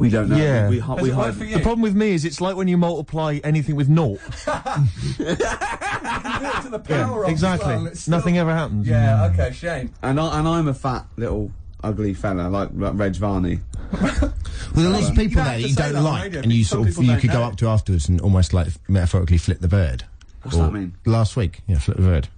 We don't know. Yeah. We hide. The problem with me is it's like when you multiply anything with naught. You can do it to the power of exactly. as well, it's Nothing still... ever happens. Yeah, okay, shame. And I'm a fat little ugly fella like Reg Varney. Well, there are lots of people there you don't like, and you sort of you could go up to afterwards and almost like metaphorically flip the bird. What's that mean? Last week, yeah, flip the bird.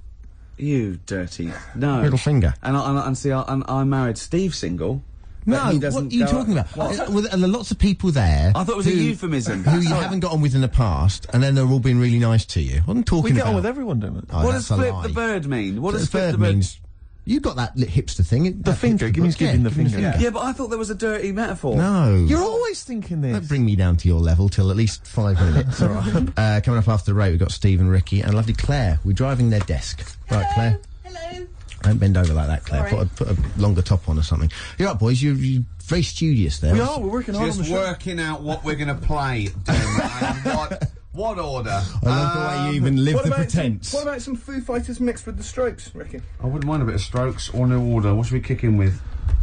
You dirty Middle finger. And see, I married Steve single. No, what are you talking about? Well, there are lots of people there. I thought it was a euphemism. Who you haven't got on with in the past, and then they're all being really nice to you. What I'm talking We about. get on with everyone, don't we? Oh, What does flip the bird mean? What does flip the bird means? You got that hipster thing. The finger. Give him the finger. Yeah, but I thought there was a dirty metaphor. No. You're always thinking this. Don't bring me down to your level till at least 5 minutes. All right. Coming up after the break, we've got Steve and Ricky and lovely Claire. We're driving their desk. Right, Claire? Hello. Don't bend over like that, Claire. Put a longer top on or something. You're right, boys. You're very studious there. We are. We're working hard on the Just show. working out what we're going to play, and what order. I love the way you even live the pretense. What about some Foo Fighters mixed with the Strokes, Ricky? I wouldn't mind a bit of Strokes or New Order. What should we kick in with?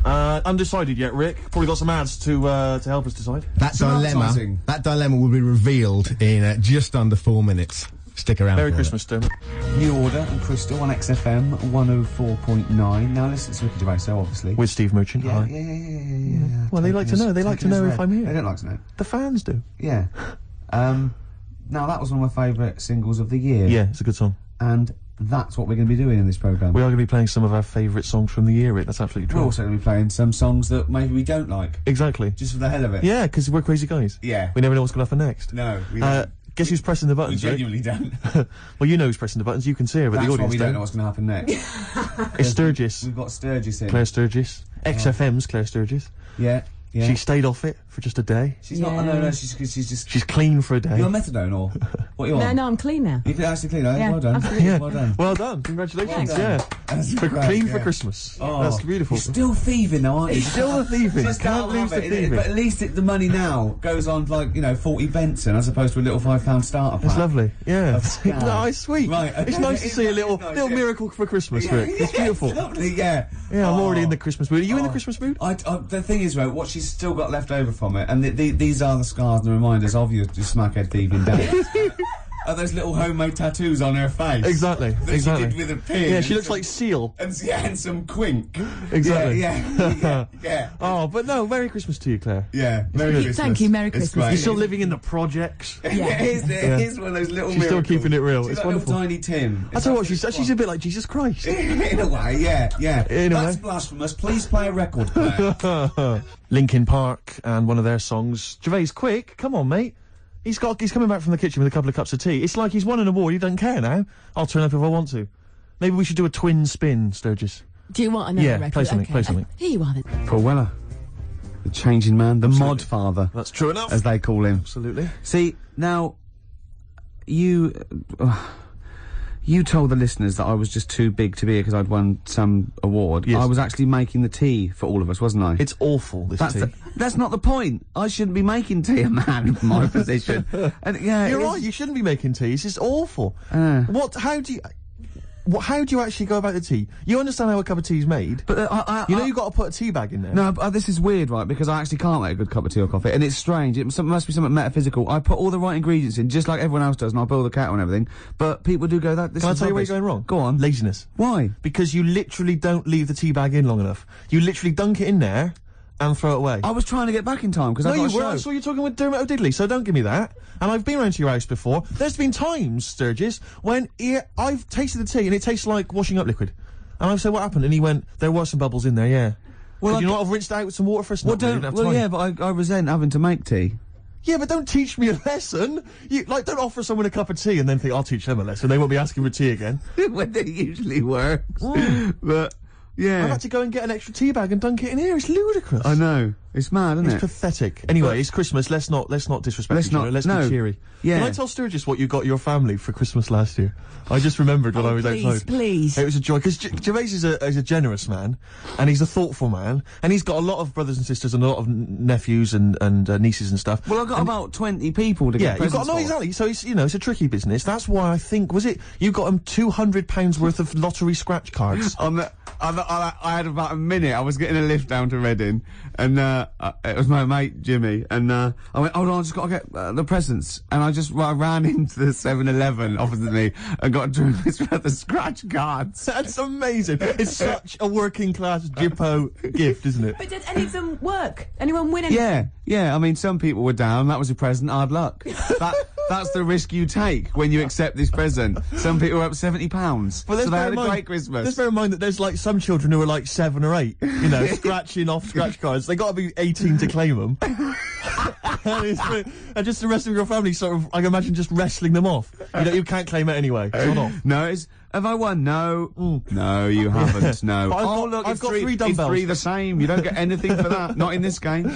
Undecided yet, Rick. Probably got some ads to help us decide. That dilemma will be revealed in just under 4 minutes. Stick around. Merry for Christmas, Dermot. New Order and Crystal on XFM 104.9. Now listen, it's Ricky Gervais, obviously. With Steve Merchant. Yeah, Hi. yeah. Well, they like to know. They like to know if I'm They here. don't like to know. The fans do. Yeah. Now that was one of my favourite singles of the year. Yeah, it's a good song. And that's what we're going to be doing in this programme. We are going to be playing some of our favourite songs from the year, Rick. That's absolutely We're true. also going to be playing some songs that maybe we don't like. Exactly. Just for the hell of it. Yeah, because we're crazy guys. Yeah. We never know what's going to happen next. No, we don't. Guess who's pressing the We buttons, Rick? genuinely don't. Well, you know who's pressing the buttons. You can see her, but That's the why audience we don't know what's going to happen next. It's Sturgis. We've got Sturgis in. Claire Sturgis. XFM's Claire Sturgis. Yeah. She stayed off it for just a day. She's not. No. She's just. She's clean for a day. You're on methadone or what? You on? No, I'm clean now. You can actually clean. Yeah, Well done. absolutely. Yeah. Well done. Well done. Congratulations. Well done. Yeah. That's For great, clean yeah. for Christmas. Oh, That's beautiful. You're still thieving though, aren't you? Still a thieving. Just Can't lose the it, thieving. but at least the money now goes on to, like, 40 Benson as opposed to a little £5 starter pack. It's lovely. Yeah. Yeah. No, it's sweet. Right, okay. It's nice to It's see a nice, little it's nice, little yeah. miracle for Christmas, Yeah, Rick. It's beautiful. It's lovely, yeah. Yeah, I'm already Oh. in the Christmas mood. Are you in the Christmas mood? The thing is, right, what she's still got left over from it, and these are the scars and the reminders of your smackhead thieving days. Are those little homemade tattoos on her face? Exactly. That Exactly. she did with a pin. Yeah, she looks like Seal. And some quink. Exactly. Yeah. Oh, but no, Merry Christmas to you, Claire. Yeah. Merry good. Christmas. Thank you, Merry It's Christmas. great. You're still living in the projects. Yeah, it is one of those little She's still miracles. keeping it real. She's It's like wonderful. little tiny Tim. I tell you what, she's a bit like Jesus Christ. In a way, yeah. In a That's way. blasphemous. Please play a record player. Linkin Park and one of their songs. Gervais, quick, come on, mate. He's coming back from the kitchen with a couple of cups of tea. It's like he's won an award. He doesn't care now. I'll turn up if I want to. Maybe we should do a twin spin, Sturgis. Do you want another Yeah, record? play something, Okay. play something. Here you are then. Paul Weller. The changing man. The mod father, That's true enough. as they call him. Absolutely. See, now, you told the listeners that I was just too big to be here because I'd won some award. Yes. I was actually making the tea for all of us, wasn't I? It's awful, this tea. That's not the point. I shouldn't be making tea, a man in my position. And yeah, You're right, you shouldn't be making tea. It's just awful. How do you actually go about the tea? You understand how a cup of tea is made, But you've got to put a tea bag in there. No, but this is weird, right? Because I actually can't make a good cup of tea or coffee, and it's strange. It must be something metaphysical. I put all the right ingredients in, just like everyone else does, and I boil the kettle and everything. But people do go that. This Can I is tell you where rubbish. you're going wrong? Go on. Laziness. Why? Because you literally don't leave the tea bag in long enough. You literally dunk it in there and throw it away. I was trying to get back in time because No, I got you a show. weren't. I saw you talking with Dermot O'Diddley, so don't give me that. And I've been round to your house before. There's been times, Sturgis, when I've tasted the tea and it tastes like washing up liquid. And I've said, what happened? And he went, there were some bubbles in there, yeah. Well, Could you not have rinsed it out with some water first? Well, No, we didn't have well, time. yeah, but I resent having to make tea. Yeah, but don't teach me a lesson. Don't offer someone a cup of tea and then think, I'll teach them a lesson. They won't be asking for tea again. When it usually works. But, yeah. I've had to go and get an extra tea bag and dunk it in here. It's ludicrous. I know. It's mad, isn't It's it? pathetic. Anyway, it's Christmas. Let's not disrespect Let's each other. not- Let's no. be cheery. Yeah. Can I tell Sturgis what you got your family for Christmas last year? I just remembered when I was outside. Please. It was a joy, because Gervais is a generous man, and he's a thoughtful man, and he's got a lot of brothers and sisters and a lot of nephews and nieces and stuff. Well, I've got about 20 people to Yeah, get you've got, presents no, for. exactly. So it's, it's a tricky business. That's why I think, you got them £200 worth of lottery scratch cards? I had about a minute. I was getting a lift down to Reading, and it was my mate Jimmy, and I went, hold on, I just got to get the presents, and I ran into the 7-Eleven opposite me and got Drews worth of scratch cards. That's amazing. It's such a working class Jippo gift, isn't it? But did any of them work? Anyone win anything? Yeah. I mean, some people were down. That was a present. Hard luck. That's the risk you take when you accept this present. Some people were up £70, so they had a great Christmas. Let's bear in mind that there's like some children who are like 7 or 8, you know, scratching off scratch cards. They got to be 18 to claim them. And just the rest of your family sort of, I can imagine, just wrestling them off. You can't claim it anyway. It's not off. No, have I won? No. No, you haven't. No. But I've got 3 dumbbells. It's 3 the same. You don't get anything for that. Not in this game.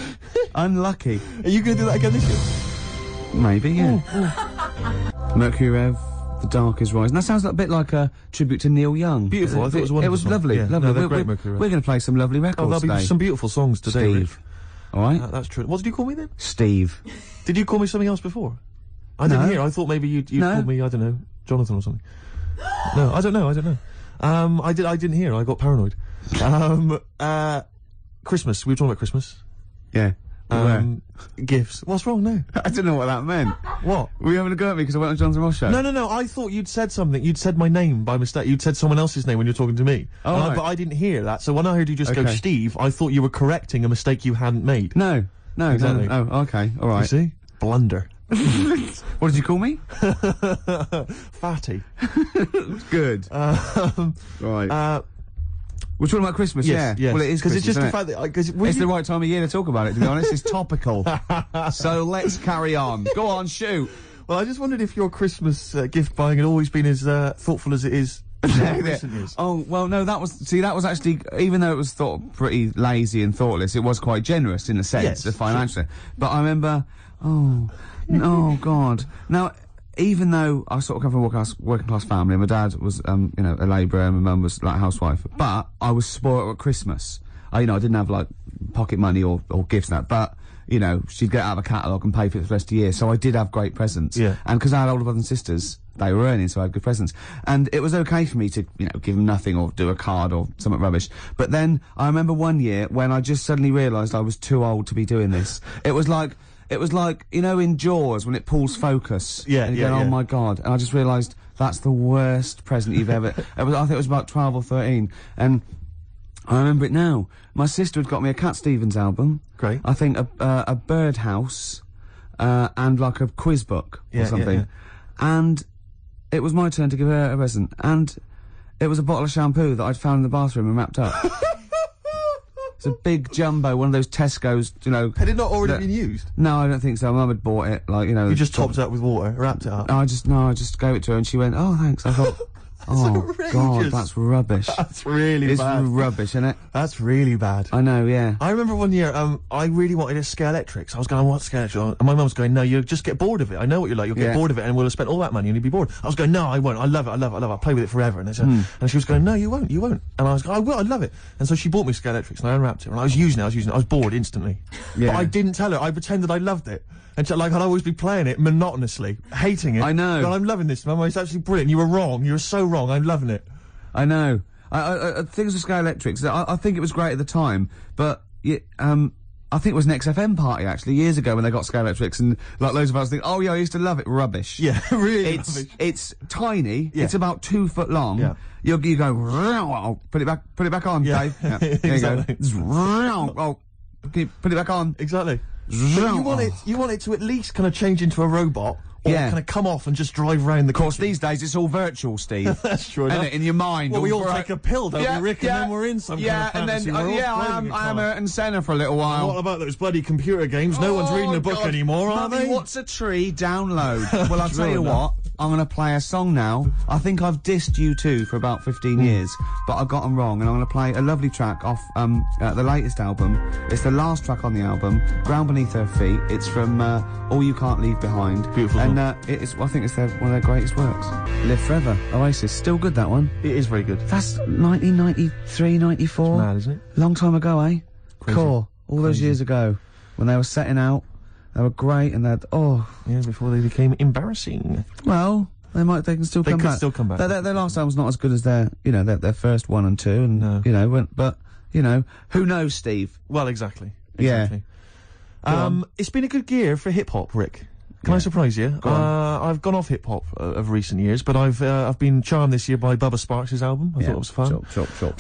Unlucky. Are you going to do that again this year? Maybe, yeah. Mercury Rev, The Dark is Rising. That sounds a bit like a tribute to Neil Young. Beautiful. I thought it was wonderful. It was lovely. Yeah. Lovely. No, they're great, Mercury Rev. We're going to play some lovely records there'll be today. some beautiful songs today, Steve. All right? That's true. What did you call me then? Steve. Did you call me something else before? I didn't hear. I thought maybe you called me, I don't know, Jonathan or something. No, I don't know. I didn't hear. I got paranoid. Christmas. We were talking about Christmas. Yeah. Gifts. What's wrong now? I don't know what that meant. What? Were you having a go at me because I went on Jonathan Ross show? No. I thought you'd said something. You'd said my name by mistake. You'd said someone else's name when you were talking to me. Oh, right. But I didn't hear that. So when I heard you just go Steve, I thought you were correcting a mistake you hadn't made. No. Exactly. Oh, okay. All right. You see? Blunder. What did you call me? Fatty. Good. Right. We're talking about Christmas, yes. Well, it is because it's just the fact that it's the right time of year to talk about it. To be honest, it's topical. So let's carry on. Go on, shoot. Well, I just wondered if your Christmas gift buying had always been as thoughtful as it is. Recent years. Oh well, no. That was actually, even though it was thought pretty lazy and thoughtless, it was quite generous in a sense, financially. But I remember, oh God. Now, even though I sort of come from a working class family, my dad was, a labourer, and my mum was like a housewife, but I was spoiled at Christmas. I didn't have like pocket money or gifts and that, but she'd get out of a catalogue and pay for it for the rest of the year, so I did have great presents. Yeah. And because I had older brothers and sisters, they were earning, so I had good presents. And it was okay for me to, give them nothing or do a card or something rubbish. But then I remember one year when I just suddenly realised I was too old to be doing this. It was like, in Jaws when it pulls focus. Yeah, and you go, oh my God. And I just realised that's the worst present you've ever... I think it was about 12 or 13. And I remember it now. My sister had got me a Cat Stevens album. Great. I think a Birdhouse, and like a quiz book or something. Yeah. And it was my turn to give her a present. And it was a bottle of shampoo that I'd found in the bathroom and wrapped up. It's a big jumbo, one of those Tesco's, Had it not already been used? No, I don't think so. Mum had bought it, You just topped it up with water, wrapped it up? I just gave it to her and she went, oh, thanks. I thought, oh, outrageous. God, that's rubbish. That's really bad. It's rubbish, isn't it? That's really bad. I know, yeah. I remember one year, I really wanted a Scalextric. I was going, what Scalextric? And my mum was going, no, you'll just get bored of it. I know what you're like. You'll get bored of it and we'll have spent all that money and you'll be bored. I was going, no, I won't. I love it. I'll play with it forever. And, and she was going, no, you won't. And I was going, I will. I love it. And so she bought me Scalextrics and I unwrapped it. And I was using it. I was bored instantly. Yeah. But I didn't tell her. I pretended I loved it. And so, I'd always be playing it monotonously, hating it. I know. But I'm loving this, Mum. It's absolutely brilliant. You were wrong. You were so wrong. I'm loving it. I know. Things with Scalextrics, I think it was great at the time, but I think it was an XFM party actually years ago when they got Scalextrics, and loads of us think, oh yeah, I used to love it. Rubbish. Yeah, really. Rubbish. It's tiny. Yeah. It's about 2 foot long. Yeah. You go, put it back on, yeah. Dave. Yeah. Exactly. There you go. Put it back on. Exactly. But you want it to at least kind of change into a robot. Or kind of come off and just drive around the Of course, kitchen. these days it's all virtual, Steve. That's true enough. In your mind. Well, we all take a pill, don't we, Rick? And then we're in some kind of fantasy world. I am Ayrton Senna for a little while. What about those bloody computer games? No one's reading a book anymore, are Mummy, they? What's a tree? Download. Well, I'll tell you what. I'm going to play a song now. I think I've dissed you two for about 15 years, but I got them wrong, and I'm going to play a lovely track off the latest album. It's the last track on the album, Ground Beneath Her Feet. It's from All You Can't Leave Behind. Beautiful. And I think it's one of their greatest works. Live Forever, Oasis. Still good, that one. It is very good. That's 1993, 94. It's mad, isn't it? Long time ago, eh? Crazy. Core. All those years ago, when they were setting out. They were great, and they'd, yeah, before they became embarrassing. Well, They can still come back. They could still come back. Their last album's not as good as their first 1 and 2, and but who knows, Steve? Well, exactly. Yeah. It's been a good year for hip hop, Rick. Can I surprise you? I've gone off hip hop of recent years, but I've been charmed this year by Bubba Sparks' album. I thought it was fun.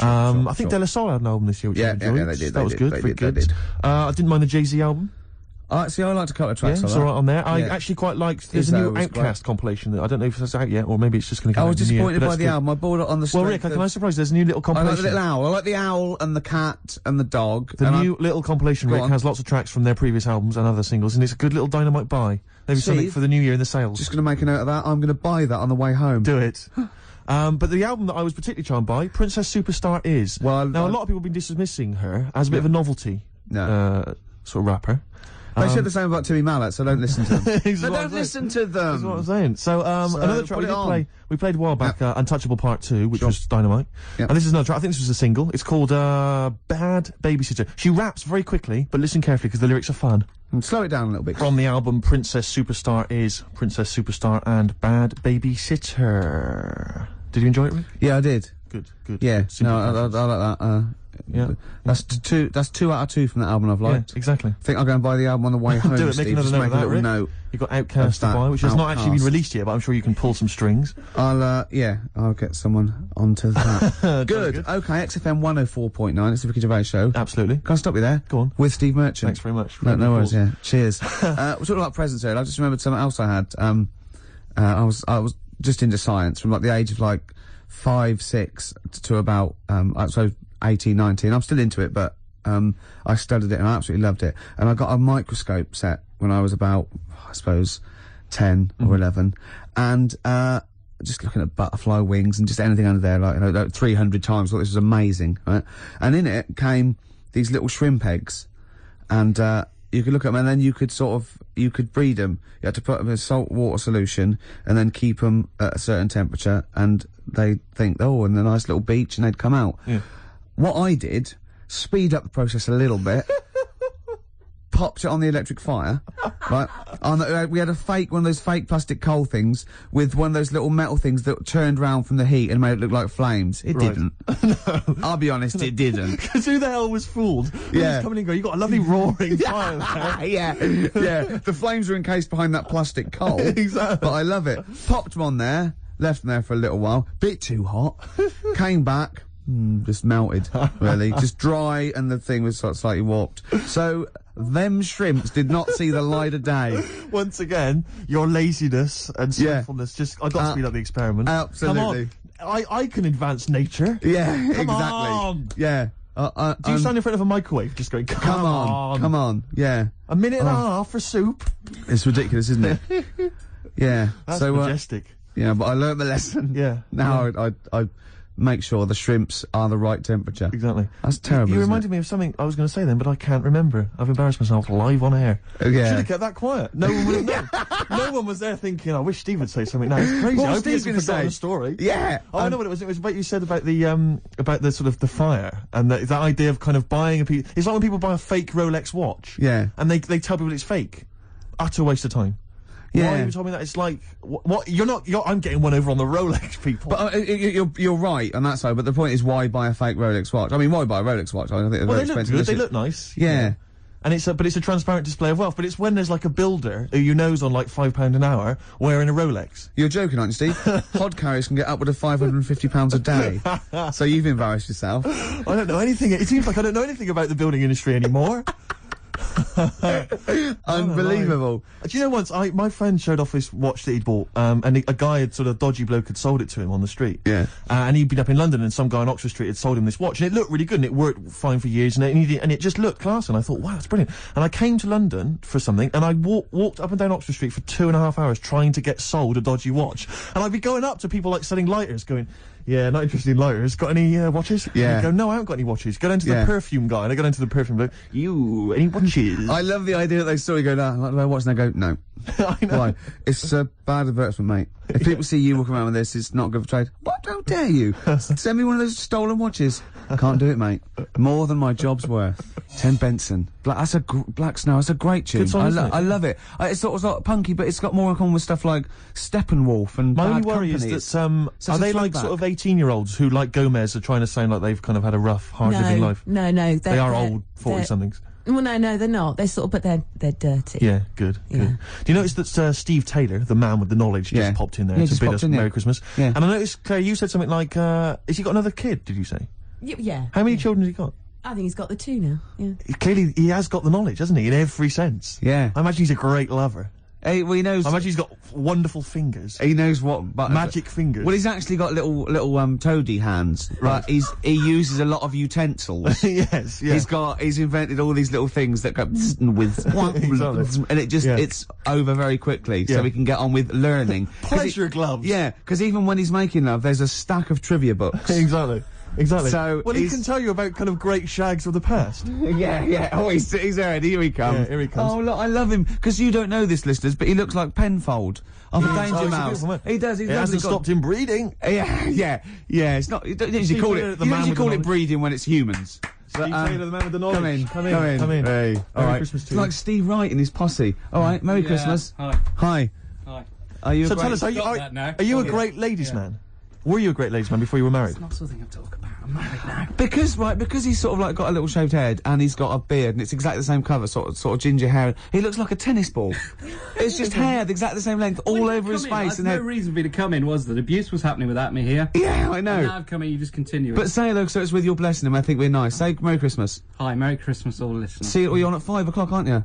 I think De La Soul had an album this year, which I enjoyed. Yeah, they did. That was good. Very good. I didn't mind the Jay-Z album. See, I liked a couple of tracks. Yeah, it's all right on there. I actually quite liked. There's a new Outkast compilation that I don't know if it's out yet, or maybe it's just going to come out. I was disappointed by the album. I bought it on the. Well, Rick, can I surprise? There's a new little compilation. I like the little owl. I like the owl and the cat and the dog. The new little compilation, Rick, has lots of tracks from their previous albums and other singles, and it's a good little dynamite buy. Maybe something for the new year in the sales. Just going to make a note of that. I'm going to buy that on the way home. Do it. But the album that I was particularly charmed by, Princess Superstar Is. Well, now a lot of people have been dismissing her as a bit of a novelty sort of rapper. They said the same about Timmy Mallet, so don't listen to them. Don't listen to them. That's what I'm saying. So, another track we played a while back, Untouchable Part 2, which was dynamite. Yep. And this is another track, I think this was a single. It's called, Bad Babysitter. She raps very quickly, but listen carefully because the lyrics are fun. And slow it down a little bit. From the album Princess Superstar Is, Princess Superstar and Bad Babysitter. Did you enjoy it, Rick? Yeah, I did. Good. Yeah, no, I like that. Yeah. That's 2 out of 2 from that album I've liked. Yeah, exactly. I think I'll go and buy the album on the way home. Do it, Steve. Make another note of that, Rick. Note. You've got Outkast to buy, which has not actually been released yet, but I'm sure you can pull some strings. I'll get someone onto that. Good. Okay, XFM 104.9, it's the Ricky Gervais Show. Absolutely. Can I stop you there? Go on. With Steve Merchant. Thanks very much. No worries, yeah. Cheers. We're talking about presents here. I just remembered something else I had. I was just into science from like the age of like 5, 6 to about, so 18, 19. I'm still into it, but I studied it and I absolutely loved it. And I got a microscope set when I was about, I suppose, 10 or 11. And just looking at butterfly wings and just anything under there, like 300 times. Thought this was amazing, right? And in it came these little shrimp eggs. And you could look at them and then you could breed them. You had to put them in a salt water solution and then keep them at a certain temperature and they'd think, oh, and a nice little beach, and they'd come out. Yeah. What I did, speed up the process a little bit, popped it on the electric fire, right? We had one of those fake plastic coal things with one of those little metal things that turned round from the heat and made it look like flames. It didn't. No. I'll be honest, it didn't. Because who the hell was fooled? Yeah. Coming and going, you got a lovely roaring fire there. Yeah. The flames were encased behind that plastic coal. Exactly. But I love it. Popped them on there, left them there for a little while, bit too hot, came back, just melted, really. Just dry, and the thing was sort of slightly warped. So, them shrimps did not see the light of day. Once again, your laziness and sinfulness I've got to speed up the experiment. Absolutely. Come on. I can advance nature. Yeah, Come exactly. on. Yeah. Do you stand in front of a microwave just going, come on, yeah. A minute and a half for soup? It's ridiculous, isn't it? Yeah. That's majestic. Yeah, but I learned the lesson. Yeah. Now I make sure the shrimps are the right temperature. Exactly. That's terrible. You reminded me of something I was going to say then, but I can't remember. I've embarrassed myself live on air. Yeah. Should have kept that quiet. No one would have known. No one was there thinking, I wish Steve would say something now. It's crazy. What I was hope he Steve hasn't forgotten the story. Yeah. Oh, I know what it was. It was what you said about the sort of the fire and that idea of kind of buying a piece. It's like when people buy a fake Rolex watch. Yeah. And they tell people it's fake. Utter waste of time. Yeah. Why you told me that? It's like, what? I'm getting one over on the Rolex people. But you're right on that side. But the point is, why buy a fake Rolex watch? I mean, why buy a Rolex watch? I think they're very they look expensive. good. They look nice. Yeah. And but it's a transparent display of wealth. But it's when there's like a builder who you know's on like £5 an hour wearing a Rolex. You're joking, aren't you, Steve? Hod carriers can get upward of £550 a day. So you've embarrassed yourself. I don't know anything. It seems like I don't know anything about the building industry anymore. Unbelievable. Do you know once my friend showed off this watch that he'd bought, and a guy had sort of dodgy bloke had sold it to him on the street. Yeah. And he'd been up in London, and some guy on Oxford Street had sold him this watch, and it looked really good, and it worked fine for years, and it just looked class, and I thought, wow, that's brilliant. And I came to London for something, and I walked up and down Oxford Street for 2.5 hours trying to get sold a dodgy watch, and I'd be going up to people like selling lighters, going, yeah, not interested in lighters. Got any watches? Yeah. And go, no, I haven't got any watches. Go down to the perfume guy, and I go down to the perfume guy. You, any watches? I love the idea that they saw you go, no, watch, and they go, no. I know. Why? It's a bad advertisement, mate. If people see you walking around with this, it's not good for trade. What? How dare you? Send me one of those stolen watches. Can't do it, mate. More than my job's worth. Tim Benson. That's Black Snow. That's a great tune. Good song, isn't it? I love it. It's sort of like punky, but it's got more in common with stuff like Steppenwolf and My Bad only worry Company. is that, are they like sort of 18-year-olds who, like Gomez, are trying to sound like they've kind of had a rough, hard-living life? No. They are old 40-somethings. Well, no, they're not. They're sort of, but they're dirty. Yeah, good. Do you notice that Steve Taylor, the man with the knowledge, just popped in there to bid us Merry Christmas? Yeah. And I noticed, Claire, you said something like, has he got another kid, did you say? Yeah. How many children has he got? I think he's got the 2 now. Yeah. Clearly, he has got the knowledge, hasn't he, in every sense? Yeah. I imagine he's a great lover. He knows. I imagine he's got wonderful fingers. He knows what buttons. Magic fingers. Well, he's actually got little toady hands. Right. He uses a lot of utensils. Yes. Yeah. He's invented all these little things that go with and it just it's over very quickly, so we can get on with learning. Pleasure gloves. Yeah, because even when he's making love, there's a stack of trivia books. Exactly. So well, he can tell you about kind of great shags of the past. Yeah. Oh, he's there. Here he comes. Yeah, here he comes. Oh, look, I love him because you don't know this, listeners, but he looks like Penfold of a Danger Mouse. He does. He hasn't stopped him breeding. Yeah. It's not. You don't usually call it. You usually call it breeding when it's humans. Steve Taylor, the man with the knowledge. Come in. Hey, all right. Christmas to it's like Steve Wright and his posse. All right, Merry Christmas. Hi. Are you? So tell us, are you a great ladies' man? Were you a great ladies' man before you were married? It's not something I talk about. I'm married now. Because he's sort of like got a little shaved head and he's got a beard and it's exactly the same colour, sort of ginger hair. He looks like a tennis ball. It's just hair, exactly the same length, all over his face. And no reason for me to come in was that abuse was happening without me here. Yeah, I know. And now I've come in, you just continue. But say hello, so it's with your blessing, and I think we're nice. Say Merry Christmas. Hi, Merry Christmas, all listeners. See, you're on at 5 o'clock, aren't you?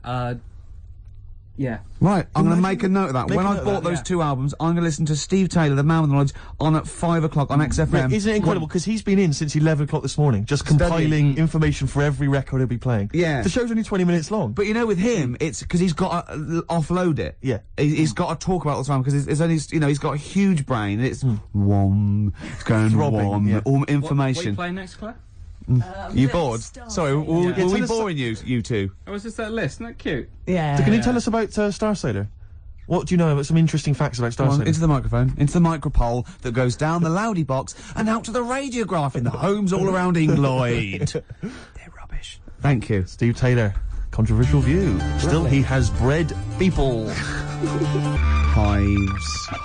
Yeah. Right, I'm going to make a note of that. When I bought those 2 albums, I'm going to listen to Steve Taylor, the man with the knowledge, on at 5 o'clock on XFM. Right, isn't it incredible? Because he's been in since 11 o'clock this morning, just compiling information for every record he'll be playing. Yeah. The show's only 20 minutes long. But you know, with him, it's because he's got to offload it. Yeah. He's got to talk about it all the time because it's only, he's got a huge brain. It's it's going throbbing, all information. What are you playing next, Claire? You bored? Sorry, were we boring you two? Oh, was this that list? Isn't that cute? Yeah. So can you tell us about Star Sailor? What do you know about some interesting facts about Star Sailor? Into the microphone, into the micropole that goes down the loudy box and out to the radiograph in the homes all around England. They're rubbish. Thank you. Steve Taylor, controversial view. Still, he has bred people.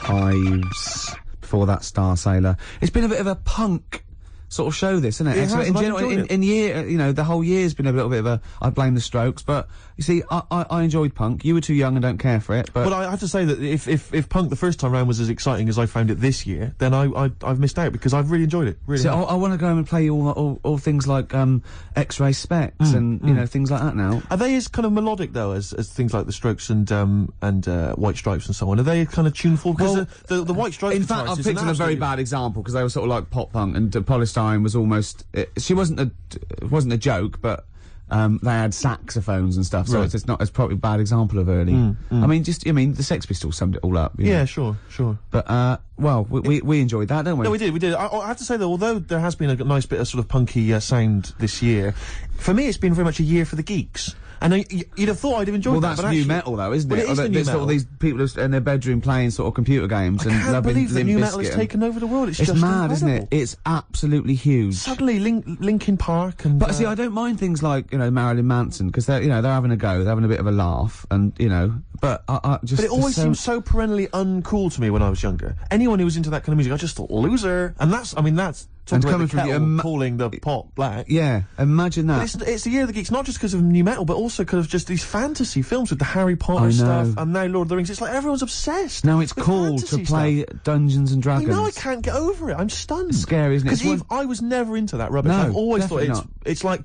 Hives. Before that, Star Sailor. It's been a bit of a punk sort of show, this, isn't it? In the whole year's been a little bit of a, I blame the Strokes, but you see, I enjoyed punk. You were too young and don't care for it, but... Well, I have to say that if punk the first time round was as exciting as I found it this year, then I've missed out because I've really enjoyed it. Really. So I want to go home and play all things like X-Ray Specs and things like that now. Are they as kind of melodic though as things like the Strokes and White Stripes and so on? Are they kind of tuneful? Because the White Stripes. In fact, I've picked on a very bad example because they were sort of like pop punk, and Polystyrene was almost. She wasn't a joke, but. They had saxophones and stuff, so it's probably a bad example of early. I mean, the Sex Pistols summed it all up. You know? Sure. But we enjoyed that, don't we? No, we did. I have to say though, although there has been a nice bit of sort of punky sound this year, for me it's been very much a year for the geeks. And you'd have thought I'd have enjoyed that. Well, that's new metal, though, isn't it? It is the new metal. Sort of these people in their bedroom playing sort of computer games and loving I can't believe that new metal has taken over the world. It's just mad, incredible. isn't it? It's absolutely huge. Suddenly, Linkin Park and. But see, I don't mind things like Marilyn Manson because they're having a go, they're having a bit of a laugh, and But I just. But it always seemed so perennially uncool to me when I was younger. Anyone who was into that kind of music, I just thought loser. And that's coming from you, calling the pot black. Yeah, imagine that. But it's the year of the geeks, not just because of new metal, but also because of just these fantasy films with the Harry Potter stuff, and now Lord of the Rings. It's like everyone's obsessed. Now it's cool to play Dungeons and Dragons. I know, I can't get over it. I'm stunned. It's scary, isn't it? Because I was never into that rubbish. No, I've always thought not. it's like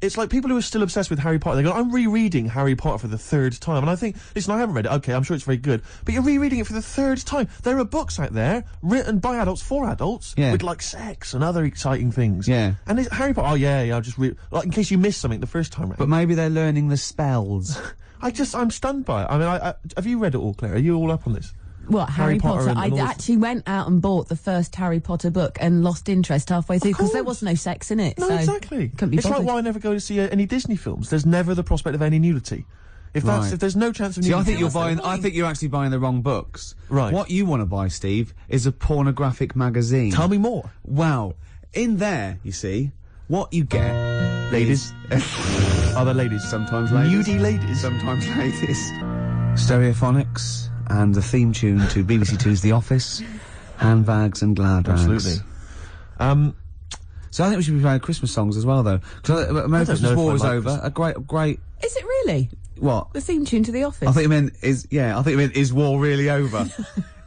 It's like people who are still obsessed with Harry Potter. They go, I'm rereading Harry Potter for the 3rd time. And I think, listen, I haven't read it. Okay, I'm sure it's very good. But you're rereading it for the 3rd time. There are books out there written by adults for adults with, like, sex and other exciting things. Yeah. And Harry Potter, I'll just read... Like, in case you missed something the first time round. But maybe they're learning the spells. I'm stunned by it. I mean, have you read it all, Claire? Are you all up on this? What, Harry Potter? I actually went out and bought the first Harry Potter book and lost interest halfway through because there was no sex in it. No, so exactly. Couldn't be it's bothered. like why I never go to see any Disney films. There's never the prospect of any nudity. If there's no chance of See, nudity... I think you're actually buying the wrong books. Right. What you want to buy, Steve, is a pornographic magazine. Tell me more. Well, in there, you see, what you get... Ladies. Other ladies. Sometimes ladies. Nudie ladies. Sometimes ladies. Stereophonics and the theme tune to BBC Two's The Office, handbags and glad rags. Absolutely. So I think we should be playing Christmas songs as well, though. Because American Christmas War is over. A great... Is it really? What? The theme tune to The Office? I think you meant is war really over?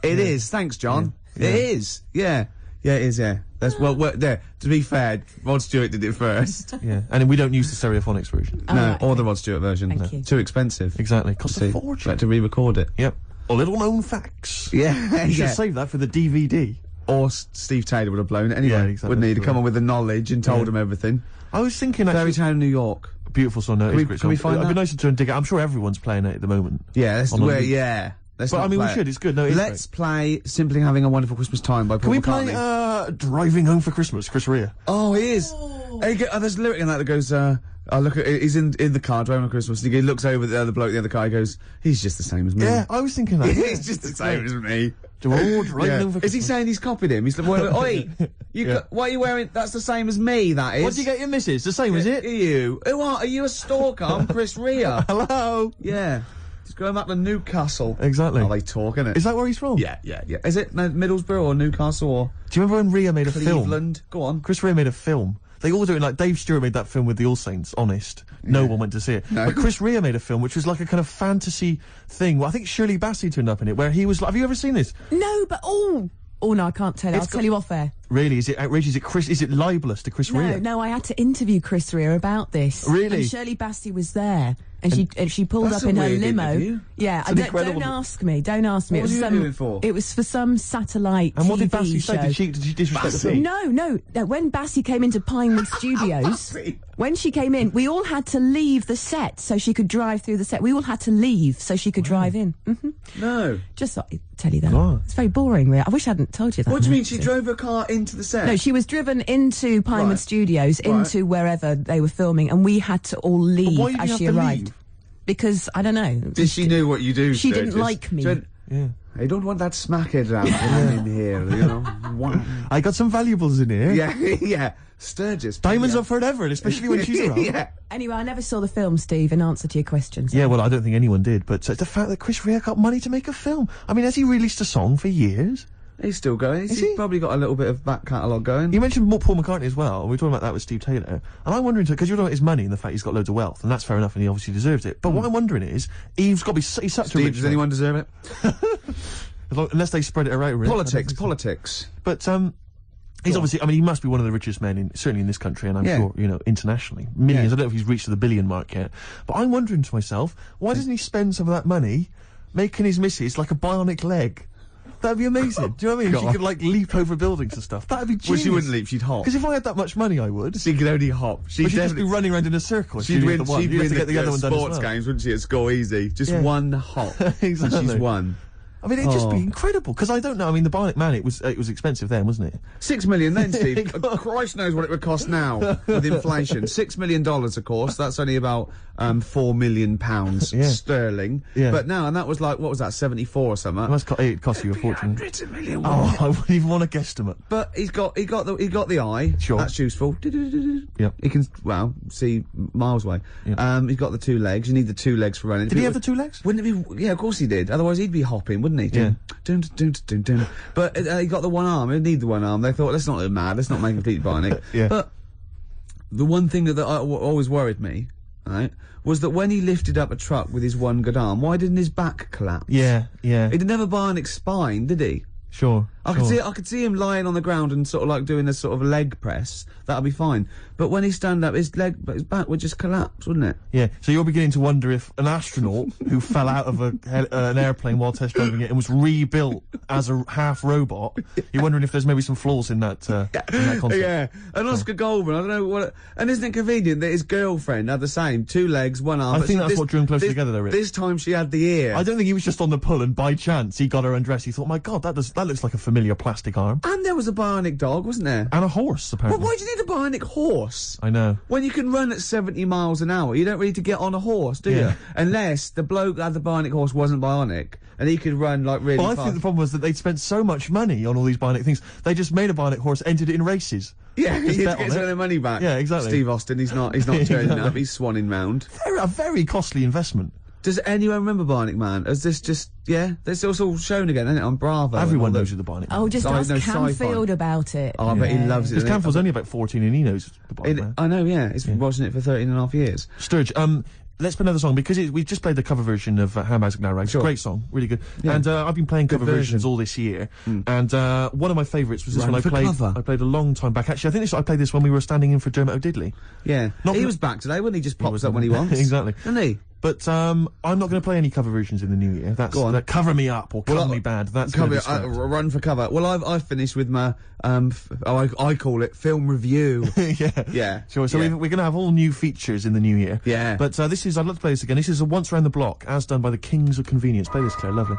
It is. Thanks, John. Yeah. It is. Yeah. Yeah, it is, yeah. That's, there. To be fair, Rod Stewart did it first. Yeah, and we don't use the Stereophonics version. Oh, No, right, or the Rod Stewart version. Thank you. Too expensive. Exactly. Cost a fortune. Had to re-record it. Yep. Or little known facts. Yeah, You should save that for the DVD. Or Steve Taylor would have blown it anyway, Yeah, exactly. wouldn't he? To come on with the knowledge and told him everything. I was thinking Fairy actually... Tale New York. Beautiful song. No, it's a great can we song. find It'd be that? nice to try and dig it. I'm sure everyone's playing it at the moment. Yeah, let's On the where, loop. yeah. Let's But not I mean, we play it. should. It's good. No, it's Let's play Simply Having a Wonderful Christmas Time by Paul Can we McCartney. play Driving Home for Christmas, Chris Rea? Oh, he is. There's a lyric in that goes, look at, he's in the car driving on Christmas, and he looks over at the other bloke in the other car, he goes, he's just the same as me. Yeah, I was thinking that. He's just the same as me. Driving Home for Is he Christmas. saying he's copied him? He's like, well, oi, what are you wearing? That's the same as me, that is. What do you get your missus? The same, is it? Are you? Who are you a stalker? I'm Chris Rea. Hello? Yeah. He's going back to Newcastle. Exactly. Oh, they talk, innit? Is that where he's from? Yeah. Is it Middlesbrough or Newcastle or Do you remember when Rea made a film? Cleveland? Go on. Chris Rea made a film. They all do it, like Dave Stewart made that film with the All Saints, Honest. No one went to see it. No. But Chris Rea made a film which was like a kind of fantasy thing. Well, I think Shirley Bassey turned up in it, where he was like, have you ever seen this? No, but oh no, I can't tell you. I'll tell you off air. Really? Is it outrageous? Is it libelous to Chris Rea? No, I had to interview Chris Rea about this. Really? And Shirley Bassey was there, and she pulled That's up in a her weird limo. interview. Yeah, an don't incredible- ask me. Don't ask me. What was you doing for? It was for some satellite And what did TV Bassey show. say? Did she disrespect the film? No. When Bassey came into Pinewood Studios, when she came in, we all had to leave the set so she could drive through the set. We all had to leave so she could drive in. No. Just thought I'd tell you that. Oh. It's very boring, really. I wish I hadn't told you that. What do you mean? She drove her car into the set? No, she was driven into Pinewood Right. Studios, into wherever they were filming, and we had to all leave why did you as have she to arrived. leave? Because, I don't know. Did she knew what you do? She didn't Sturgis? like me. She went, Yeah. I don't want that smackhead around when I'm in here, you know. I got some valuables in here. Yeah. Sturgis. Diamonds yeah. are forever, and especially when she's around. Yeah. Anyway, I never saw the film, Steve, in answer to your questions. Yeah, well, I don't think anyone did, but the fact that Chris Rea got money to make a film. I mean, has he released a song for years? He's still going. Is He's he? probably got a little bit of back catalogue going. You mentioned Paul McCartney as well, and we were talking about that with Steve Taylor, and I'm wondering, because you're talking about his money and the fact he's got loads of wealth, and that's fair enough, and he obviously deserves it, but what I'm wondering is, he's got to be, he's such a Steve, rich does man. anyone deserve it? Unless they spread it around. really. Politics. But, he's obviously, I mean, he must be one of the richest men, certainly in this country, and I'm Yeah. sure, internationally. Millions. Yeah. I don't know if he's reached the billion mark yet. But I'm wondering to myself, why doesn't he spend some of that money making his missus like a bionic leg? That'd be amazing. Do you know what I mean? She God. could, like, leap over buildings and stuff. That'd be genius. Well, she wouldn't leap, she'd hop. Because if I had that much money, I would. She could only hop. But she'd just be running around in a circle. if She'd you win, did the one. she'd You'd have win to get the other one done as sports well. games, wouldn't she, at school, easy. Just Yeah. one hop. Exactly. And she's won. I mean, it'd just be Oh. incredible. Because I don't know. I mean, the Bionic Man, it was expensive then, wasn't it? 6 million then, Steve. Christ knows what it would cost now with inflation. $6 million, of course. That's only about £4 million Yeah. sterling. Yeah. But now, and that was like, what was that, 74 or something? It cost you a fortune. Hundreds of million. Oh, I wouldn't even want to guesstimate. But he got the eye. Sure. That's useful. Yep. He can see miles away. Yep. He's got the 2 legs. You need the 2 legs for running. Did he have the 2 legs? Wouldn't it be? Yeah, of course he did. Otherwise he'd be hopping, wouldn't he? Yeah. Dun, dun, dun, dun, dun. But he got the 1 arm. He need the 1 arm. They thought, let's not go mad. Let's not make him completely bionic. Yeah. But the one thing that always worried me, right, was that when he lifted up a truck with his 1 good arm, why didn't his back collapse? Yeah. He didn't have a bionic spine, did he? Sure. I could see him lying on the ground and sort of like doing a sort of leg press. That'd be fine. But when he stand up, his back would just collapse, wouldn't it? Yeah, so you're beginning to wonder if an astronaut who fell out of an airplane while test driving it and was rebuilt as a half robot, you're wondering if there's maybe some flaws in that concept. Yeah, and Oscar Goldman, I don't know what. And isn't it convenient that his girlfriend had the same 2 legs, 1 arm? I but think that's this- what drew them closer this- together, though, Rick. This time she had the ear. I don't think he was just on the pull and by chance he got her undressed. He thought, my God, that That looks like a familiar plastic arm. And there was a bionic dog, wasn't there? And a horse, Well, apparently. why do you need a bionic horse? I know. When you can run at 70 miles an hour, you don't really need to get on a horse, do you? Yeah. Unless the bloke that had the bionic horse wasn't bionic, and he could run, like, really Well, I fast. think the problem was that they'd spent so much money on all these bionic things, they just made a bionic horse, entered it in races. Yeah, Just he bet gets on some of it. the money back. Yeah, exactly. Steve Austin, he's not turning Exactly. up, he's swanning round. A very costly investment. Does anyone remember Bionic Man? Is this just, this all shown again, isn't it, on Bravo? Everyone and all knows who the bionic Oh, just I ask know Camfield sci-fi. about it. Oh, I bet he loves it. Because doesn't he? Camfield's only about 14 and he knows the bionic man. I know, yeah. He's been watching it for 13 and a half years. Sturge, let's play another song, because we've just played the cover version of Handbags Now Rags. Sure. Great song, really good. Yeah. And I've been playing cover version. versions all this year. And one of my favourites was this Run one for cover. I played a long time back. Actually, I think I played this when we were standing in for Dermot O'Diddley. Yeah. Not he gonna- was back today, wasn't he? Just pops was, up when he wants. Exactly. Didn't he? But I'm not going to play any cover versions in the new year. That's Go on. Cover Me Up or Cover Well, Me Bad. That's Cover, gonna be scrapped. run for cover. Well, I've finished with my, I call it film review. Yeah. Yeah. Sure. So Yeah. we're going to have all new features in the new year. Yeah. But I'd love to play this again. This is a Once Around the Block, as done by the Kings of Convenience. Play this, Claire. Lovely.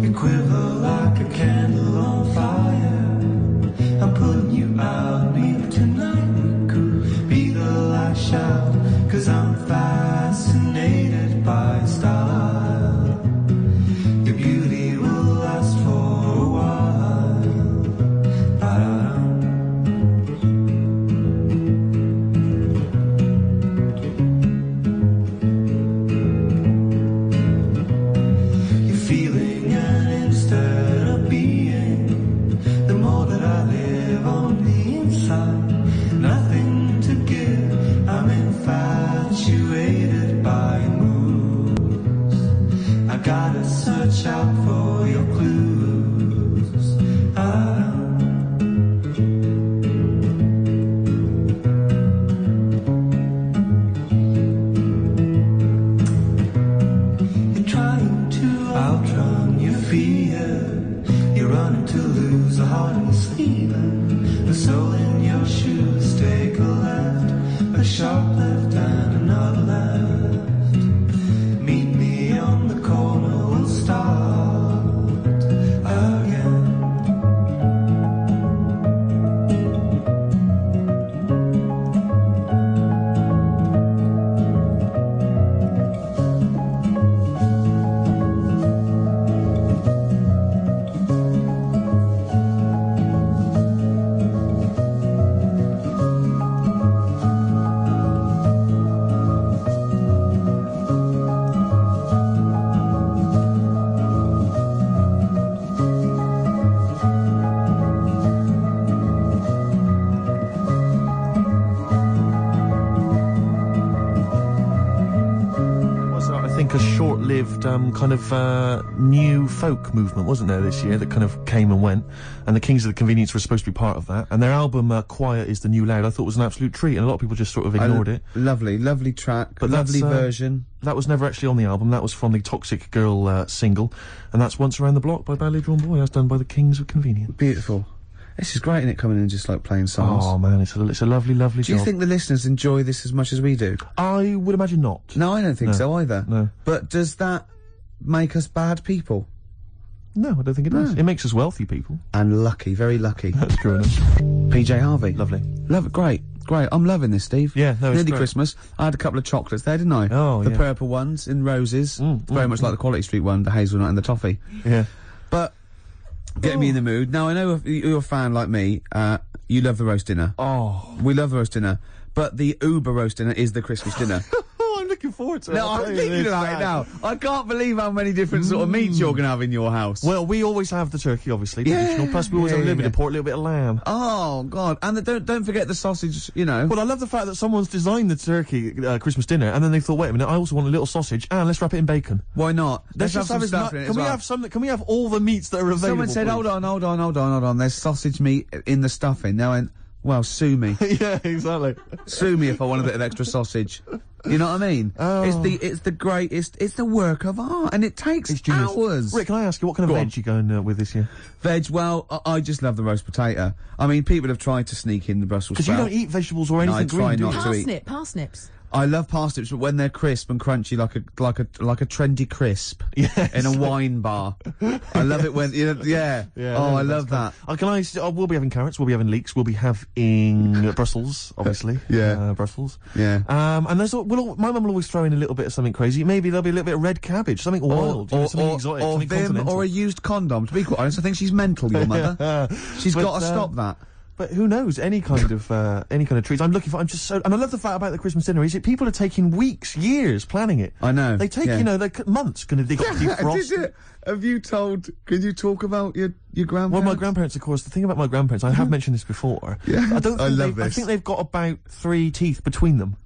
You quiver like a candle on fire. I'm putting you out, maybe tonight we could be the last shout. 'Cause I'm fascinated by style. Your beauty will last for a while. Ba-da-dum. You're feeling and instead of being, the more that I live on the inside, nothing to give. I'm infatuated by your moves. I gotta search out for your clues. You're trying to outrun your fear. You're running to lose a heart in your sleeve. The soul in your shoes. Take a left, a sharp left and another left. Meet me on the corner, we'll start again. Was, I think, a short-lived kind of new folk movement, wasn't there, this year, that kind of came and went, and the Kings of the Convenience were supposed to be part of that, and their album Quiet is the New Loud I thought was an absolute treat, and a lot of people just sort of ignored it. Lovely track, But lovely that's, version. That was never actually on the album. That was from the Toxic Girl single, and that's Once Around the Block by Badly Drawn Boy, as done by the Kings of Convenience. Beautiful. This is great, isn't it, coming in and just like playing songs? Oh man, it's a lovely Do job. you think the listeners enjoy this as much as we do? I would imagine not. No, I don't think No. so either. No. But does that make us bad people? No, I don't think it does. It makes us wealthy people. And lucky, very lucky. That's true enough. PJ Harvey. Lovely. Love it, great. I'm loving this, Steve. Yeah, no, it's Nearly great. Christmas. I had a couple of chocolates there, didn't I? Oh, the yeah. purple ones in roses. It's very much like the Quality Street one, the hazelnut and the toffee. Yeah. But getting me in the mood. Now, I know if you're a fan like me, you love the roast dinner. Oh. We love the roast dinner. But the Uber roast dinner is the Christmas dinner. Oh, I'm looking forward to it. No, I'll I'm tell you thinking this, about it man. now. I can't believe how many different sort of meats you're going to have in your house. Well, we always have the turkey, obviously, Yeah. traditional. Plus, we always have a little bit of pork, a little bit of lamb. Oh, God. And don't forget the sausage, you know. Well, I love the fact that someone's designed the turkey Christmas dinner, and then they thought, wait a minute, I also want a little sausage, and let's wrap it in bacon. Why not? Let's just have some as stuff mu- in it Can as we well. have some? Can we have all the meats that are available? Someone said, please? hold on. There's sausage meat in the stuffing. Now, well, sue me. Yeah, exactly. Sue me if I want a bit of extra sausage. You know what I mean? Oh. It's the greatest. It's the work of art, and it takes hours. Rick, can I ask you what kind of veg you going with this year? Veg, well, I just love the roast potato. I mean, people have tried to sneak in the Brussels sprout. Because you don't eat vegetables or anything green, do you? not to eat. Parsnips. I love parsnips, but when they're crisp and crunchy, like a trendy crisp in a wine bar. I love it when yeah. Oh, I love that. We'll be having carrots. We'll be having leeks. We'll be having Brussels, obviously. Brussels. Yeah. And my mum will always throw in a little bit of something crazy. Maybe there'll be a little bit of red cabbage, something wild, something exotic, something continental. Or a used condom. To be quite honest, I think she's mental, your mother. She's got to stop that. But who knows? Any kind of treats. And I love the fact about the Christmas dinner is that people are taking weeks, years planning it. I know. They take, months. They got defrost. Can you talk about your grandparents? Well, my grandparents, of course, the thing about my grandparents, I have mentioned this before. Yeah. I think they've got about 3 teeth between them.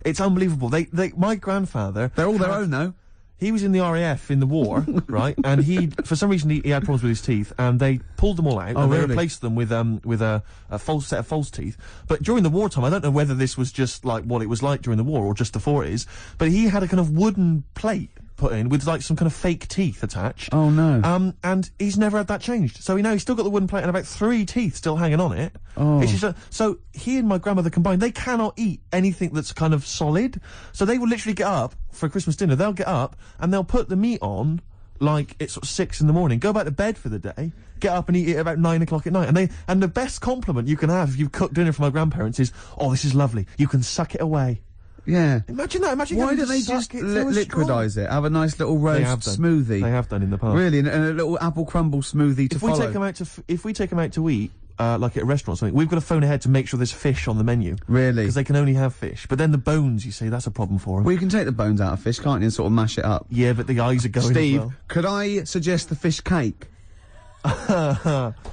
It's unbelievable. My grandfather. They're all their own, though. He was in the RAF in the war, right? And for some reason, he had problems with his teeth, and they pulled them all out, and they replaced them with a false set of false teeth. But during the wartime, I don't know whether this was just like what it was like during the war or just the 40s, but he had a kind of wooden plate put in with like some kind of fake teeth attached. Oh no. And he's never had that changed. So he's still got the wooden plate and about 3 teeth still hanging on it. Oh. It's just so he and my grandmother combined, they cannot eat anything that's kind of solid. So they will literally get up for Christmas dinner. They'll get up and they'll put the meat on like it's sort of 6 in the morning, go back to bed for the day, get up and eat it about 9 o'clock at night. And the best compliment you can have if you've cooked dinner for my grandparents is, "Oh, this is lovely. You can suck it away." Yeah. Imagine that. Why don't they just liquidize it? Have a nice little roast smoothie. They have done in the past. Really, and a little apple crumble smoothie to follow. If we take them out to eat, like at a restaurant or something, we've got to phone ahead to make sure there's fish on the menu. Really? Because they can only have fish. But then the bones, you see, that's a problem for them. Well, you can take the bones out of fish, can't you, and sort of mash it up. Yeah, but the eyes are going Steve, as well. could I suggest the fish cake?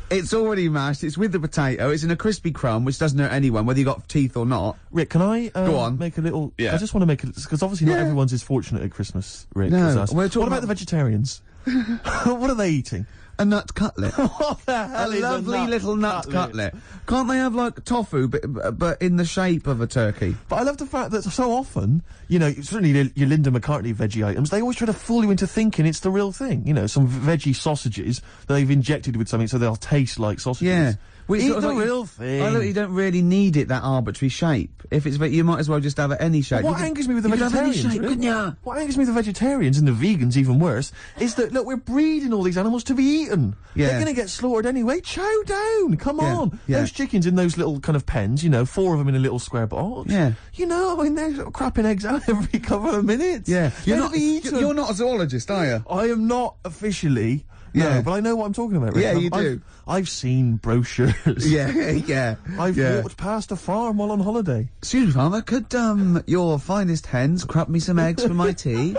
It's already mashed, it's with the potato, it's in a crispy crumb, which doesn't hurt anyone, whether you got teeth or not. Rick, can I Go on. make a little... Yeah. I just want to make it... Because obviously not everyone's as fortunate at Christmas, Rick, No, as us. we're talking What about about the vegetarians? What are they eating? A nut cutlet. What the hell is lovely little nut cutlet. Can't they have, like, tofu, but in the shape of a turkey? But I love the fact that so often, certainly your Linda McCartney veggie items, they always try to fool you into thinking it's the real thing. Some veggie sausages that they've injected with something so they'll taste like sausages. Yeah. Eat the real thing. I look, you don't really need it that arbitrary shape. If it's, you might as well just have it any shape. What angers me with the vegetarians, what angers me with the vegetarians and the vegans, even worse, is that, look, we're breeding all these animals to be eaten. Yeah. They're going to get slaughtered anyway. Chow down. Come on. Yeah. Those chickens in those little kind of pens, 4 of them in a little square box. Yeah. They're sort of crapping eggs out every couple of minutes. Yeah. You're not a zoologist, are you? I am not officially. Yeah. No, but I know what I'm talking about, Rick. Yeah, you do. I've seen brochures. Yeah. I've walked past a farm while on holiday. Excuse me, farmer, could, your finest hens crap me some eggs for my tea?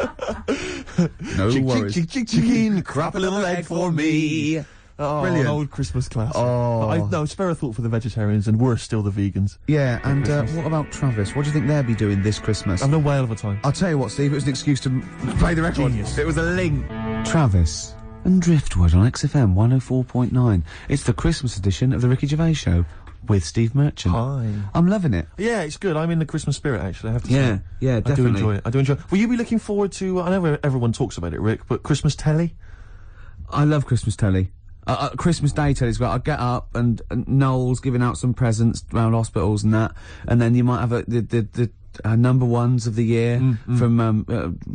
No worries. Chicken, crap a little egg for me. Oh, Brilliant. An old Christmas classic. Oh. No, spare a thought for the vegetarians, and we're still the vegans. Yeah, and what about Travis? What do you think they'll be doing this Christmas? Having a whale of a time. I'll tell you what, Steve, it was an excuse to play the record. Genius. It was a link. Travis and Driftwood on XFM 104.9. It's the Christmas edition of the Ricky Gervais Show with Steve Merchant. Hi. I'm loving it. Yeah, it's good. I'm in the Christmas spirit, actually, I have to say. Yeah, definitely. I do enjoy it. Will you be looking forward to, I know everyone talks about it, Rick, but Christmas telly? I love Christmas telly. Christmas Day telly's where I get up and Noel's giving out some presents around hospitals and that, and then you might have the number ones of the year from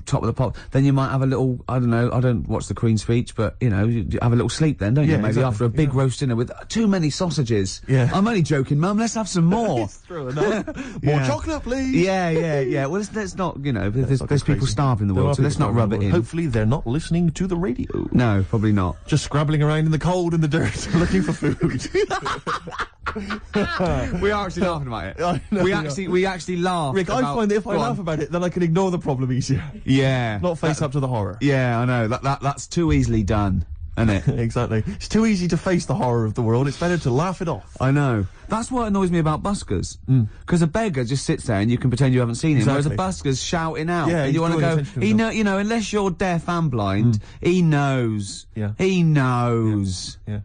Top of the Pop. Then you might have a little, I don't know, I don't watch the Queen's speech, but you have a little sleep then, don't you? Maybe exactly. after a big roast dinner with too many sausages. Yeah. I'm only joking, Mum. Let's have some more. It's true enough. More chocolate, please. Yeah. Well, let's not. There's people starving in the world, so let's not rub it in. Hopefully, they're not listening to the radio. No, probably not. Just scrabbling around in the cold and the dirt, looking for food. We are actually laughing about it. I know we actually laugh. Rick, I find that if I laugh about it, then I can ignore the problem easier. Yeah. Not face up to the horror. Yeah, I know. That's too easily done. isn't it? Exactly. It's too easy to face the horror of the world. It's better to laugh it off. I know. That's what annoys me about buskers. Because a beggar just sits there and you can pretend you haven't seen him, whereas a busker's shouting out. Yeah, and you want to go, you know, unless you're deaf and blind, he knows. Yeah. He knows. Yeah.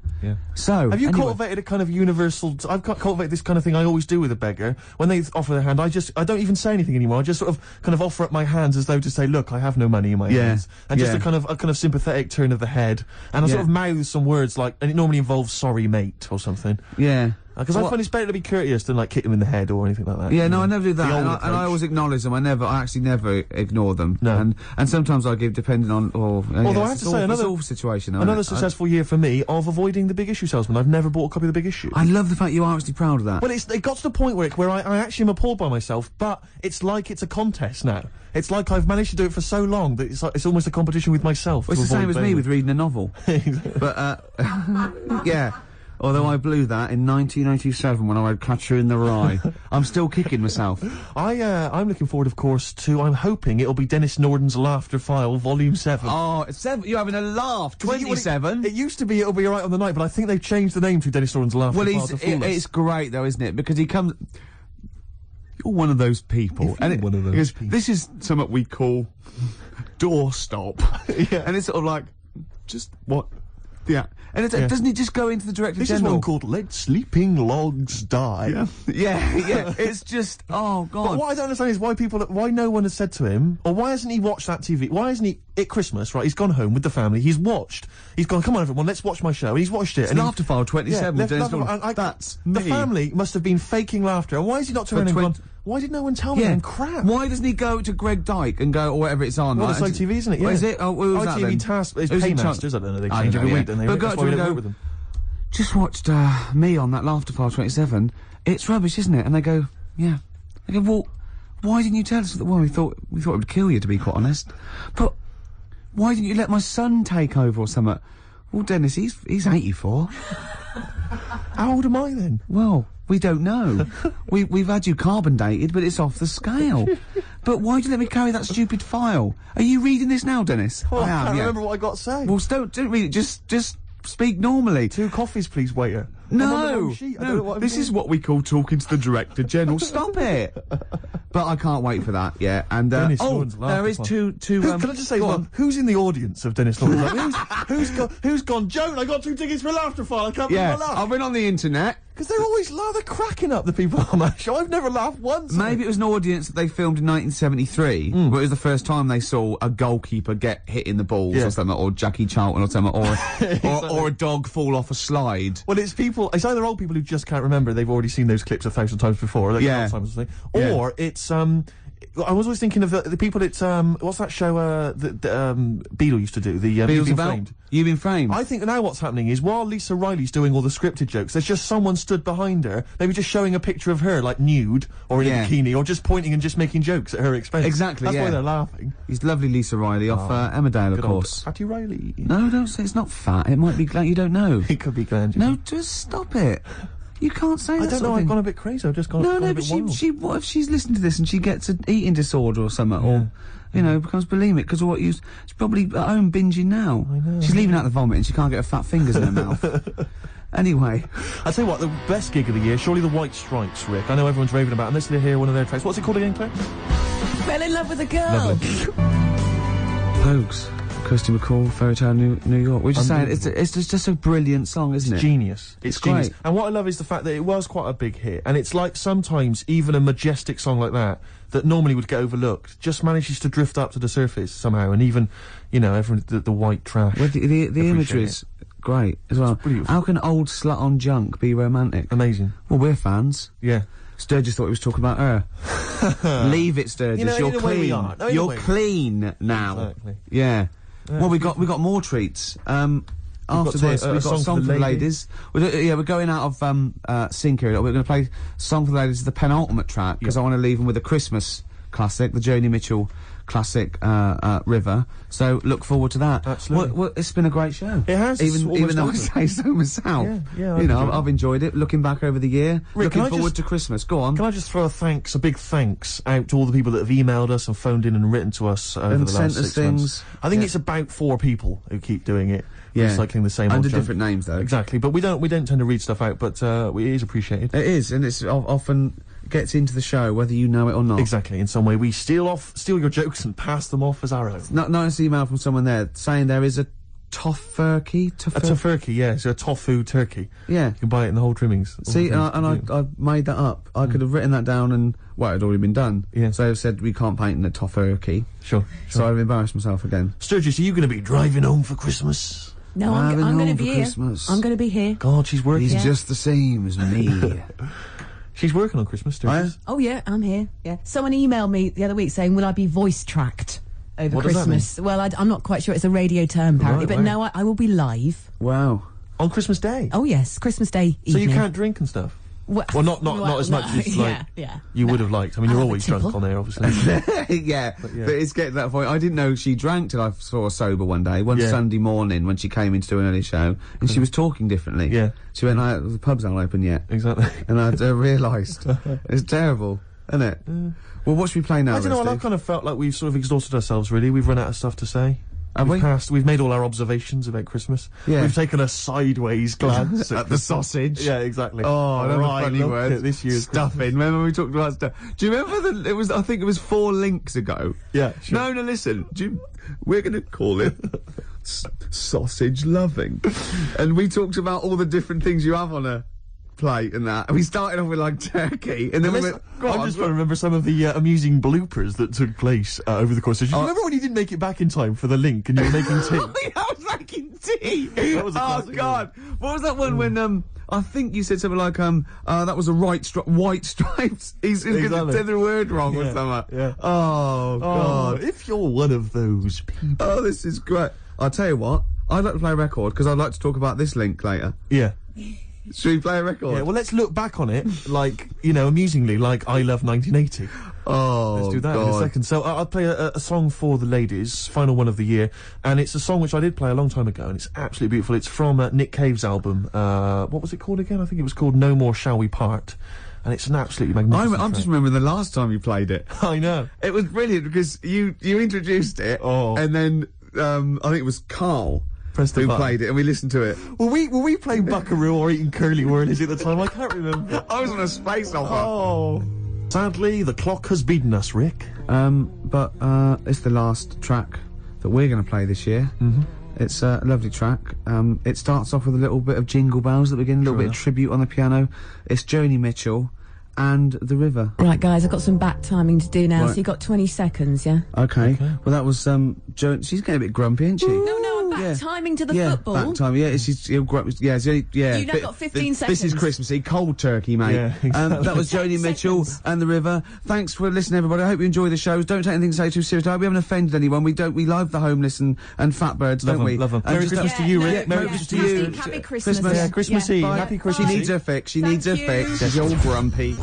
So, have you anyway. cultivated a kind of universal... I've cultivated this kind of thing I always do with a beggar. When they offer their hand, I don't even say anything anymore. I just sort of kind of offer up my hands as though to say, look, I have no money in my hands. And just a kind of sympathetic turn of the head. And I sort of mouth some words like, and it normally involves sorry mate or something. Yeah. Because I find it's better to be courteous than like kick them in the head or anything like that. Yeah, no, I never do that. The And old I always acknowledge them. I actually never ignore them. No. And sometimes I give, depending on, although I have to say, another situation. Another successful year for me of avoiding the Big Issue salesman. I've never bought a copy of the Big Issue. I love the fact you are actually proud of that. Well, it got to the point where I actually am appalled by myself, but it's like it's a contest now. It's like I've managed to do it for so long that it's almost a competition with myself. Well, it's the same as me with reading a novel. But, yeah. Although I blew that in 1987 when I read Catcher in the Rye. I'm still kicking myself. I'm looking forward, of course, to, I'm hoping it'll be Dennis Norden's Laughter File, Volume 7. Oh, 7? You're having a laugh. 27? It used to be It'll Be Alright on the Night, but I think they've changed the name to Dennis Norden's Laughter File to Fool Us. It's great though, isn't it? Because he comes... You're one of those people. This is something we call doorstop. Yeah. And it's sort of like, just what... Yeah. And doesn't he just go into the Director This General? is one called Let Sleeping Logs Die. Yeah. It's just, oh God. But what I don't understand is why no one has said to him, or why hasn't he watched that TV? Why hasn't he, at Christmas, right, he's gone home with the family, he's gone, come on everyone, let's watch my show, and he's watched it. It's and Laughter File 27 with Dennis Norton. That's me. The family must have been faking laughter, and why is he not turning and gone, why did no one tell me then? Crap. Why doesn't he go to Greg Dyke and go, or whatever it's on? Well, it's ITV, isn't it? Yeah. What is it? Oh, what was that then? ITV Task, it's Paymasters, I don't know, they change every week, don't they? But That's why we don't work with them. Just watched me on that Laughter File 27. It's rubbish, isn't it? And they go, yeah. They go, well, why didn't you tell us? Well, we thought it would kill you, to be quite honest. But why didn't you let my son take over or something? Well, Dennis, he's 84. How old am I then? Well, we don't know. We've had you carbon dated, but it's off the scale. But why'd you let me carry that stupid file? Are you reading this now, Dennis? Oh, I can't remember what I got to say. Well, don't read it. Just speak normally. 2 coffees, please, waiter. No, this is what we call talking to the Director General. Stop it! But I can't wait for that. Yeah, and there is two. Can I just say, who's in the audience of Dennis Norton? Who's gone? Joan, I got 2 tickets for Laughter File. I can't believe I laughed. I've been on the internet. Because they're always they're cracking up, the people on that show. I've never laughed once. Maybe it was an audience that they filmed in 1973, where it was the first time they saw a goalkeeper get hit in the balls or something, or Jackie Charlton or something, or a dog fall off a slide. Well, it's either old people who just can't remember, they've already seen those clips 1,000 times before, or or it's I was always thinking of the people at what's that show Beadle used to do, the You've Been Framed. You've Been Framed. I think now what's happening is while Lisa Riley's doing all the scripted jokes, there's just someone stood behind her, maybe just showing a picture of her like nude or in a bikini, or just pointing and just making jokes at her expense. Exactly. That's why they're laughing. He's lovely, Lisa Riley off Emmerdale, of course. Fatty Riley. No, don't say it's not fat. It might be gland. You don't know. It could be gland. No, just stop it. You can't say that. I don't know. I've gone a bit crazy. I've just gone. No, a but bit wild. what if she's listening to this and she gets an eating disorder or something, or becomes bulimic because of what she's probably at home binging now. I know. She's leaving out the vomit and she can't get her fat fingers in her mouth. Anyway, I tell you what, the best gig of the year, surely the White Stripes, Rick. I know everyone's raving about it, and let's hear one of their tracks. What's it called again, Claire? Fell in love with a girl. Pogues. Kirsty McCall, Fairy Tale New York. We're just saying, it's just a brilliant song, isn't it? Genius. It's genius. Great. And what I love is the fact that it was quite a big hit, and it's like sometimes even a majestic song like that normally would get overlooked just manages to drift up to the surface somehow, and even, everyone, the white trash. Well, the imagery's great as well. How can old slut on junk be romantic? Amazing. Well, we're fans. Yeah. Sturgis thought he was talking about her. Leave it, Sturgis. You're clean. You're clean now. Exactly. Yeah. Well, we got more treats. After this, we've got Song for the Ladies. We're going out of sync here. We're going to play Song for the Ladies, the penultimate track, because I want to leave them with a Christmas classic, the Joni Mitchell classic, River. So look forward to that. Absolutely. Well, it's been a great show. It has. Even though I say so myself. Yeah, I've enjoyed it. Looking back over the year, Rick, looking forward to Christmas. Go on. Can I just throw a big thanks out to all the people that have emailed us and phoned in and written to us over the last 6 months. I think it's about 4 people who keep doing it. Yeah. recycling the same old under junk. different names though. Exactly, but we don't tend to read stuff out, but it is appreciated. It is, and it's often gets into the show whether you know it or not. Exactly. In some way, we steal your jokes and pass them off as our own. Nice email from someone there saying there is a tofurkey. A tofurkey, yeah, so a tofu turkey. Yeah. You can buy it in the whole trimmings. See, I made that up. I could have written that down and, well, it had already been done. Yeah. So I've said we can't paint in a tofurkey. Sure. So I've embarrassed myself again. Sturgis, are you going to be driving home for Christmas? No, Driving I'm going to home be for here. Christmas. I'm going to be here. God, she's working. He's just the same as me. She's working on Christmas, Sturgis. Oh yeah, I'm here. Yeah. Someone emailed me the other week saying, "Will I be voice tracked over What does that Christmas?" Well, I'm not quite sure. It's a radio term apparently, Right, but no, I will be live. Wow. On Christmas Day? Oh yes, Christmas Day So evening. you can't drink and stuff? Well, not as much as, like, yeah. You would have liked. I mean, I'll you're have a always drunk tipple. on air, obviously. yeah, but it's getting to that point. I didn't know she drank till I saw her sober one day, one Yeah. Sunday morning when she came in to do an early show, and she was talking differently. Yeah. She went, the pubs aren't open yet. Exactly. And I realised. It's terrible, isn't it? Well, what should we play now, I don't know, Steve? I kind of felt like we've sort of exhausted ourselves, really. We've run out of stuff to say. Have we? We've made all our observations about Christmas. Yeah. We've taken a sideways glance At the sausage. Yeah, exactly. Oh, another right, funny look word. at this year's stuffing. Remember we talked about stuff? Do you remember I think it was 4 links ago. Yeah, sure. No, listen. We're going to call it sausage loving. And we talked about all the different things you have on a plate and that. And we started off with like turkey, and then we went. I'm just trying to remember some of the amusing bloopers that took place over the course of. Remember when you didn't make it back in time for the link and you were making tea? I was making tea. That was a classic, God! What was that one when I think you said something like that was a white stripes. He's going to Exactly. say the word wrong or Yeah, something. yeah. Oh God! If you're one of those people. Oh, this is great. I'll tell you what. I'd like to play a record because I'd like to talk about this link later. Yeah. Should we play a record? Yeah, well, let's look back on it, like, amusingly, like I Love 1980. Oh, Let's do that God. in a second. So I'll play a song for the ladies, final one of the year, and it's a song which I did play a long time ago, and it's absolutely beautiful. It's from Nick Cave's album. What was it called again? I think it was called No More Shall We Part, and it's an absolutely magnificent I'm track. just remembering the last time you played it. I know. It was brilliant because you introduced it, and then I think it was Karl Pressed the who button. played it, and we listened to it. Were we playing Buckaroo or eating curly whirlies at the time? I can't remember. I was on a space opera. Oh. Sadly, the clock has beaten us, Rick. But it's the last track that we're going to play this year. Mm-hmm. It's a lovely track. It starts off with a little bit of Jingle Bells at the beginning, a little bit of tribute on the piano. It's Joni Mitchell and The River. Right, guys, I've got some back timing to do now, Right. so you've got 20 seconds, yeah? Okay. Well, that was Joni. She's getting a bit grumpy, isn't she? No, I'm back timing to the football. Back time. Yeah, she's yeah. You've now got 15 This is seconds. Christmassy, cold turkey, mate. Yeah, exactly. That was Joni 10 Mitchell seconds. and The River. Thanks for listening, everybody. I hope you enjoy the shows. Don't take anything to say too seriously. I hope we haven't offended anyone. We love the homeless and fat birds, don't we? Love 'em. And Merry just- Christmas to you, Rick. Yeah, Merry yeah. Christmas to you. Happy Christmas. Yeah, Christmas Eve. Bye. Happy Christmas She Eve. needs her fix. She Thank needs her you. fix. She's all grumpy.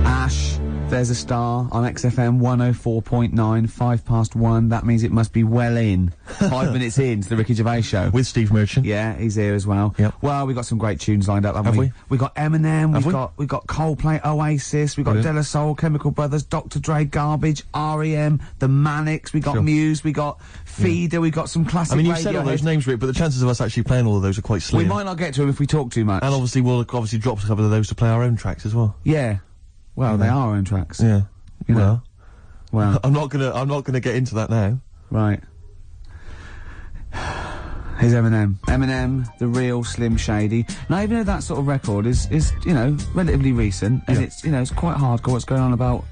Ash, there's a star on XFM 104.9, 1:05. That means it must be well in. 5 minutes in to the Ricky Gervais show. With Steve Merchant. Yeah, he's here as well. Yep. Well, we've got some great tunes lined up, haven't Have we? we? We've got Eminem, Have we've got Coldplay, Oasis, we've got Brilliant. De La Soul, Chemical Brothers, Dr. Dre, Garbage, R.E.M., The Manics, we got Sure. Muse, we got Feeder, we got some classic I mean, you've said all Radiohead. those names, Rick, but the chances of us actually playing all of those are quite We slim. might not get to them if we talk too much. And obviously, we'll drop a couple of those to play our own tracks as well. Yeah. Well, they are our own tracks. Yeah. You know. Well, I'm not gonna get into that now. right. Here's Eminem. Eminem, the real Slim Shady. Now, even though that sort of record is relatively recent, and Yeah. it's quite hardcore what's going on about,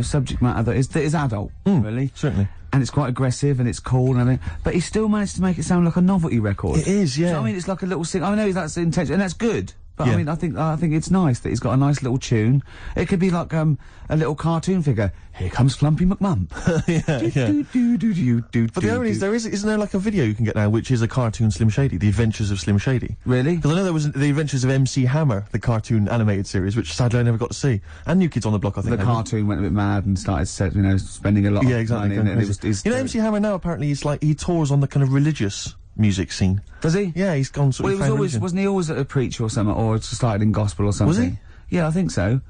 subject matter that is adult, really. Certainly. And it's quite aggressive and it's cool and everything, but he still managed to make it sound like a novelty record. It is, Do you know yeah. what I mean? It's like a little sing. I know that's intention, and that's good. But Yeah. I mean, I think it's nice that he's got a nice little tune. It could be like a little cartoon figure. Here comes Flumpy McMump. yeah. But the irony is, isn't there like a video you can get now, which is a cartoon Slim Shady, The Adventures of Slim Shady? Really? Because I know there was The Adventures of MC Hammer, the cartoon animated series, which sadly I never got to see. And New Kids on the Block, I think. The cartoon went a bit mad and started, spending a lot Yeah, of exactly. money. And it was, MC Hammer now apparently is like, he tours on the kind of religious music scene. Does he? Yeah, he's gone sort Well, of he was always, wasn't he always a preacher or something, or started in gospel or something? Was he? Yeah, I think so.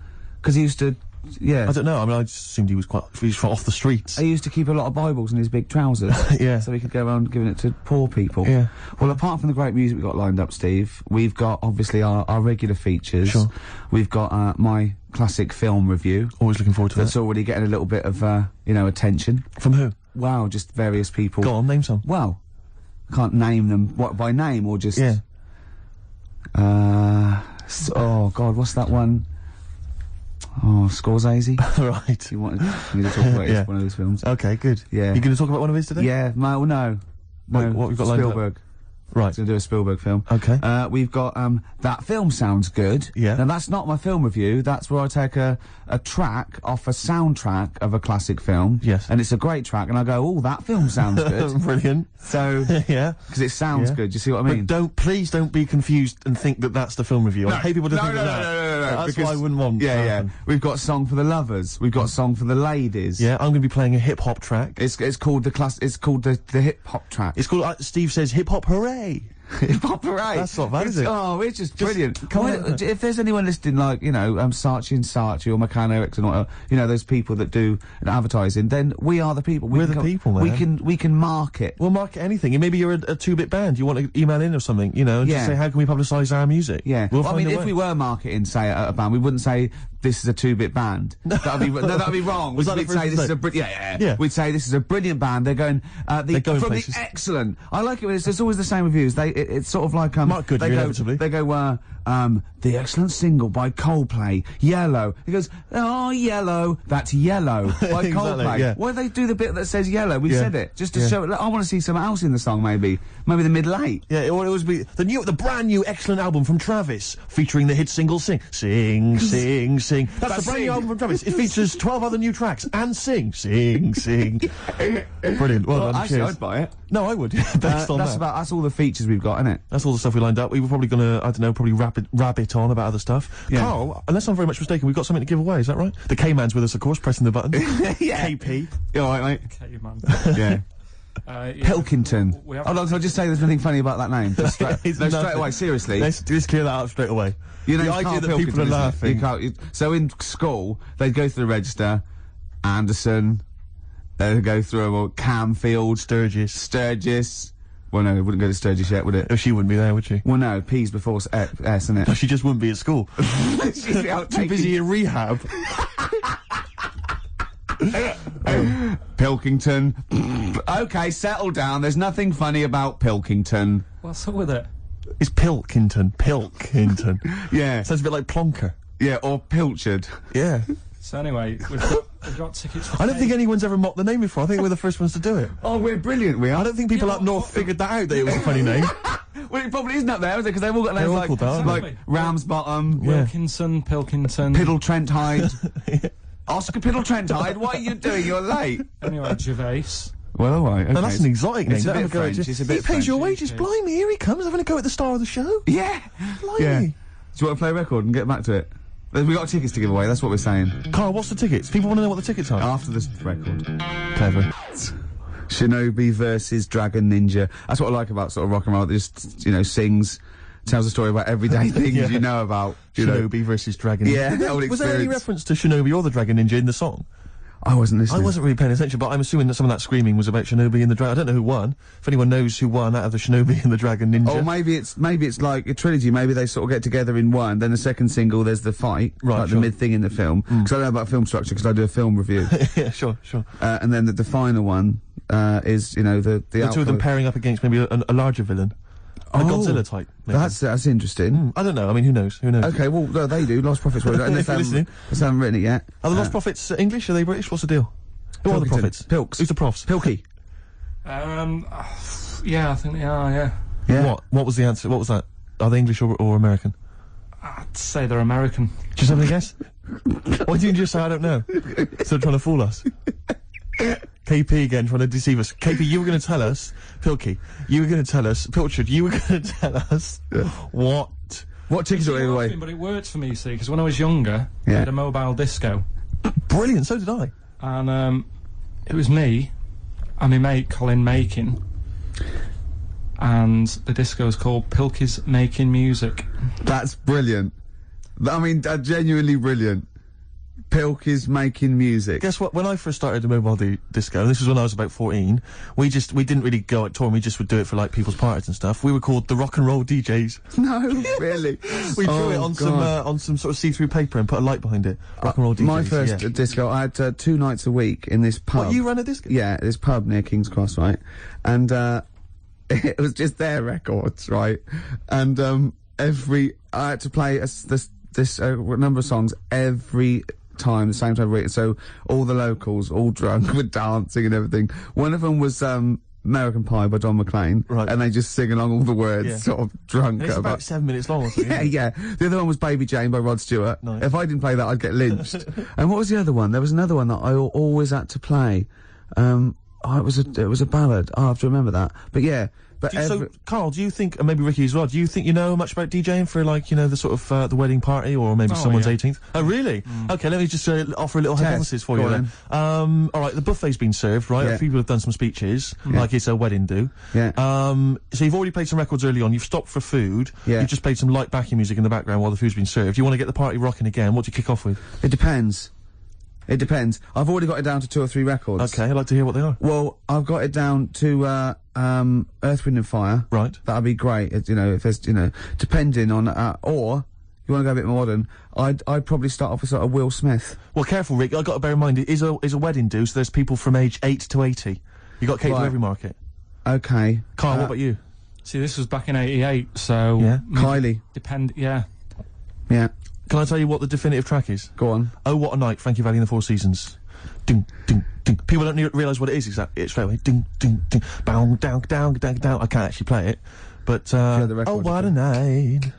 Because he used to Yeah. I don't know. I mean, I just assumed he was off the streets. He used to keep a lot of Bibles in his big trousers. Yeah. So he could go around giving it to poor people. Yeah. Well, apart from the great music we've got lined up, Steve, we've got, obviously, our regular features. Sure. We've got, my classic film review. Always looking forward to That's that. already getting a little bit of, attention. From who? Wow, just various people. Go on, name some. Well, can't name them, what, by name, or just... Yeah. oh, God, what's that one? Oh, Scorsese? Right. You want me to talk about Yeah. one of those films? Okay, good. Yeah. You going to talk about one of his today? Yeah, no. No, What we've got lined up? Spielberg. Right. He's gonna do a Spielberg film. Okay. We've got, That Film Sounds Good. Yeah. Now, that's not my film review. That's where I take a track off a soundtrack of a classic film. Yes. And it's a great track, and I go, oh, that film sounds good. Brilliant. So, Yeah. because it sounds Yeah. good. You see what I mean? But please don't be confused and think that that's the film review. I hate people to think that. No. That's because- what I wouldn't want. to Yeah. happen. We've got Song for the Lovers. We've got Song for the Ladies. Yeah, I'm going to be playing a hip hop track. It's called it's called the hip hop track. It's called, Steve says, hip hop hooray. Hip hop hooray. That's not bad, is it? Oh, it's just brilliant. come Well, on. if there's anyone listening, like, Saatchi and Saatchi or McCann Erickson or, those people that do advertising, then we are the people. We're the people, man. We can market. We'll market anything. And maybe you're a two-bit band. You want to email in or something, and Yeah. just say, how can we publicise our music? Yeah. We'll Well, find I mean, a if way. we were marketing, say, a band, we wouldn't say this is a 2-bit band. That'd be that'd be wrong. Was that We'd the say first this is a mistake? yeah. We'd say this is a brilliant band. They're going They're going from places. the excellent. I like it when it's always the same reviews. It's sort of like Mark Goodyear, inevitably. They go the excellent single by Coldplay, Yellow. He goes, oh, Yellow, that's Yellow by Exactly, Coldplay. yeah. Why do they do the bit that says Yellow? We Yeah. said it just to Yeah. show. I want to see something else in the song. Maybe the middle eight. Yeah, it would always be the brand new excellent album from Travis, featuring the hit single "Sing, Sing, Sing, Sing." That's the brand new album from Travis. It features 12 other new tracks and Sing, Sing, Sing. Brilliant. Well done. Actually, Cheers. I'd buy it. No, I would. Based on that. That's all the features we've got, isn't it? That's all the stuff we lined up. We were probably gonna, I don't know, probably rabbit on about other stuff. Yeah. Carl, unless I'm very much mistaken, we've got something to give away. Is that right? The K-Man's with us, of course, pressing the button. Yeah. KP. You all right, mate? Okay, man. Yeah. Yeah. Pilkington. We have- Hold on, so I'll just say there's nothing funny about that name. Just straight, It's no, straight nothing. away, seriously. Let's just clear that up straight away. You know, the it's idea Karl that people are Pilkington, isn't it? laughing. You can't- so in school, they'd go through the register, Anderson, they'd go through them all, Camfield, Sturgis. Well, no, it wouldn't go to Sturgis yet, would it? Oh, she wouldn't be there, would she? Well, no, P's before S, isn't No, it? she just wouldn't be at school. She'd be out Too taking- busy in rehab. Pilkington. Okay, settle down. There's nothing funny about Pilkington. What's up with it? It's Pilkington. Pilkington. Yeah. Sounds a bit like Plonker. Yeah, or Pilchard. Yeah. So anyway, we've got tickets for I don't think anyone's ever mocked the name before. I think we're the first ones to do it. Oh, we're brilliant, we I are. don't think people Yeah, up north figured that out, that it was a funny name. Well, it probably isn't up there, is it? Because they've all got names They're all like, called that, aren't like they? Ramsbottom, Yeah. Wilkinson, Pilkington. Piddle Trent Hyde. Oscar Piddle Trent Hyde, what are you doing? You're late. Anyway, Gervais. Well, all right. Okay. Now, that's an exotic name. It's a Don't bit have go at French, you. it's a bit He pays French. your wages. Blimey, here he comes, having a go at the star of the show. Yeah. Blimey. Yeah. Do you want to play a record and get back to it? We got tickets to give away. That's what we're saying. Carl, what's the tickets? People want to know what the tickets are. After this record. Clever. Shinobi versus Dragon Ninja. That's what I like about sort of rock and roll. It just, sings, tells a story about everyday things Yeah. you know about. You know. Shinobi versus Dragon. Yeah, the old Was there any experience. reference to Shinobi or the Dragon Ninja in the song? I wasn't listening. I wasn't really paying attention, but I'm assuming that some of that screaming was about Shinobi and the Dragon. I don't know who won. If anyone knows who won out of the Shinobi and the Dragon Ninja. Or maybe it's like a trilogy. Maybe they sort of get together in one. Then the second single, there's the fight, Right, like sure. the mid thing in the film. Because I know about film structure because I do a film review. Yeah, sure. And then the final one is the The two of them outflow. pairing up against maybe a larger villain. A Godzilla type. maybe. That's interesting. I don't know. I mean, who knows? Who knows? Okay, well no, they do. Lost Prophets. Well, unless If you're listening. they haven't written it yet. Are the Lost Prophets English? Are they British? What's the deal? Who are the Pilkington. prophets? Pilks. Who's the profs? Pilky. Yeah, I think they are. Yeah. Yeah. What was the answer? What was that? Are they English or American? I'd say they're American. Just have a guess? Why didn't you just say I don't know? Instead of trying to fool us. KP again trying to deceive us. KP, you were going to tell us, Pilky, you were going to tell us, Pilchard, you were going to tell us what. What tickets are they away? But it worked for me, you see, because when I was younger, I Yeah. had a mobile disco. Brilliant, so did I. And it was me and my mate Colin Makin, and the disco was called Pilky's Making Music. That's brilliant. I mean, genuinely brilliant. Pilk is making music. Guess what? When I first started the mobile disco, and this was when I was about 14, we didn't really go out touring. We just would do it for like people's parties and stuff. We were called the rock and roll DJs. No, really. We drew it on some sort of see-through paper and put a light behind it. Rock and roll DJs. My first disco, I had 2 nights a week in this pub. What, you ran a disco? Yeah, this pub near King's Cross, right? And it was just their records, right? And I had to play this number of songs every time, the same time written. So all the locals, all drunk, were dancing and everything. One of them was American Pie by Don McLean, right? And they just sing along all the words, sort of drunk. It's about 7 minutes long or something. Yeah. The other one was Baby Jane by Rod Stewart. Nice. If I didn't play that, I'd get lynched. And what was the other one? There was another one that I always had to play. It was a ballad. I have to remember that. But yeah. But so, Carl, do you think, and maybe Ricky as well, do you think you know much about DJing for, like, you know, the sort of, the wedding party, or maybe someone's 18th? Oh, really? Okay, let me just offer a little hypothesis for you then. Alright, the buffet's been served, right? Yeah. People have done some speeches, like it's a wedding do. Yeah. So you've already played some records early on, you've stopped for food, you've just played some light backing music in the background while the food's been served. You want to get the party rocking again, what do you kick off with? It depends. It depends. I've already got it down to 2 or 3 records. Okay, I'd like to hear what they are. Well, I've got it down to, Earth, Wind and Fire. Right. That'd be great, you know, if there's, you know, depending on, or, you want to go a bit more modern, I'd probably start off with sort of Will Smith. Well, careful, Rick, I've got to bear in mind, it is a wedding do, so there's people from age 8 to 80. You got to cater to every market. Okay. Carl, what about you? See, this was back in '88, so... Yeah. Kylie. Yeah. Yeah. Can I tell you what the definitive track is? Go on. Oh, What a Night, Frankie Valli and the Four Seasons. Ding, ding, ding. People don't realise what it is exactly. It's straight away. Ding, ding, ding. Bow, down, down, down, down. I can't actually play it. But, oh, what a night.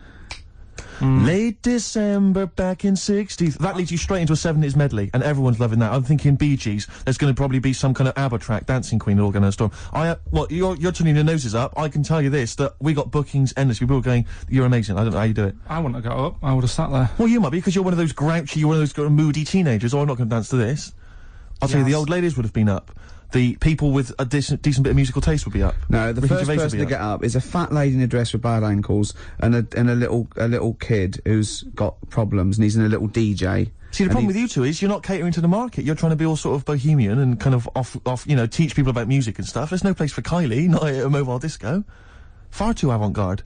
Late December back in 60s. That leads you straight into a 70s medley, and everyone's loving that. I'm thinking Bee Gees. There's going to probably be some kind of ABBA track, Dancing Queen, all going to storm. Well, you're turning your noses up. I can tell you this, that we got bookings endless. People are going, you're amazing. I don't know how you do it. I wouldn't have got up. I would have sat there. Well, you might be, because you're one of those grouchy, you're one of those kind of moody teenagers. Oh, I'm not going to dance to this. I'll tell you, the old ladies would have been up. The people with a decent bit of musical taste would be up. No, the first person to get up is a fat lady in a dress with bad ankles and a little kid who's got problems and he's in a little DJ. See, the problem with you two is you're not catering to the market. You're trying to be all sort of bohemian and kind of off, you know, teach people about music and stuff. There's no place for Kylie, not at a mobile disco. Far too avant-garde.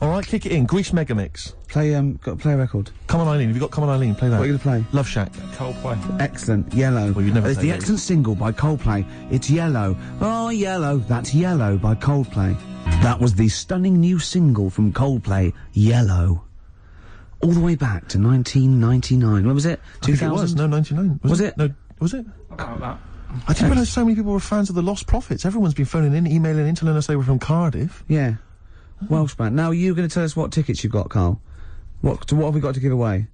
Alright, kick it in. Grease Megamix. Play a record. Come On Eileen. Have you got Come On Eileen? Play that. What are you gonna play? Love Shack. Coldplay. Excellent. Yellow. Well, you'd never It's say the that, excellent single by Coldplay. It's Yellow. Oh, Yellow. That's Yellow by Coldplay. That was the stunning new single from Coldplay, Yellow. All the way back to 1999. When was it? 2000? It was. No, 99. Was it? No, was it? About that. I didn't realise so many people were fans of the Lost Prophets. Everyone's been phoning in, emailing in, telling us they were from Cardiff. Yeah. Welsh band. Now, you're going to tell us what tickets you've got, Carl. What have we got to give away?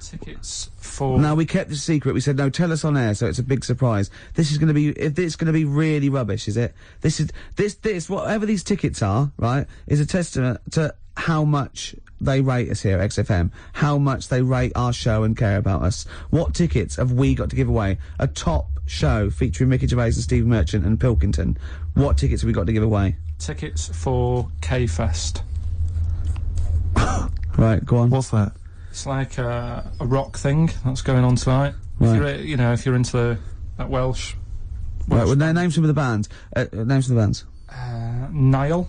Tickets for... No, we kept it secret. We said, no, tell us on air, so it's a big surprise. This is going to be, it's going to be really rubbish, is it? This, whatever these tickets are, right, is a testament to how much they rate us here at XFM, how much they rate our show and care about us. What tickets have we got to give away? A top show featuring Ricky Gervais and Steve Merchant and Pilkington. What tickets have we got to give away? Tickets for K-Fest. Right, go on. What's that? It's like a rock thing that's going on tonight. Right. If you're into that Welsh. Right, well, name some of the bands. Name some of the bands. Nile.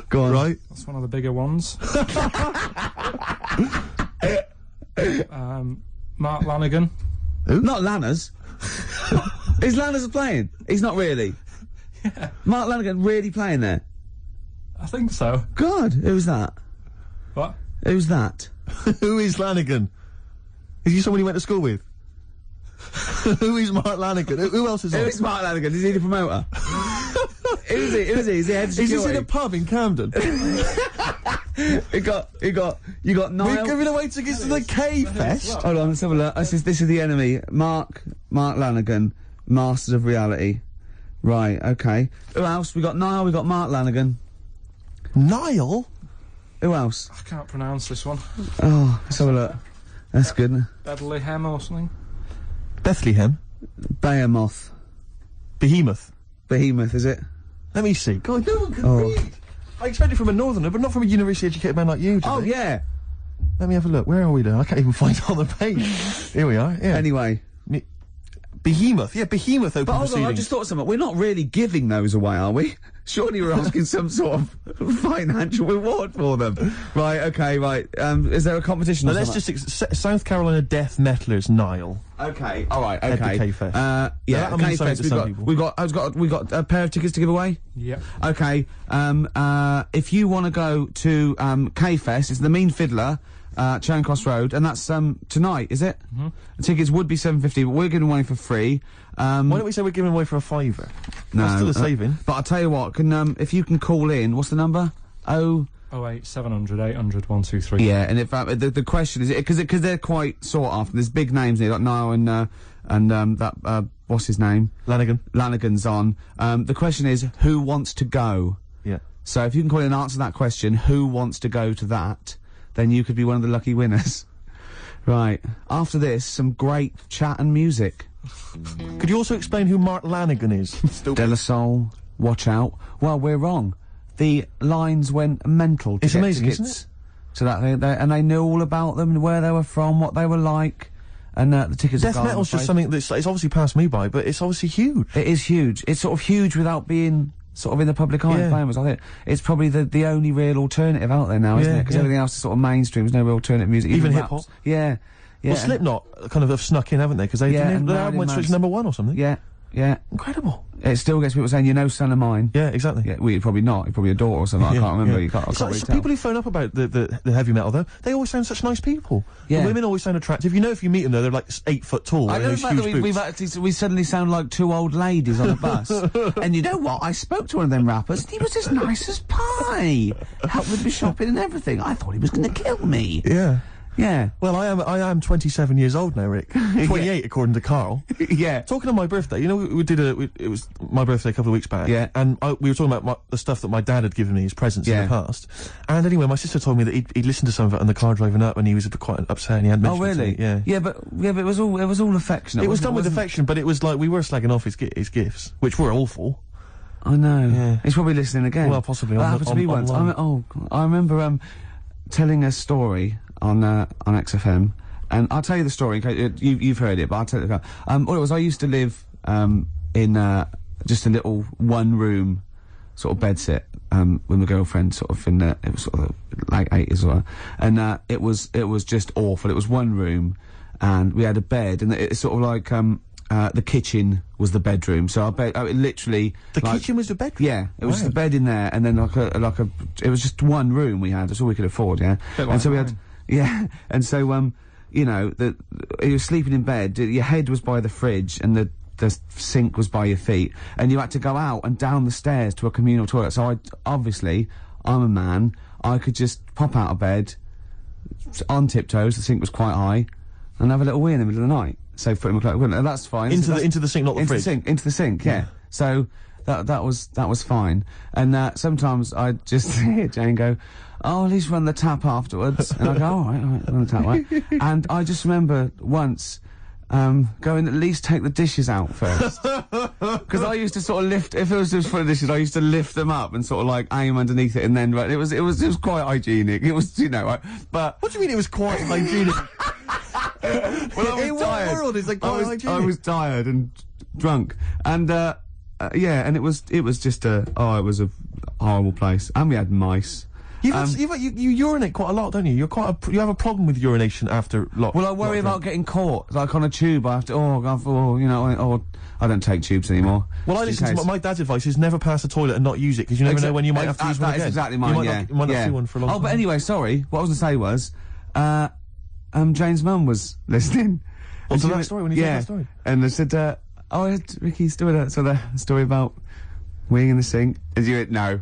Go on. Right. That's one of the bigger ones. Mark Lanigan. Who? Not Lanners. Is Lanners playing? He's not really. Yeah. Mark Lanigan really playing there? I think so. God, who's that? What? Who's that? Who is Lanigan? Is he someone you went to school with? Who is Mark Lanigan? Who else is on? Who is Mark Lanigan? Is he the promoter? Who is he? Who is he? Is he head of security? Is this in a pub in Camden? You got Niall. We're giving away tickets to the K-Fest. Hold on, let's have a look. This is the enemy. Mark Lanigan, Masters of Reality. Right, okay. Who else? We got Niall, we got Mark Lanigan. Niall? Who else? I can't pronounce this one. Oh, let's have a look. That's good. Bethlehem or something. Bethlehem? Behemoth. Behemoth? Behemoth, is it? Let me see. God, no one can read. I expect it from a northerner, but not from a university-educated man like you, Oh, yeah. Let me have a look. Where are we now? I can't even find it on the page. Here we are. Yeah. Anyway. Behemoth. Yeah, Behemoth open But hold on, proceedings. I just thought something. We're not really giving those away, are we? Surely we're asking some sort of financial reward for them. Right, okay, right. Is there a competition or let's something? just... South Carolina death metalers, Niall. Okay, alright, Head to okay. K-Fest. Yeah, That means something to some people. we got a pair of tickets to give away? Yep. Okay, if you want to go to, K-Fest, it's the Mean Fiddler, Charing Cross Road, and that's, tonight, is it? Mm-hmm. The tickets would be $7.50, but we're giving away for free. Why don't we say we're giving away for a £5? No. That's still a saving. But I'll tell you what, if you can call in, what's the number? 08 700 800 123. Yeah, and if the question is, because they're quite sought after. There's big names there, like Niall and that what's his name? Lanigan's on. The question is, who wants to go? Yeah. So if you can call in and answer that question, who wants to go to that, then you could be one of the lucky winners. Right. After this, some great chat and music. Could you also explain who Mark Lanigan is? De La Soul, watch out. Well, we're wrong. The lines went mental to It's get amazing, tickets. isn't it? So that and they knew all about them, where they were from, what they were like, and the tickets. Death metal's just something that's it's obviously passed me by, but it's obviously huge. It is huge. It's sort of huge without being sort of in the public eye. Yeah. Famous. I think it's probably the only real alternative out there now, isn't it? Because everything else is sort of mainstream. There's no real alternative music, Even raps. hip-hop. Yeah. Yeah. Well, Slipknot kind of have snuck in, haven't they? Because they and their album went Marilyn to #1 or something. Yeah. Yeah. Incredible. It still gets people saying, "You know, son of mine." Yeah, exactly. Yeah, well, you're probably not. You're probably a daughter or something. I can't remember. Yeah. You can't. I It's can't like really tell. people who phone up about the heavy metal though, they always sound such nice people. Yeah. The women always sound attractive. You know, if you meet them though, they're like 8 foot tall. I and know the those fact huge that boots. we've actually, we suddenly sound like two old ladies on a bus. And you know what? I spoke to one of them rappers, and he was as nice as pie. Helped with me shopping and everything. I thought he was going to kill me. Yeah. Yeah. Well, I am 27 years old now, Rick. 28 according to Carl. Yeah. Talking of my birthday, you know, we did it was my birthday a couple of weeks back. Yeah. And we were talking about the stuff that my dad had given me as presents in Yeah. the past. And anyway, my sister told me that he'd listened to some of it on the car driving up, and he was quite upset, and he had mentioned Oh, it to really? me. Yeah. Yeah, but it was all affectionate. It was wasn't done with Wasn't- affection, but it was like we were slagging off his gifts, which were awful. I know. Yeah. He's probably listening again. Well, possibly That on happened the- to me on- once. online. I remember telling a story on XFM, and I'll tell you the story. Okay, you've heard it, but I'll tell it. All it was, I used to live in just a little one-room sort of bedsit with my girlfriend, sort of it was sort of like 80s or whatever, and it was just awful. It was one room, and we had a bed, and it's sort of like the kitchen was the bedroom. So our bed, literally, The like, kitchen was the bedroom? Yeah, it was Wow. the bed in there, and then it was just one room we had. That's all we could afford. Yeah, Bit like and so we had, mine. yeah, and so you know, you were sleeping in bed. Your head was by the fridge, and the sink was by your feet, and you had to go out and down the stairs to a communal toilet. So I'm a man. I could just pop out of bed on tiptoes. The sink was quite high, and have a little wee in the middle of the night. So put in my clothes, and that's fine. Into That's- the sink, not the fridge. into the sink, yeah. So that was fine. And sometimes I'd just hear Jane go, "Oh, at least run the tap afterwards." And I go, all right, run the tap, right. And I just remember once going, at least take the dishes out first. Because I used to sort of lift, if it was just full of dishes, I used to lift them up and sort of like aim underneath it, and then it was quite hygienic. It was, you know, right? But What do you mean it was quite hygienic? well, I In was what tired. world is it quite hygienic? I was tired and drunk, and yeah, and it was just it was a horrible place, and we had mice. You urinate quite a lot, don't you? You have a problem with urination after lot. Well, I worry about getting caught, like on a tube. I have to, you know, I don't take tubes anymore. Well, I just in listen to case. my dad's advice is never pass the toilet and not use it, because you never know when you might have to use one That again. is exactly mine, you might yeah. Not, you might not see one for a long Oh, time. but anyway, sorry. What I was going to say was, Jane's mum was listening. What, And to she that went- story, when you told yeah, that story? and I said, I had Ricky's doing that sort of story about weeing in the sink. And you went, no.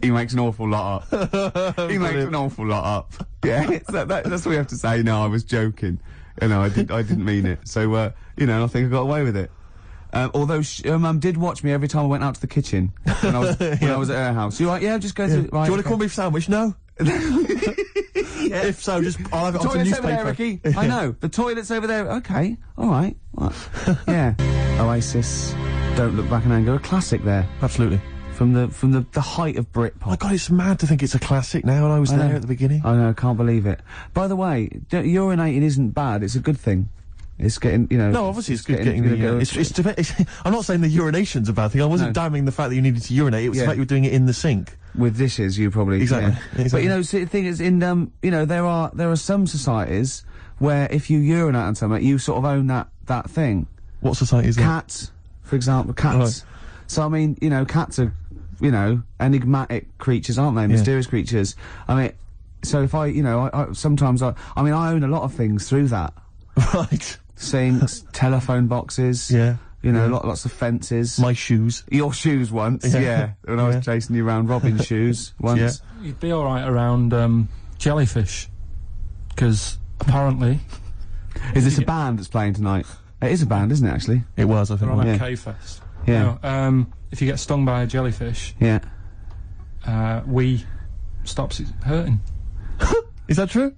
He makes an awful lot up. He makes an awful lot up. Yeah, that's what we have to say. No, I was joking. You know, I didn't mean it. So, you know, I think I got away with it. Although Mum did watch me every time I went out to the kitchen when I was at her house. You're like, yeah, just go to. Right, Do you want a corned beef sandwich? No. Yeah. If so, I'll have it on Toilet's newspaper. over there, Ricky. I know. The toilet's over there. Okay. All right. What? Yeah. Oasis. Don't Look Back in Anger. A classic there. Absolutely. from the height of Britpop. My God, it's mad to think it's a classic now, and I was there at the beginning. I know, I can't believe it. By the way, urinating isn't bad, it's a good thing. It's getting, you know... No, obviously it's good getting the... I'm not saying the urination's a bad thing. I wasn't damning the fact that you needed to urinate. It was the fact you were doing it in the sink. With dishes, you probably... Exactly. Yeah. But, you know, see, the thing is, in, you know, there are some societies where if you urinate on something, you sort of own that thing. What society is that? Cats, for example, cats. Right. So, I mean, you know, cats are, you know, enigmatic creatures, aren't they? Mysterious creatures. I mean, so if I, you know, sometimes I mean, I own a lot of things through that. Right. Sinks, telephone boxes. Yeah. You know, lots of fences. My shoes. Your shoes once, yeah. When I was chasing you around Robin's shoes once. Yeah. You'd be alright around, jellyfish. Because, apparently... Is this a band that's playing tonight? It is a band, isn't it, actually? It was, I think. They're on at K-Fest. Yeah. Now, if you get stung by a jellyfish... Yeah. We stops it hurting. Is that true?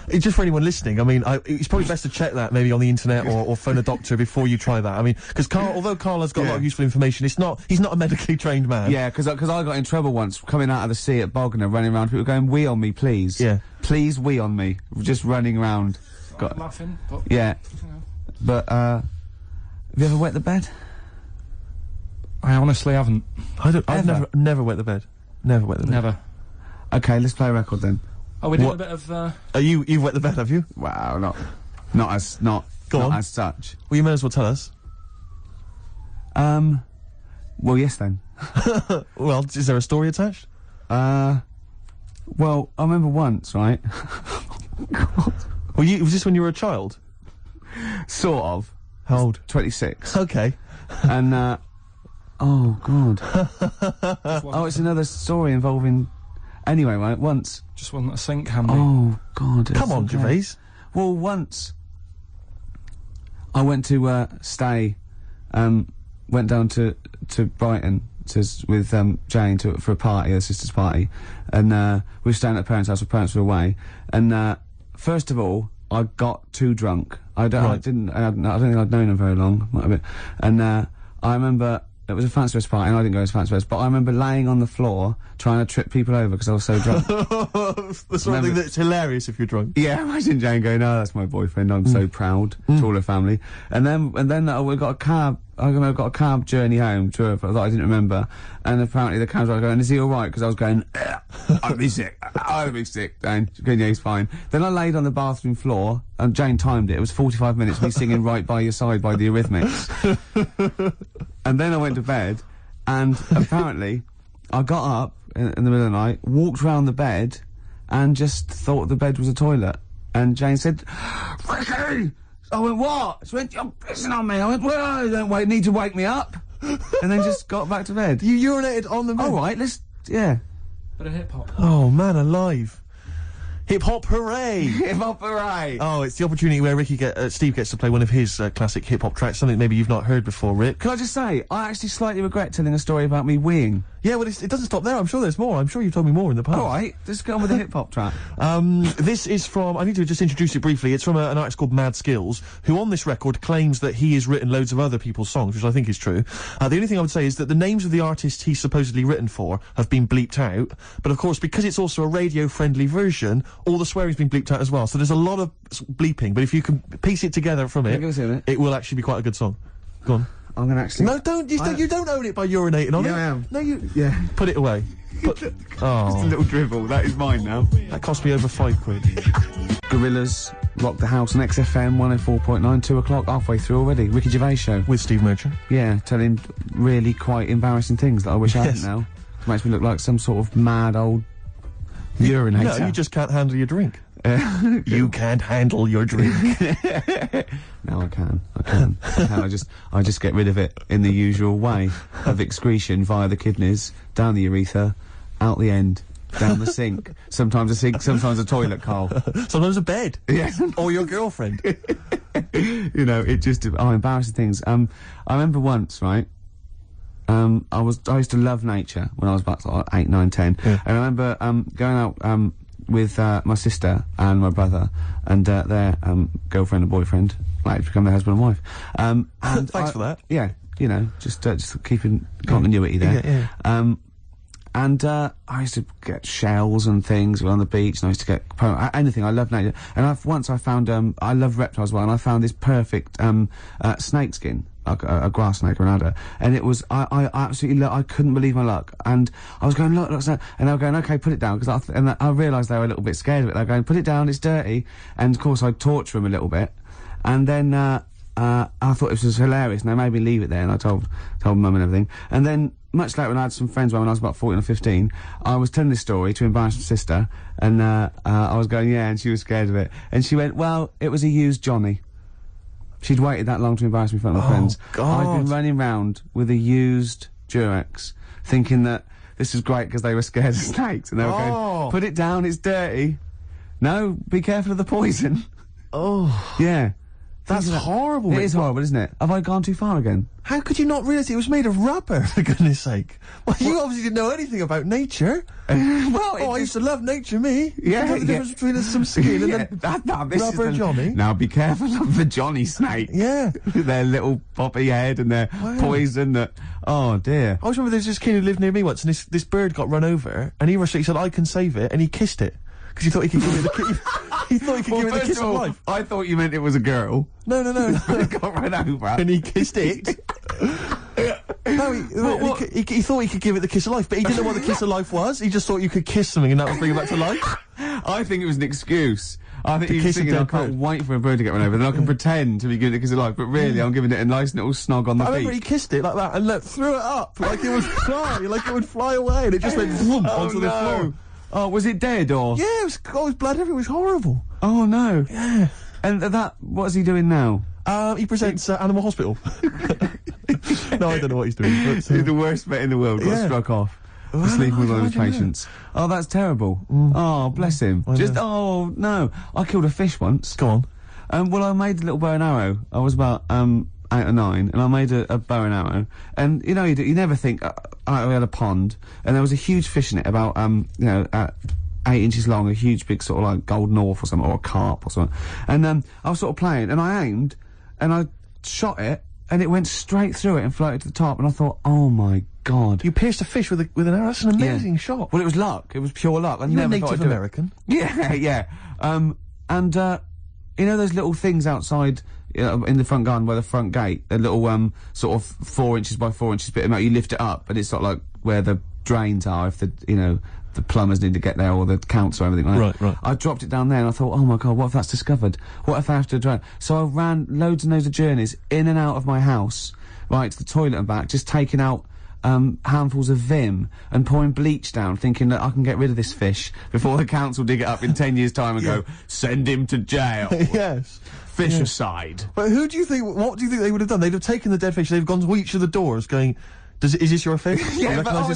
It's just for anyone listening. I mean, it's probably best to check that maybe on the internet or phone a doctor before you try that. I mean, because although Karl has got a lot of useful information, he's not a medically trained man. Yeah, because I got in trouble once coming out of the sea at Bognor, running around, people going, "Wee on me, please." Yeah. Please wee on me. Just running around. I'm laughing, but... Yeah. You know. But, have you ever wet the bed? I honestly haven't. I've never wet the bed. Never wet the bed. Never. Okay, let's play a record then. Oh, we did a bit of, You've wet the bed, have you? Wow, not as such. Well, you may as well tell us. Well, yes then. Well, is there a story attached? Well, I remember once, right? God. Was this when you were a child? Sort of. How old? 26. Okay. And, oh, God. Oh, it's another story involving... Anyway, right, once... Just wasn't a sink handy. Oh, God. Come on, Gervais. Well, once... I went to, stay... went down to Brighton with, Jane for a party, her sister's party. And, we were staying at her parents' house, her parents were away. And, first of all, I got too drunk. I don't think I'd known her very long, might have been. And, I remember... It was a fancy dress party, and I didn't go to fancy dress, but I remember laying on the floor trying to trip people over because I was so drunk. The sort of thing that's hilarious if you're drunk. Yeah, imagine Jane going, "Oh, that's my boyfriend. I'm so proud to all her family." And then we got a cab. I got a cab journey home to her that I didn't remember, and apparently the cab driver going, "Is he all right?" Because I was going, "I'll be sick. I'll be sick." And going, "Yeah, he's fine." Then I laid on the bathroom floor, and Jane timed it. It was 45 minutes. Me singing "Right by Your Side" by the Eurythmics. And then I went to bed, and apparently I got up in the middle of the night, walked round the bed, and just thought the bed was a toilet. And Jane said, "Ricky!" I went, "What?" She went, "You're pissing on me." I went, "Well, you don't need to wake me up." And then just got back to bed. You urinated on the bed? All right, yeah. Bit of hip-hop. Oh, man alive. Hip-hop hooray! Hip-hop hooray! Oh, it's the opportunity where Steve gets to play one of his classic hip-hop tracks, something maybe you've not heard before, Rick. Can I just say, I actually slightly regret telling a story about me weeing. Yeah, well, it doesn't stop there. I'm sure there's more. I'm sure you've told me more in the past. All right, just go on with the hip-hop track. This is from... I need to just introduce it briefly. It's from an artist called Mad Skills, who on this record claims that he has written loads of other people's songs, which I think is true. The only thing I would say is that the names of the artists he's supposedly written for have been bleeped out, but of course, because it's also a radio-friendly version, all the swearing's been bleeped out as well. So there's a lot of bleeping, but if you can piece it together from it, it will actually be quite a good song. Go on. I'm gonna actually... No, you don't own it by urinating on it. Yeah, I am. No, you... Yeah. Put it away. Oh. Just a little dribble. That is mine now. That cost me over £5. Gorillaz rock the house on XFM 104.9, 2 o'clock, halfway through already. Ricky Gervais show. With Steve Merchant. Yeah, telling really quite embarrassing things that I wish I hadn't now. It makes me look like some sort of mad old urinator. No, you just can't handle your drink. You can't handle your drink. No, I can. I just get rid of it in the usual way of excretion via the kidneys, down the urethra, out the end, down the sink. Sometimes a sink, sometimes a toilet, Carl. Sometimes a bed. Yeah. Or your girlfriend. You know, it just... Oh, embarrassing things. I remember once, right? I used to love nature when I was about like, 8, 9, 10. Yeah. And I remember going out with my sister and my brother and their girlfriend and boyfriend, like to become their husband and wife. And thanks for that. Yeah, you know, just keeping continuity there. Yeah. And I used to get shells and things on the beach, and I used to get anything. I love nature. And once I found I love reptiles as well, and I found this perfect snake skin, like a grass snake or an adder, and it was I absolutely I couldn't believe my luck. And I was going, look, and they were going, okay, put it down, because I realised they were a little bit scared of it. They were going, put it down, it's dirty. And of course I'd torture them a little bit, and then I thought this was hilarious, and they made me leave it there, and I told mum and everything. And then much later, when I had some friends when I was about 14 or 15, I was telling this story to embarrass my sister, and I was going, yeah, and she was scared of it. And she went, well, it was a used Johnny. She'd waited that long to embarrass me in front of my friends. God. I'd been running round with a used Durex, thinking that this was great because they were scared of snakes, and they were going, put it down, it's dirty. No, be careful of the poison. Oh. Yeah. That's horrible. It is horrible, isn't it? Have I gone too far again? How could you not realise it was made of rubber, for goodness sake? Well, you obviously didn't know anything about nature. I used to love nature, me. Yeah, the difference between some skin and this rubber Johnny. Now be careful of the Johnny snake. Yeah. Their little poppy head and their poison that... Oh, dear. I always remember there's this kid who lived near me once, and this bird got run over, and he said, I can save it, and he kissed it. Because he thought he could give it the he thought he could give it the kiss of life. I thought you meant it was a girl. No. It got run over. And he kissed it. No, he thought he could give it the kiss of life, but he didn't know what the kiss of life was. He just thought you could kiss something and that would bring it back to life. I think it was an excuse. I think he was thinking, I can't wait for a bird to get run over, then I can pretend to be giving it a kiss of life, but really I'm giving it a nice little snog on the feet. I remember he kissed it like that and threw it up like it would fly away, and it just went whoomp onto the floor. Oh, was it dead or? Yeah, it was blood everywhere. It was horrible. Oh no. Yeah. And what's he doing now? He presents Animal Hospital. No, I don't know what he's doing. But, He's the worst vet in the world. Got struck off. Sleeping with one of his patients. Oh, that's terrible. Oh, bless him. Oh no. I killed a fish once. Go on. Well, I made a little bow and arrow. I was about 8 or 9, and I made a bow and arrow. And you know, you never think. I had a pond, and there was a huge fish in it, about 8 inches long, a huge big sort of like golden orf or something, or a carp or something. And I was sort of playing, and I aimed, and I shot it, and it went straight through it and floated to the top. And I thought, oh my God! You pierced a fish with an arrow. That's an amazing shot. Well, it was luck. It was pure luck. I never thought I'd do it. American. Yeah. You know those little things outside in the front garden by the front gate, the little sort of 4 inches by 4 inches bit of metal. You lift it up, and it's sort of like where the drains are. If the plumbers need to get there, or the council or everything like that. Right. I dropped it down there, and I thought, oh my God, what if that's discovered? What if I have to drain? So I ran loads and loads of journeys in and out of my house, right to the toilet and back, just taking out handfuls of Vim and pouring bleach down, thinking that I can get rid of this fish before the council dig it up in 10 years' time and go, send him to jail. Yes. Fish aside. But what do you think they would have done? They'd have taken the dead fish, they've gone to each of the doors going, is this your fish? Yeah, but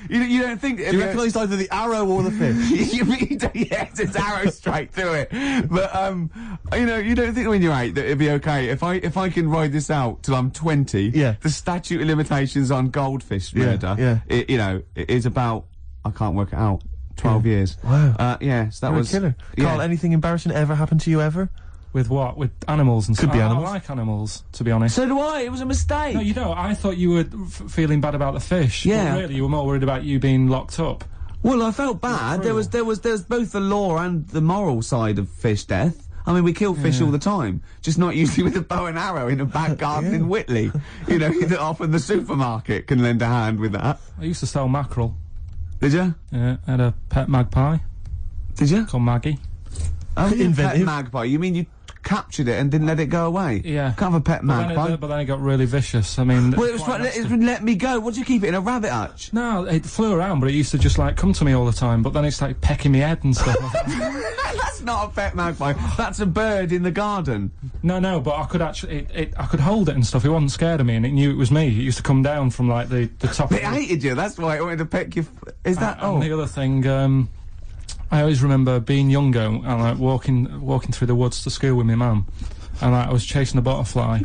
you don't think... Do you recognise either the arrow or the fish? Yes, it's arrow straight through it. But, you don't think when you're 8 that it'd be okay. If I can ride this out till I'm 20, the statute of limitations on goldfish murder, it is about, I can't work it out, 12 years. Wow. So that was... a killer. Carl, anything embarrassing ever happened to you ever? With what? With animals and stuff? Could be animals. I like animals, to be honest. So do I. It was a mistake. No, you don't. I thought you were feeling bad about the fish. Yeah. But really, you were more worried about you being locked up. Well, I felt bad. There was both the law and the moral side of fish death. I mean, we kill fish all the time, just not usually with a bow and arrow in a back garden in Whitley. Often the supermarket can lend a hand with that. I used to sell mackerel. Did you? Yeah, I had a pet magpie. Did you? Called Maggie. Oh, pet magpie. You mean you captured it and didn't let it go away? Yeah. Can't have a pet magpie. But then it got really vicious. I mean... Well, it let me go. What do you keep it in, a rabbit hutch? No, it flew around, but it used to just, come to me all the time, but then it started pecking me head and stuff. That's not a pet magpie. That's a bird in the garden. No, but I could actually... I could hold it and stuff. It wasn't scared of me, and it knew it was me. It used to come down from, the top... It hated you, that's why it wanted to peck you... Is that... And the other thing, I always remember being younger and walking through the woods to school with my mum, and I was chasing a butterfly,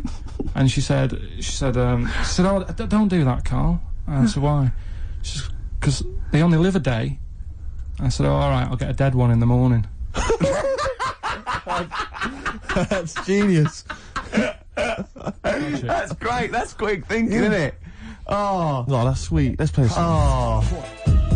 and she said, "Oh, don't do that, Carl." And I said, "Why?" She said, "'Cause they only live a day." I said, "Oh, all right, I'll get a dead one in the morning." That's genius. That's great. That's quick thinking, isn't it? Oh, that's sweet. Let's play a song. Oh.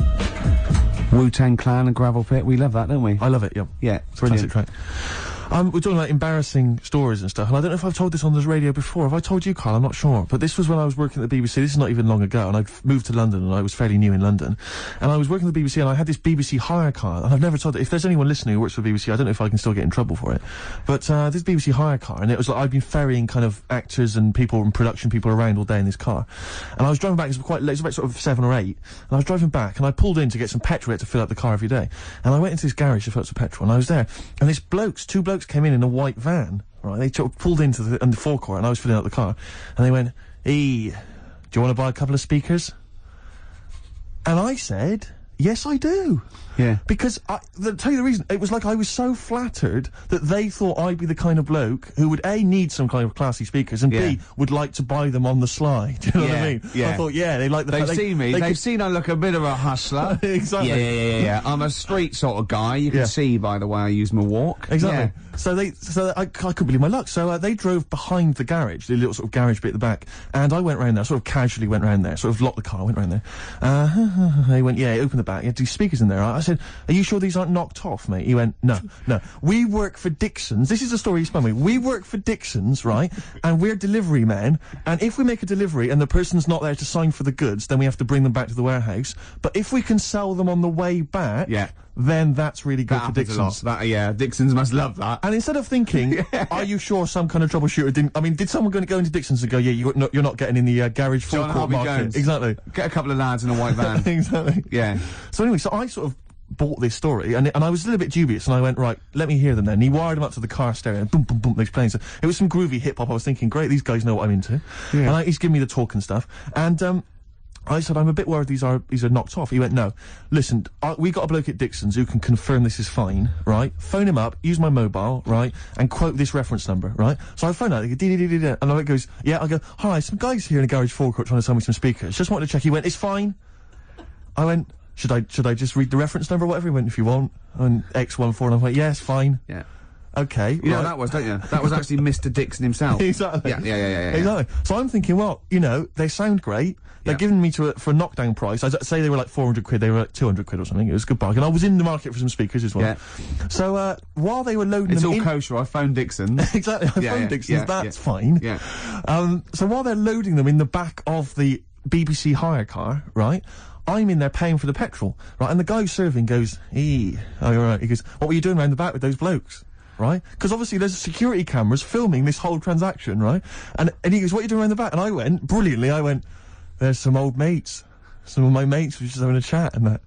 Wu-Tang Clan and Gravel Pit. We love that, don't we? I love it, yeah. Yeah, It's a brilliant. classic track. We're talking about embarrassing stories and stuff, and I don't know if I've told this on the radio before. Have I told you, Carl? I'm not sure. But this was when I was working at the BBC. This is not even long ago, and I'd moved to London, and I was fairly new in London. And I was working at the BBC, and I had this BBC hire car, and I've never told it. If there's anyone listening who works for the BBC, I don't know if I can still get in trouble for it. But this BBC hire car, and it was like I'd been ferrying kind of actors and people and production people around all day in this car. And I was driving back, it was quite late, it was about sort of 7 or 8, and I was driving back, and I pulled in to get some petrol to fill up the car every day. And I went into this garage to fill up some petrol, and I was there, and two blokes came in a white van, right? They sort of pulled into the forecourt, and I was filling up the car, and they went, "Hey, do you want to buy a couple of speakers?" And I said, "Yes, I do." Yeah. Because, to tell you the reason, it was like I was so flattered that they thought I'd be the kind of bloke who would, A, need some kind of classy speakers, and Yeah. B, would like to buy them on the sly. Do you know what I mean? Yeah. I thought, yeah, they like the They've fact seen me. They've seen I look a bit of a hustler. Exactly. Yeah. I'm a street sort of guy. You can Yeah. see by the way I use my walk. Exactly. Yeah. So I couldn't believe my luck. So they drove behind the garage, the little sort of garage bit at the back, and I went round there, sort of casually went round there, sort of locked the car, went round there. They went, yeah, open the back, you had 2 speakers in there. I said, "Are you sure these aren't knocked off, mate?" He went, no. We work for Dixon's. This is the story he spun me. We work for Dixon's, right? And we're delivery men, and if we make a delivery and the person's not there to sign for the goods, then we have to bring them back to the warehouse. But if we can sell them on the way back, Yeah. then that's really good That for happens a lot. Dixon's. Dixon's must love that. And instead of thinking, are you sure some kind of troubleshooter didn't... I mean, did someone go into Dixon's and go, yeah, you're not getting in the garage John forecourt Harvey market? Jones. Exactly. Get a couple of lads in a white van. Exactly. Yeah. So anyway, so I sort of bought this story, and I was a little bit dubious, and I went, right, let me hear them then. And he wired them up to the car stereo, and boom, boom, boom, they're playing. So it was some groovy hip-hop. I was thinking, great, these guys know what I'm into. Yeah. And he's giving me the talk and stuff. And, I said, I'm a bit worried these are knocked off. He went, no. Listen, we got a bloke at Dixon's who can confirm this is fine, right? Phone him up, use my mobile, right? And quote this reference number, right? So I phone out, they go, dee-dee-dee-dee-dee, and I goes, yeah, I go, hi, some guys here in the garage forecourt trying to sell me some speakers. Just wanted to check. He went, it's fine. I went, should I just read the reference number or whatever? He went, if you want. And X14, and I went, yeah, it's fine. Yeah. Okay. You know what that was, don't you? That was actually Mr. Dixon himself. Exactly. Yeah. Exactly. So I'm thinking, well, you know, they sound great. They're giving me for a knockdown price. I'd say they were like 400 quid, they were like 200 quid or something. It was a good bargain. I was in the market for some speakers as well. Yeah. So, while they were loading It's them all in... kosher. I phoned Dixon. Exactly. I phoned Dixon's, that's fine. Yeah. So while they're loading them in the back of the BBC hire car, right, I'm in there paying for the petrol, right, and the guy who's serving goes, oh, you're right. He goes, what were you doing round the back with those blokes? Right? Because obviously there's security cameras filming this whole transaction, right? And he goes, what are you doing around the back? And I went, brilliantly, there's some old mates. Some of my mates were just having a chat and that.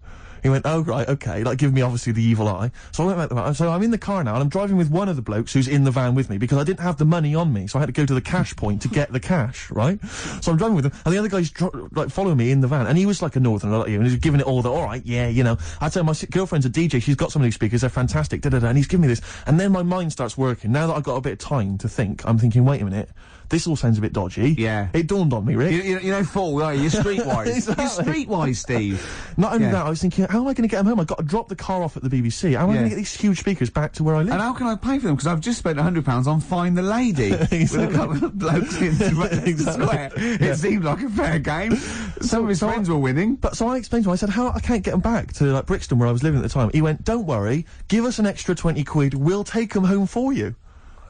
He went, oh, right, okay, like giving me obviously the evil eye. So I went back to the van. So I'm in the car now, and I'm driving with one of the blokes who's in the van with me, because I didn't have the money on me, so I had to go to the cash point to get the cash, right? So I'm driving with him, and the other guy's like following me in the van, and he was like a northerner like you, and he was giving it all the, alright, yeah, you know. I'd say my girlfriend's a DJ, she's got some of these speakers, they're fantastic, da-da-da, and he's giving me this. And then my mind starts working. Now that I've got a bit of time to think, I'm thinking, wait a minute, this all sounds a bit dodgy. Yeah. It dawned on me, Rick. You know, fool, are you? You're streetwise. Exactly. You're streetwise, Steve. Not only that, I was thinking, how am I going to get them home? I've got to drop the car off at the BBC. How am I going to get these huge speakers back to where I live? And how can I pay for them? Because I've just spent £100 on Find the Lady with a couple of blokes in the square. It seemed like a fair game. Some of his friends were winning. But so I explained to him, I said, I can't get them back to like Brixton where I was living at the time. He went, don't worry, give us an extra 20 quid, we'll take them home for you.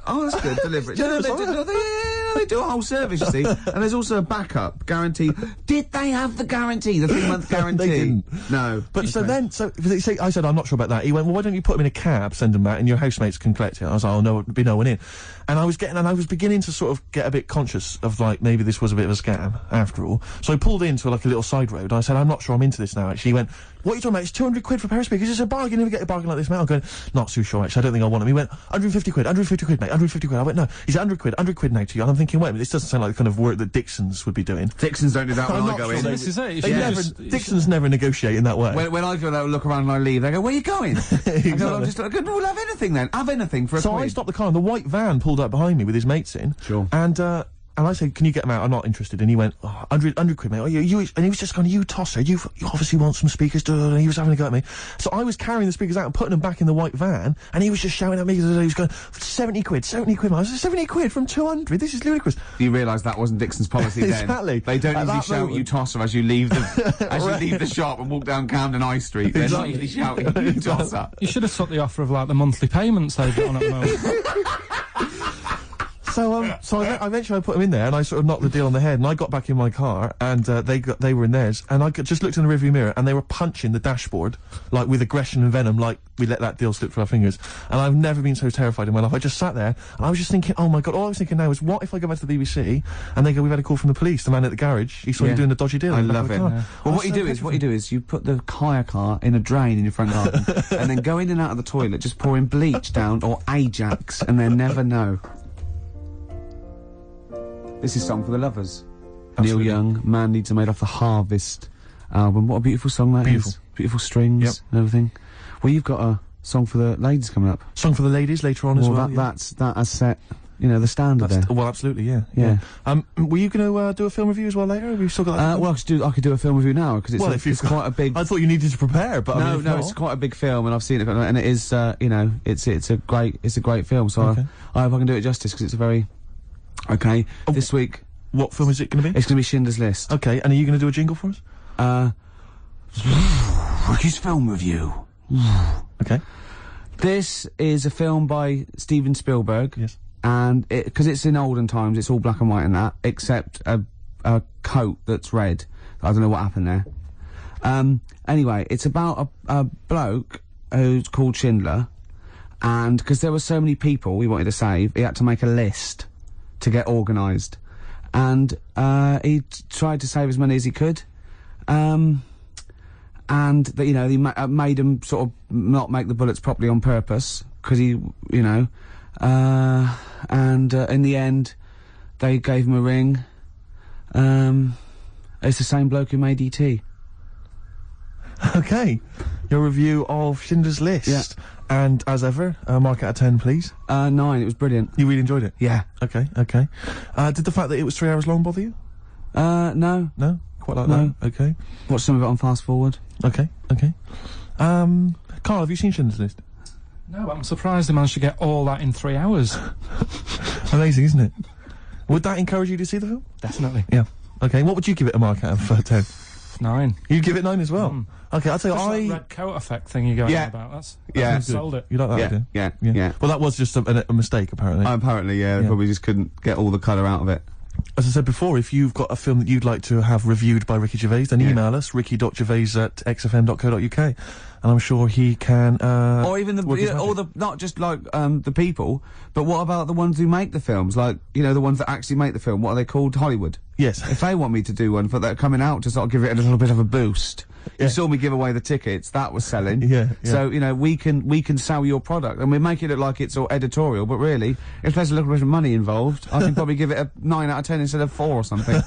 Oh, that's good. Delivery. They do a whole service, you see. And there's also a backup guarantee. Did they have the guarantee? The 3-month guarantee? They didn't. No. But so I said, I'm not sure about that. He went, well, why don't you put them in a cab, send them back, and your housemates can collect it? I was like, oh, no, there'll be no one in. And I was beginning to sort of get a bit conscious of, like, maybe this was a bit of a scam, after all. So I pulled into, like, a little side road. I said, I'm not sure I'm into this now, actually. He went, what are you talking about? It's 200 quid for a pair of speakers. It's a bargain. You never get a bargain like this, mate. I'm going, not too sure, actually. I don't think I want them. He went, 150 quid, 150 quid, mate, 150 quid. I went, no. He's 100 quid now to you. And I'm thinking, wait a minute, this doesn't sound like the kind of work that Dixon's would be doing. Dixon's don't do that when I go in. This is it. Dixon's never negotiate in that way. When I go there, look around and I leave, they go, where are you going? I go, I'm just like, we'll have anything then. Have anything for a So quid. I stopped the car and the white van pulled up behind me with his mates in. Sure. And, And I said, can you get them out? I'm not interested. And he went, 100 quid, mate. Oh, you, and he was just going, you tosser, you obviously want some speakers, and he was having a go at me. So I was carrying the speakers out and putting them back in the white van, and he was just shouting at me, he was going, 70 quid, mate. I was like, 70 quid from 200? This is ludicrous. You realise that wasn't Dixon's policy then. Exactly. They don't usually shout you tosser as you leave the shop and walk down Camden High Street. They're not usually shouting you tosser. You should have took the offer of, like, the monthly payments they've got on at the moment. So I eventually put them in there, and I sort of knocked the deal on the head, and I got back in my car, and they were in theirs, and I just looked in the rearview mirror, and they were punching the dashboard, like, with aggression and venom, like we let that deal slip through our fingers. And I've never been so terrified in my life. I just sat there, and I was just thinking, oh my God, all I was thinking now is, what if I go back to the BBC, and they go, we've had a call from the police, the man at the garage, he saw you doing a dodgy deal. I love it. Yeah. Well, what you do is you put the hire car in a drain in your front garden, and then go in and out of the toilet, just pouring bleach down, or Ajax, and they never know. This is Song for the Lovers. Absolutely. Neil Young, Man Needs a Maid off the Harvest album. What a beautiful song that is. Beautiful strings and everything. Well, you've got a song for the ladies coming up. Song for the ladies later on as well. That has set, you know, the standard there. Well, absolutely, yeah. Were you going to do a film review as well later? Have you still got that? Well, I could do a film review now because it's quite a big. I thought you needed to prepare, but no, it's quite a big film, and I've seen it, and it is, you know, it's a great film. So I hope I can do it justice because it's a very. Okay, this week. What film is it going to be? It's going to be Schindler's List. Okay, and are you going to do a jingle for us? Ricky's film review. Okay. This is a film by Steven Spielberg. Yes. And because it's in olden times, it's all black and white and that, except a coat that's red. I don't know what happened there. Anyway, it's about a bloke who's called Schindler, and because there were so many people we wanted to save, he had to make a list to get organised, and he tried to save as many as he could, and you know, he made him sort of not make the bullets properly on purpose because he, you know, and in the end, they gave him a ring. It's the same bloke who made E.T. Okay, your review of Schindler's List. Yeah. And as ever, mark out of 10, please. 9. It was brilliant. You really enjoyed it? Yeah. Okay. Did the fact that it was 3 hours long bother you? No. No? Quite like that? Okay. Watched some of it on fast forward. Okay. Carl, have you seen Schindler's List? No, I'm surprised they managed to get all that in 3 hours. Amazing, isn't it? Would that encourage you to see the film? Definitely. Yeah. Okay, what would you give it a mark out of 10? 9. You'd give it 9 as well? Okay, I'll tell you, That red coat effect thing you're going on about, that's sold it. You like that idea? Yeah. Well, that was just a mistake, apparently. Apparently, they probably just couldn't get all the colour out of it. As I said before, if you've got a film that you'd like to have reviewed by Ricky Gervais, then email us, ricky.gervais@xfm.co.uk, and I'm sure he can, or even not just like, the people, but what about the ones who make the films? Like, you know, the ones that actually make the film, what are they called? Hollywood. Yes. If they want me to do one for that coming out to sort of give it a little bit of a boost. You saw me give away the tickets, that was selling. Yeah. So, you know, we can sell your product, and we make it look like it's all editorial, but really, if there's a little bit of money involved, I can probably give it a 9 out of 10 instead of 4 or something.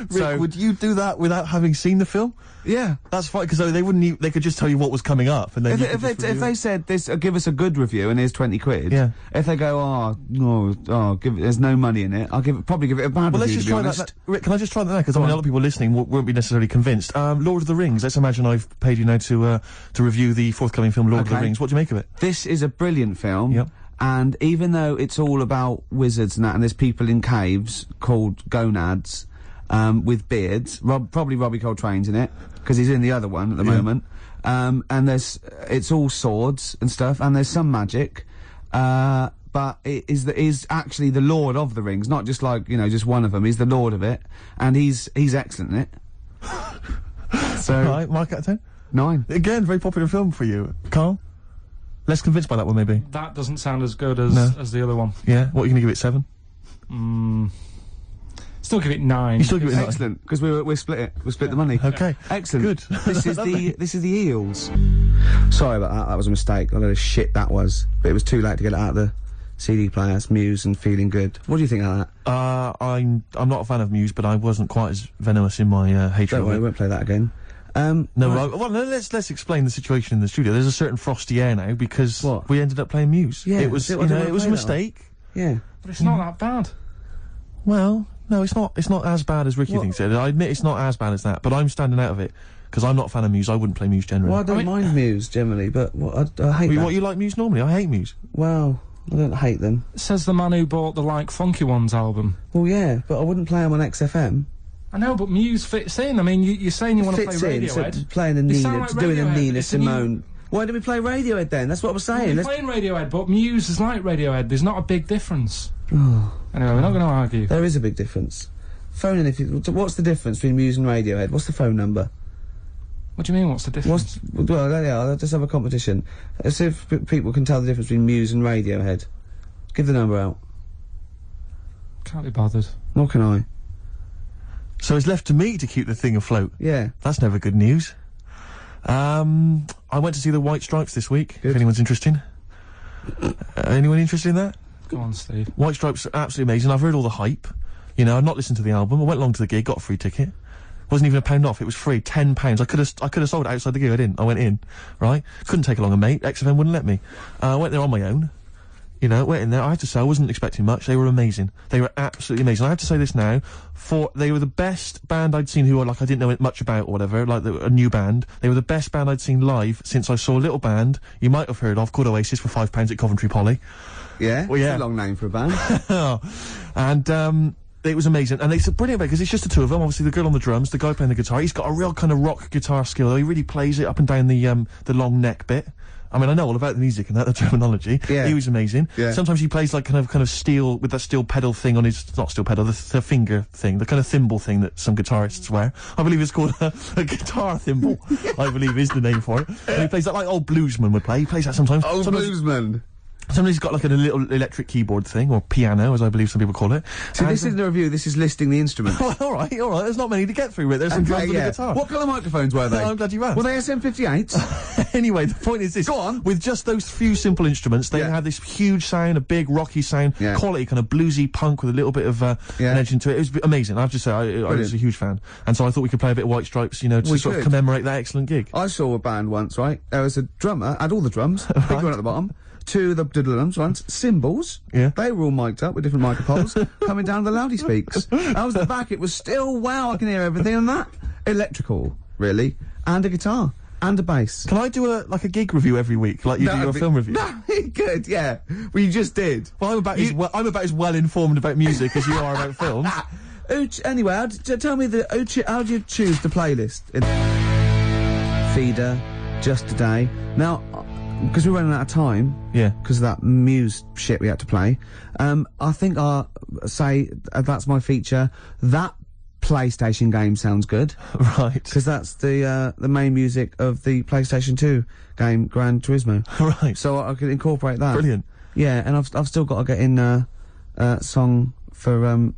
Rick, would you do that without having seen the film? Yeah. That's fine, because they wouldn't they could just tell you what was coming up, and then if they said this, give us a good review and here's 20 quid. Yeah. If they go, there's no money in it, I'll probably give it a bad review. Let's just try that. Rick, can I just try that now? Because I mean, a lot of people listening won't be necessarily convinced. Lord of the Rings. Let's imagine I've paid you now to review the forthcoming film Lord of the Rings. What do you make of it? This is a brilliant film. Yep. And even though it's all about wizards and that, and there's people in caves called gonads, with beards, probably Robbie Coltrane's in it, because he's in the other one at the moment. And it's all swords and stuff, and there's some magic, but it is actually the Lord of the Rings, not just like, you know, just one of them. He's the Lord of it, and he's excellent in it. So, right, mark out of 10? 9. Again, very popular film for you. Carl? Less convinced by that one, maybe? That doesn't sound as good as the other one. Yeah? What, are you going to give it 7? Still give it 9. You still give it 9? Excellent, because we split it. We split the money. Okay. Excellent. Good. This is the Eels. Sorry about that. That was a mistake. I know the shit that was, but it was too late to get it out of the CD player. That's Muse and Feeling Good. What do you think of that? I'm not a fan of Muse, but I wasn't quite as venomous in my hatred Don't worry, of it. we won't play that again. Let's explain the situation in the studio. There's a certain frosty air now because we ended up playing Muse. Yeah, it was a mistake. Yeah, but it's not that bad. Well, no, it's not as bad as Ricky thinks it is. I admit it's not as bad as that, but I'm standing out of it. Because I'm not a fan of Muse, I wouldn't play Muse generally. Well, I don't mind Muse generally, but I hate that. What, you like Muse normally? I hate Muse. Well, I don't hate them. Says the man who bought the Like Funky Ones album. Well, yeah, but I wouldn't play them on XFM. I know, but Muse fits in. I mean, you're saying you want to play Radiohead. So playing a Nina, doing a Nina Simone. Why don't we play Radiohead then? That's what I was saying. We're playing Radiohead, but Muse is like Radiohead. There's not a big difference. Anyway, we're not going to argue. There is a big difference. Phone in if you... What's the difference between Muse and Radiohead? What's the phone number? What do you mean, what's the difference? Well, yeah, let's just have a competition. Let's see if people can tell the difference between Muse and Radiohead. Give the number out. Can't be bothered. Nor can I. So it's left to me to keep the thing afloat. Yeah. That's never good news. I went to see the White Stripes this week, Good. if anyone's interested. Anyone interested in that? Go on, Steve. White Stripes are absolutely amazing. I've heard all the hype. You know, I've not listened to the album. I went along to the gig, got a free ticket. Wasn't even £1 off, it was free, £10. I could have sold it outside the gig, I didn't. I went in, right? Couldn't take along a mate, XFM wouldn't let me. I went there on my own. You know, went in there, I have to say, I wasn't expecting much. They were amazing. They were absolutely amazing. I have to say this now, they were the best band I'd seen who I didn't know much about or whatever, like a new band. They were the best band I'd seen live since I saw a little band you might have heard of called Oasis for £5 at Coventry Poly. Yeah? Well, yeah. It's a long name for a band. And, it was amazing, and it's a brilliant band because it's just the two of them. Obviously, the girl on the drums, the guy playing the guitar. He's got a real kind of rock guitar skill. Though. He really plays it up and down the long neck bit. I mean, I know all about the music and that, the terminology. Yeah. He was amazing. Yeah. Sometimes he plays like kind of steel with that steel pedal thing on his not steel pedal, the finger thing, the kind of thimble thing that some guitarists wear. I believe it's called a guitar thimble. I believe is the name for it. And he plays that like old bluesman would play. He plays that sometimes. Bluesman. Sometimes he's got like a little electric keyboard thing, or piano, as I believe some people call it. So this isn't a review, this is listing the instruments. all right. There's not many to get through with. There's some drums and a guitar. What colour microphones were they? I'm glad you asked. Were they SM58s? Anyway, the point is this. Go on. With just those few simple instruments, they had this huge sound, a big rocky sound, quality, kind of bluesy punk with a little bit of an edge into it. It was amazing. I have to say, I was a huge fan. And so I thought we could play a bit of White Stripes, you know, to sort of commemorate that excellent gig. I saw a band once, right? There was a drummer, had all the drums, big one at the bottom. Two of the diddle-dums once, cymbals. Yeah. They were all mic'd up with different microphones coming down the loudy speaks. I was at the back, it was still, wow, I can hear everything and that. Electrical, really. And a guitar. And a bass. Can I do a gig review every week, like you do your film review? No, good, yeah. Well, you just did. Well, I'm about as well informed about music as you are about films. Anyway, tell me how do you choose the playlist? Feeder, Just Today. Now, because we're running out of time, because of that Muse shit we had to play, I think I'll say that's my feature. That PlayStation game sounds good, right? Because that's the main music of the PlayStation 2 game Gran Turismo, right? So I could incorporate that. Brilliant. Yeah, and I've still got to get in song for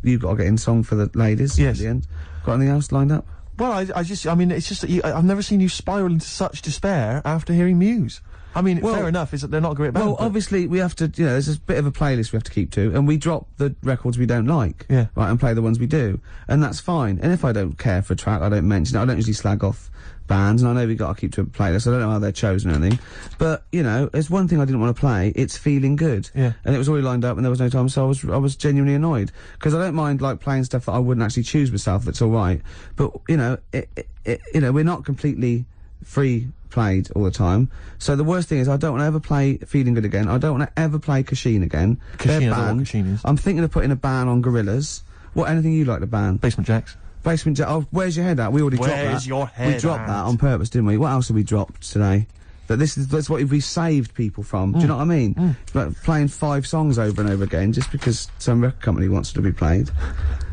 you've got to get in song for the ladies. Yes. At the end. Got anything else lined up? Well, I mean, it's just that I've never seen you spiral into such despair after hearing Muse. I mean, fair enough, is that they're not a great band. Well, obviously, we have to, there's a bit of a playlist we have to keep to, and we drop the records we don't like, right, and play the ones we do, and that's fine. And if I don't care for a track, I don't mention it. I don't usually slag off bands, and I know we've got to keep to a playlist. I don't know how they're chosen or anything, but, there's one thing I didn't want to play, it's Feeling Good. Yeah. And it was already lined up, and there was no time, so I was genuinely annoyed. Because I don't mind, playing stuff that I wouldn't actually choose myself, that's alright. But, we're not completely free played all the time. So the worst thing is I don't want to ever play Feeling Good again. I don't want to ever play Kashin again. Kashin, I don't know what Kashin is. I'm thinking of putting a ban on Gorillaz. Anything you like to ban? Basement Jacks. Basement Jacks. Oh, Where's Your Head At? We already dropped that. Where's Your Head We dropped that on purpose, didn't we? What else have we dropped today? That's what we saved people from. Do you know what I mean? Like playing 5 songs over and over again just because some record company wants it to be played.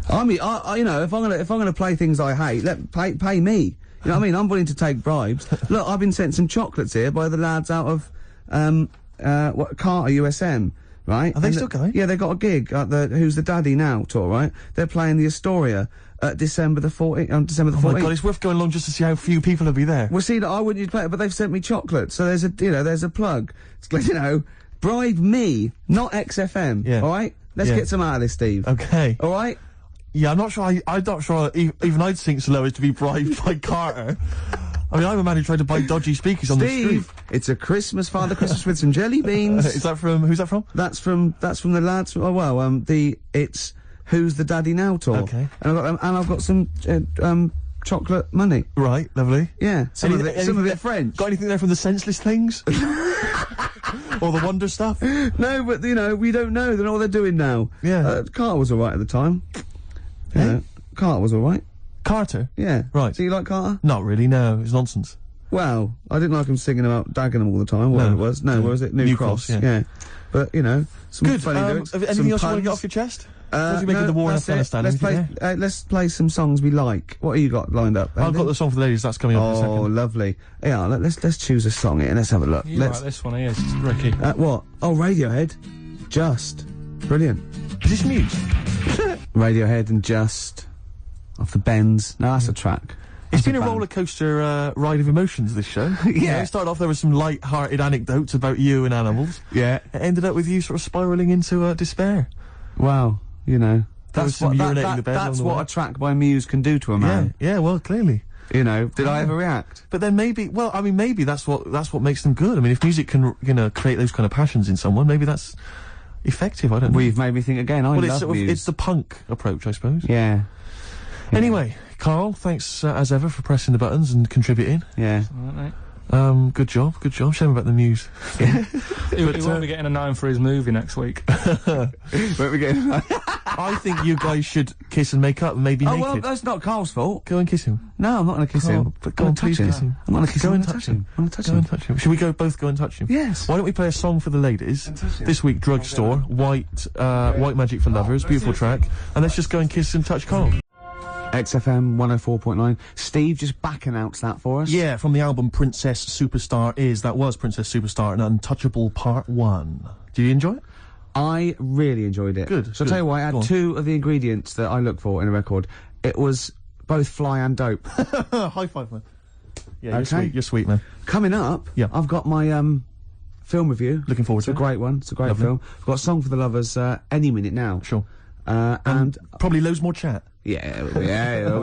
I mean, if I'm gonna play things I hate, pay me. You know what I mean? I'm willing to take bribes. Look, I've been sent some chocolates here by the lads out of, Carter USM, right? Are they still going? Yeah, they got a gig at the Who's the Daddy Now tour, right? They're playing the Astoria at December the 14th, on December the 14th. Oh my God, it's worth going along just to see how few people will be there. Well, see, I wouldn't play it, but they've sent me chocolates, so there's a plug. It's like, bribe me, not XFM, alright? Let's get some out of this, Steve. Okay. Alright? Yeah, I'm not sure even I'd sink so low as to be bribed by Carter. I mean, I'm a man who tried to buy dodgy speakers on the street. Steve, it's a Father Christmas with some jelly beans. Is that from, who's that from? That's from the lads, Who's the Daddy Now tour. Okay. And I've got some chocolate money. Right, lovely. Yeah, some of it French. Got anything there from the Senseless Things? Or the Wonder stuff? No, but you know, we don't know. They don't know what they're doing now. Yeah. Carter was alright at the time. You know, Carter was alright. Carter? Yeah. Right. Do you like Carter? Not really, no. It's nonsense. Well, I didn't like him singing about Dagenham all the time, whatever it was. No, where was it? New Cross. Yeah. But, you know, some Good. funny lyrics. Have anything else you want to get off your chest? What do you make of the war in that's it. Afghanistan? Let's play some songs we like. What have you got lined up? I've got the song for the ladies. That's coming up in a Oh, second. lovely. Yeah, let's choose a song here and let's have a look. You like this one here, Ricky. What? Oh, Radiohead. Just. Brilliant. Is this Muse? Radiohead and Just. Off the Bends. No, that's a track. It's been a roller coaster ride of emotions, this show. Yeah. It started off, there were some light-hearted anecdotes about you and animals. Yeah. It ended up with you sort of spiralling into despair. Wow, you know. There was some urinating in the bed That's along the what way. a track by Muse can do to a man. Yeah, well, clearly. You know, did I ever react? But then maybe, well, I mean, maybe that's what makes them good. I mean, if music can, you know, create those kind of passions in someone, maybe that's effective. I don't know. Well, you've made me think again. I love Muse. It's the punk approach, I suppose. Yeah. Anyway, Carl, thanks as ever for pressing the buttons and contributing. Yeah. All right, mate. Good job. Shame about the Muse. He won't be getting a 9 for his movie next week. Won't we get I think you guys should kiss and make up, maybe naked. well, that's not Carl's fault. Go and kiss him. No, I'm not going to kiss him. But go and please kiss him. I'm not going to kiss Go him. and I'm gonna touch him. I'm going to touch Go him. and touch him. Should we both go and touch him? Yes. Why don't we play a song for the ladies? This week, Drugstore, White Magic for Lovers, beautiful track. And let's just go and kiss and touch Carl. XFM 104.9. Steve, just back announce that for us. Yeah, from the album Princess Superstar that was Princess Superstar and Untouchable Part 1. Did you enjoy it? I really enjoyed it. Good. So I'll tell you what, I had two of the ingredients that I look for in a record. It was both fly and dope. High five, man. Yeah, Okay. You're sweet, man. Coming up, Yeah. I've got my film review. Looking forward It's to a it. great one. It's a great Lovely. film. I've got a song for the lovers any minute now. Sure. And Probably loads more chat. yeah,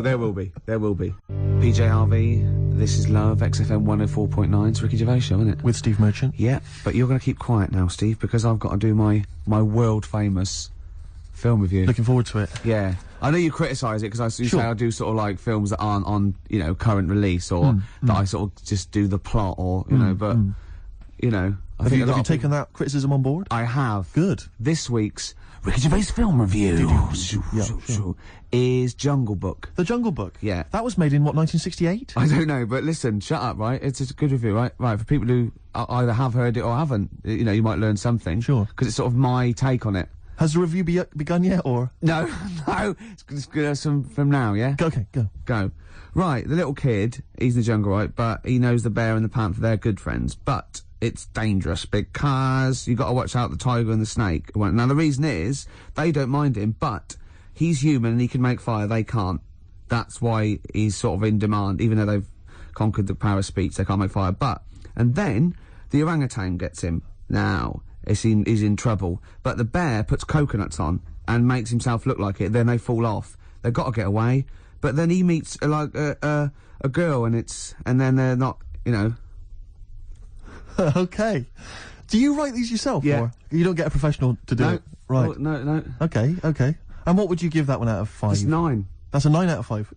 there will be. There will be. PJ Harvey, This Is Love, XFM 104.9. It's Ricky Gervais show, isn't it? With Steve Merchant. Yeah, but you're going to keep quiet now, Steve, because I've got to do my world famous film review. Looking forward to it. Yeah, I know you criticise it because you Sure. say I do sort of like films that aren't on, you know, current release or that I sort of just do the plot or you know, but you know, I Have think you a lot of taken that criticism on board? I have. Good. This week's Ricky Gervais film review is Jungle Book. The Jungle Book. Yeah. That was made in, what, 1968? I don't know, but listen, shut up, right? It's a good review, right? Right, for people who either have heard it or haven't, you know, you might learn something. Sure. Because it's sort of my take on it. Has the review begun yet, or? No, no, it's good from now, yeah? Okay, go. Go. Right, the little kid, he's in the jungle, right? But he knows the bear and the panther, they're good friends. But it's dangerous because you got to watch out the tiger and the snake. Well, now, the reason is, they don't mind him, but he's human and he can make fire, they can't. That's why he's sort of in demand, even though they've conquered the power of speech, they can't make fire. And then, the orangutan gets him. Now, he's in trouble. But the bear puts coconuts on and makes himself look like it, then they fall off. They've got to get away. But then he meets, a girl and then they're not, you know. Okay. Do you write these yourself, Yeah. or you don't get a professional to do it? Right. Oh, no. Okay. And what would you give that one out of 5? It's 9. That's a 9 out of 5.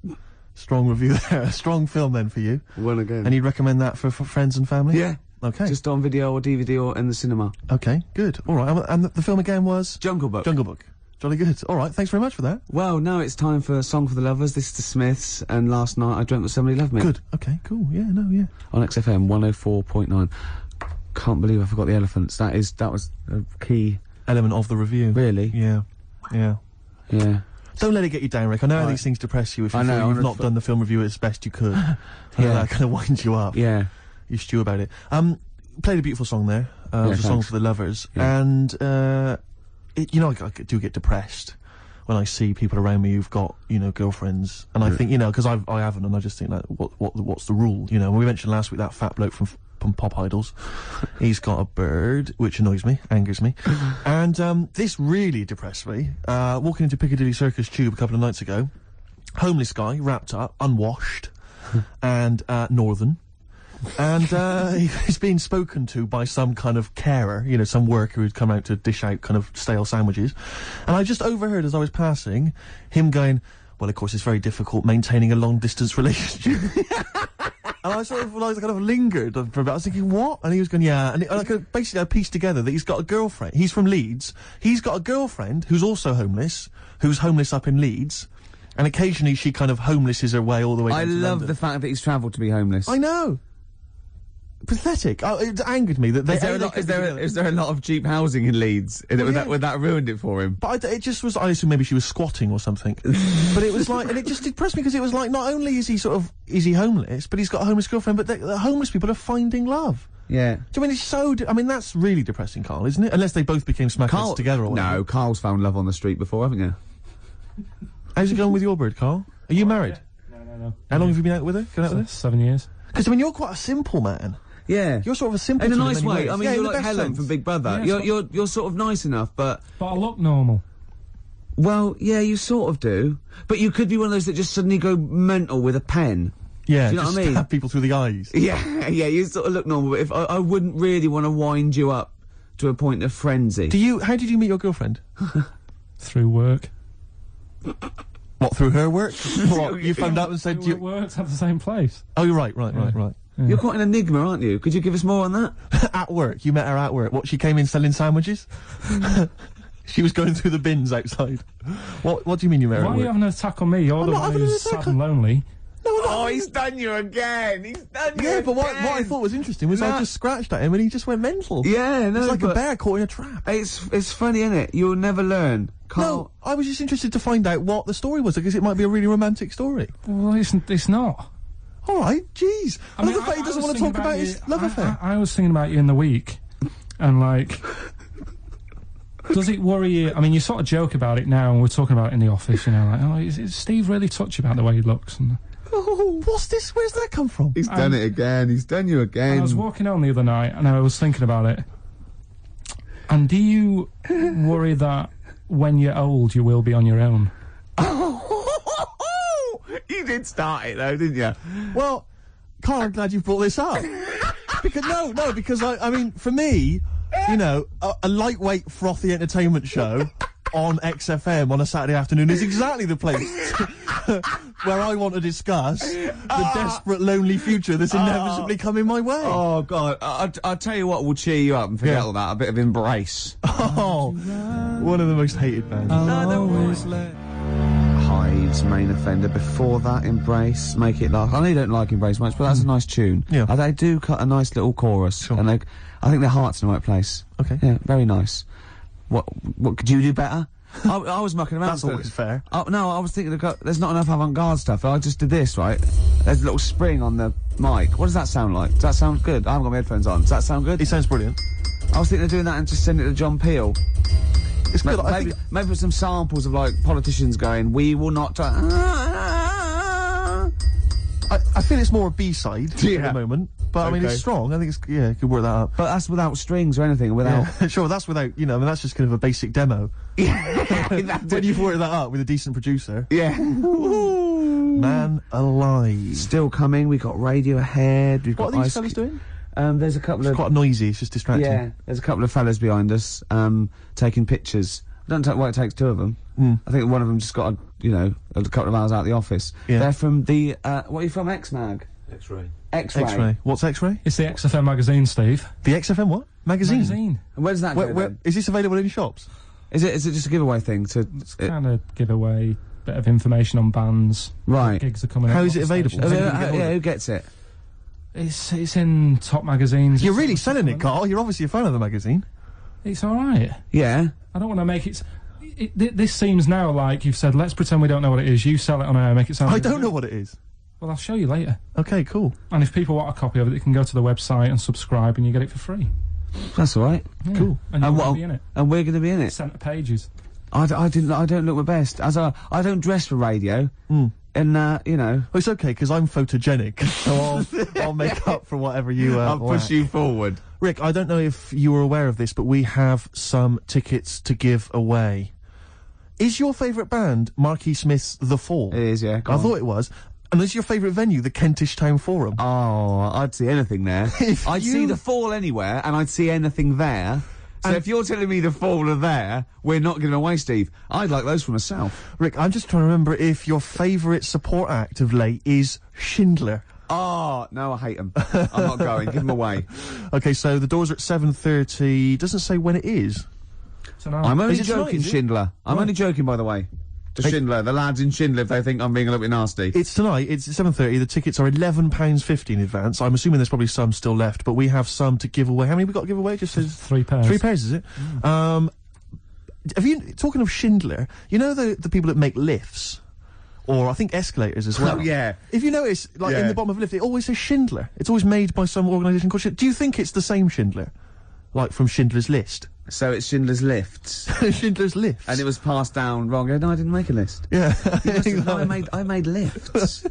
Strong review there. A strong film then for you. One again. And you'd recommend that for friends and family? Yeah. Okay. Just on video or DVD or in the cinema. Okay, good. All right. And the film again was? Jungle Book. Jungle Book. Jolly good. All right. Thanks very much for that. Well, now it's time for a song for the lovers. This is the Smiths, and last night I dreamt that somebody loved me. Good. Okay, cool. Yeah, no, yeah. On XFM 104.9. Can't believe I forgot the elephants. That was a key Element of the review. Really? Yeah. Yeah. Don't let it get you down, Rick. I know how Right. these things depress you if you I know, feel you've I'm not done the film review as best you could. I know Yeah. that kind of winds you up. Yeah. You stew about it. Played a beautiful song there. It was a song thanks. for the lovers. Yeah. And, you know, I do get depressed when I see people around me who've got, you know, girlfriends. And I think, you know, because I haven't, and I just think, like, what's the rule? You know, we mentioned last week that fat bloke from Pop Idols. He's got a bird, which annoys me, angers me. And, this really depressed me. Walking into Piccadilly Circus Tube a couple of nights ago, homeless guy, wrapped up, unwashed, and, northern. And he's being spoken to by some kind of carer, you know, some worker who'd come out to dish out kind of stale sandwiches. And I just overheard as I was passing him going, well, of course, it's very difficult maintaining a long-distance relationship. And I sort of, kind of lingered for a bit. I was thinking, what? And he was going, yeah. And basically I pieced together that he's got a girlfriend. He's from Leeds. He's got a girlfriend who's also homeless, who's homeless up in Leeds. And occasionally she kind of homelesses her way all the way down to I love London. the fact that he's travelled to be homeless. I know. Pathetic. Oh, it angered me that they... Is there a lot of cheap housing in Leeds? Would that ruined it for him? But it just was... I assume maybe she was squatting or something. But it was like... And it just depressed me because it was like, not only is he is he homeless, but he's got a homeless girlfriend, but the homeless people are finding love. Yeah. Do you mean it's so... I mean, that's really depressing, Carl, isn't it? Unless they both became smackheads together or whatever. No, Carl's found love on the street before, haven't you? How's it going with your bird, Carl? Are you married? No. How long have you been out with her? Going out with her? 7 years. Because, I mean, you're quite a simple man. Yeah. You're sort of a simple In a in nice many way. ways. I mean, Yeah, you're in the like best Helen sense. from Big Brother. Yeah, You're sort of nice enough, but... But I look normal. Well, yeah, you sort of do. But you could be one of those that just suddenly go mental with a pen. Yeah, Do you know just what I mean? stab people through the eyes. Yeah, you sort of look normal, but if I wouldn't really want to wind you up to a point of frenzy. How did you meet your girlfriend? Through work. What, through her work? What, you phoned up and said We worked at the same place. Oh, you're right. Yeah. You're quite an enigma, aren't you? Could you give us more on that? At work. You met her at work. What, she came in selling sandwiches? She was going through the bins outside. What do you mean you met her Why at are you work? having an attack on me? You're the not one having an who's attack sad and lonely. No, I'm not. Oh, he's done you again! He's done you Yeah, but what again! I thought was interesting was I No. just scratched at him and he just went mental. Yeah, no, It's like a but bear caught in a trap. It's funny, isn't it? You'll never learn. Carl, No, I was just interested to find out what the story was, because it might be a really romantic story. Well, it's not. All right, jeez. I love the fact he I doesn't was want to thinking talk about you- his love affair. I was thinking about you in the week, and like, does it worry you? I mean, you sort of joke about it now, and we're talking about it in the office, you know, like, oh, is Steve really touchy about the way he looks? And Oh, what's this? Where's that come from? he's done it again. He's done you again. I was walking home the other night, and I was thinking about it. And do you worry that when you're old, you will be on your own? You did start it though, didn't you? Well, Carl, I'm glad you brought this up. because I mean, for me, you know, a lightweight, frothy entertainment show on XFM on a Saturday afternoon is exactly the place where I want to discuss the desperate, lonely future that's inevitably coming my way. Oh God! I'll tell you what will cheer you up and forget all that. A bit of Embrace. Oh, one of the most hated bands. Hyde's Main Offender. Before that, Embrace. Make It Last. I know you don't like Embrace much, but that's a nice tune. Yeah. They do cut a nice little chorus, Sure. and I think their heart's in the right place. Okay. Yeah, very nice. What could you do better? I was mucking around. That's always fair. Oh, no, I was thinking there's not enough avant-garde stuff. I just did this, right? There's a little spring on the mic. What does that sound like? Does that sound good? I haven't got my headphones on. Does that sound good? It sounds brilliant. I was thinking of doing that and just sending it to John Peel. It's good. I think Maybe with some samples of like politicians going, "We will not." I feel it's more a B-side at the moment, but I mean Okay. it's strong. I think it's you could work that up. But that's without strings or anything. Without. Yeah. Sure, that's without, you know, I mean, that's just kind of a basic demo. When you've worked that up with a decent producer. Yeah. Man alive. Still coming. We got Radio Ahead. We've What got are these Ice fellas doing? There's a couple of Quite noisy, it's just distracting. yeah. There's a couple of fellas behind us taking pictures. I don't know why it takes two of them. I think one of them just got a couple of hours out of the office. Yeah. They're from the what are you from? X-Mag. X-ray. X-Ray. X-Ray. What's X-Ray? It's the XFM magazine, Steve. The XFM what? Magazine? Magazine. And where's that? go then? Is this available in shops? Is it just a giveaway thing to? Kind of give away a bit of information on bands. Right. Gigs are coming up. How is on it the available? station. Does anybody get hold of it? Who gets it? It's in top magazines. You're It's really on selling it, Carl. You're obviously a fan of the magazine. It's all right. Yeah. I don't want to make it. This seems now like you've said. Let's pretend we don't know what it is. You sell it on air, make it sound. I really don't good. know what it is. Well, I'll show you later. Okay, cool. And if people want a copy of it, they can go to the website and subscribe, and you get it for free. That's all right. Yeah. Cool. And you're And going to be in it. And we're going to be in it. Centre pages. I don't look my best. I don't dress for radio. And you know. Well, it's okay because I'm photogenic, so I'll make up for whatever you. I'll push lack. you forward. Rick, I don't know if you were aware of this, but we have some tickets to give away. Is your favourite band Marquis Smith's The Fall? It is, yeah. Go I on. thought it was. And is your favourite venue the Kentish Town Forum? Oh, I'd see anything there. I'd see the Fall anywhere, and I'd see anything there. So if you're telling me the Fall are there, we're not giving away, Steve. I'd like those for myself. Rick, I'm just trying to remember if your favourite support act of late is Schindler. Oh, no, I hate them. I'm not going. Give them away. Okay, so the doors are at 7:30. Doesn't say when it is. I'm only Is it tonight, joking, is it? Schindler. I'm only joking, by the way. To Schindler, the lads in Schindler, if they think I'm being a little bit nasty. It's tonight, it's 7:30, the tickets are £11.50 in advance. I'm assuming there's probably some still left, but we have some to give away. How many have we got to give away? Just 3 pairs. 3 pairs, is it? Have you, talking of Schindler, you know the people that make lifts? Or I think escalators as well. Oh, yeah. If you notice, like in the bottom of a lift, it always says Schindler. It's always made by some organisation called Schindler. Do you think it's the same Schindler? Like from Schindler's List? So it's Schindler's Lifts. Schindler's Lifts. And it was passed down wrong. No, I didn't make a list. Yeah. I made lifts.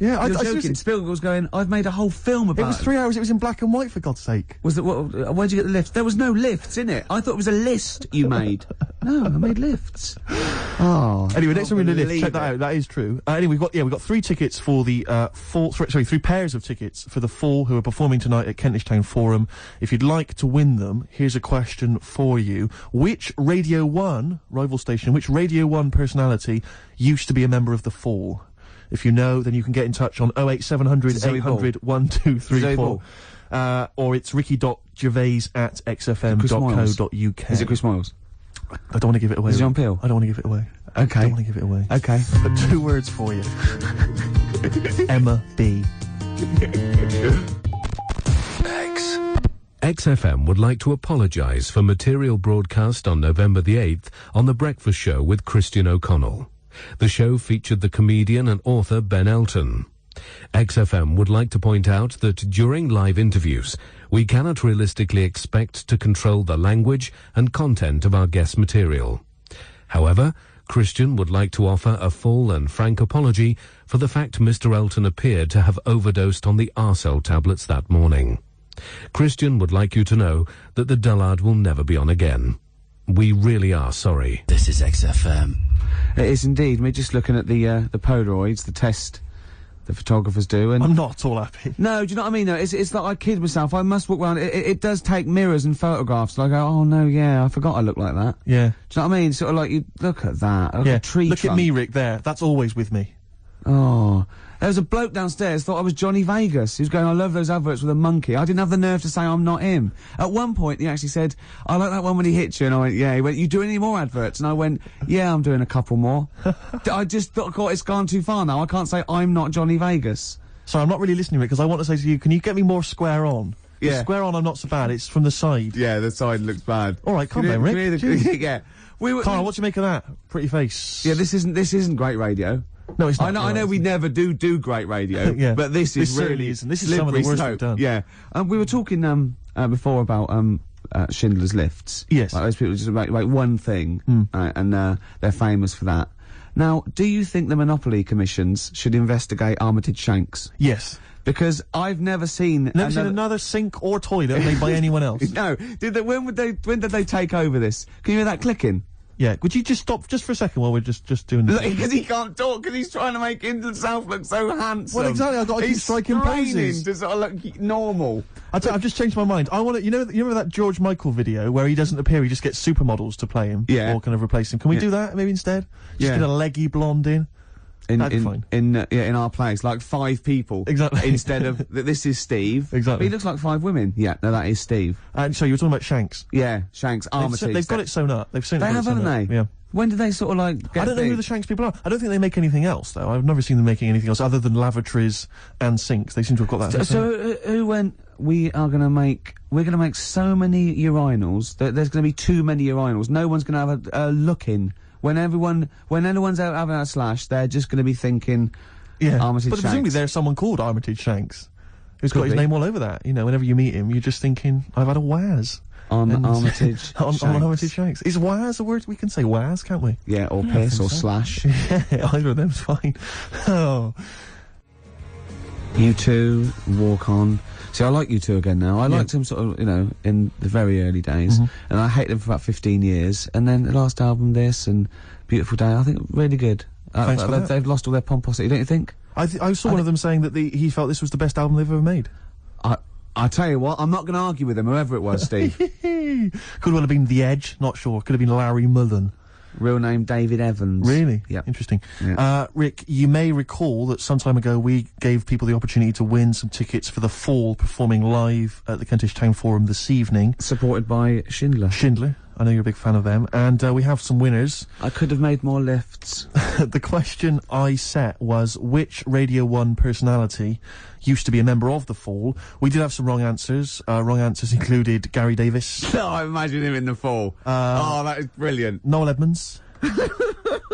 Yeah, I You're joking. seriously... Spielberg was going, I've made a whole film about It was 3 hours, it was in black and white, for God's sake. Was it, where'd you get the lifts? There was no lifts in it. I thought it was a list you made. No, I made lifts. Oh. Anyway, next time we're in the lift, check that out, that is true. Anyway, we've got 3 tickets for the, 3 pairs of tickets for the Fall, who are performing tonight at Kentish Town Forum. If you'd like to win them, here's a question for you. Which Radio 1, rival station, which Radio 1 personality used to be a member of the Fall? If you know, then you can get in touch on 08700 800 1234. Or it's ricky.gervais@xfm.co.uk. Is it Chris Moyles? I don't want to give it away. Is it John Peel? I don't want to give it away. Okay. I don't want to give it away. Okay. But 2 words for you. Emma B. XFM would like to apologise for material broadcast on November the 8th on The Breakfast Show with Christian O'Connell. The show featured the comedian and author Ben Elton. XFM would like to point out that during live interviews, we cannot realistically expect to control the language and content of our guest material. However, Christian would like to offer a full and frank apology for the fact Mr. Elton appeared to have overdosed on the Arcel tablets that morning. Christian would like you to know that the dullard will never be on again. We really are sorry. This is XFM. It is indeed. We're just looking at the Polaroids, the test the photographers do, and I'm not at all happy. No, do you know what I mean? Though it's like I kid myself. I must walk around. It does take mirrors and photographs. And I go, oh no, yeah, I forgot I look like that. Yeah. Do you know what I mean? Sort of like you look at that. Like a tree Look trunk. at me, Rick. There. That's always with me. Oh. There was a bloke downstairs thought I was Johnny Vegas. He was going, I love those adverts with a monkey. I didn't have the nerve to say I'm not him. At one point, he actually said, I like that one when he hits you. And I went, yeah. He went, you do any more adverts? And I went, yeah, I'm doing a couple more. I just thought it's gone too far now. I can't say I'm not Johnny Vegas. So I'm not really listening, Rick, because I want to say to you, can you get me more square on? Yeah. Square on, I'm not so bad. It's from the side. Yeah, the side looks bad. All right, calm down, Rick. Yeah. Carl, what do you make of that? Pretty face. Yeah, this isn't great radio. No, it's not. I know we never do great radio, Yeah. but this certainly really isn't. This is some of the worst we've done. Yeah. We were talking before about Schindler's Lifts. Yes. Like those people just make one thing, and they're famous for that. Now, do you think the Monopoly commissions should investigate Armitage Shanks? Yes. Because I've never seen another sink or toilet made by anyone else. No. When did they take over this? Can you hear that clicking? Yeah, would you just stop just for a second while we're just doing this? Because he can't talk, because he's trying to make himself look so handsome. Well, exactly, I've got to keep striking poses. To sort of look normal. I've just changed my mind. I want to, you remember that George Michael video where he doesn't appear, he just gets supermodels to play him? Yeah. Or kind of replace him. Can we do that maybe instead? Just get a leggy blonde in? That'd be fine. In our place, like 5 people. Exactly. Instead of, this is Steve. Exactly. But he looks like 5 women. Yeah, no, that is Steve. And so you were talking about Shanks? Yeah, Shanks, Armitage. They've got it sewn up. They've sewn it up. They have, haven't they? Yeah. When did they sort of like get I don't know who the Shanks people are. I don't think they make anything else, though. I've never seen them making anything else other than lavatories and sinks. They seem to have got that. So who went, we're going to make so many urinals that there's going to be too many urinals. No one's going to have a look in. When anyone's out having a slash, they're just going to be thinking, Armitage But Shanks. presumably there's someone called Armitage Shanks who's got his name all over that. You know, whenever you meet him, you're just thinking, I've had a waz. On Armitage on Armitage Shanks. Is waz a word? We can say waz, can't we? Yeah, or piss or slash. Yeah, either of them's fine. Oh. U2, Walk On. See, I like U2 again now. I liked him sort of, in the very early days. And I hated them for about 15 years. And then the last album, this, and Beautiful Day, I think really good. Thanks for that. They've lost all their pomposity, don't you think? I saw one of them saying that he felt this was the best album they've ever made. I tell you what, I'm not going to argue with him, whoever it was, Steve. Could well have been The Edge, not sure. Could have been Larry Mullen. Real name David Evans. Really? Yeah. Interesting. Yeah. Rick, you may recall that some time ago we gave people the opportunity to win some tickets for The Fall performing live at the Kentish Town Forum this evening. Supported by Schindler. Schindler. I know you're a big fan of them. And we have some winners. I could have made more lifts. The question I set was, which Radio 1 personality used to be a member of The Fall? We did have some wrong answers. Wrong answers included Gary Davis. Oh, I imagine him in The Fall. That is brilliant. Noel Edmonds.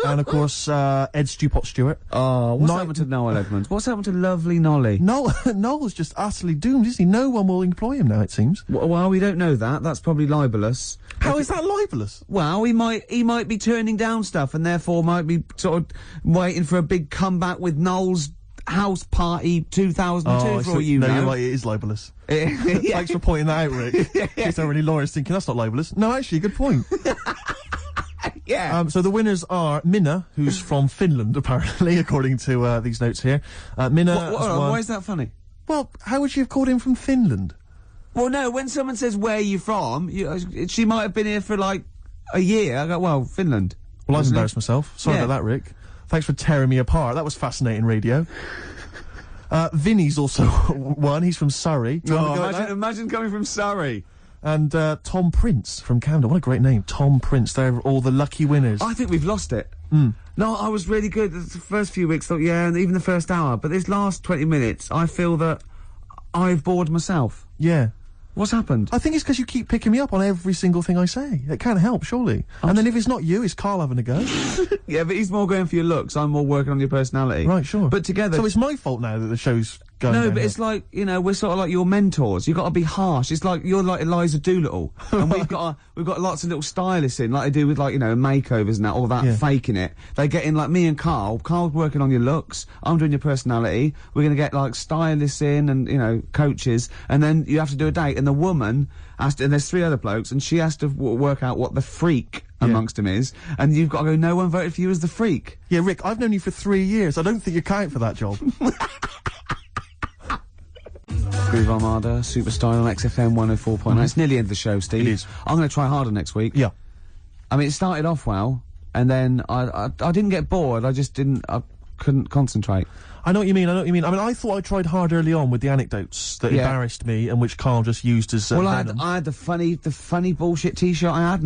And, of course, Ed Stewpot Stewart. Oh, what's happened to Noel Edmonds? What's happened to lovely Nolly? Noel's just utterly doomed, isn't he? No one will employ him now, it seems. Well, we don't know that. That's probably libelous. How is that libelous? Well, he might be turning down stuff and therefore might be sort of waiting for a big comeback with Noel's House Party 2002 for all you know. No, you're right, it is libelous. Thanks for pointing that out, Rick. There's so many lawyers thinking that's not libelous. No, actually, good point. Yeah. So the winners are Minna, who's from Finland, apparently, according to these notes here. Minna has won. Why is that funny? Well, how would you have called him from Finland? Well, no, when someone says, where are you from, she might have been here for, like, a year. I go, well, Finland. Well, I've embarrassed myself. Sorry about that, Rick. Thanks for tearing me apart. That was fascinating radio. Vinny's also won. He's from Surrey. Imagine coming from Surrey. And Tom Prince from Camden. What a great name. Tom Prince. They're all the lucky winners. I think we've lost it. No, I was really good the first few weeks. Thought, yeah, and even the first hour. But this last 20 minutes, I feel that I've bored myself. Yeah. What's happened? I think it's because you keep picking me up on every single thing I say. It can't help, surely. And then if it's not you, it's Carl having a go. Yeah, but he's more going for your looks. I'm more working on your personality. Right, sure. But together... So it's my fault now that the show's going No, but downhill. it's like, you know, we're sort of like your mentors. You've got to be harsh. It's like, you're like Eliza Doolittle. And we've got lots of little stylists in, like they do with, like, you know, makeovers and that, all that, faking it. They get in, like, me and Carl's working on your looks, I'm doing your personality, we're gonna get, like, stylists in and, you know, coaches, and then you have to do a date, and the woman has to, and there's 3 other blokes, and she has to work out what the freak amongst them is, and you've got to go, no one voted for you as the freak. Yeah, Rick, I've known you for 3 years. I don't think you're cut out for that job. Groove Armada, Superstar on XFM 104.9. It's nearly the end of the show, Steve. It is. I'm going to try harder next week. Yeah. I mean, it started off well, and then I didn't get bored, I couldn't concentrate. I know what you mean, I mean, I thought I tried hard early on with the anecdotes that embarrassed me and which Carl just used as well, I had the funny bullshit t-shirt I had,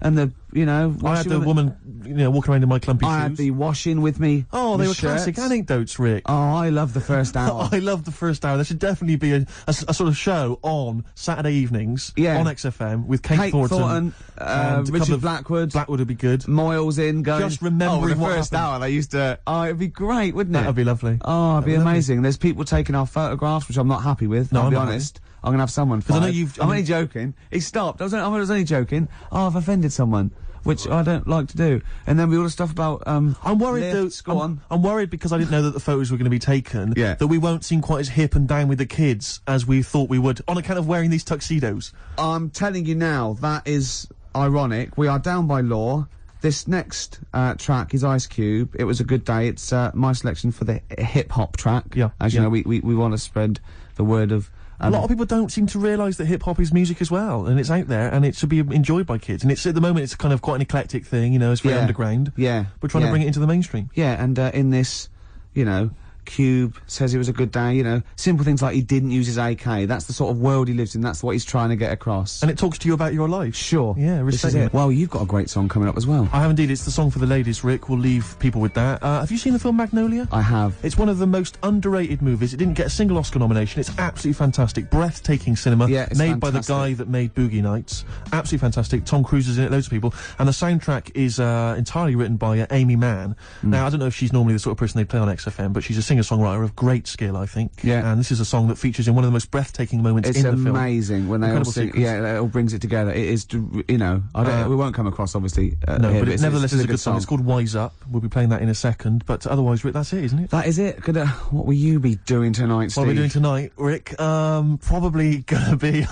and the, you know... I had the woman, you know, walking around in my clumpy shoes. I had the washing with me. Oh, they were classic anecdotes, Rick. Oh, I love the first hour. I love the first hour. There should definitely be a sort of show on Saturday evenings on XFM with Kate Thornton and Richard Blackwood. Blackwood would be good. Moyles in, going... Just remembering the first hour, they used to... Oh, it'd be great, wouldn't it? That'd be lovely. Oh, it'd be amazing. There's people taking our photographs, which I'm not happy with, I'll be honest. I'm gonna have someone fired. I know you've... I'm only joking. He stopped. I was only joking. Oh, I've offended someone. Which I don't like to do. And then we all the stuff about, I'm worried lifts, though, I'm worried because I didn't know that the photos were going to be taken, that we won't seem quite as hip and down with the kids as we thought we would, on account of wearing these tuxedos. I'm telling you now, that is ironic. We are down by law. This next, track is Ice Cube. It was a good day. It's, my selection for the hip-hop track. Yeah. As you know, we want to spread the word of... a lot of people don't seem to realise that hip-hop is music as well, and it's out there, and it should be enjoyed by kids. And it's, at the moment, it's kind of quite an eclectic thing, you know, it's very underground. Yeah. We're trying to bring it into the mainstream. Yeah, and, in this, you know, Cube says it was a good day, you know, simple things like he didn't use his AK, that's the sort of world he lives in, that's what he's trying to get across. And it talks to you about your life. Sure. Yeah, respect it. Well, you've got a great song coming up as well. I have indeed, it's the song for the ladies, Rick, we'll leave people with that. Have you seen the film Magnolia? I have. It's one of the most underrated movies, it didn't get a single Oscar nomination, it's absolutely fantastic, breathtaking cinema, made by the guy that made Boogie Nights, absolutely fantastic, Tom Cruise is in it, loads of people, and the soundtrack is entirely written by Amy Mann. Now, I don't know if she's normally the sort of person they play on XFM, but she's a singer singer-songwriter of great skill, I think. Yeah. And this is a song that features in one of the most breathtaking moments It's in the film. It's amazing when they all Incredible sing. sequence. Yeah, it all brings it together. It is, you know, we won't come across obviously. No, here, but it nevertheless it's is a good song. It's called Wise Up. We'll be playing that in a second. But otherwise, Rick, that's it, isn't it? That is it. What will you be doing tonight, Steve? What are we doing tonight, Rick? Probably gonna be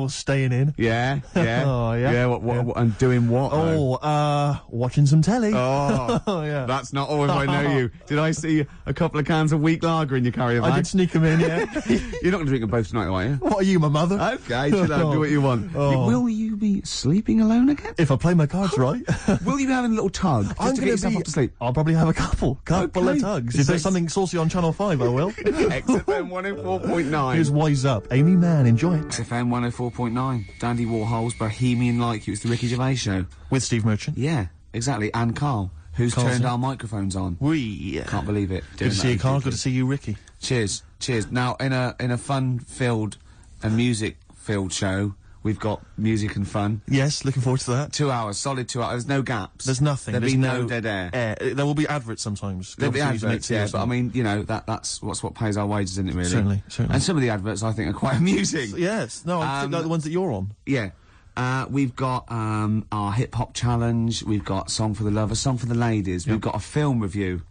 staying in. Yeah, yeah. Oh, yeah. Yeah, what, and doing what? though? Watching some telly. Oh, yeah. That's not always I know you. Did I see a couple of cans of weak lager in your carrier bag? I did sneak them in, yeah. You're not going to drink them both tonight, are you? What are you, my mother? Okay, chill out, do what you want. Oh. Will you be sleeping alone again? If I play my cards right. Will you be having a little tug just to get yourself off to sleep? I'll probably have a couple of tugs. If there's something saucy on Channel 5, I will. XFM 104.9. Here's Wise Up. Amy Mann, enjoy it. XFM 104.9. Dandy Warhol's Bohemian Like You. It's the Ricky Gervais Show. With Steve Merchant. Yeah, exactly. And Carl, who's Carl's turned in. our microphones on. Can't believe it. Good to see you, Carl. Good to see you, Ricky. Cheers. Cheers. Now, in a fun-filled and music-filled show, we've got music and fun. Yes, looking forward to that. 2 hours, solid 2 hours. There's no gaps. There's nothing. There'll There's be no dead air. There will be adverts sometimes. There'll be Obviously, adverts, yeah, but I mean, you know, that's what pays our wages, isn't it, really? Certainly. And some of the adverts I think are quite amusing. Yes. No, I think like the ones that you're on. Yeah. We've got our hip-hop challenge, we've got Song for the Lovers, Song for the Ladies, we've got a film review.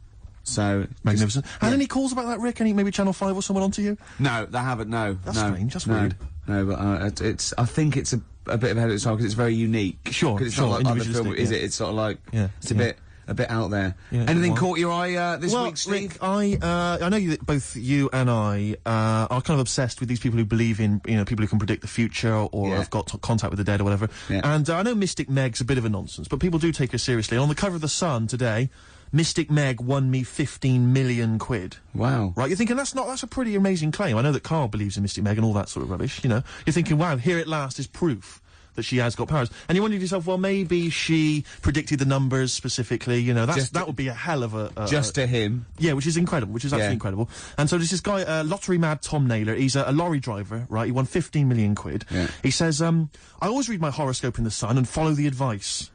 So magnificent. Had any calls about that, Rick? Any maybe Channel 5 or someone onto you? No, they haven't. No, That's no, strange. That's no, weird. No, but it's. I think it's a bit of ahead of its time because it's very unique. Sure, 'Cause it's sure, not like other film, individualistic, is yeah. it? It's sort of like it's a bit out there. Yeah, Anything well. caught your eye this week, Steve? Rick, I know that both you and I are kind of obsessed with these people who believe in, you know, people who can predict the future or have got contact with the dead or whatever. Yeah. And I know Mystic Meg's a bit of a nonsense, but people do take her seriously. On the cover of The Sun today, Mystic Meg won me 15 million quid. Wow. Right, you're thinking that's a pretty amazing claim. I know that Carl believes in Mystic Meg and all that sort of rubbish, you know. You're thinking, wow, here at last is proof that she has got powers. And you wonder to yourself, well, maybe she predicted the numbers specifically, you know, that would be a hell of a... just to him. Yeah, which is incredible, which is absolutely incredible. And so there's this guy, lottery mad Tom Naylor, he's a lorry driver, right, he won 15 million quid. Yeah. He says, I always read my horoscope in The Sun and follow the advice.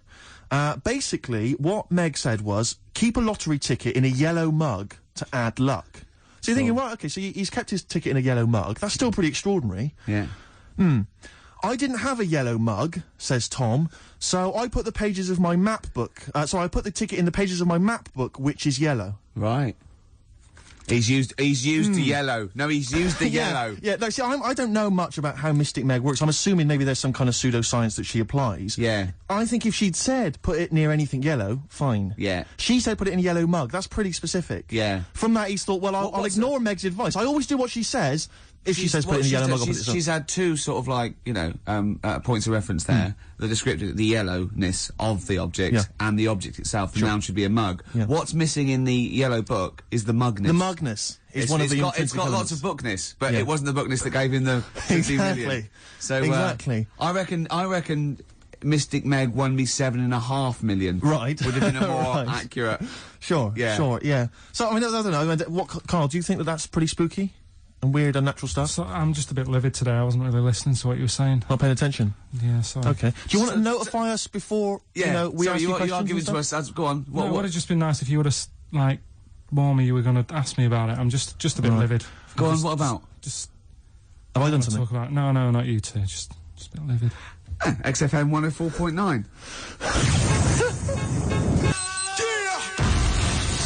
Basically, what Meg said was, keep a lottery ticket in a yellow mug to add luck. So you're thinking, well, okay, so he's kept his ticket in a yellow mug. That's still pretty extraordinary. Yeah. I didn't have a yellow mug, says Tom, so I put the pages of my map book. So I put the ticket in the pages of my map book, which is yellow. Right. He's used the yellow. No, he's used the yellow. Yeah, no, see, I don't know much about how Mystic Meg works. I'm assuming maybe there's some kind of pseudoscience that she applies. Yeah. I think if she'd said, put it near anything yellow, fine. Yeah. She said, put it in a yellow mug. That's pretty specific. Yeah. From that, he's thought, well, I'll ignore Meg's advice. I always do what she says. If she says put it in a yellow mug, I'll put it she's had two sort of like, you know, points of reference there. The descriptive, the yellowness of the object and the object itself. The noun should be a mug. Yeah. What's missing in the yellow book is the mugness. The mugness is one of the It's got lots of bookness, but it wasn't the bookness that gave him the 15 million. Exactly. So, exactly. I reckon Mystic Meg won me 7.5 million. Right. Would have been a more Right. accurate. Sure, Yeah. yeah. So, I mean, I don't know. What, Carl, do you think that that's pretty spooky? And weird, unnatural stuff? So I'm just a bit livid today. I wasn't really listening to what you were saying. Not paying attention? Yeah, sorry. Okay. Do you want to notify us before, you know, we ask you questions? You are giving to us. Go on. It would have just been nice if you would have, like, warned me you were going to ask me about it. I'm just a bit livid. Go on, what about? Just... Have I done talk something? about... No, not you two. Just a bit livid. XFM 104.9.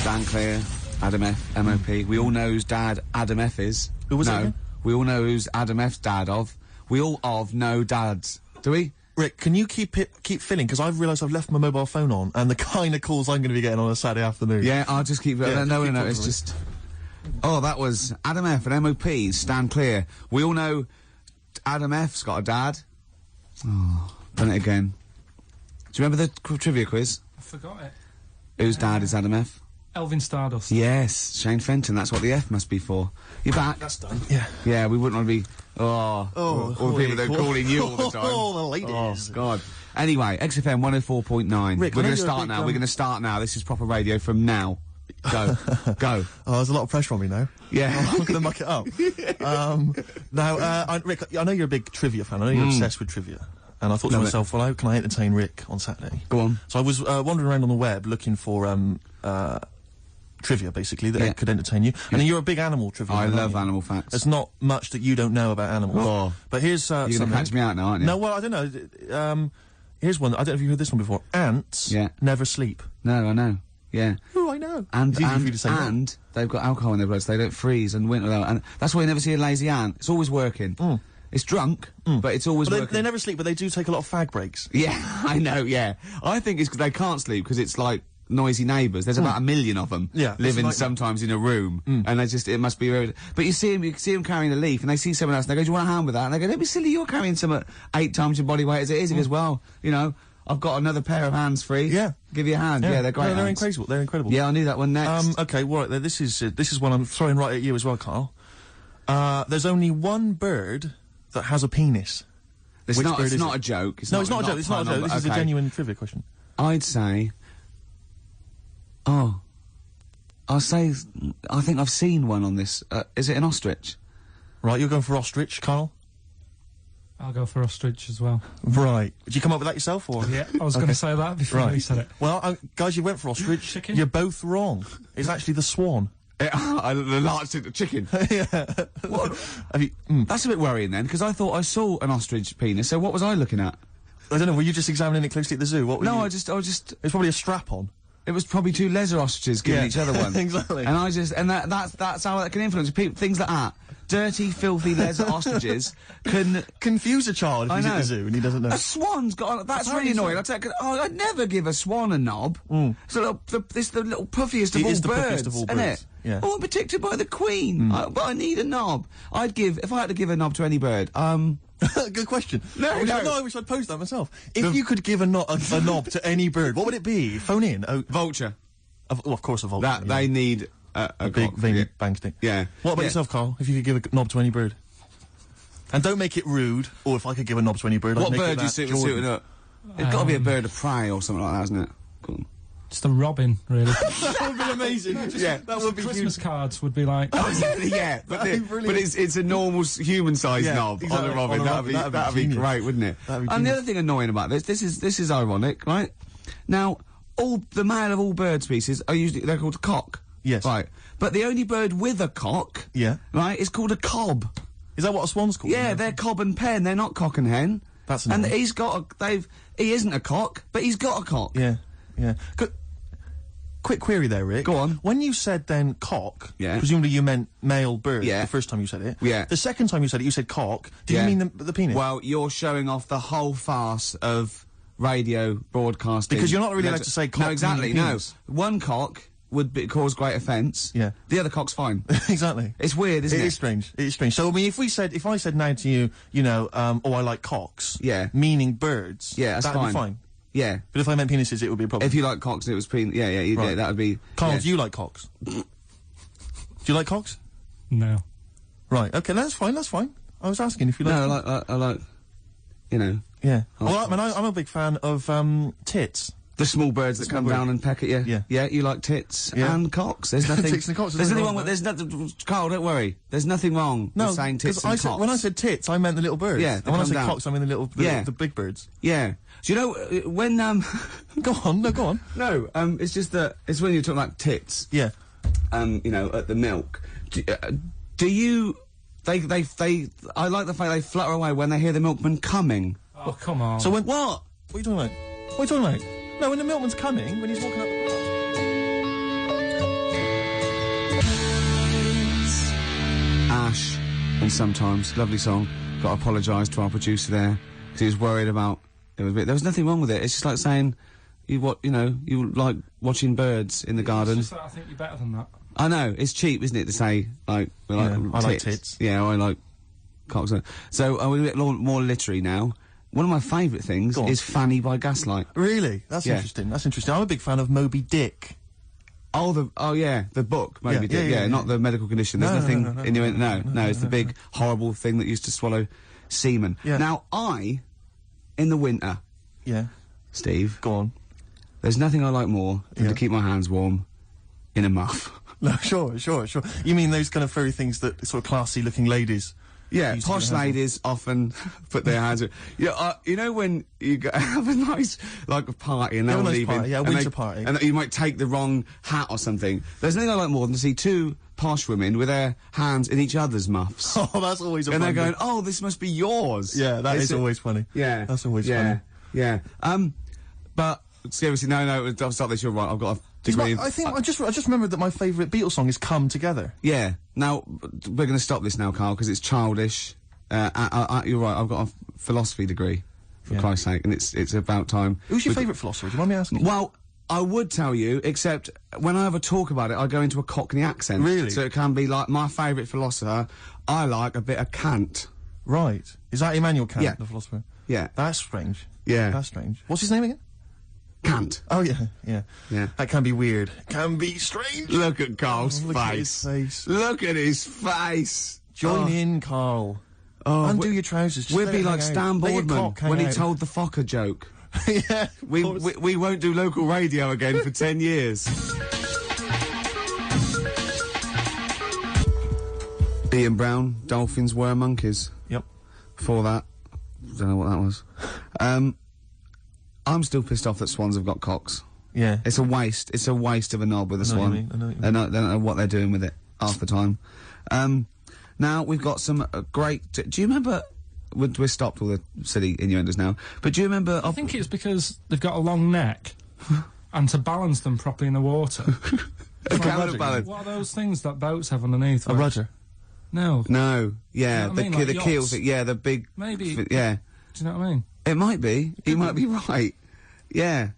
Stand clear. Adam F, MOP. We all know whose dad Adam F is. Who was that again? We all know who's Adam F's dad of. We all know dads. Do we? Rick, can you keep filling? Because I've realised I've left my mobile phone on, and the kind of calls I'm going to be getting on a Saturday afternoon. Yeah, I'll just keep... Yeah, no, keep it's talking. just... Oh, that was Adam F and MOP. Stand clear. We all know Adam F's got a dad. Oh, done it again. Do you remember the trivia quiz? I forgot it. Whose dad is Adam F? Elvin Stardust. Yes, Shane Fenton. That's what the F must be for. You're back. That's done. Yeah. Yeah, we wouldn't want to be... or people that are calling you all the time. Oh, the ladies. Oh, God. Anyway, XFM 104.9. Rick, We're I know going to you're a start big, now. We're going to start now. This is proper radio from now. Go. Go. Oh, there's a lot of pressure on me now. Yeah. I'm going to muck it up. Now, Rick, I know you're a big trivia fan. I know you're obsessed with trivia. And I thought to myself, well, how can I entertain Rick on Saturday? Go on. So I was wandering around on the web looking for trivia, basically, that could entertain you. And then you're a big animal trivia. I man, love aren't you? animal facts. There's not much that you don't know about animals. Oh. But here's You're going something. to catch me out now, aren't you? No, well, I don't know. Here's one. I don't know if you've heard this one before. Ants never sleep. No, I know. Yeah. Oh, I know. And It's easy for you to say that. and they've got alcohol in their blood, so they don't freeze and winter out. And that's why you never see a lazy ant. It's always working. It's drunk, but it's always But working. they never sleep, but they do take a lot of fag breaks. Yeah, I know, yeah. I think it's 'cause they can't sleep because it's like noisy neighbours. There's about 1 million of them living like sometimes in a room. And it must be very... But you see them carrying a leaf and they see someone else and they go, do you want a hand with that? And they go, don't be silly, you're carrying some at 8 times your body weight as it is. He goes, well, you know, I've got another pair of hands free. Yeah. Give you a hand. Yeah, they're great. No, they're hands. incredible. They're incredible. Yeah, I knew that one next. Okay, well, right, this is one I'm throwing right at you as well, Carl. There's only one bird that has a penis. It's Which not bird is not it? a joke. No, it's not a joke. It's not a joke. This is a genuine trivia question. I'd say... I think I've seen one on this. Is it an ostrich? Right, you're going for ostrich, Carl? I'll go for ostrich as well. Right. Did you come up with that yourself, or...? Yeah, I was going to say that before you said it. Well, guys, you went for ostrich. Chicken? You're both wrong. It's actually the swan. The large chicken. Yeah. What? Have you... That's a bit worrying then, because I thought I saw an ostrich penis, so what was I looking at? I don't know, were you just examining it closely at the zoo? What were No, you... I just... It's probably a strap-on. It was probably 2 leather ostriches giving each other one. Exactly. And that's how that can influence people. Things like that. Dirty, filthy leather ostriches can... Confuse a child if I he's at know. the zoo and he doesn't know. A swan's got... That's really annoying. I'd never give a swan a knob. So it's the little puffiest of It all is the birds, puffiest of all isn't birds, it? yeah. Oh, I'm protected by the queen. But I need a knob. If I had to give a knob to any bird, Good question. No, I wish I'd posed that myself. If you could give a knob to any bird, what would it be? Phone in. Oh, vulture. of course a vulture. They need a big cock, veiny yeah. bang stick. Yeah. What about yourself, Carl? If you could give a knob to any bird? And don't make it rude, or if I could give a knob to any bird, I'd What make bird it do you that suit Jordan. it up? It's got to be a bird of prey or something like that, hasn't it? Cool. It's the robin, really. That would be amazing. That would be Christmas cards would be like... Yeah, but That'd be brilliant. it's a normal human-sized Yeah, knob exactly. on a robin. On a robin, That'd be genius. great, wouldn't it? That'd be And the genius. other thing annoying about this is ironic, right? Now, the male of all bird species they're called cock. Yes. Right. But the only bird with a cock, Yeah. right, is called a cob. Is that what a swan's called? Yeah, they're cob and pen. They're not cock and hen. That's and annoying. he isn't a cock, but he's got a cock. Yeah, yeah. Quick query there, Rick. Go on. When you said then cock, Yeah. presumably you meant male bird Yeah. the first time you said it. Yeah. The second time you said it, you said cock. Did Yeah. you mean the penis? Well, you're showing off the whole farce of radio broadcasting. Because you're not really allowed to say cock No, exactly, meaning no. penis. One cock would cause great offence. Yeah. The other cock's fine. Exactly. It's weird, isn't it? It is strange. It is strange. So, I mean, if I said now to you, I like cocks. Yeah. Meaning birds. Yeah, that's that'd fine. be fine. Yeah. But if I meant penises, it would be a problem. If you like cocks and it was yeah, Right. that would be... Carl, yeah. do you like cocks? Do you like cocks? No. Right. Okay, that's fine. That's fine. I was asking if you like. No, I like, Yeah. I like Well, I'm a big fan of tits. the small birds that come bird. down and peck at you. Yeah. Yeah, you like tits Yeah. and cocks. There's nothing... Tits and cocks, There's there's nothing nothing wrong with... wrong There's nothing... Carl, don't worry. There's nothing wrong with saying tits and cocks. When I said tits, I meant the little birds. Yeah, And they when I come said down. cocks, I mean the big birds. Yeah. Do you know, when, Go on. No, go on. No, it's just that it's when you're talking like tits. Yeah. At the milk. Do you? I like the fact they flutter away when they hear the milkman coming. Oh, come on. So when what? What are you talking about? What are you talking about? No, when the milkman's coming, when he's walking up the path. Ash, and sometimes lovely song. Got to apologise to our producer there because he was worried about. There was nothing wrong with it. It's just like saying you like watching birds in the garden. It's just that I think you're better than that. I know it's cheap, isn't it, to say like we like I like tits. Yeah, I like cocks. So we're a bit more literary now. One of my favourite things Go on. is Fanny by Gaslight. Really? That's Yeah. interesting. That's interesting. I'm a big fan of Moby Dick. Oh yeah, the book, maybe. Yeah, Not the medical condition. There's No, nothing no, innuendo. no, It's the big horrible thing that used to swallow semen. Yeah. Now in the winter, Yeah. Steve, Go on. there's nothing I like more than Yeah. to keep my hands warm in a muff. No, sure. You mean those kind of furry things that sort of classy-looking ladies Yeah, Used to posh have one. ladies often put their hands. Yeah, you know when you have a nice like party and they're Yeah, a nice leaving, party, yeah, a and winter party. and you might take the wrong hat or something. There's nothing I like more than to see two posh women with their hands in each other's muffs, Oh, that's always a and they're fun going, bit. "Oh, this must be yours." Yeah, that It's is a- always funny. Yeah, That's always yeah, funny. yeah. But seriously, no, I'll stop this. You're right. I've got a degree. I think I just remembered that my favourite Beatles song is "Come Together." Yeah. Now we're going to stop this now, Carl, because it's childish. You're right. I've got a philosophy degree, for Christ's sake, and it's about time. Who's your favourite philosopher? Do you mind me asking? Well, I would tell you, except when I ever talk about it, I go into a Cockney accent. Really? So it can be like my favourite philosopher. I like a bit of Kant. Right. Is that Immanuel Kant, Yeah. the philosopher? Yeah. That's strange. Yeah. That's strange. What's his name again? Kant. Oh, yeah. Yeah. Yeah. That can be weird. Can be strange. Look at Carl's Look face. at his face. Look at his face. Join Oh. in, Carl. Oh, Undo your trousers. Just We'd let be it like hang out. Stan Let your Boardman cock hang when he out. told the Fokker joke. Yeah. We won't do local radio again for 10 years. Ian Brown, dolphins were monkeys. Yep. Before that, don't know what that was. I'm still pissed off that swans have got cocks. Yeah. It's a waste. It's a waste of a knob with a I know what swan. you mean, I know what you They don't know what they're doing with it half the time. Now we've got some great. Do you remember? We're stopped all the silly innuendos now. But do you remember? I think it's because they've got a long neck, and to balance them properly in the water. a rudder, counterbalance. What are those things that boats have underneath? A where- rudder. No. No, yeah, You know what I mean, the like keel yachts? thing. Yeah, the big. Maybe. Yeah, Do you know what I mean? it might be. You might be right. Yeah,